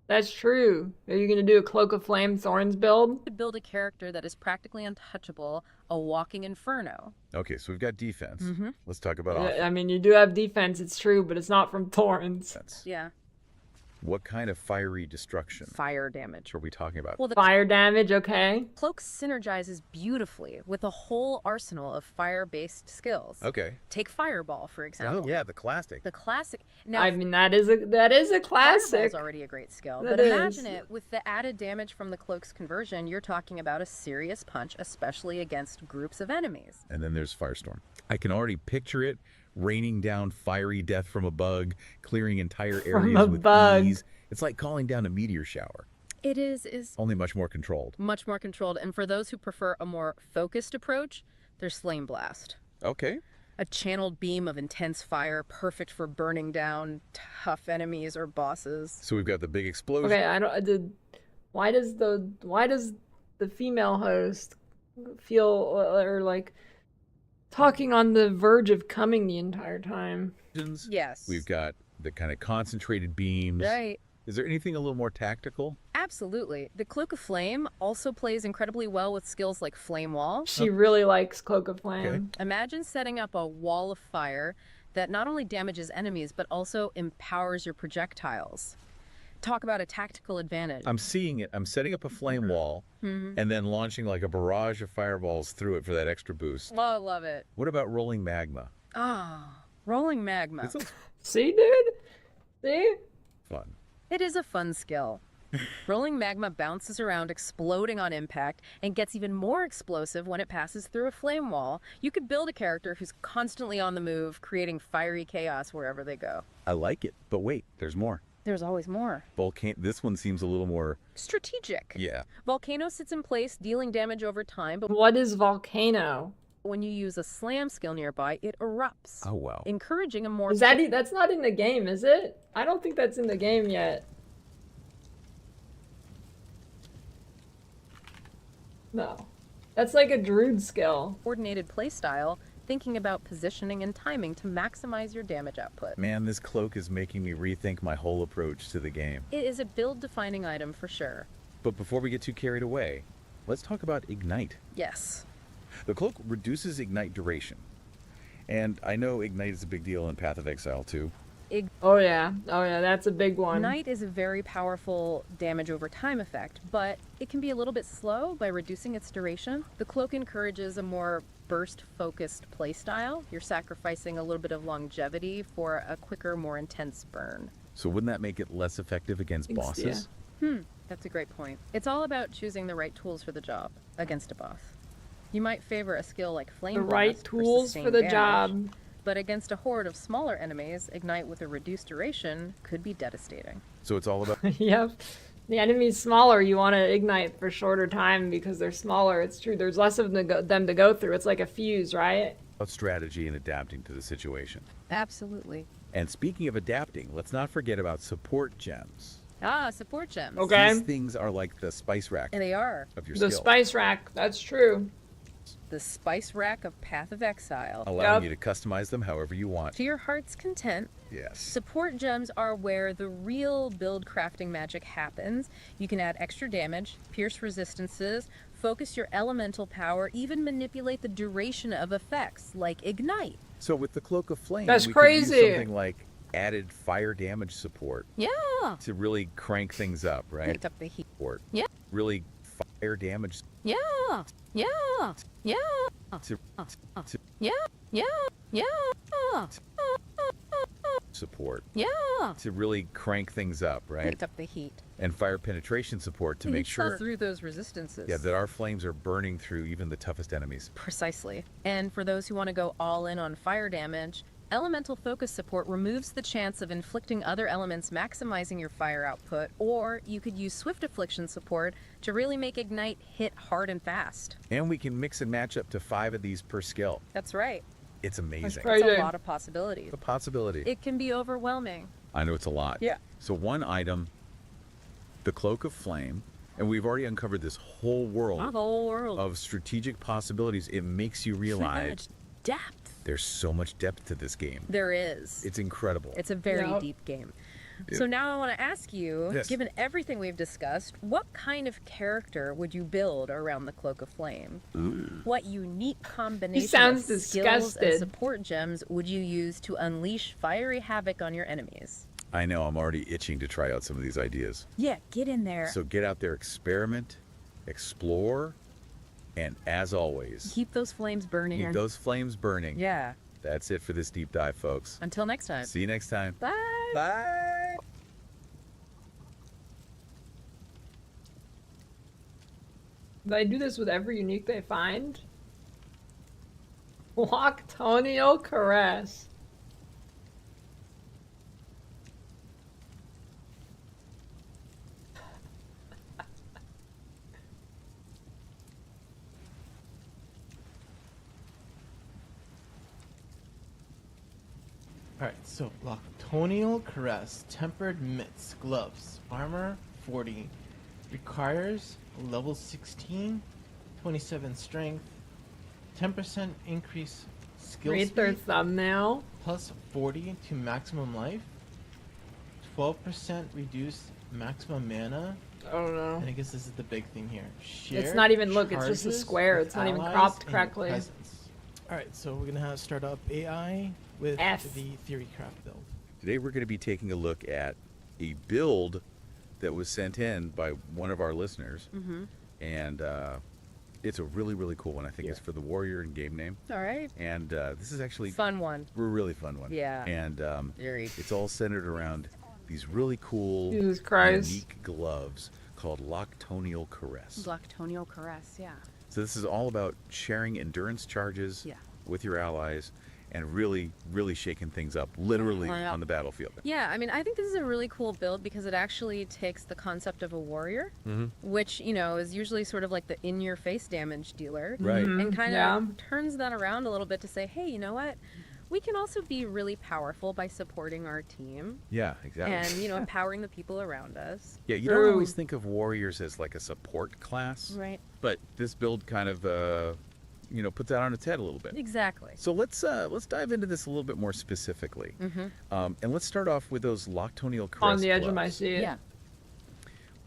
That's true. Are you gonna do a Cloak of Flame Thorns build? build a character that is practically untouchable, a walking inferno. Okay, so we've got defense. Mhm. Let's talk about offense. I mean, you do have defense, it's true, but it's not from Thorns. Yeah. What kind of fiery destruction Fire damage. are we talking about? Well, the Fire damage, okay. cloak synergizes beautifully with a whole arsenal of fire-based skills. Okay. Take Fireball, for example. Oh yeah, the classic. The classic. Now, I mean, that is a classic. Fireball's already a great skill, That but imagine is. it with the added damage from the cloak's conversion. You're talking about a serious punch, especially against groups of enemies. And then there's Firestorm. I can already picture it raining down fiery death from a bug, clearing entire areas a with bug. ease. It's like calling down a meteor shower, It is only much more controlled. much more controlled, and for those who prefer a more focused approach, there's Flame Blast. Okay. A channeled beam of intense fire, perfect for burning down tough enemies or bosses. So we've got the big explosion. Okay, why does the female host feel or like talking on the verge of coming the entire time? Yes. We've got the kind of concentrated beams. Right. Is there anything a little more tactical? Absolutely. The Cloak of Flame also plays incredibly well with skills like Flame Wall. She really likes Cloak of Flame. Imagine setting up a wall of fire that not only damages enemies, but also empowers your projectiles. Talk about a tactical advantage. I'm seeing it. I'm setting up a flame wall Mhm. and then launching like a barrage of fireballs through it for that extra boost. Oh, I love it. What about rolling magma? Ah, rolling magma. This looks See, dude? See? fun. It is a fun skill. Rolling magma bounces around, exploding on impact, and gets even more explosive when it passes through a flame wall. You could build a character who's constantly on the move, creating fiery chaos wherever they go. I like it. But wait, there's more. There's always more. This one seems a little more... Strategic. Yeah. Volcano sits in place, dealing damage over time, but What is Volcano? when you use a slam skill nearby, it erupts. Oh, wow. Encouraging a more... Is that's not in the game, is it? I don't think that's in the game yet. No. That's like a Druid skill. coordinated playstyle, thinking about positioning and timing to maximize your damage output. Man, this cloak is making me rethink my whole approach to the game. It is a build-defining item for sure. But before we get too carried away, let's talk about Ignite. Yes. The cloak reduces Ignite duration. And I know Ignite is a big deal in Path of Exile too. Oh yeah, that's a big one. Ignite is a very powerful damage over time effect, but it can be a little bit slow by reducing its duration. The cloak encourages a more burst-focused playstyle. You're sacrificing a little bit of longevity for a quicker, more intense burn. So wouldn't that make it less effective against bosses? That's a great point. It's all about choosing the right tools for the job against a boss. You might favor a skill like Flame The Blast right for tools for sustained the damage, job. but against a horde of smaller enemies, Ignite with a reduced duration could be devastating. So it's all about Yep. The enemy's smaller, you want to ignite for shorter time because they're smaller. It's true. There's less of them to go through. It's like a fuse, right? About strategy and adapting to the situation. Absolutely. And speaking of adapting, let's not forget about support gems. Ah, support gems. Okay. These things are like the spice rack And they are. of your The skill, spice rack. That's true. The spice rack of Path of Exile. allowing you to customize them however you want. To your heart's content. Yes. Support gems are where the real build crafting magic happens. You can add extra damage, pierce resistances, focus your elemental power, even manipulate the duration of effects, like Ignite. So with the Cloak of Flame, That's we crazy. could use something like added fire damage support Yeah. to really crank things up, right? Cranked up the heat. Support. Yeah. Really fire damage Yeah. Yeah. Yeah. to Yeah. Yeah. Yeah. support. Yeah. To really crank things up, right? Cranked up the heat. And fire penetration support to You make saw sure through those resistances. that our flames are burning through even the toughest enemies. Precisely. And for those who want to go all in on fire damage, Elemental Focus support removes the chance of inflicting other elements, maximizing your fire output, or you could use Swift Affliction support to really make Ignite hit hard and fast. And we can mix and match up to 5 of these per skill. That's right. It's amazing. It's a lot of possibilities. The possibility. It can be overwhelming. I know it's a lot. Yeah. So one item, the Cloak of Flame, and we've already uncovered this whole world, of strategic possibilities. It makes you realize depth. There's so much depth to this game. There is. It's incredible. It's a very deep game. So now I want to ask you, Yes. given everything we've discussed, what kind of character would you build around the Cloak of Flame? Ooh. What unique combination sounds of skills and disgusted. support gems would you use to unleash fiery havoc on your enemies? I know, I'm already itching to try out some of these ideas. Yeah, get in there. So get out there, experiment, explore, and as always, Keep those flames burning. keep those flames burning. Yeah. That's it for this deep dive, folks. Until next time. See you next time. Bye. Bye. Do they do this with every unique they find? Loctonio Caress. Alright, so Loctonial Caress, Tempered Mitts, Gloves, Armor 40, requires level 16, 27 Strength, 10% increase skill Read their speed, thumbnail. plus 40 to maximum life, 12% reduced maximum mana. I don't know. And I guess this is the big thing here. It's not even, look, it's just a charges square. with It's not even allies cropped in your correctly. presence. Alright, so we're gonna have start up AI with F. the theorycraft build. Today we're going to be taking a look at a build that was sent in by one of our listeners. Mm-hmm. And it's a really, really cool one. I think it's for the Warrior in game name. All right. And this is actually Fun one. a really fun one. Yeah. And Very. it's all centered around these really cool, Jesus Christ. unique gloves called Loctonial Caress. Loctonial Caress, yeah. So this is all about sharing endurance charges Yeah. with your allies and really, really shaking things up, literally Yeah. on the battlefield. Yeah, I mean, I think this is a really cool build because it actually takes the concept of a warrior, which, you know, is usually sort of like the in-your-face damage dealer. Right. And kind Yeah. of turns that around a little bit to say, hey, you know what? We can also be really powerful by supporting our team Yeah, exactly. and, you know, empowering the people around us. Yeah, you don't True. always think of warriors as like a support class, Right. but this build kind of, you know, puts that on its head a little bit. Exactly. So let's dive into this a little bit more specifically, Mm-hmm. and let's start off with those Loctonial Caress On the edge of my gloves. seat. Yeah.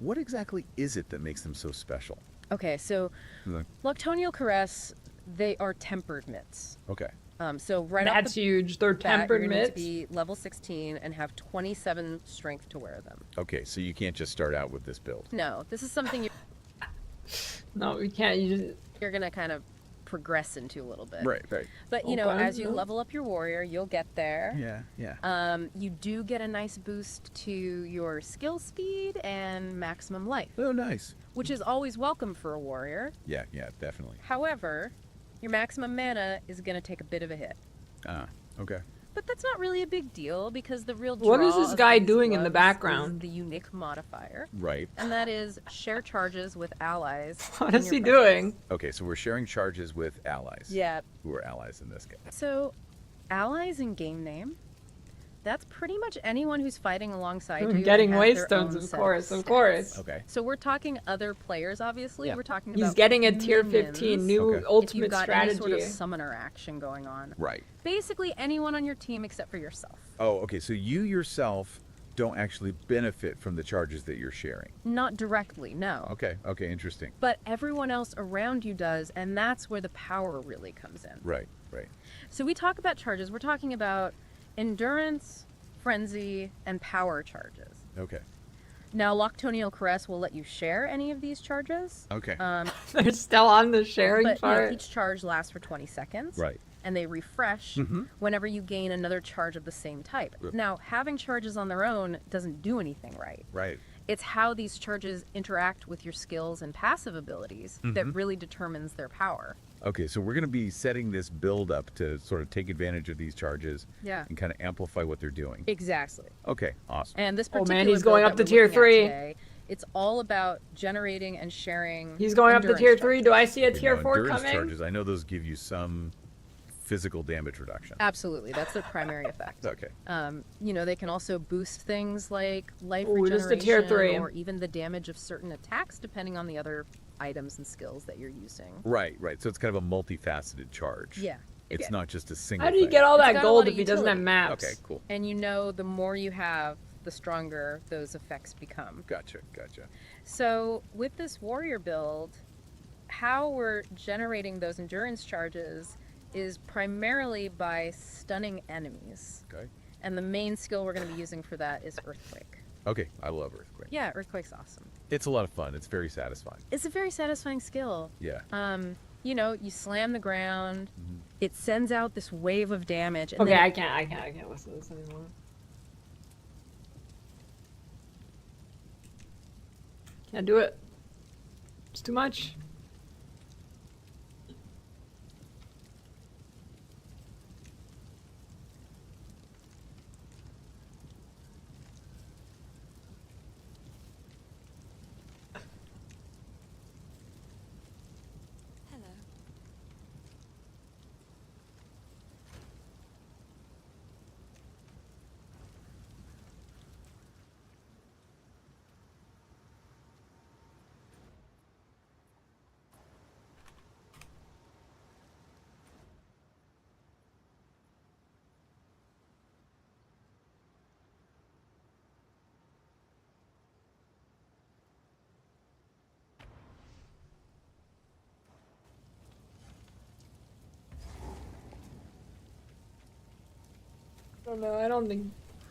What exactly is it that makes them so special? Okay, so Like- Loctonial Caress, they are tempered mitts. Okay. So right off That's the huge. They're bat, tempered you're going to mitts. be level 16 and have 27 strength to wear them. Okay, so you can't just start out with this build. No, this is something No, we can't. you're going to kind of progress into a little bit. Right. But, you know, Okay, as you yeah. level up your warrior, you'll get there. Yeah. You do get a nice boost to your skill speed and maximum life, Oh, nice. which is always welcome for a warrior. Yeah, definitely. However, your maximum mana is going to take a bit of a hit. Okay. But that's not really a big deal because the real draw What is this of guy these doing in the gloves background? is the unique modifier. Right. And that is share charges with allies. What in is your he presence. doing? Okay, so we're sharing charges with allies. Yeah. Who are allies in this case? So, allies in game name, that's pretty much anyone who's fighting alongside you. Getting and has their waystones, own of set course, of stats. course. Okay. So we're talking other players, obviously. Yeah. We're talking He's about getting a tier minions, 15 new Okay. ultimate if you've got strategy. any sort of summoner action going on. Right. Basically anyone on your team except for yourself. Oh, okay. So you yourself don't actually benefit from the charges that you're sharing. Not directly, no. Okay. Okay. Interesting. But everyone else around you does, and that's where the power really comes in. Right. Right. So we talk about charges. We're talking about endurance, frenzy, and power charges. Okay. Now, Loctonial Caress will let you share any of these charges. Okay. They're still on the sharing But part. each charge lasts for 20 seconds. Right. And they refresh Mhm. whenever you gain another charge of the same type. Yep. Now, having charges on their own doesn't do anything right. Right. It's how these charges interact with your skills and passive abilities that Mhm. really determines their power. Okay, so we're going to be setting this build up to sort of take advantage of these charges Yeah. and kind of amplify what they're doing. Exactly. Okay, awesome. And this Oh, particular man, he's build going that up to we're tier looking at 3. today, it's all about generating and sharing. He's going up to endurance tier charges. 3. Do I see a Okay, tier now, 4 endurance coming? charges, I know those give you some physical damage reduction. Absolutely, that's their primary effect. Okay. You know, they can also boost things like life Ooh, just regeneration a tier 3. or even the damage of certain attacks, depending on the other items and skills that you're using. Right, right. So it's kind of a multifaceted charge. Yeah. It's not just a single How do you thing. get all It's that got a gold lot if of he doesn't have utility. maps? Okay, cool. And you know, the more you have, the stronger those effects become. Gotcha, gotcha. So with this warrior build, how we're generating those endurance charges is primarily by stunning enemies. Okay. And the main skill we're going to be using for that is Earthquake. Okay, I love Earthquake. Yeah, Earthquake's awesome. It's a lot of fun. It's very satisfying. It's a very satisfying skill. Yeah. You know, you slam the ground, it sends out this wave of damage. And Okay, then I can't listen to this anymore. Can't do it. It's too much. Hello. I don't know.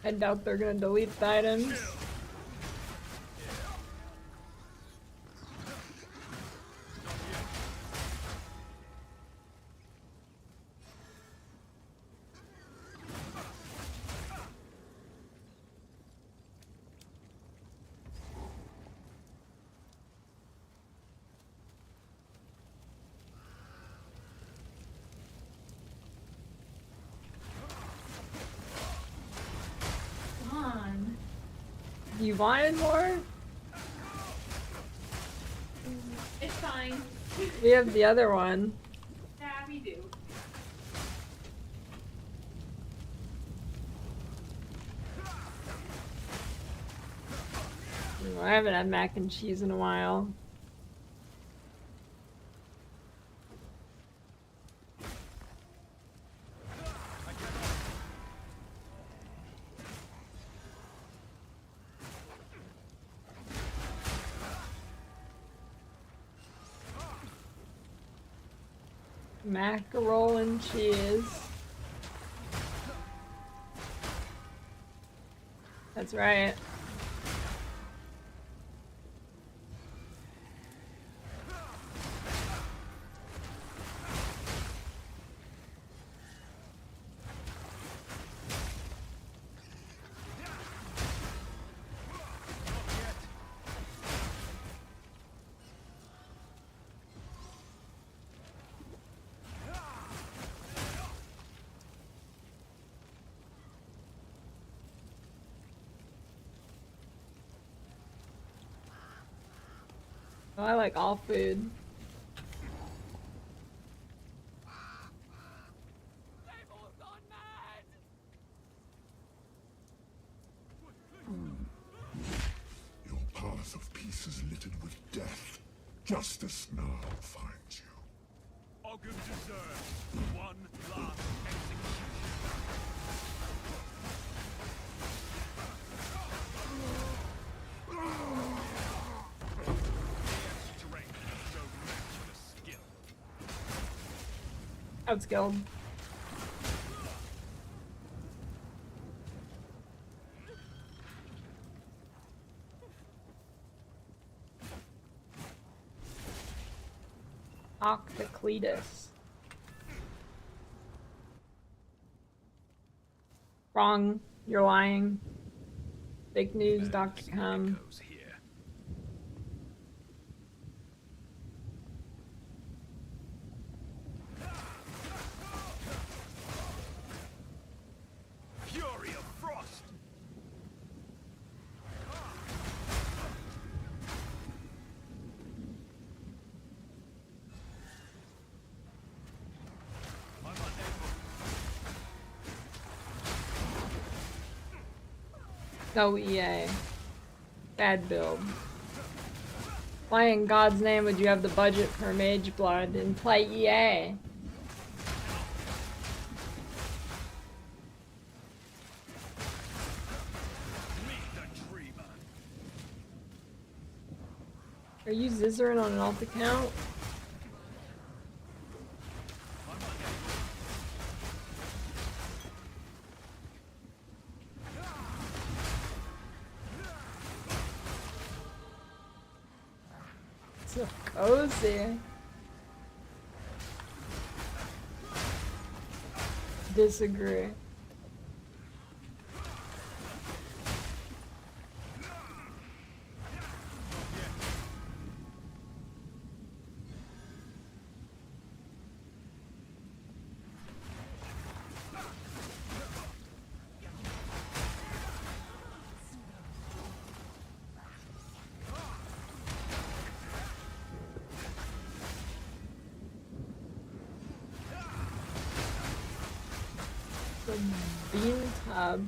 I doubt they're gonna delete the items. Come on. You wanted more? It's fine. We have the other one. Yeah, we do. I haven't had mac and cheese in a while. Mackerel and cheese. That's right. Oh, I like all food. Your path of peace is littered with death. Justice now finds you. Ogham deserves one last execution. Strength no match for skill. Outskilled. Octocletus. Wrong. You're lying. Fake news, Dr. Cum. Fury of Frost. Go EA. Bad build. Why in God's name would you have the budget for Mage Blood and play EA? Are you scissoring on an alt account? So cozy. Disagree. The bean tub.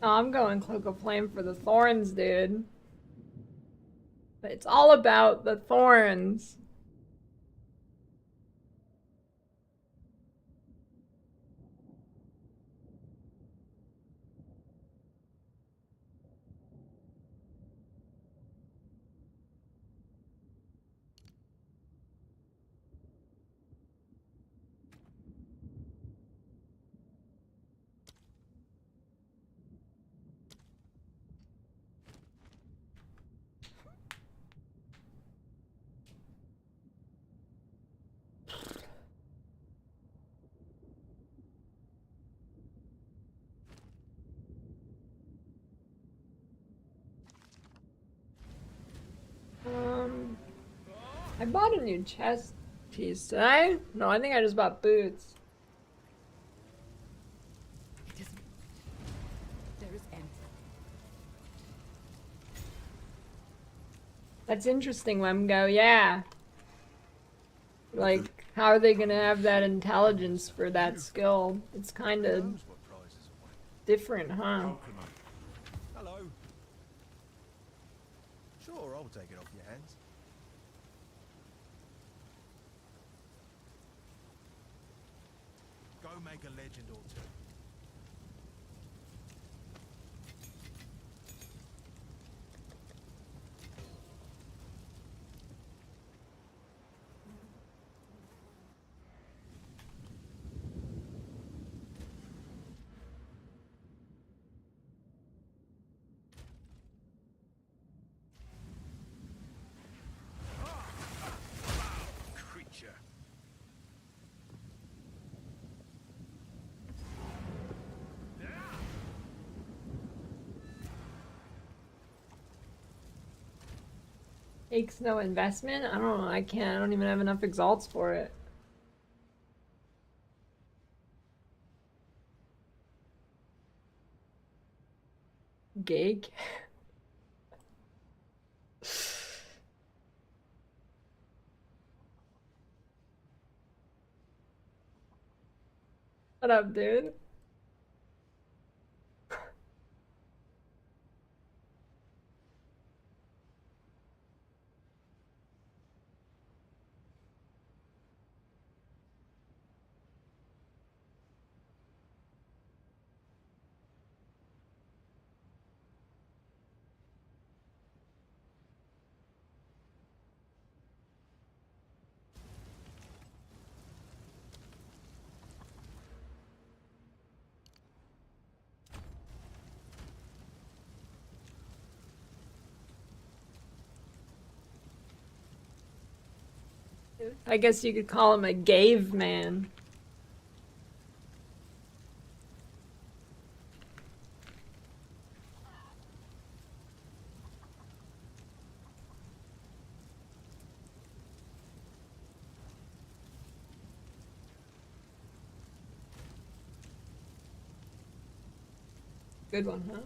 Oh, I'm going Cloak of Flame for the thorns, dude. But it's all about the thorns. I bought a new chest piece. Did I? No, I think I just bought boots. There is empty. That's interesting, Wemgo. Yeah. Like, how are they gonna have that intelligence for that skill? It's kind of different, huh? Hello. Sure, I'll take it off your hands. Go make a legend or two. Takes no investment? I don't know. I don't even have enough exalts for it. Gig? What up, dude? I guess you could call him a gave man. Good one, huh?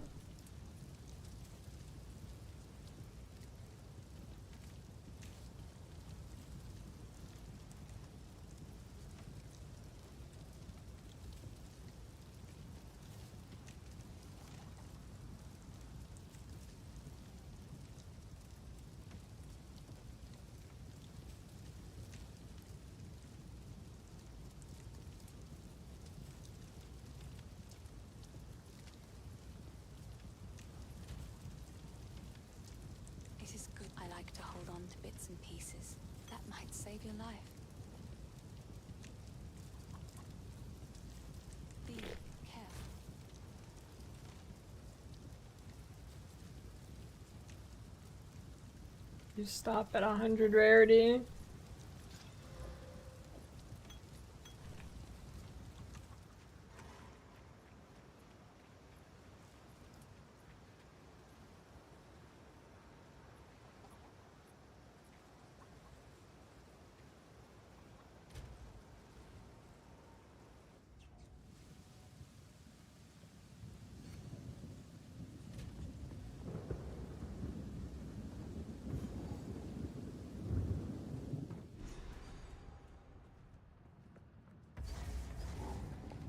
It is good. I like to hold on to bits and pieces. That might save your life. Be careful. You stop at 100 rarity.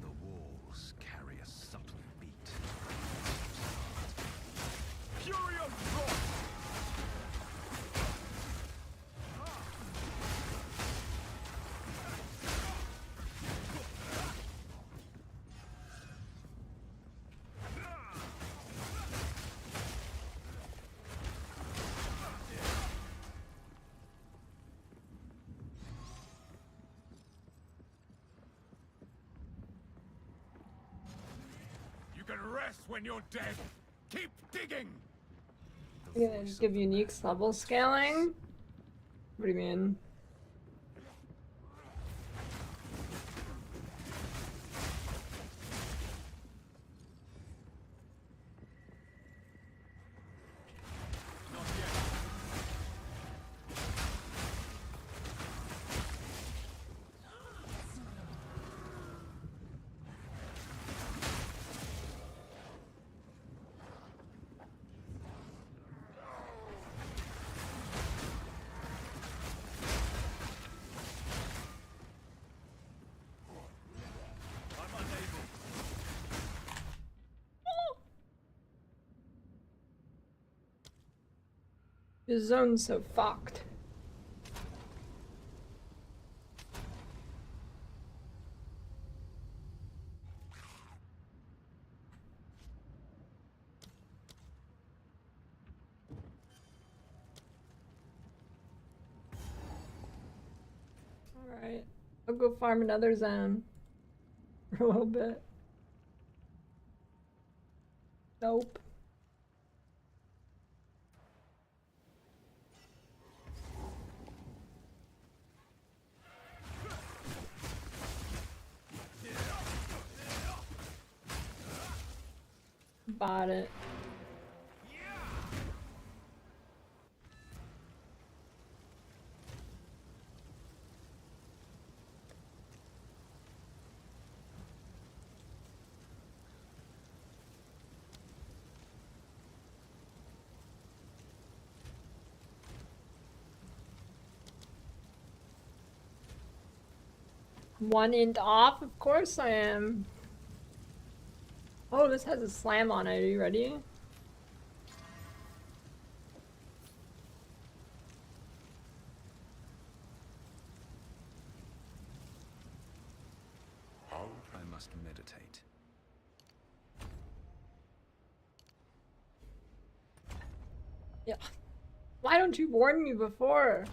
The walls carry a subtle beat. Fury of frost! You can rest when you're dead. Keep digging. You're gonna give uniques level scaling? What do you mean? Your zone's so fucked. Alright. I'll go farm another zone. For a little bit. Nope. Bought it. 1 int off? Of course I am. Oh, this has a slam on it. Are you ready? I must meditate. Yeah. Why don't you warn me before?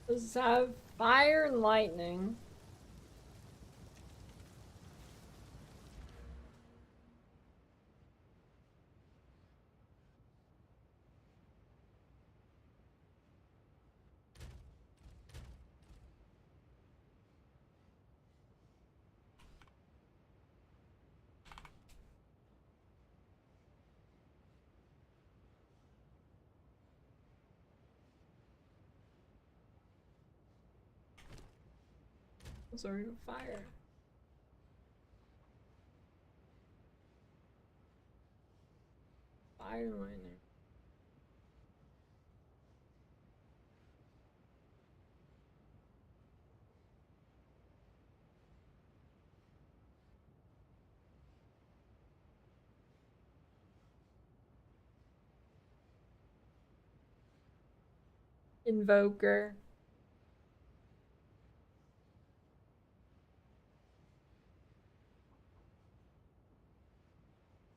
Does have fire and lightning. Sorry, fire. Fire and lightning. Invoker.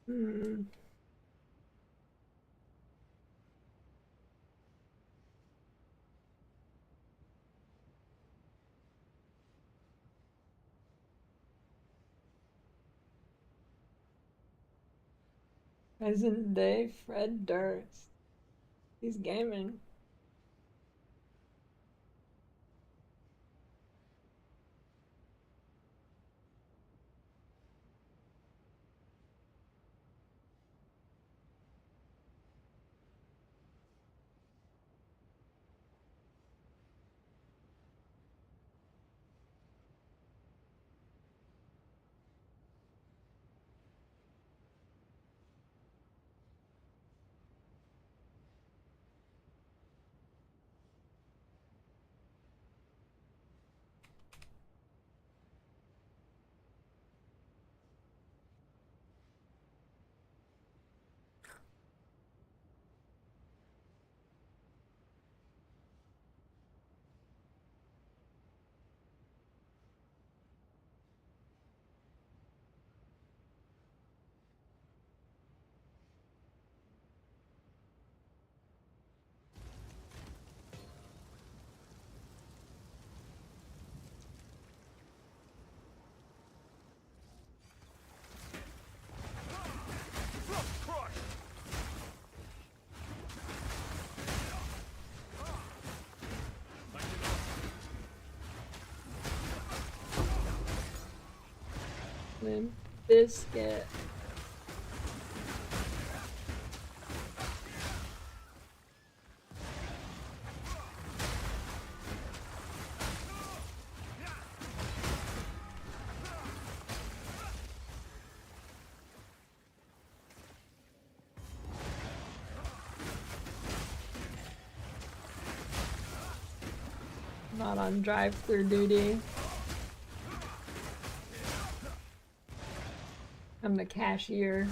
Hmm. Present day Fred Durst. He's gaming. Limp Biscuit. Not on drive-through duty. I'm the cashier.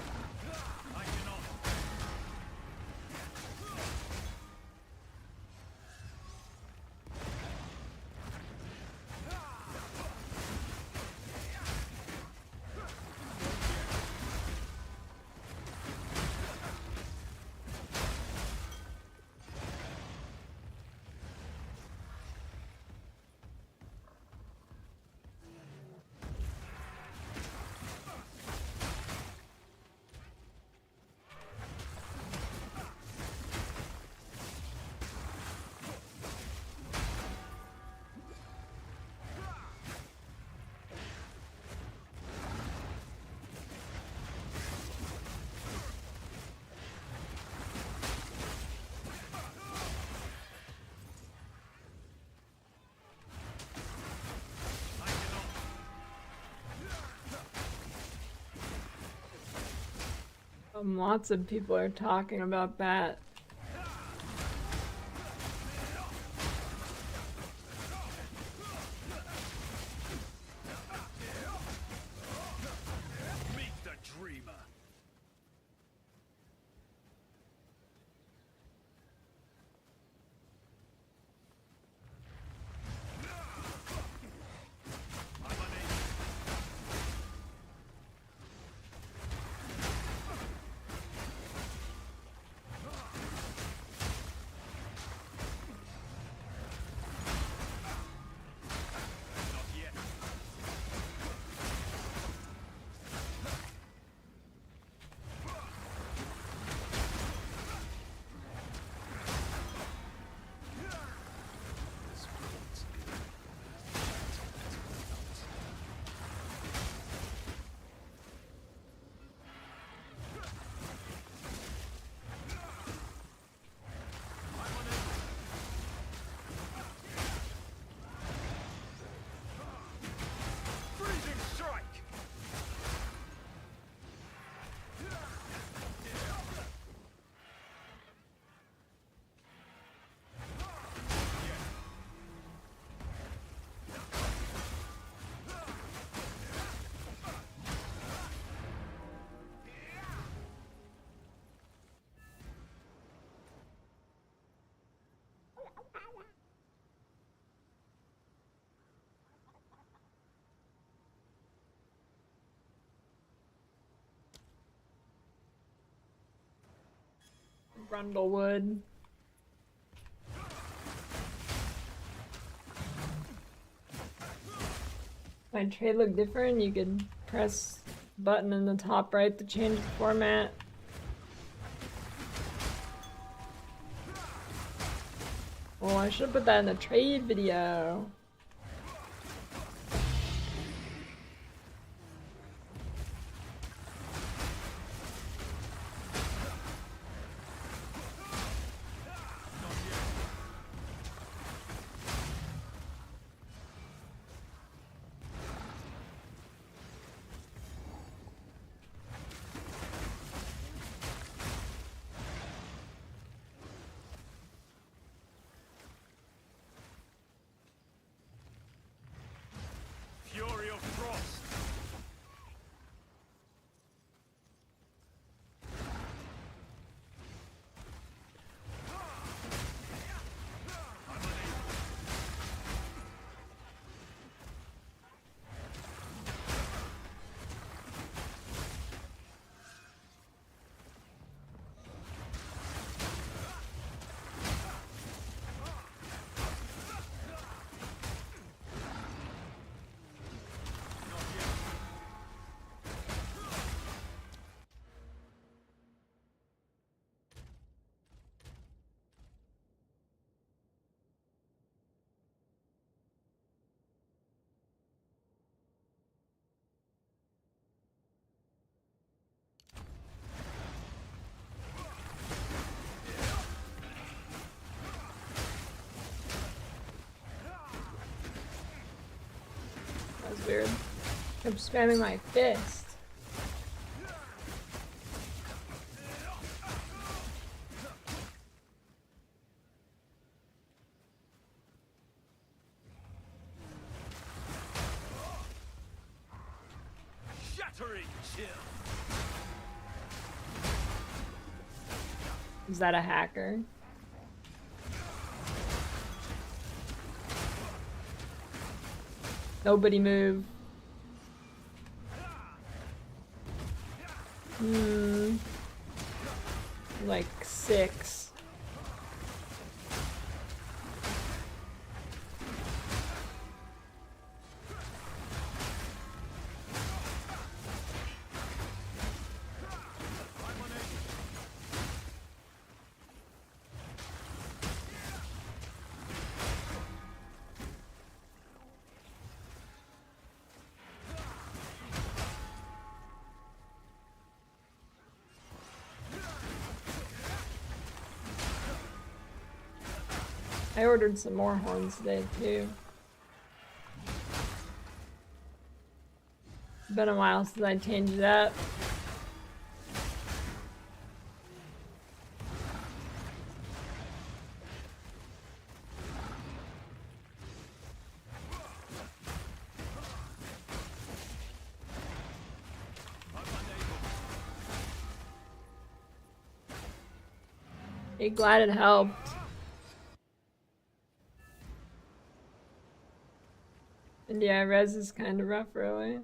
Lots of people are talking about that. Meet the dreamer. Brundlewood. My trade look different. You could press button in the top right to change the format. Oh, I should have put that in the trade video. Fury of Frost. That was weird. I'm spamming my fist. Shattering chill. Is that a hacker? Nobody move. Like 6. I ordered some more horns today too. It's been a while since I changed it up. Hey, glad it helped. And yeah, res is kind of rough, really.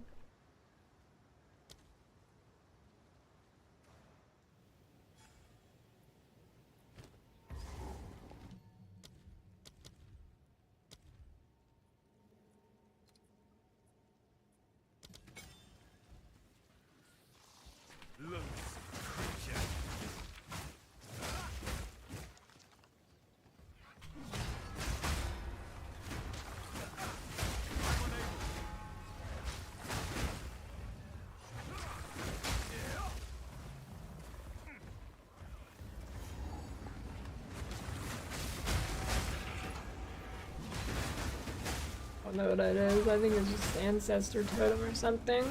I don't know what that is. I think it's just ancestor totem or something.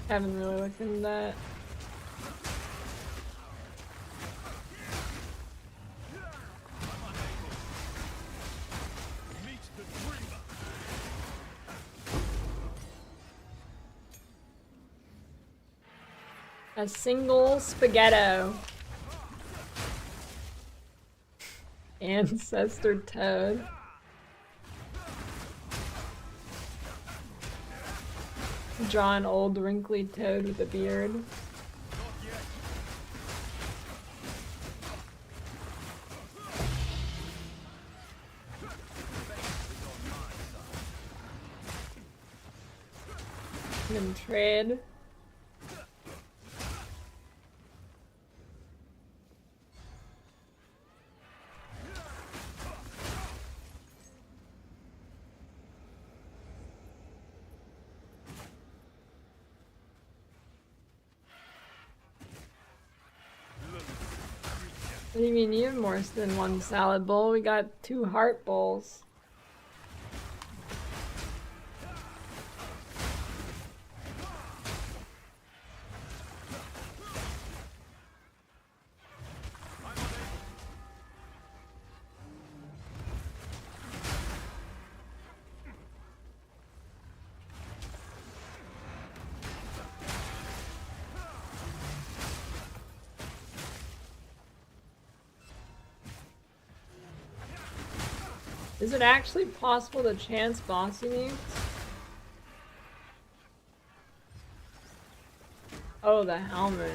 Haven't really looked into that. A single spaghetto. Ancestor toad. Draw an old wrinkly toad with a beard. And trade. What do you mean you have more than one salad bowl? We got 2 heart bowls. Is it actually possible to chance boss uniques? Oh, the helmet.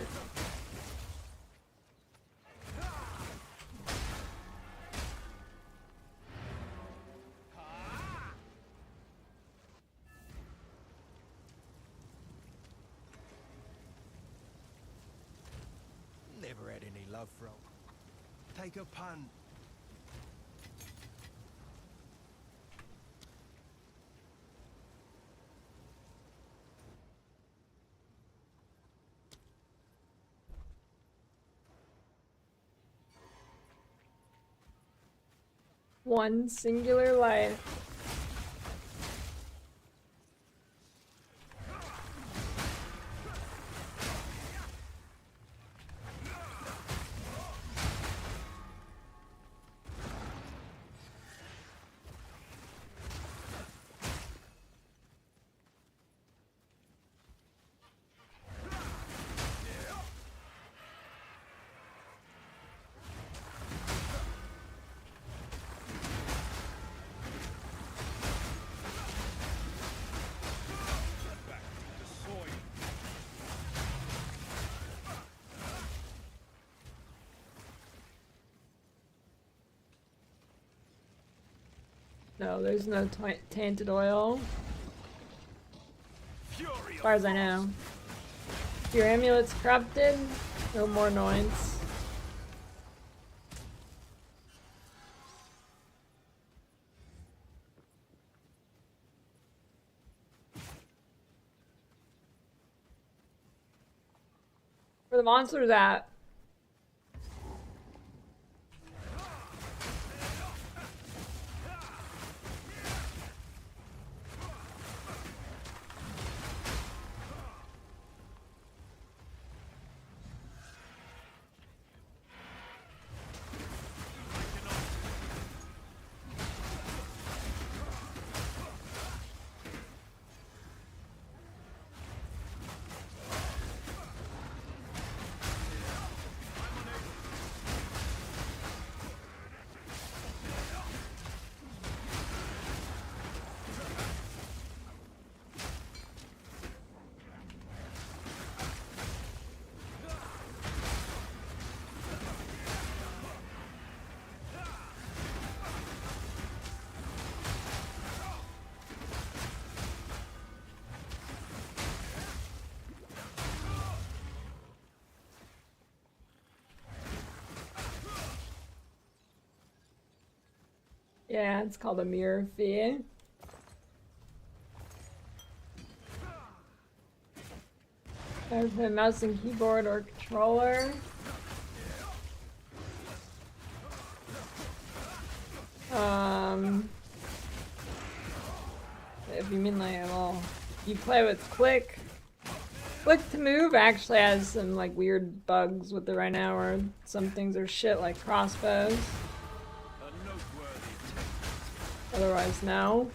Never had any love from. Take a pun. One singular life. No, there's no tainted oil. As far as I know. If your amulet's corrupted, no more annoyance. Where the monster's at? Yeah, it's called a mirror fee. Either mouse and keyboard or controller. If you mean like, well, you play with click. Click to move actually has some like weird bugs with it right now, where some things are shit like crossbows. Otherwise, no.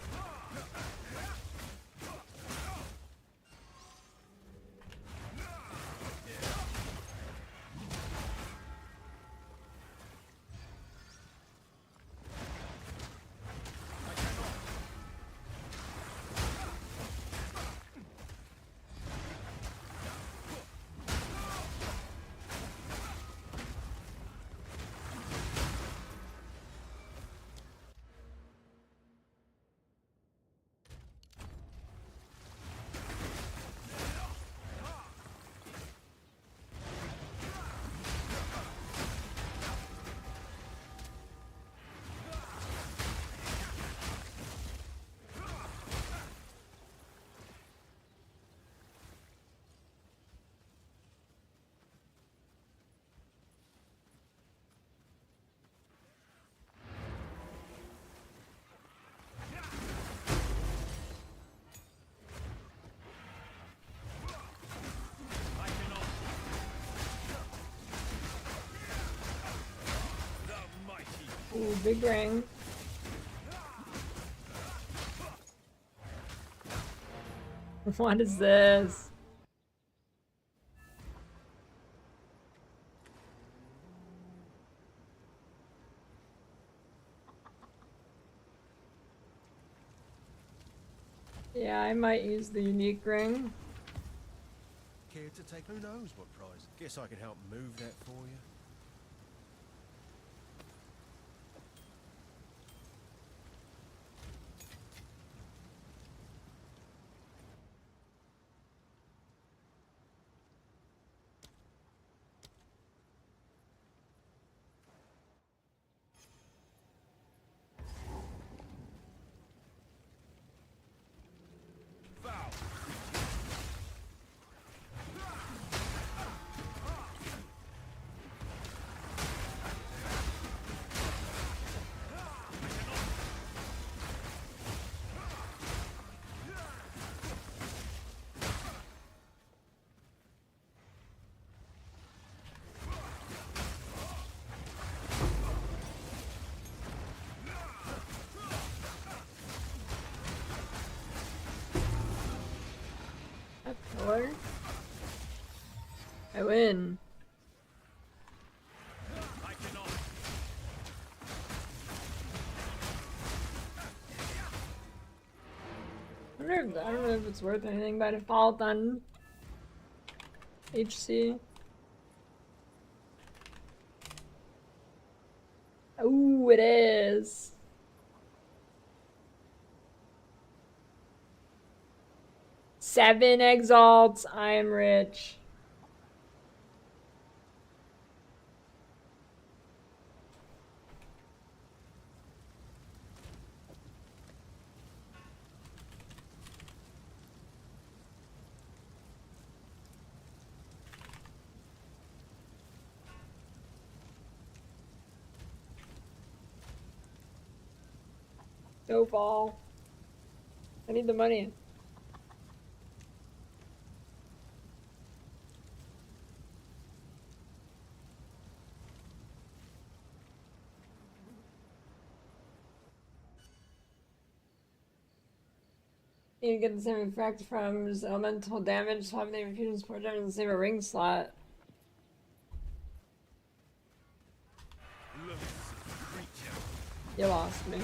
Ooh, big ring. What is this? Yeah, I might use the unique ring. Care to take who knows what prize? Guess I can help move that for you. Or I win. I don't know if it's worth anything by default on HC. Ooh, it is. Seven exalts. I am rich. No ball. I need the money. You get the same effect from just elemental damage, swap name infusion support damage, and save a ring slot. You lost me.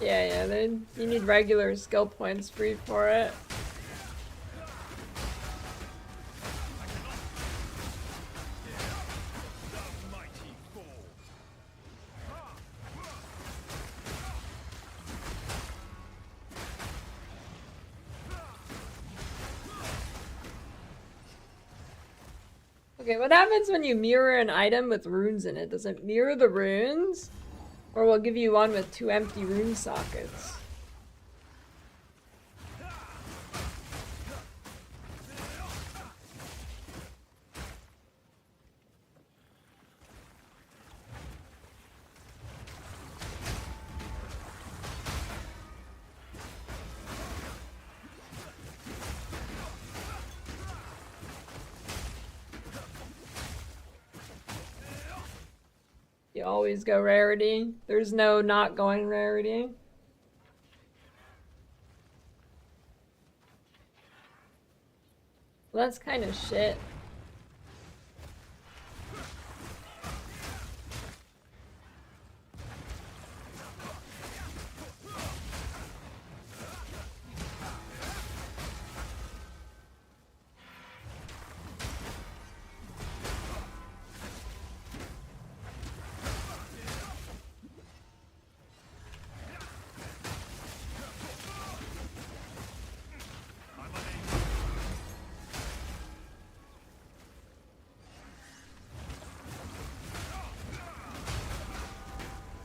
Yeah, you need regular skill points free for it. Okay, what happens when you mirror an item with runes in it? Does it mirror the runes? Or will it give you one with 2 empty rune sockets? You always go rarity. There's no not going rarity. Well, that's kind of shit.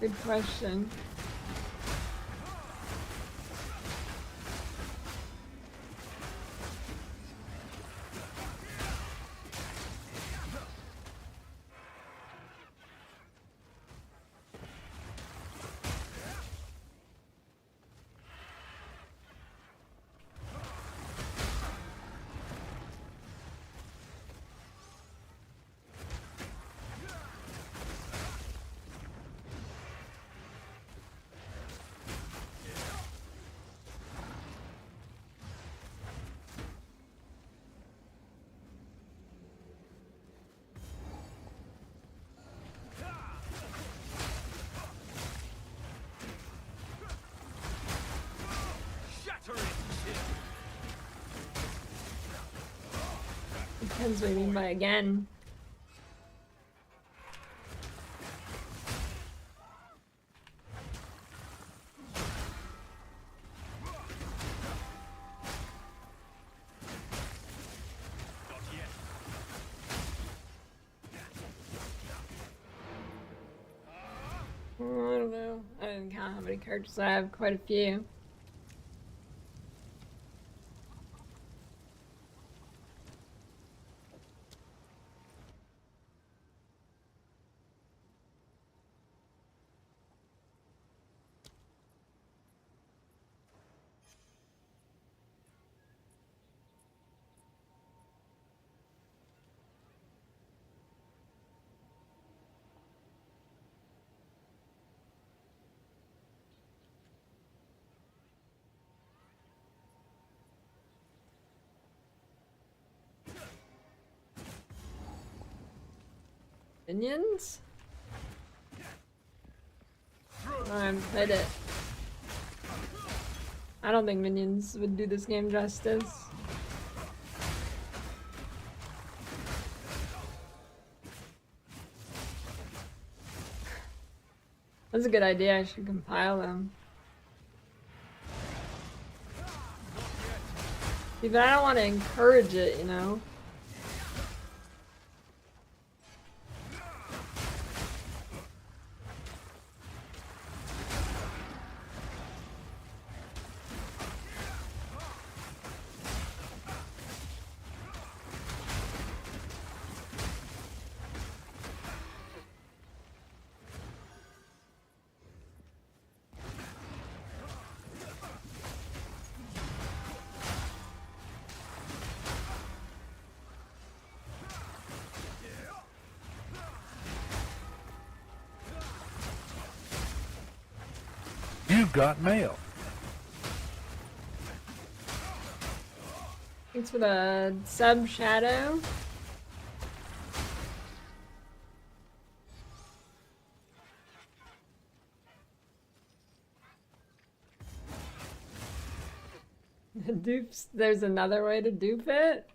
Good question. Depends what you mean by again. I don't know. I didn't count how many characters I have. Quite a few. Minions? I haven't played it. I don't think minions would do this game justice. That's a good idea. I should compile them. See, but I don't want to encourage it, you know? You've got mail. Thanks for the sub, Shadow. Dupes. There's another way to dupe it.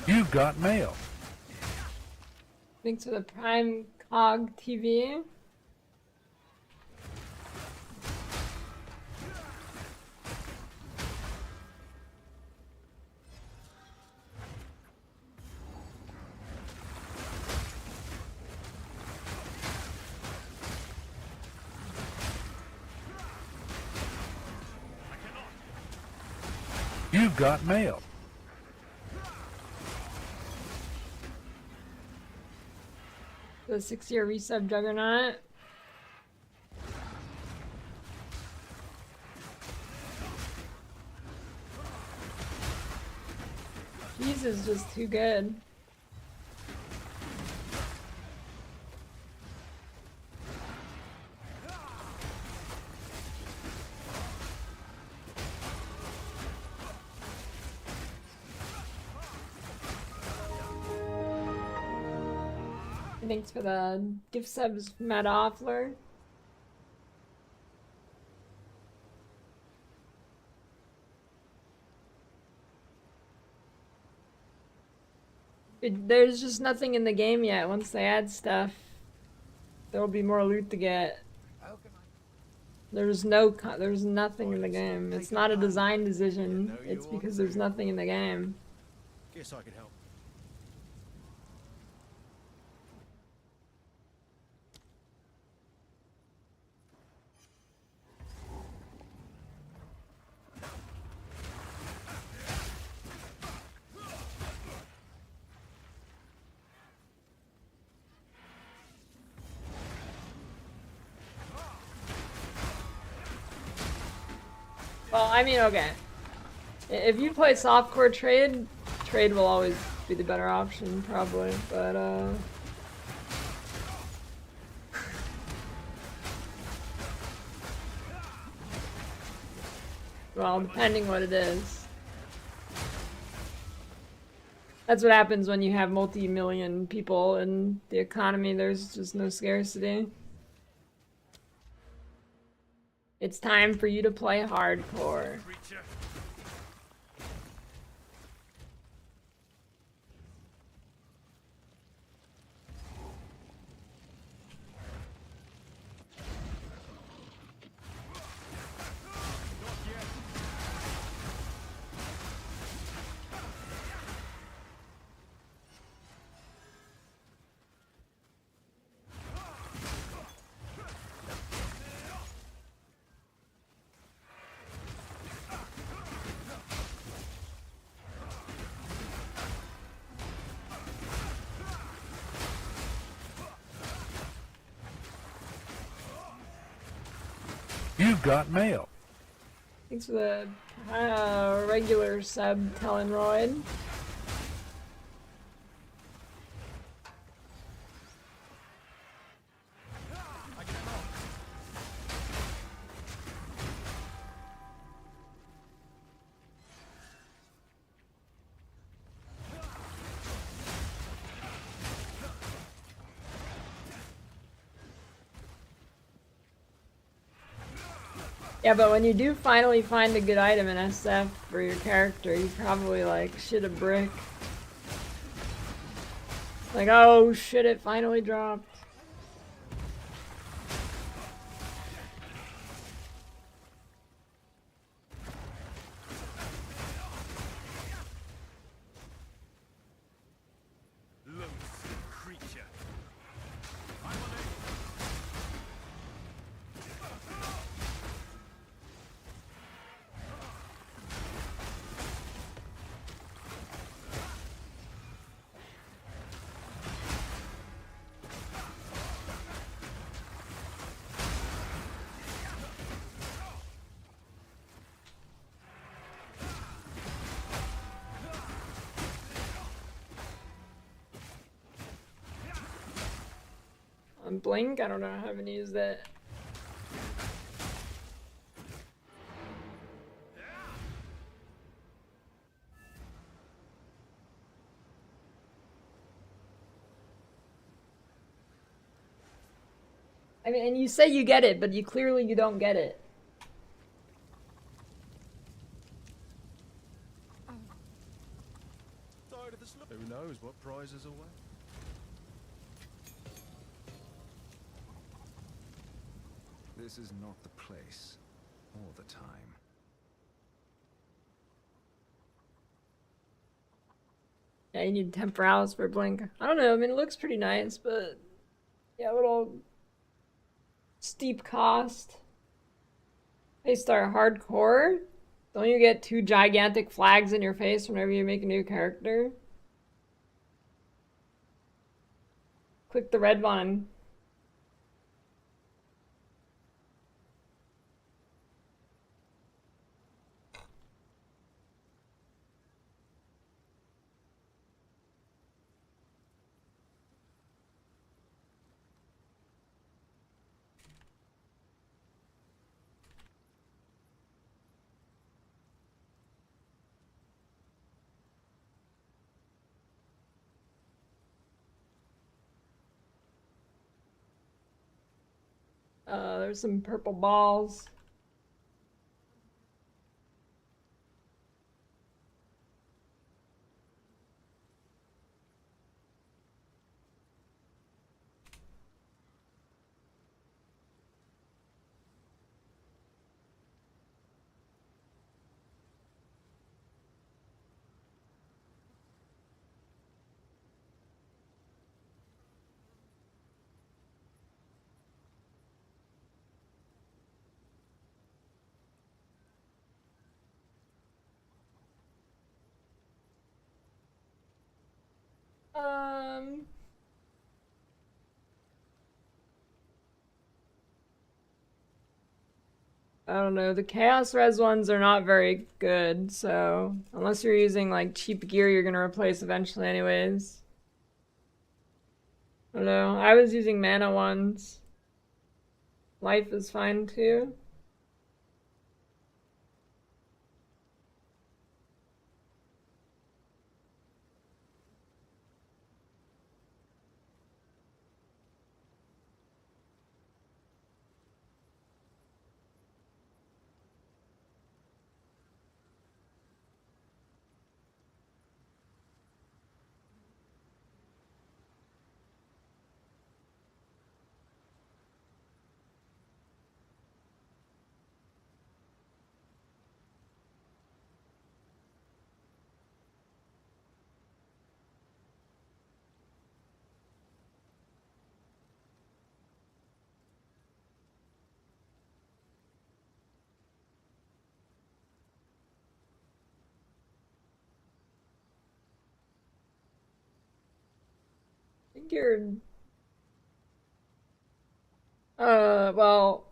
You've got mail. Thanks for the Prime Cog TV. You've got mail. The 6-year resub Juggernaut. Cheese is just too good. Thanks for the gift subs, Matt Offler. There's just nothing in the game yet. Once they add stuff, there will be more loot to get. There's nothing in the game. It's not a design decision. It's because there's nothing in the game. Guess I can help. Well, I mean, okay. If you play softcore trade will always be the better option, probably, but, well, depending what it is. That's what happens when you have multi-million people in the economy. There's just no scarcity. It's time for you to play hardcore. You've got mail. Thanks for the regular sub, Telenroid. Yeah, but when you do finally find a good item in SF for your character, you probably like shit a brick. Like, oh shit, it finally dropped. On Blink, I don't know, I haven't used it. I mean, and you say you get it, but you clearly don't get it. Tired of the Who knows what prizes await? This is not the place or the time. Yeah, you need temporals for blink. I don't know, I mean, it looks pretty nice, but yeah, a little steep cost. Hey, start hardcore. Don't you get 2 gigantic flags in your face whenever you make a new character? Click the red one. There's some purple balls. I don't know, the Chaos Res ones are not very good, so unless you're using like cheap gear you're gonna replace eventually anyways. I don't know, I was using mana ones. Life is fine too. I think you're... well,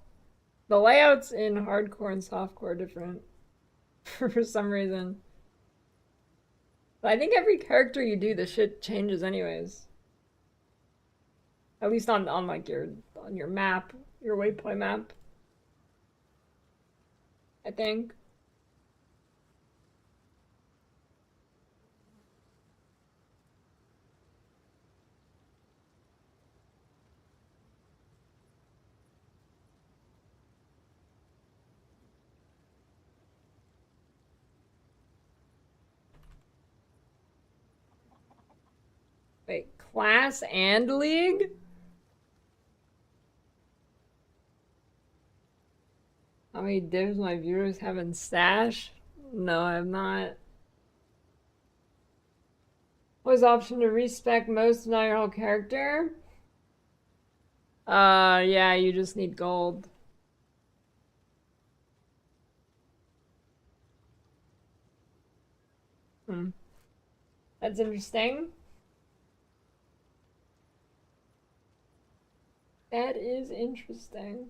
the layouts in hardcore and softcore are different for some reason. But I think every character you do, the shit changes anyways. At least on like on your map, your waypoint map. I think. Wait, class and league? How many divs my viewers have in stash? No, I have not. What was the option to respec most, not your whole character? Yeah, you just need gold. That's interesting. That is interesting.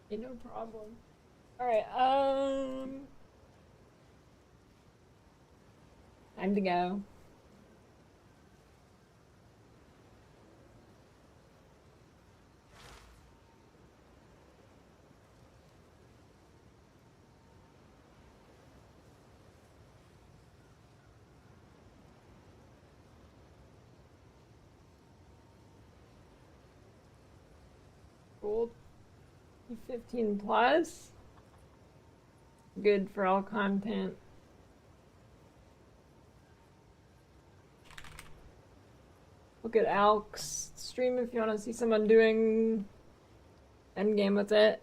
Ain't no problem. Alright, time to go. Gold 15 plus. Good for all content. Look at Alk's stream if you want to see someone doing Endgame with it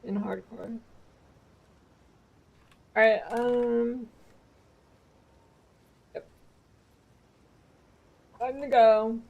in hardcore. Alright, yep. Time to go.